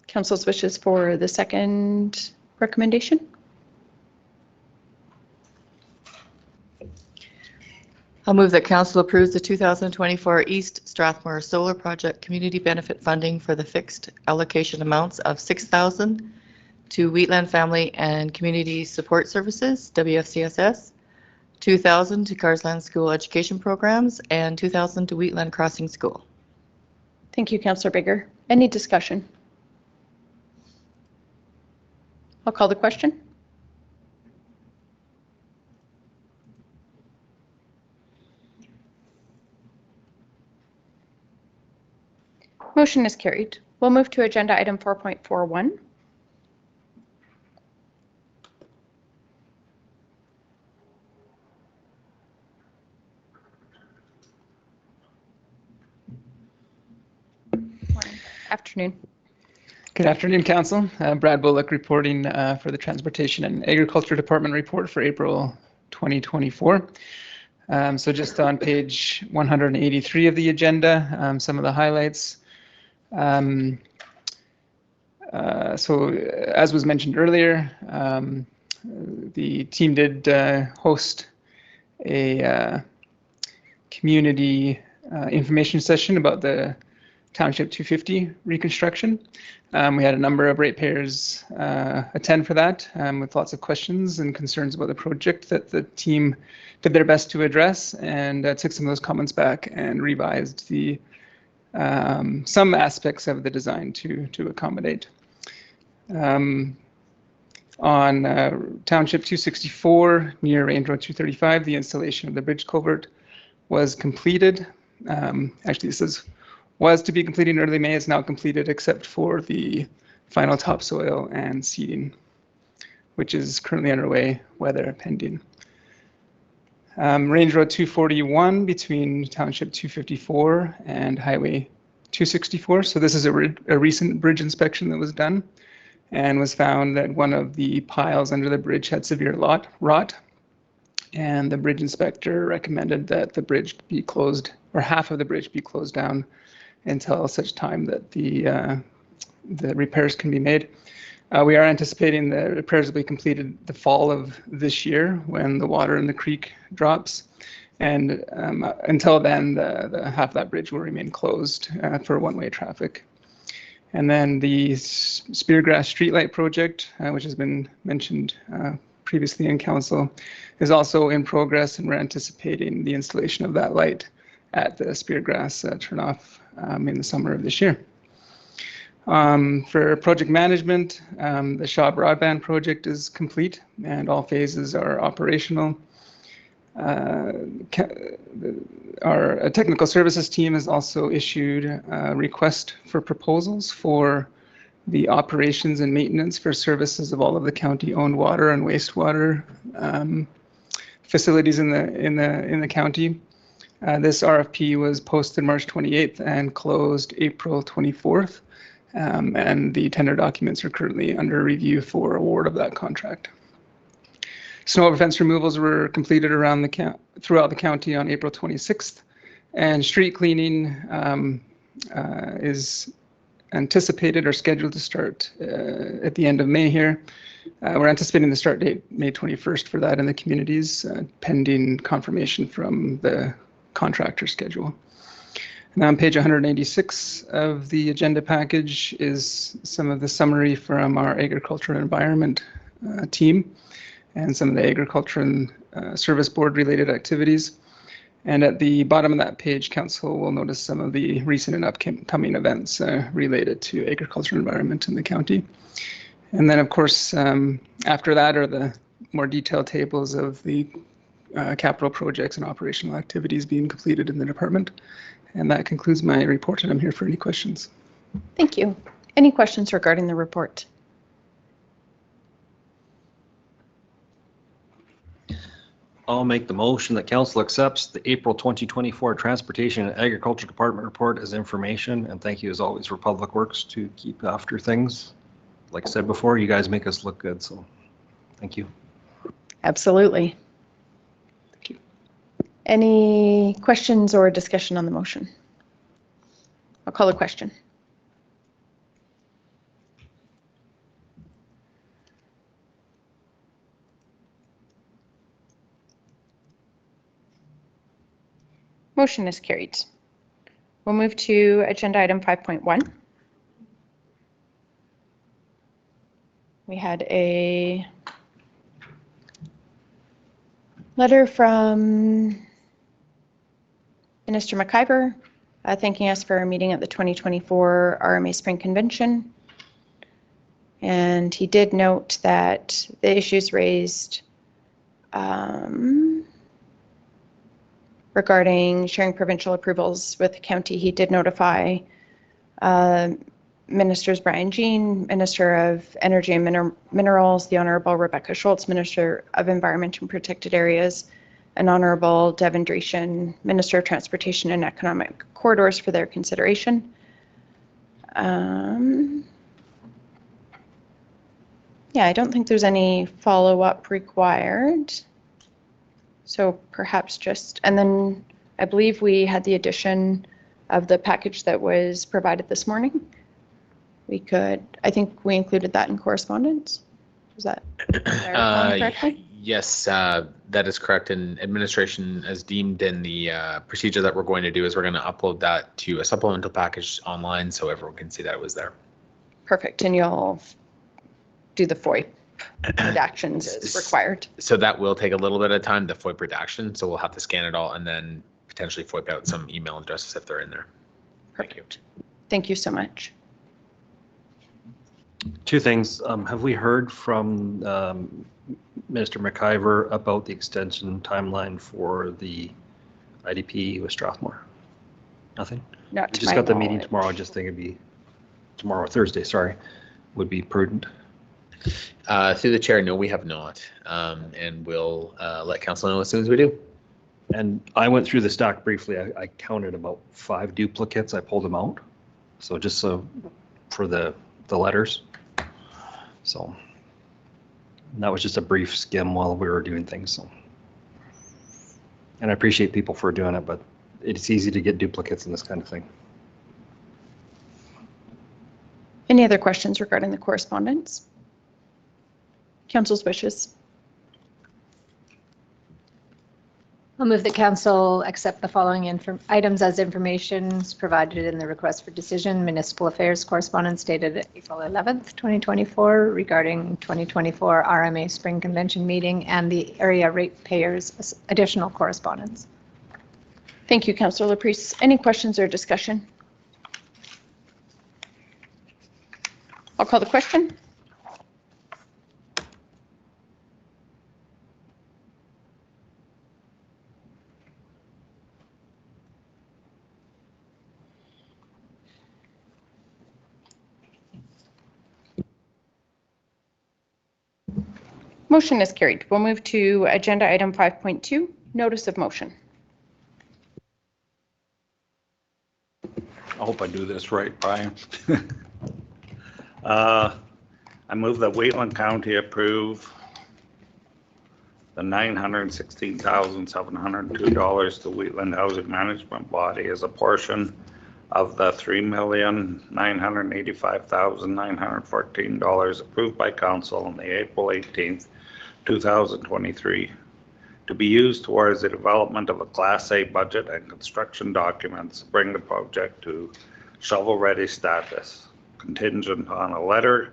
Council's wishes for the second recommendation. I'll move that council approves the 2024 East Strathmore Solar Project Community Benefit Funding for the fixed allocation amounts of $6,000 to Wheatland Family and Community Support Services, WFCSS, $2,000 to Carsland School Education Programs, and $2,000 to Wheatland Crossing School. Thank you, Councillor Bigger. Any discussion? I'll call the question. Motion is carried. We'll move to agenda item 4.41. Afternoon. Good afternoon, Council. Brad Bullock reporting for the Transportation and Agriculture Department report for April 2024. So just on page 183 of the agenda, some of the highlights. So as was mentioned earlier, the team did host a community information session about the Township 250 reconstruction. We had a number of ratepayers attend for that with lots of questions and concerns about the project that the team did their best to address, and took some of those comments back and revised the some aspects of the design to accommodate. On Township 264 near Range Road 235, the installation of the bridge culvert was completed. Actually, this was to be completed in early May. It's now completed except for the final topsoil and seeding, which is currently underway, weather pending. Range Road 241 between Township 254 and Highway 264. So this is a recent bridge inspection that was done, and was found that one of the piles under the bridge had severe rot. And the bridge inspector recommended that the bridge be closed, or half of the bridge be closed down until such time that the repairs can be made. We are anticipating the repairs will be completed the fall of this year when the water in the creek drops. And until then, the half of that bridge will remain closed for one-way traffic. And then the Speargrass Streetlight project, which has been mentioned previously in council, is also in progress, and we're anticipating the installation of that light at the Speargrass turnoff in the summer of this year. For project management, the Shaw Broadband project is complete and all phases are operational. Our technical services team has also issued a request for proposals for the operations and maintenance for services of all of the county-owned water and wastewater facilities in the county. This RFP was posted March 28th and closed April 24th, and the tender documents are currently under review for award of that contract. Snow over fence removals were completed throughout the county on April 26th, and street cleaning is anticipated or scheduled to start at the end of May here. We're anticipating the start date May 21st for that in the communities, pending confirmation from the contractor schedule. Now on page 186 of the agenda package is some of the summary from our Agriculture and Environment team and some of the Agriculture and Service Board related activities. And at the bottom of that page, Council will notice some of the recent and upcoming events related to agriculture and environment in the county. And then, of course, after that are the more detailed tables of the capital projects and operational activities being completed in the department. And that concludes my report, and I'm here for any questions. Thank you. Any questions regarding the report? I'll make the motion that council accepts the April 2024 Transportation and Agriculture Department report as information. And thank you as always for Public Works to keep after things. Like I said before, you guys make us look good. So thank you. Absolutely. Thank you. Any questions or discussion on the motion? I'll call the question. Motion is carried. We'll move to agenda item 5.1. We had a letter from Minister McIver thanking us for our meeting at the 2024 RMA Spring Convention. And he did note that the issues raised regarding sharing provincial approvals with the county, he did notify Ministers Brian Jean, Minister of Energy and Minerals, the Honourable Rebecca Schultz, Minister of Environment and Protected Areas, and Honourable Devin Dreeshen, Minister of Transportation and Economic Corridors, for their consideration. Yeah, I don't think there's any follow-up required. So perhaps just, and then I believe we had the addition of the package that was provided this morning. We could, I think we included that in correspondence. Was that correctly? Yes, that is correct. And administration has deemed in the procedure that we're going to do is we're going to upload that to a supplemental package online so everyone can see that it was there. Perfect. And you'll do the FOIP redactions as required. So that will take a little bit of time, the FOIP redaction. So we'll have to scan it all and then potentially FOIP out some email addresses if they're in there. Perfect. Thank you so much. Two things. Have we heard from Minister McIver about the extension timeline for the IDP with Strathmore? Nothing? Not We to just my got the meeting knowledge. tomorrow. I just think it'd be tomorrow, Thursday, sorry, would be prudent. Through the chair, no, we have not. And we'll let council know as soon as we do. And I went through the stack briefly. I counted about 5 duplicates. I pulled them out. So just so for the letters. So and that was just a brief skim while we were doing things. So, and I appreciate people for doing it, but it's easy to get duplicates in this kind of thing. Any other questions regarding the correspondence? Council's wishes. I'll move that council accept the following items as information provided in the request for decision. Municipal Affairs correspondence dated April 11th, 2024 regarding 2024 RMA Spring Convention meeting and the area ratepayers additional correspondence. Thank you, Councillor Laprise. Any questions or discussion? I'll call the question. Motion is carried. We'll move to agenda item 5.2, notice of motion. I hope I do this right, Brian. I move that Wheatland County approve the $916,702 to Wheatland Housing Management Body as a portion of the $3,985,914 approved by council on the April 18th, 2023 to be used towards the development of a Class A budget and construction documents to bring the project to shovel-ready status, contingent on a letter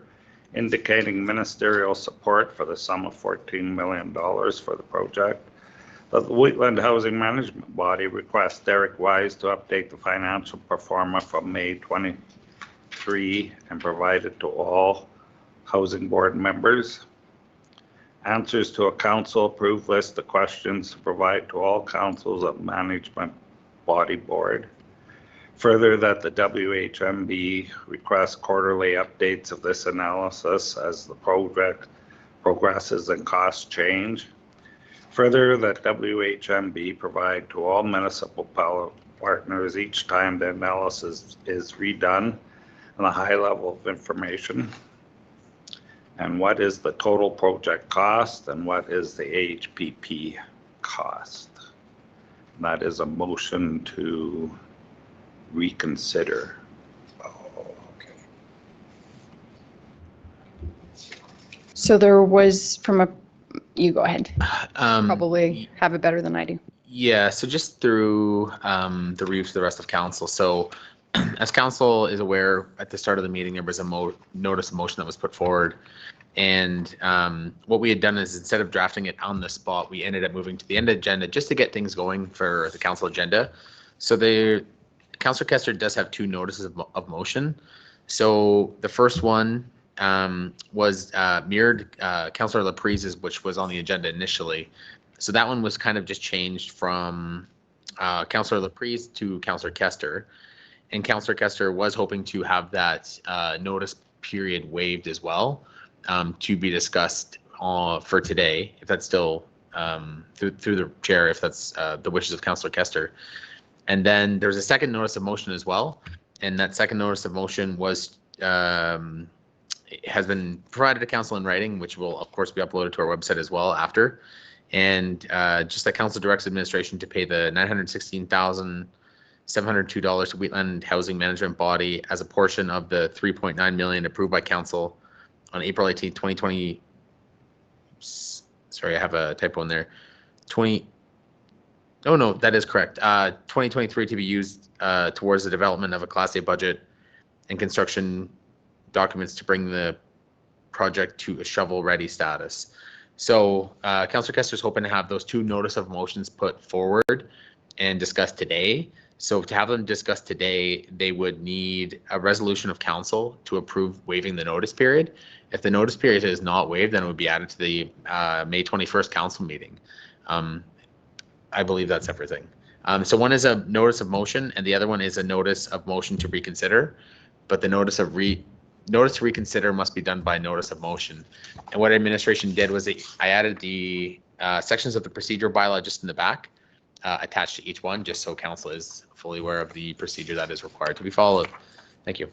indicating ministerial support for the sum of $14 million for the project. That the Wheatland Housing Management Body requests Derek Wise to update the financial pro forma from May 23 and provide it to all housing board members. Answers to a council-approved list of questions to provide to all councils of management body board. Further, that the WHMB requests quarterly updates of this analysis as the project progresses and costs change. Further, that WHMB provide to all municipal partners each time the analysis is redone and a high level of information. And what is the total project cost and what is the HPP cost? And that is a motion to reconsider. So there was you go ahead. Um, Probably have it better than I do. Yeah, so just through the review to the rest of council. So as council is aware, at the start of the meeting, there was a notice of motion that was put forward. And what we had done is instead of drafting it on the spot, we ended up moving to the end of the agenda just to get things going for the council agenda. So Councillor Kester does have two notices of motion. So the first one was mirrored Councillor Laprese's, which was on the agenda initially. So that one was kind of just changed from Councillor Laprese to Councillor Kester. And Councillor Kester was hoping to have that notice period waived as well to be discussed for today, if that's still through the chair, if that's the wishes of Councillor Kester. And then there's a second notice of motion as well. And that second notice of motion was has been provided to council in writing, which will of course be uploaded to our website as well after. And just that council directs administration to pay the $916,702 to Wheatland Housing Management Body as a portion of the $3.9 million approved by council on April 18, 2020. Sorry, I have a typo in there. Oh no, that is correct. 2023 to be used towards the development of a Class A budget and construction documents to bring the project to a shovel-ready status. So Councillor Kester is hoping to have those two notice of motions put forward and discussed today. So to have them discussed today, they would need a resolution of council to approve waiving the notice period. If the notice period is not waived, then it would be added to the May 21st council meeting. I believe that's everything. So one is a notice of motion and the other one is a notice of motion to reconsider. But the notice to reconsider must be done by notice of motion. And what administration did was I added the sections of the procedure bylaw just in the back, attached to each one, just so council is fully aware of the procedure that is required to be followed. Thank you.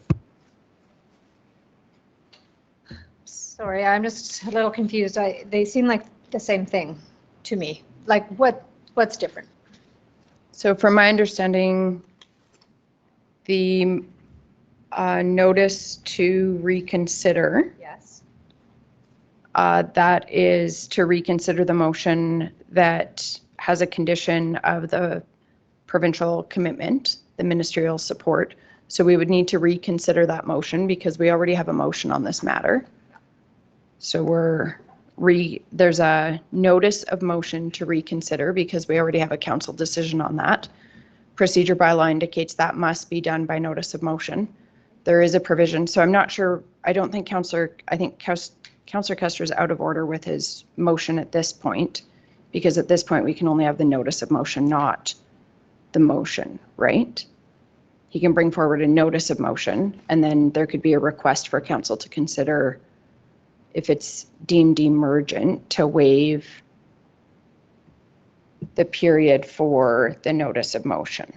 Sorry, I'm just a little confused. They seem like the same thing to me. Like what's different? So from my understanding, the notice to reconsider. Yes. That is to reconsider the motion that has a condition of the provincial commitment, the ministerial support. So we would need to reconsider that motion because we already have a motion on this matter. So there's a notice of motion to reconsider because we already have a council decision on that. Procedure bylaw indicates that must be done by notice of motion. There is a provision, so I'm not sure, I think Councillor Kester is out of order with his motion at this point, because at this point we can only have the notice of motion, not the motion, right? He can bring forward a notice of motion, and then there could be a request for council to consider if it's deemed emergent to waive the period for the notice of motion.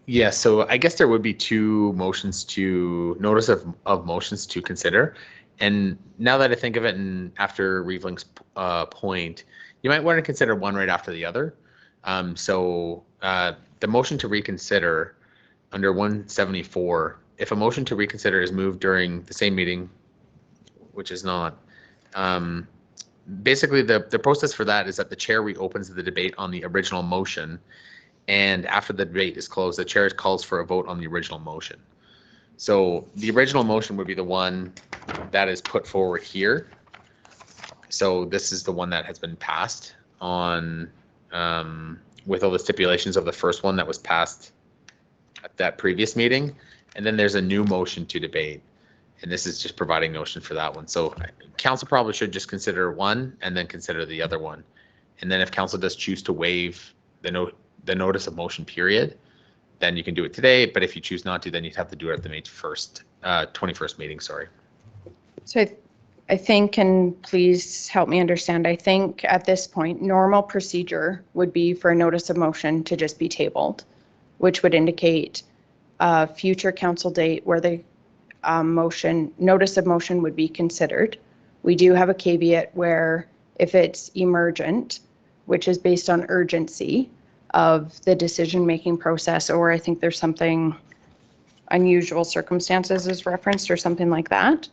Yeah, so I guess there would be two motions to notice of motions to consider. And now that I think of it, and after Reevling's point, you might want to consider one right after the other. So the motion to reconsider under 174, if a motion to reconsider is moved during the same meeting, which is not, basically the process for that is that the chair reopens the debate on the original motion. And after the debate is closed, the chair calls for a vote on the original motion. So the original motion would be the one that is put forward here. So this is the one that has been passed on with all the stipulations of the first one that was passed at that previous meeting. And then there's a new motion to debate. And this is just providing notion for that one. So council probably should just consider one and then consider the other one. And then if council does choose to waive the notice of motion period, then you can do it today. But if you choose not to, then you'd have to do it at the May 21st meeting, sorry. So I think, and please help me understand, I think at this point, normal procedure would be for a notice of motion to just be tabled, which would indicate a future council date where the notice of motion would be considered. We do have a caveat where if it's emergent, which is based on urgency of the decision-making process, or I think there's something unusual circumstances is referenced or something like that.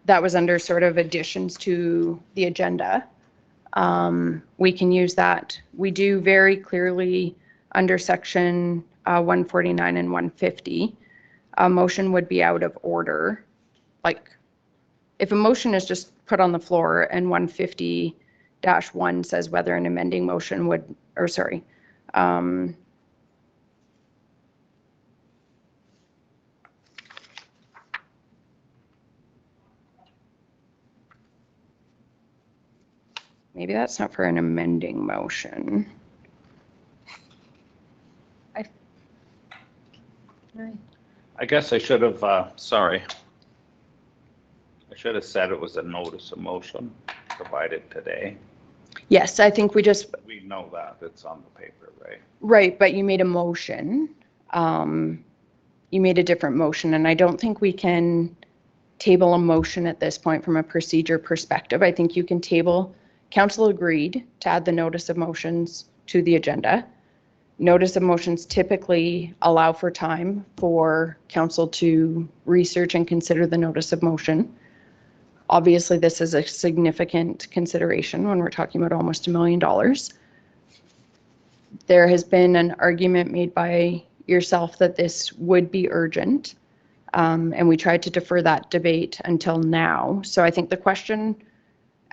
That was under sort of additions to the agenda. We can use that. We do very clearly under section 149 and 150, a motion would be out of order. Like if a motion is just put on the floor and 150-1 says whether an amending motion would, or sorry, maybe that's not for an amending motion. I guess I should have, sorry. I should have said it was a notice of motion provided today. Yes, I think we know that, it's on the paper, right? Right, but you made a motion. You made a different motion, and I don't think we can table a motion at this point from a procedure perspective. I think you can table, council agreed to add the notice of motions to the agenda. Notice of motions typically allow for time for council to research and consider the notice of motion. Obviously, this is a significant consideration when we're talking about almost $1 million. There has been an argument made by yourself that this would be urgent, and we tried to defer that debate until now. So I think the question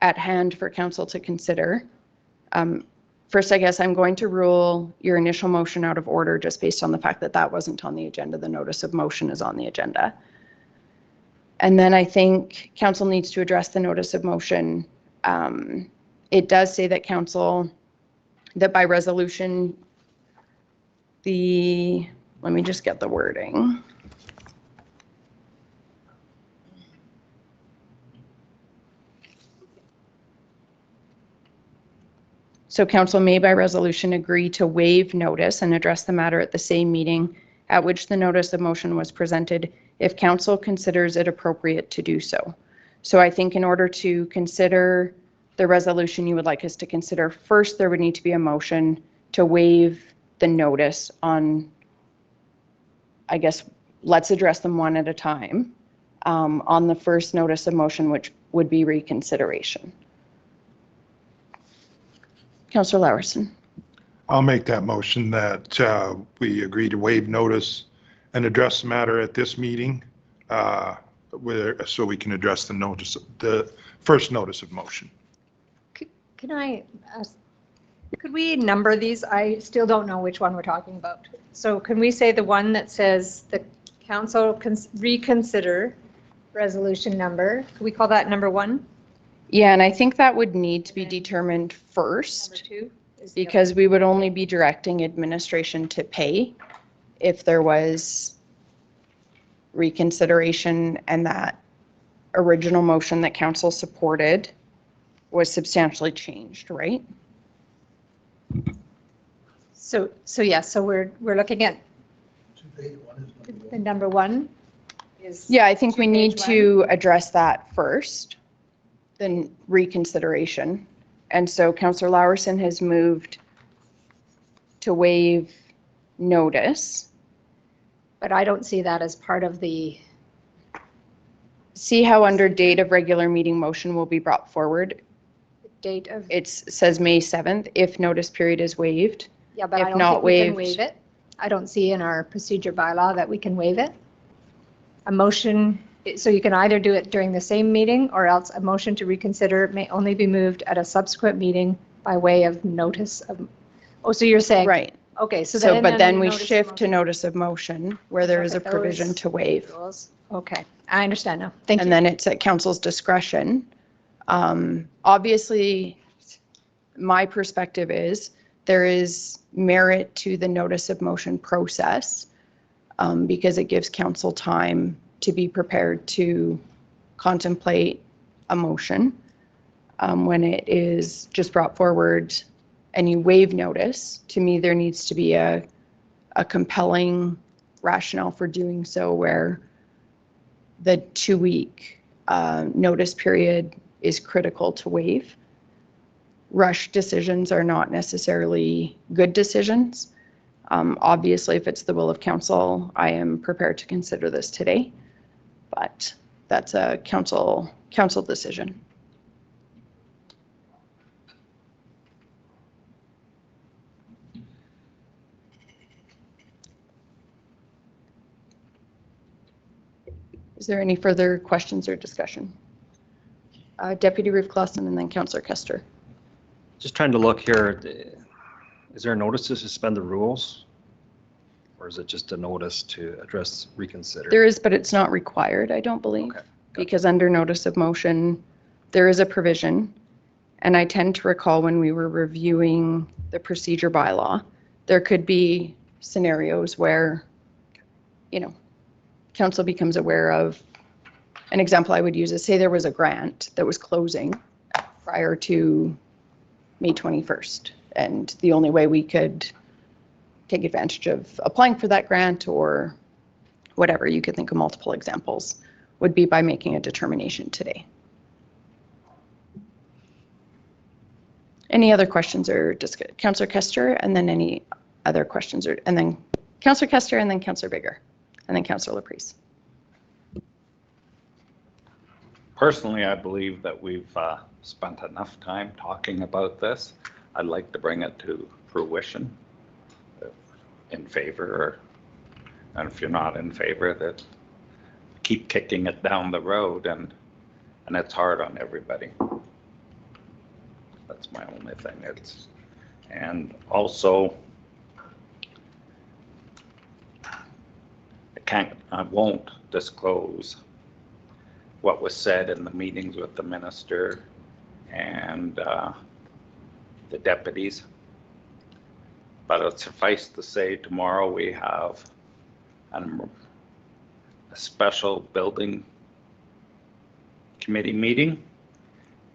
at hand for council to consider, first, I guess I'm going to rule your initial motion out of order just based on the fact that that wasn't on the agenda. The notice of motion is on the agenda. And then I think council needs to address the notice of motion. It does say that council, that by resolution, let me just get the wording. So council may by resolution agree to waive notice and address the matter at the same meeting at which the notice of motion was presented if council considers it appropriate to do so. So I think in order to consider the resolution you would like us to consider, first there would need to be a motion to waive the notice on, I guess, let's address them one at a time, on the first notice of motion, which would be reconsideration. Councillor Laursen. I'll make that motion that we agree to waive notice and address the matter at this meeting, so we can address the first notice of motion. Can I ask, could we number these? I still don't know which one we're talking about. So can we say the one that says the council can reconsider resolution number? Could we call that number 1? Yeah, and I think that would need to be determined first. Number 2? Because we would only be directing administration to pay if there was reconsideration and that original motion that council supported was substantially changed, right? So yeah, so we're looking at the number 1 is. Yeah, I think we need to address that first, then reconsideration. And so Councillor Laursen has moved to waive notice. But I don't see that as part of the. See how under date of regular meeting motion will be brought forward. Date of. It says May 7th if notice period is waived. Yeah, but if I don't not think we can waived, waive it. I don't see in our procedure bylaw that we can waive it. A motion, so you can either do it during the same meeting or else a motion to reconsider may only be moved at a subsequent meeting by way of notice of. Oh, so you're saying. Right. Okay, so So, then. but then under we notice of shift to motion, notice of motion where there is a look at provision those to waive. rules. Okay, I understand now. Thank you. And then it's at council's discretion. Obviously, my perspective is there is merit to the notice of motion process because it gives council time to be prepared to contemplate a motion. When it is just brought forward and you waive notice, to me, there needs to be a compelling rationale for doing so where the 2-week notice period is critical to waive. Rush decisions are not necessarily good decisions. Obviously, if it's the will of council, I am prepared to consider this today, but that's a council decision. Is there any further questions or discussion? Deputy Ruth Clausen and then Councillor Kester. Just trying to look here, is there a notice to suspend the rules? Or is it just a notice to address reconsider? There is, but it's not required, I don't believe. Okay. Because under notice of motion, there is a provision. And I tend to recall when we were reviewing the procedure bylaw, there could be scenarios where, council becomes aware of, an example I would use is say there was a grant that was closing prior to May 21st. And the only way we could take advantage of applying for that grant or whatever, you could think of multiple examples, would be by making a determination today. Any other questions or discussion? Councillor Kester and then any other questions and then Councillor Kester and then Councillor Bigger and then Councillor Laprise. Personally, I believe that we've spent enough time talking about this. I'd like to bring it to fruition. In favor, and if you're not in favor, that keep kicking it down the road, and it's hard on everybody. That's my only thing. And also, I won't disclose what was said in the meetings with the minister and the deputies. But it suffice to say, tomorrow we have a special building committee meeting.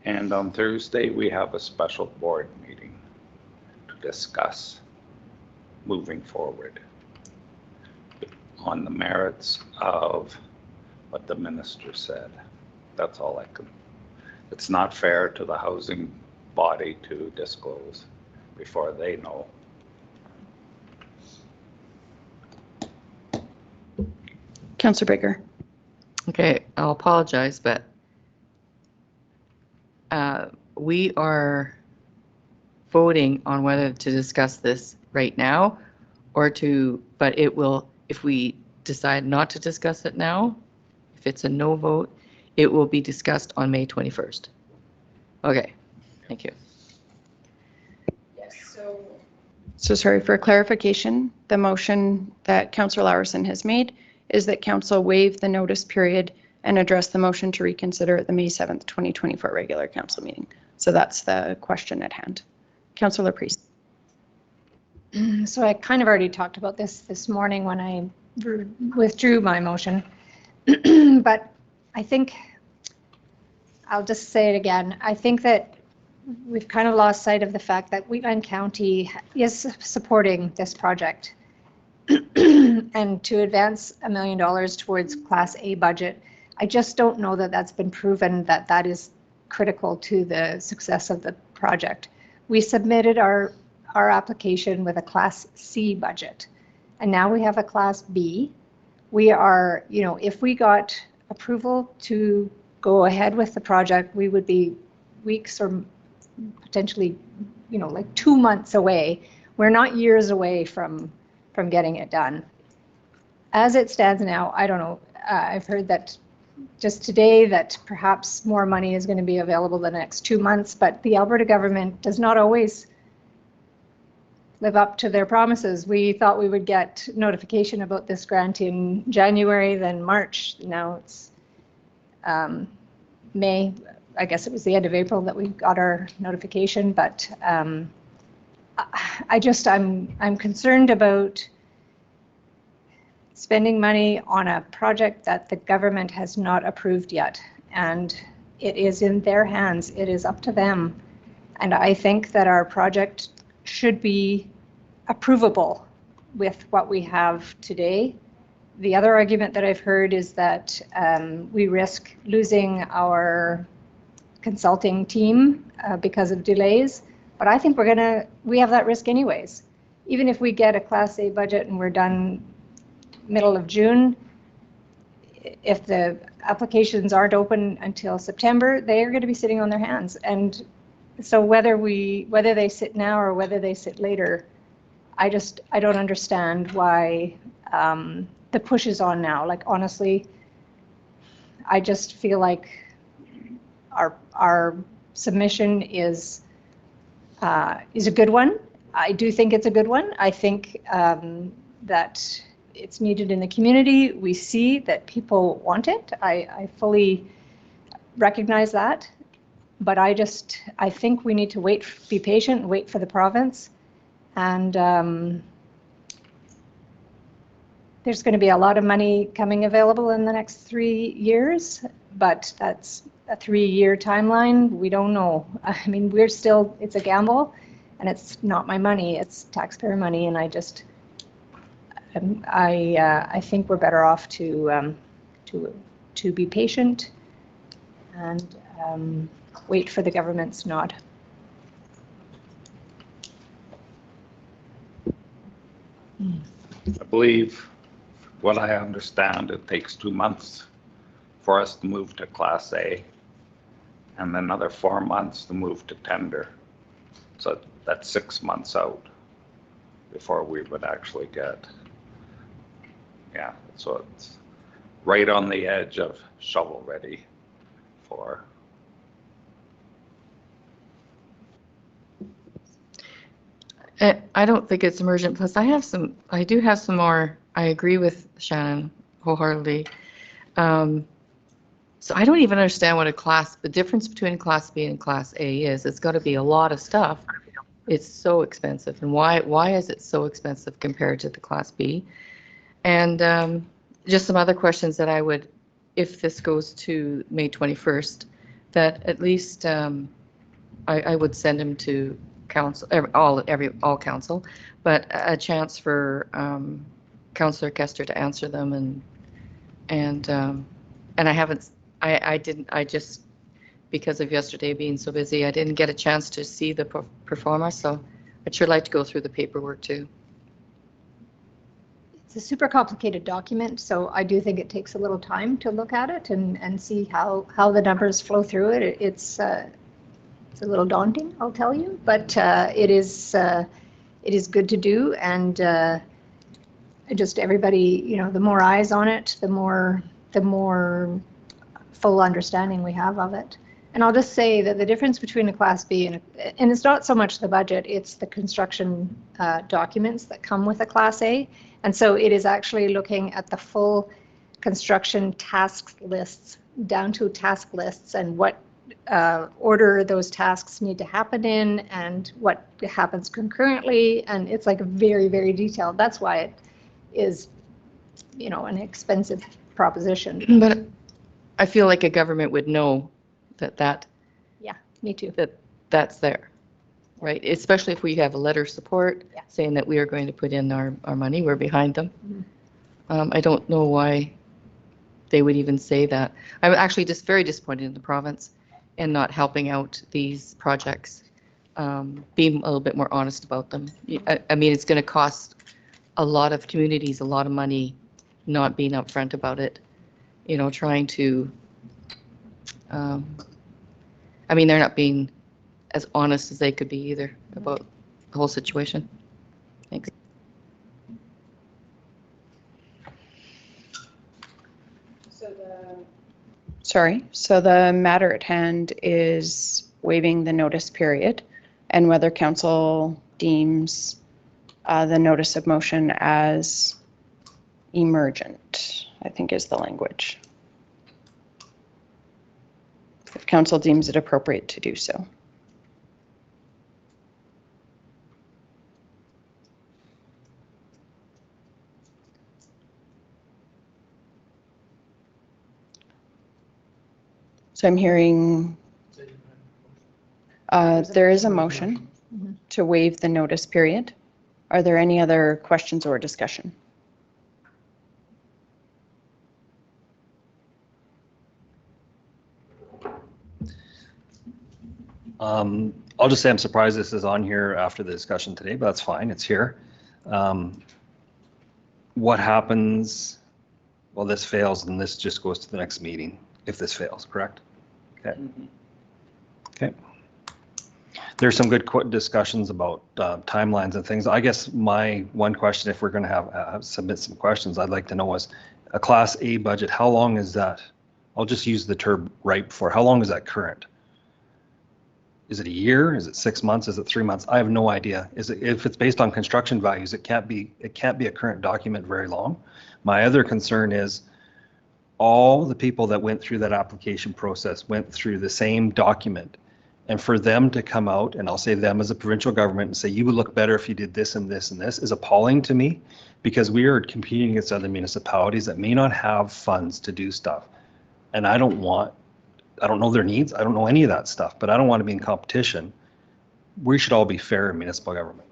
And on Thursday, we have a special board meeting to discuss moving forward on the merits of what the minister said. That's all I can. It's not fair to the housing body to disclose before they know. Councillor Bigger. Okay, I'll apologize, but we are voting on whether to discuss this right now or but it will, if we decide not to discuss it now, if it's a no vote, it will be discussed on May 21st. Okay, thank you. Yes, so sorry for clarification. The motion that Councillor Laursen has made is that council waive the notice period and address the motion to reconsider at the May 7th, 2024 regular council meeting. So that's the question at hand. Councillor Laprise. So I kind of already talked about this morning when I withdrew my motion, but I think I'll just say it again. I think that we've kind of lost sight of the fact that Wheatland County is supporting this project. And to advance $1 million towards Class A budget, I just don't know that that's been proven that that is critical to the success of the project. We submitted our application with a Class C budget, and now we have a Class B. We are, if we got approval to go ahead with the project, we would be weeks or potentially, like 2 months away. We're not years away from getting it done. As it stands now, I don't know. I've heard that just today that perhaps more money is going to be available the next 2 months, but the Alberta government does not always live up to their promises. We thought we would get notification about this grant in January, then March. Now it's May. I guess it was the end of April that we got our notification, but I'm concerned about spending money on a project that the government has not approved yet. And it is in their hands. It is up to them. And I think that our project should be approvable with what we have today. The other argument that I've heard is that we risk losing our consulting team because of delays. But I think we have that risk anyways. Even if we get a Class A budget and we're done middle of June, if the applications aren't open until September, they are going to be sitting on their hands. And so whether they sit now or whether they sit later, I don't understand why the push is on now. Like, honestly, I just feel like our submission is a good one. I do think it's a good one. I think that it's needed in the community. We see that people want it. I fully recognize that. But I think we need to be patient, and wait for the province. And there's going to be a lot of money coming available in the next 3 years, but that's a 3-year timeline. We don't know. I mean, it's a gamble, and it's not my money, it's taxpayer money, and I think we're better off to be patient and wait for the government's nod. I believe, what I understand, it takes 2 months for us to move to Class A, and then another 4 months to move to tender. So that's 6 months out before we would actually get. Yeah, so it's right on the edge of shovel ready for. I don't think it's emergent. Plus, I do have some more. I agree with Shannon wholeheartedly. So I don't even understand what the difference between Class B and Class A is. It's got to be a lot of stuff. It's so expensive. And why is it so expensive compared to the Class B? And just some other questions that I would, if this goes to May 21st, that at least I would send them to council, all council, but a chance for Councillor Kester to answer them, and I just, because of yesterday being so busy, I didn't get a chance to see the performer, so I'd sure like to go through the paperwork too. It's a super complicated document, so I do think it takes a little time to look at it and see how the numbers flow through it. It's a little daunting, I'll tell you, but it is good to do, and just everybody, the more eyes on it, the more full understanding we have of it. And I'll just say that the difference between a Class B and it's not so much the budget, it's the construction documents that come with a Class A. And so it is actually looking at the full construction task lists, down to task lists, and what order those tasks need to happen in and what happens concurrently. And it's like very, very detailed. That's why it is, an expensive proposition. But I feel like a government would know that. Yeah, me too. That's there, right? Especially if we have a letter of support saying that we are going to put in our money, we're behind them. Mm-hmm. I don't know why they would even say that. I'm actually just very disappointed in the province and not helping out these projects, being a little bit more honest about them. I mean, it's going to cost a lot of communities a lot of money not being upfront about it, trying to, they're not being as honest as they could be either about the whole situation. Thanks. So the matter at hand is waiving the notice period, and whether council deems the notice of motion as emergent, I think is the language. If council deems it appropriate to do so. So I'm hearing there is a motion to waive the notice period. Are there any other questions or discussion? I'll just say I'm surprised this is on here after the discussion today, but that's fine. It's here. What happens? Well, this fails and this just goes to the next meeting if this fails, correct? Okay. Okay. There's some good discussions about timelines and things. I guess my one question, if we're going to have submit some questions, I'd like to know is a Class A budget, how long is that? I'll just use the term ripe for. How long is that current? Is it a year? Is it 6 months? Is it 3 months? I have no idea. Is it, if it's based on construction values, it can't be a current document very long. My other concern is all the people that went through that application process went through the same document. And for them to come out, and I'll say them as a provincial government, and say, you would look better if you did this and this and this, is appalling to me, because we are competing against other municipalities that may not have funds to do stuff. And I don't know their needs. I don't know any of that stuff, but I don't want to be in competition. We should all be fair in municipal government.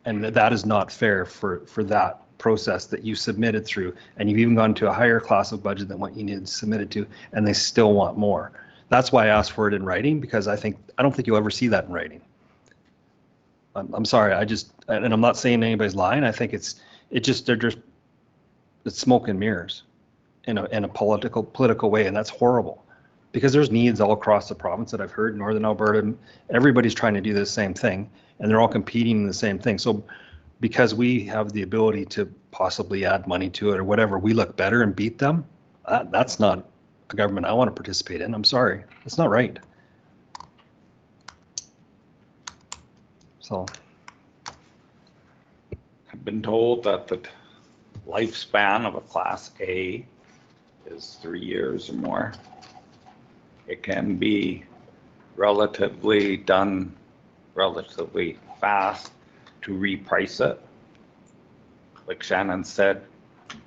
And that is not fair for that process that you submitted through, and you've even gone to a higher class of budget than what you needed submitted to, and they still want more. That's why I asked for it in writing, because I don't think you'll ever see that in writing. I'm sorry, and I'm not saying anybody's lying. I think it's smoke and mirrors in a political way, and that's horrible, because there's needs all across the province that I've heard. Northern Alberta, everybody's trying to do the same thing, and they're all competing in the same thing. So because we have the ability to possibly add money to it or whatever, we look better and beat them. That's not a government I want to participate in. I'm sorry, it's not right. So I've been told that the lifespan of a Class A is 3 years or more. It can be done relatively fast to reprice it. Like Shannon said,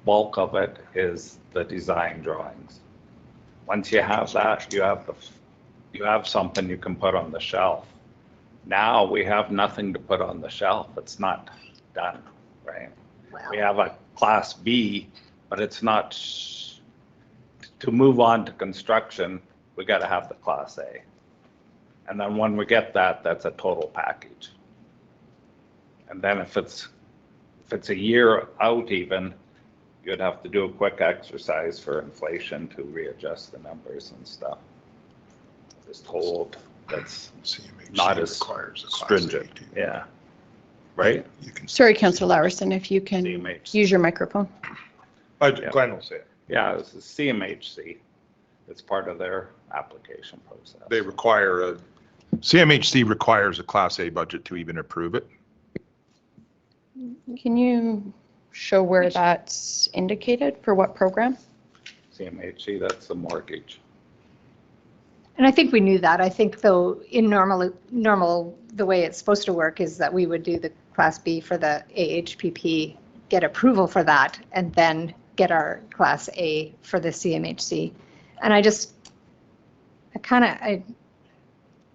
bulk of it is the design drawings. Once you have that, you have something you can put on the shelf. Now we have nothing to put on the shelf. It's not done, right? Wow. We have a Class B, but it's not, to move on to construction, we got to have the Class A. And then when we get that, that's a total package. And then if it's a year out even, you'd have to do a quick exercise for inflation to readjust the numbers and stuff. I was told that's not as stringent. Yeah. Right? Sorry, Councillor Laverson, if you can use your microphone. Glenn will say it. Yeah, it's the CMHC. It's part of their application process. CMHC requires a Class A budget to even approve it. Can you show where that's indicated for what program? CMHC, that's the mortgage. And I think we knew that. I think though in normal, the way it's supposed to work is that we would do the Class B for the AHPP, get approval for that, and then get our Class A for the CMHC. And I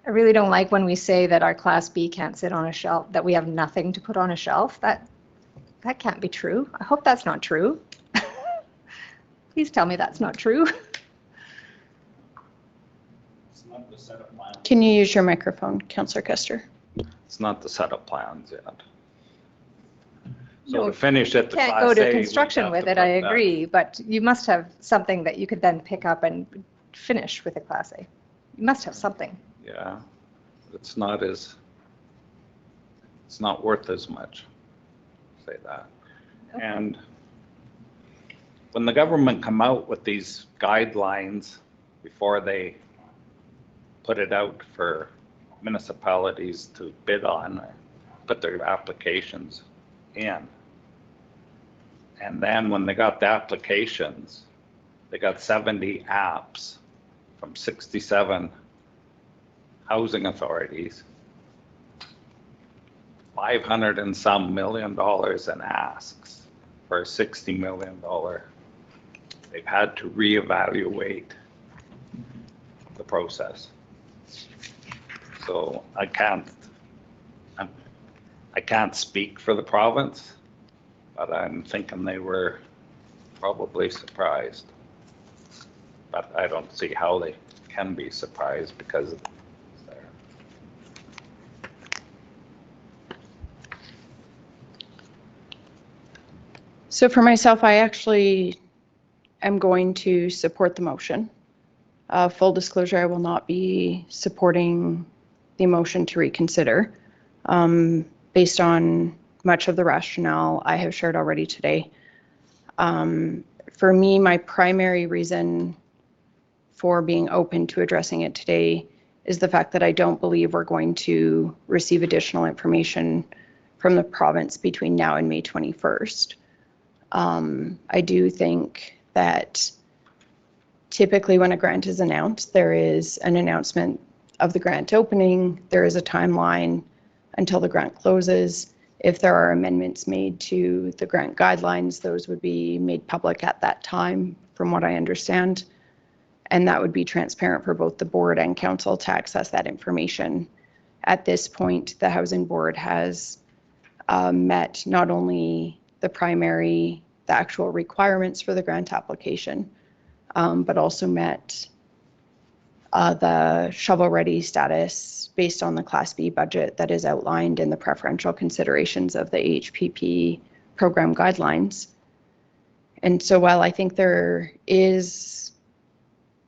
really don't like when we say that our Class B can't sit on a shelf, that we have nothing to put on a shelf. That can't be true. I hope that's not true. Please tell me that's not true. Can you use your microphone, Councillor Custer? It's not the set of plans yet. So to finish it, the Class A. Can't go to construction with it, I agree, but you must have something that you could then pick up and finish with a Class A. You must have something. Yeah, it's not worth as much, say that. Okay. And when the government come out with these guidelines before they put it out for municipalities to bid on or put their applications in. And then when they got the applications, they got 70 apps from 67 housing authorities, 500 and some million dollars in asks for a $60 million. They've had to reevaluate the process. So I can't speak for the province, but I'm thinking they were probably surprised. But I don't see how they can be surprised because it's there. So for myself, I actually am going to support the motion. Full disclosure, I will not be supporting the motion to reconsider based on much of the rationale I have shared already today. For me, my primary reason for being open to addressing it today is the fact that I don't believe we're going to receive additional information from the province between now and May 21st. I do think that typically when a grant is announced, there is an announcement of the grant opening, there is a timeline until the grant closes. If there are amendments made to the grant guidelines, those would be made public at that time, from what I understand. And that would be transparent for both the board and council to access that information. At this point, the Housing Board has met not only the actual requirements for the grant application, but also met the shovel-ready status based on the Class B budget that is outlined in the preferential considerations of the AHPP program guidelines. And so while I think there is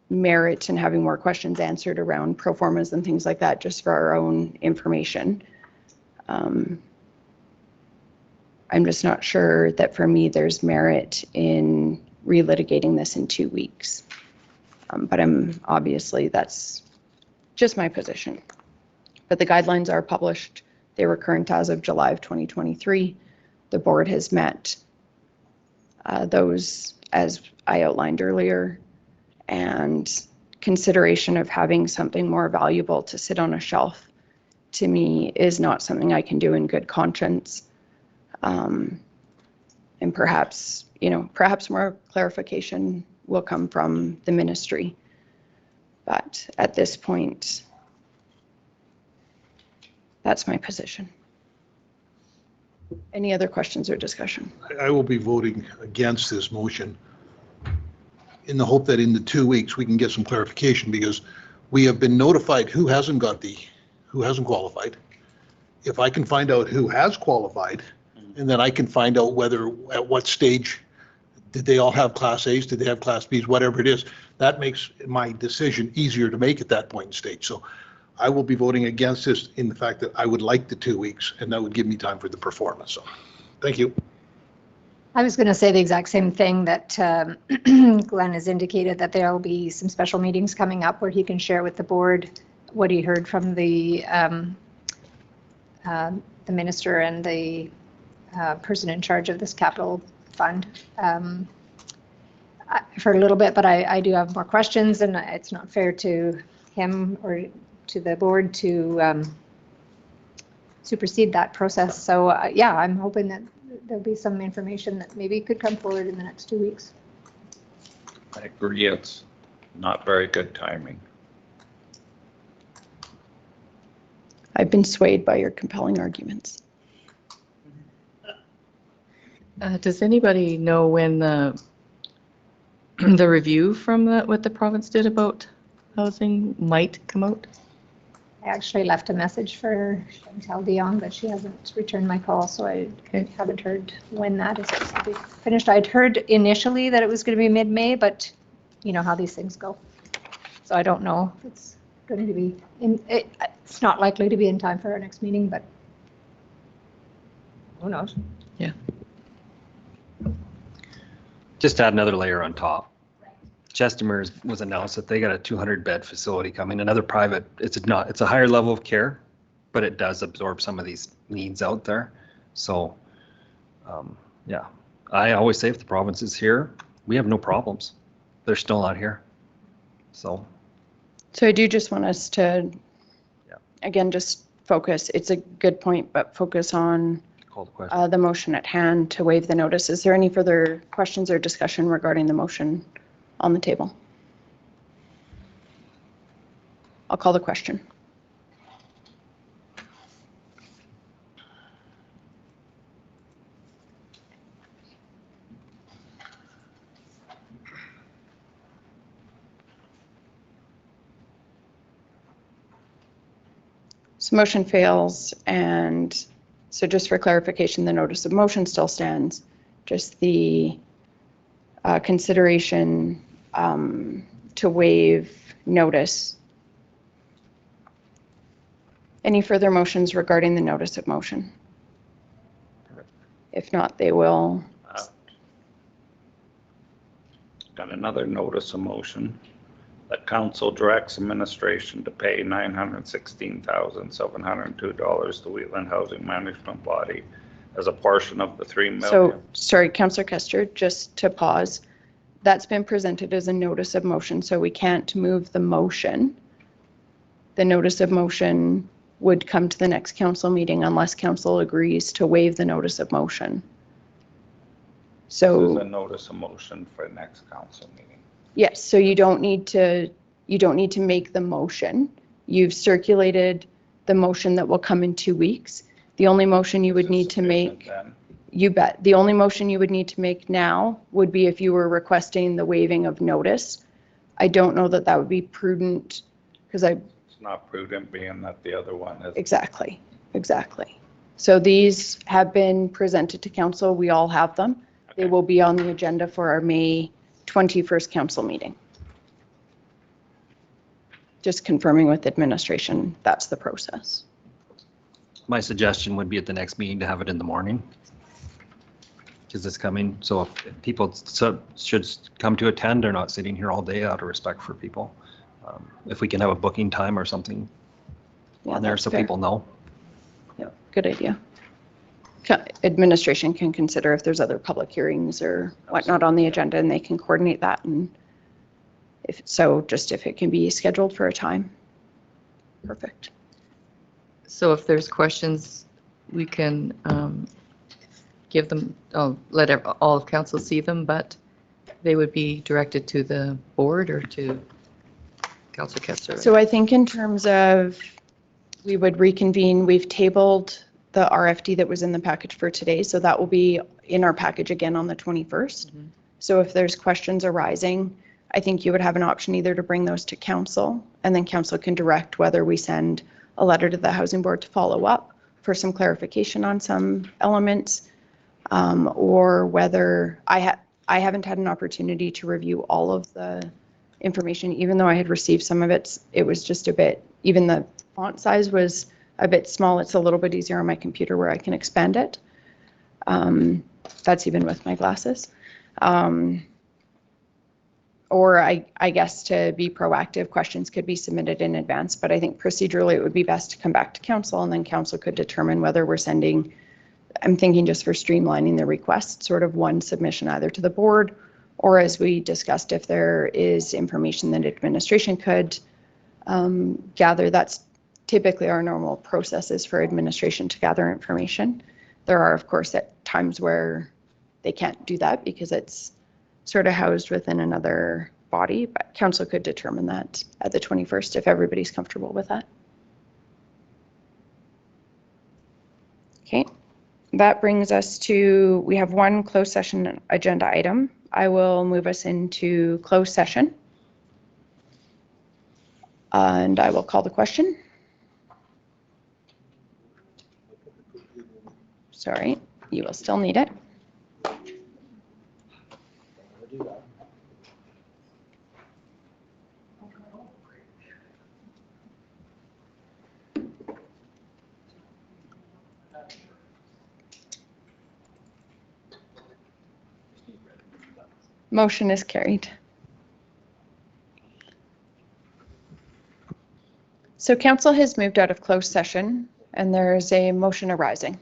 merit in having more questions answered around pro formas and things like that, just for our own information, I'm just not sure that for me there's merit in relitigating this in 2 weeks. But obviously that's just my position. But the guidelines are published. They were current as of July of 2023. The board has met those as I outlined earlier, and consideration of having something more valuable to sit on a shelf to me is not something I can do in good conscience. And perhaps more clarification will come from the ministry. But at this point, that's my position. Any other questions or discussion? I will be voting against this motion in the hope that in the 2 weeks we can get some clarification, because we have been notified who hasn't qualified. If I can find out who has qualified, and then I can find out at what stage did they all have Class A's, did they have Class B's, whatever it is, that makes my decision easier to make at that point in stage. So I will be voting against this in the fact that I would like the 2 weeks, and that would give me time for the performance. So thank you. I was going to say the exact same thing, that Glenn has indicated that there will be some special meetings coming up where he can share with the board what he heard from the minister and the person in charge of this capital fund. I've heard a little bit, but I do have more questions, and it's not fair to him or to the board to supersede that process. So yeah, I'm hoping that there'll be some information that maybe could come forward in the next 2 weeks. I agree, it's not very good timing. I've been swayed by your compelling arguments. Does anybody know when the review from what the province did about housing might come out? I actually left a message for Chantal Dion, but she hasn't returned my call, so I haven't heard when that is supposed to be finished. I'd heard initially that it was going to be mid-May, but you know how these things go. So I don't know if it's going to be it's not likely to be in time for our next meeting, but who knows? Yeah. Just to add another layer on top. Chestermere was announced that they got a 200-bed facility coming, another private. It's a higher level of care but it does absorb some of these needs out there. So, yeah, I always say if the province is here, we have no problems. They're still not here. So So I do just want us to, again, just focus. It's a good point, but focus on call the question. the motion at hand to waive the notice. Is there any further questions or discussion regarding the motion on the table? I'll call the question. So motion fails, and so just for clarification, the notice of motion still stands. Just the consideration to waive notice. Any further motions regarding the notice of motion? If not, they will. Got another notice of motion that council directs administration to pay $916,702 to Wheatland Housing Management Body as a portion of the $3 million. So, sorry, Councillor Kester, just to pause. That's been presented as a notice of motion, so we can't move the motion. The notice of motion would come to the next council meeting unless council agrees to waive the notice of motion. This is So, a notice of motion for next council meeting. yes, so you don't need to make the motion. You've circulated the motion that will come in 2 weeks. The only motion you would need to make, Then, you bet, the only motion you would need to make now would be if you were requesting the waiving of notice. I don't know that that would be prudent, because it's not prudent being that the other one is. exactly. So these have been presented to council. We all have them. They will be on the agenda for our May 21st council meeting. Just confirming with administration, that's the process. My suggestion would be at the next meeting to have it in the morning, because it's coming. So if people should come to attend, they're not sitting here all day out of respect for people. If we can have a booking time or something Yeah, on there that's so fair. people know. Yeah, good idea. Administration can consider if there's other public hearings or whatnot on the agenda, and they can coordinate that. And if so, just if it can be scheduled for a time. Perfect. So if there's questions, we can give them, let all of council see them, but they would be directed to the board or to Councillor Kester. So I think in terms of, we would reconvene, we've tabled the RFD that was in the package for today, so that will be in our package again on the 21st. So if there's questions arising, I think you would have an option either to bring those to council, and then council can direct whether we send a letter to the housing board to follow up for some clarification on some elements, or whether I haven't had an opportunity to review all of the information, even though I had received some of it. It was just a bit, even the font size was a bit small. It's a little bit easier on my computer where I can expand it. That's even with my glasses. Or I guess to be proactive, questions could be submitted in advance, but I think procedurally it would be best to come back to council, and then council could determine whether we're sending, I'm thinking just for streamlining the request, sort of one submission either to the board, or as we discussed, if there is information that administration could gather. That's typically our normal processes for administration to gather information. There are, of course, at times where they can't do that because it's sort of housed within another body, but council could determine that at the 21st if everybody's comfortable with that. Okay, that brings us to, we have one closed session agenda item. I will move us into closed session. And I will call the question. Sorry, you will still need it. Motion is carried. So council has moved out of closed session And there's a motion arising.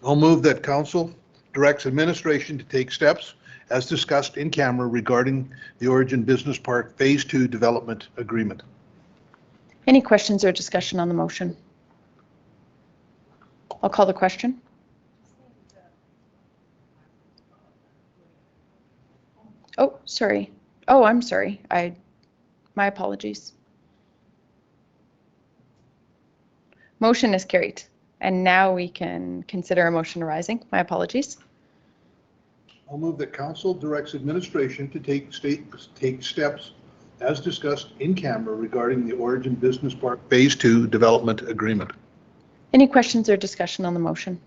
I'll move that council directs administration to take steps as discussed in camera regarding the Origin Business Park Phase 2 Development Agreement. Any questions or discussion on the motion? I'll call the question. Oh, sorry. Oh, I'm sorry. My apologies. Motion is carried. And now we can consider a motion arising. My apologies. I'll move that council directs administration to take steps as discussed in camera regarding the Origin Business Park Phase 2 Development Agreement. Any questions or discussion on the motion?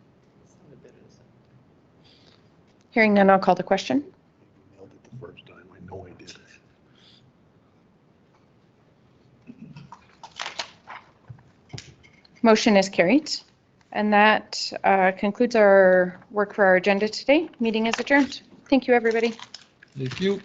Hearing none, I'll call the question. Nailed it the first time. I know I did. Motion is carried. And that concludes our work for our agenda today. Meeting is adjourned. Thank you, everybody. Thank you.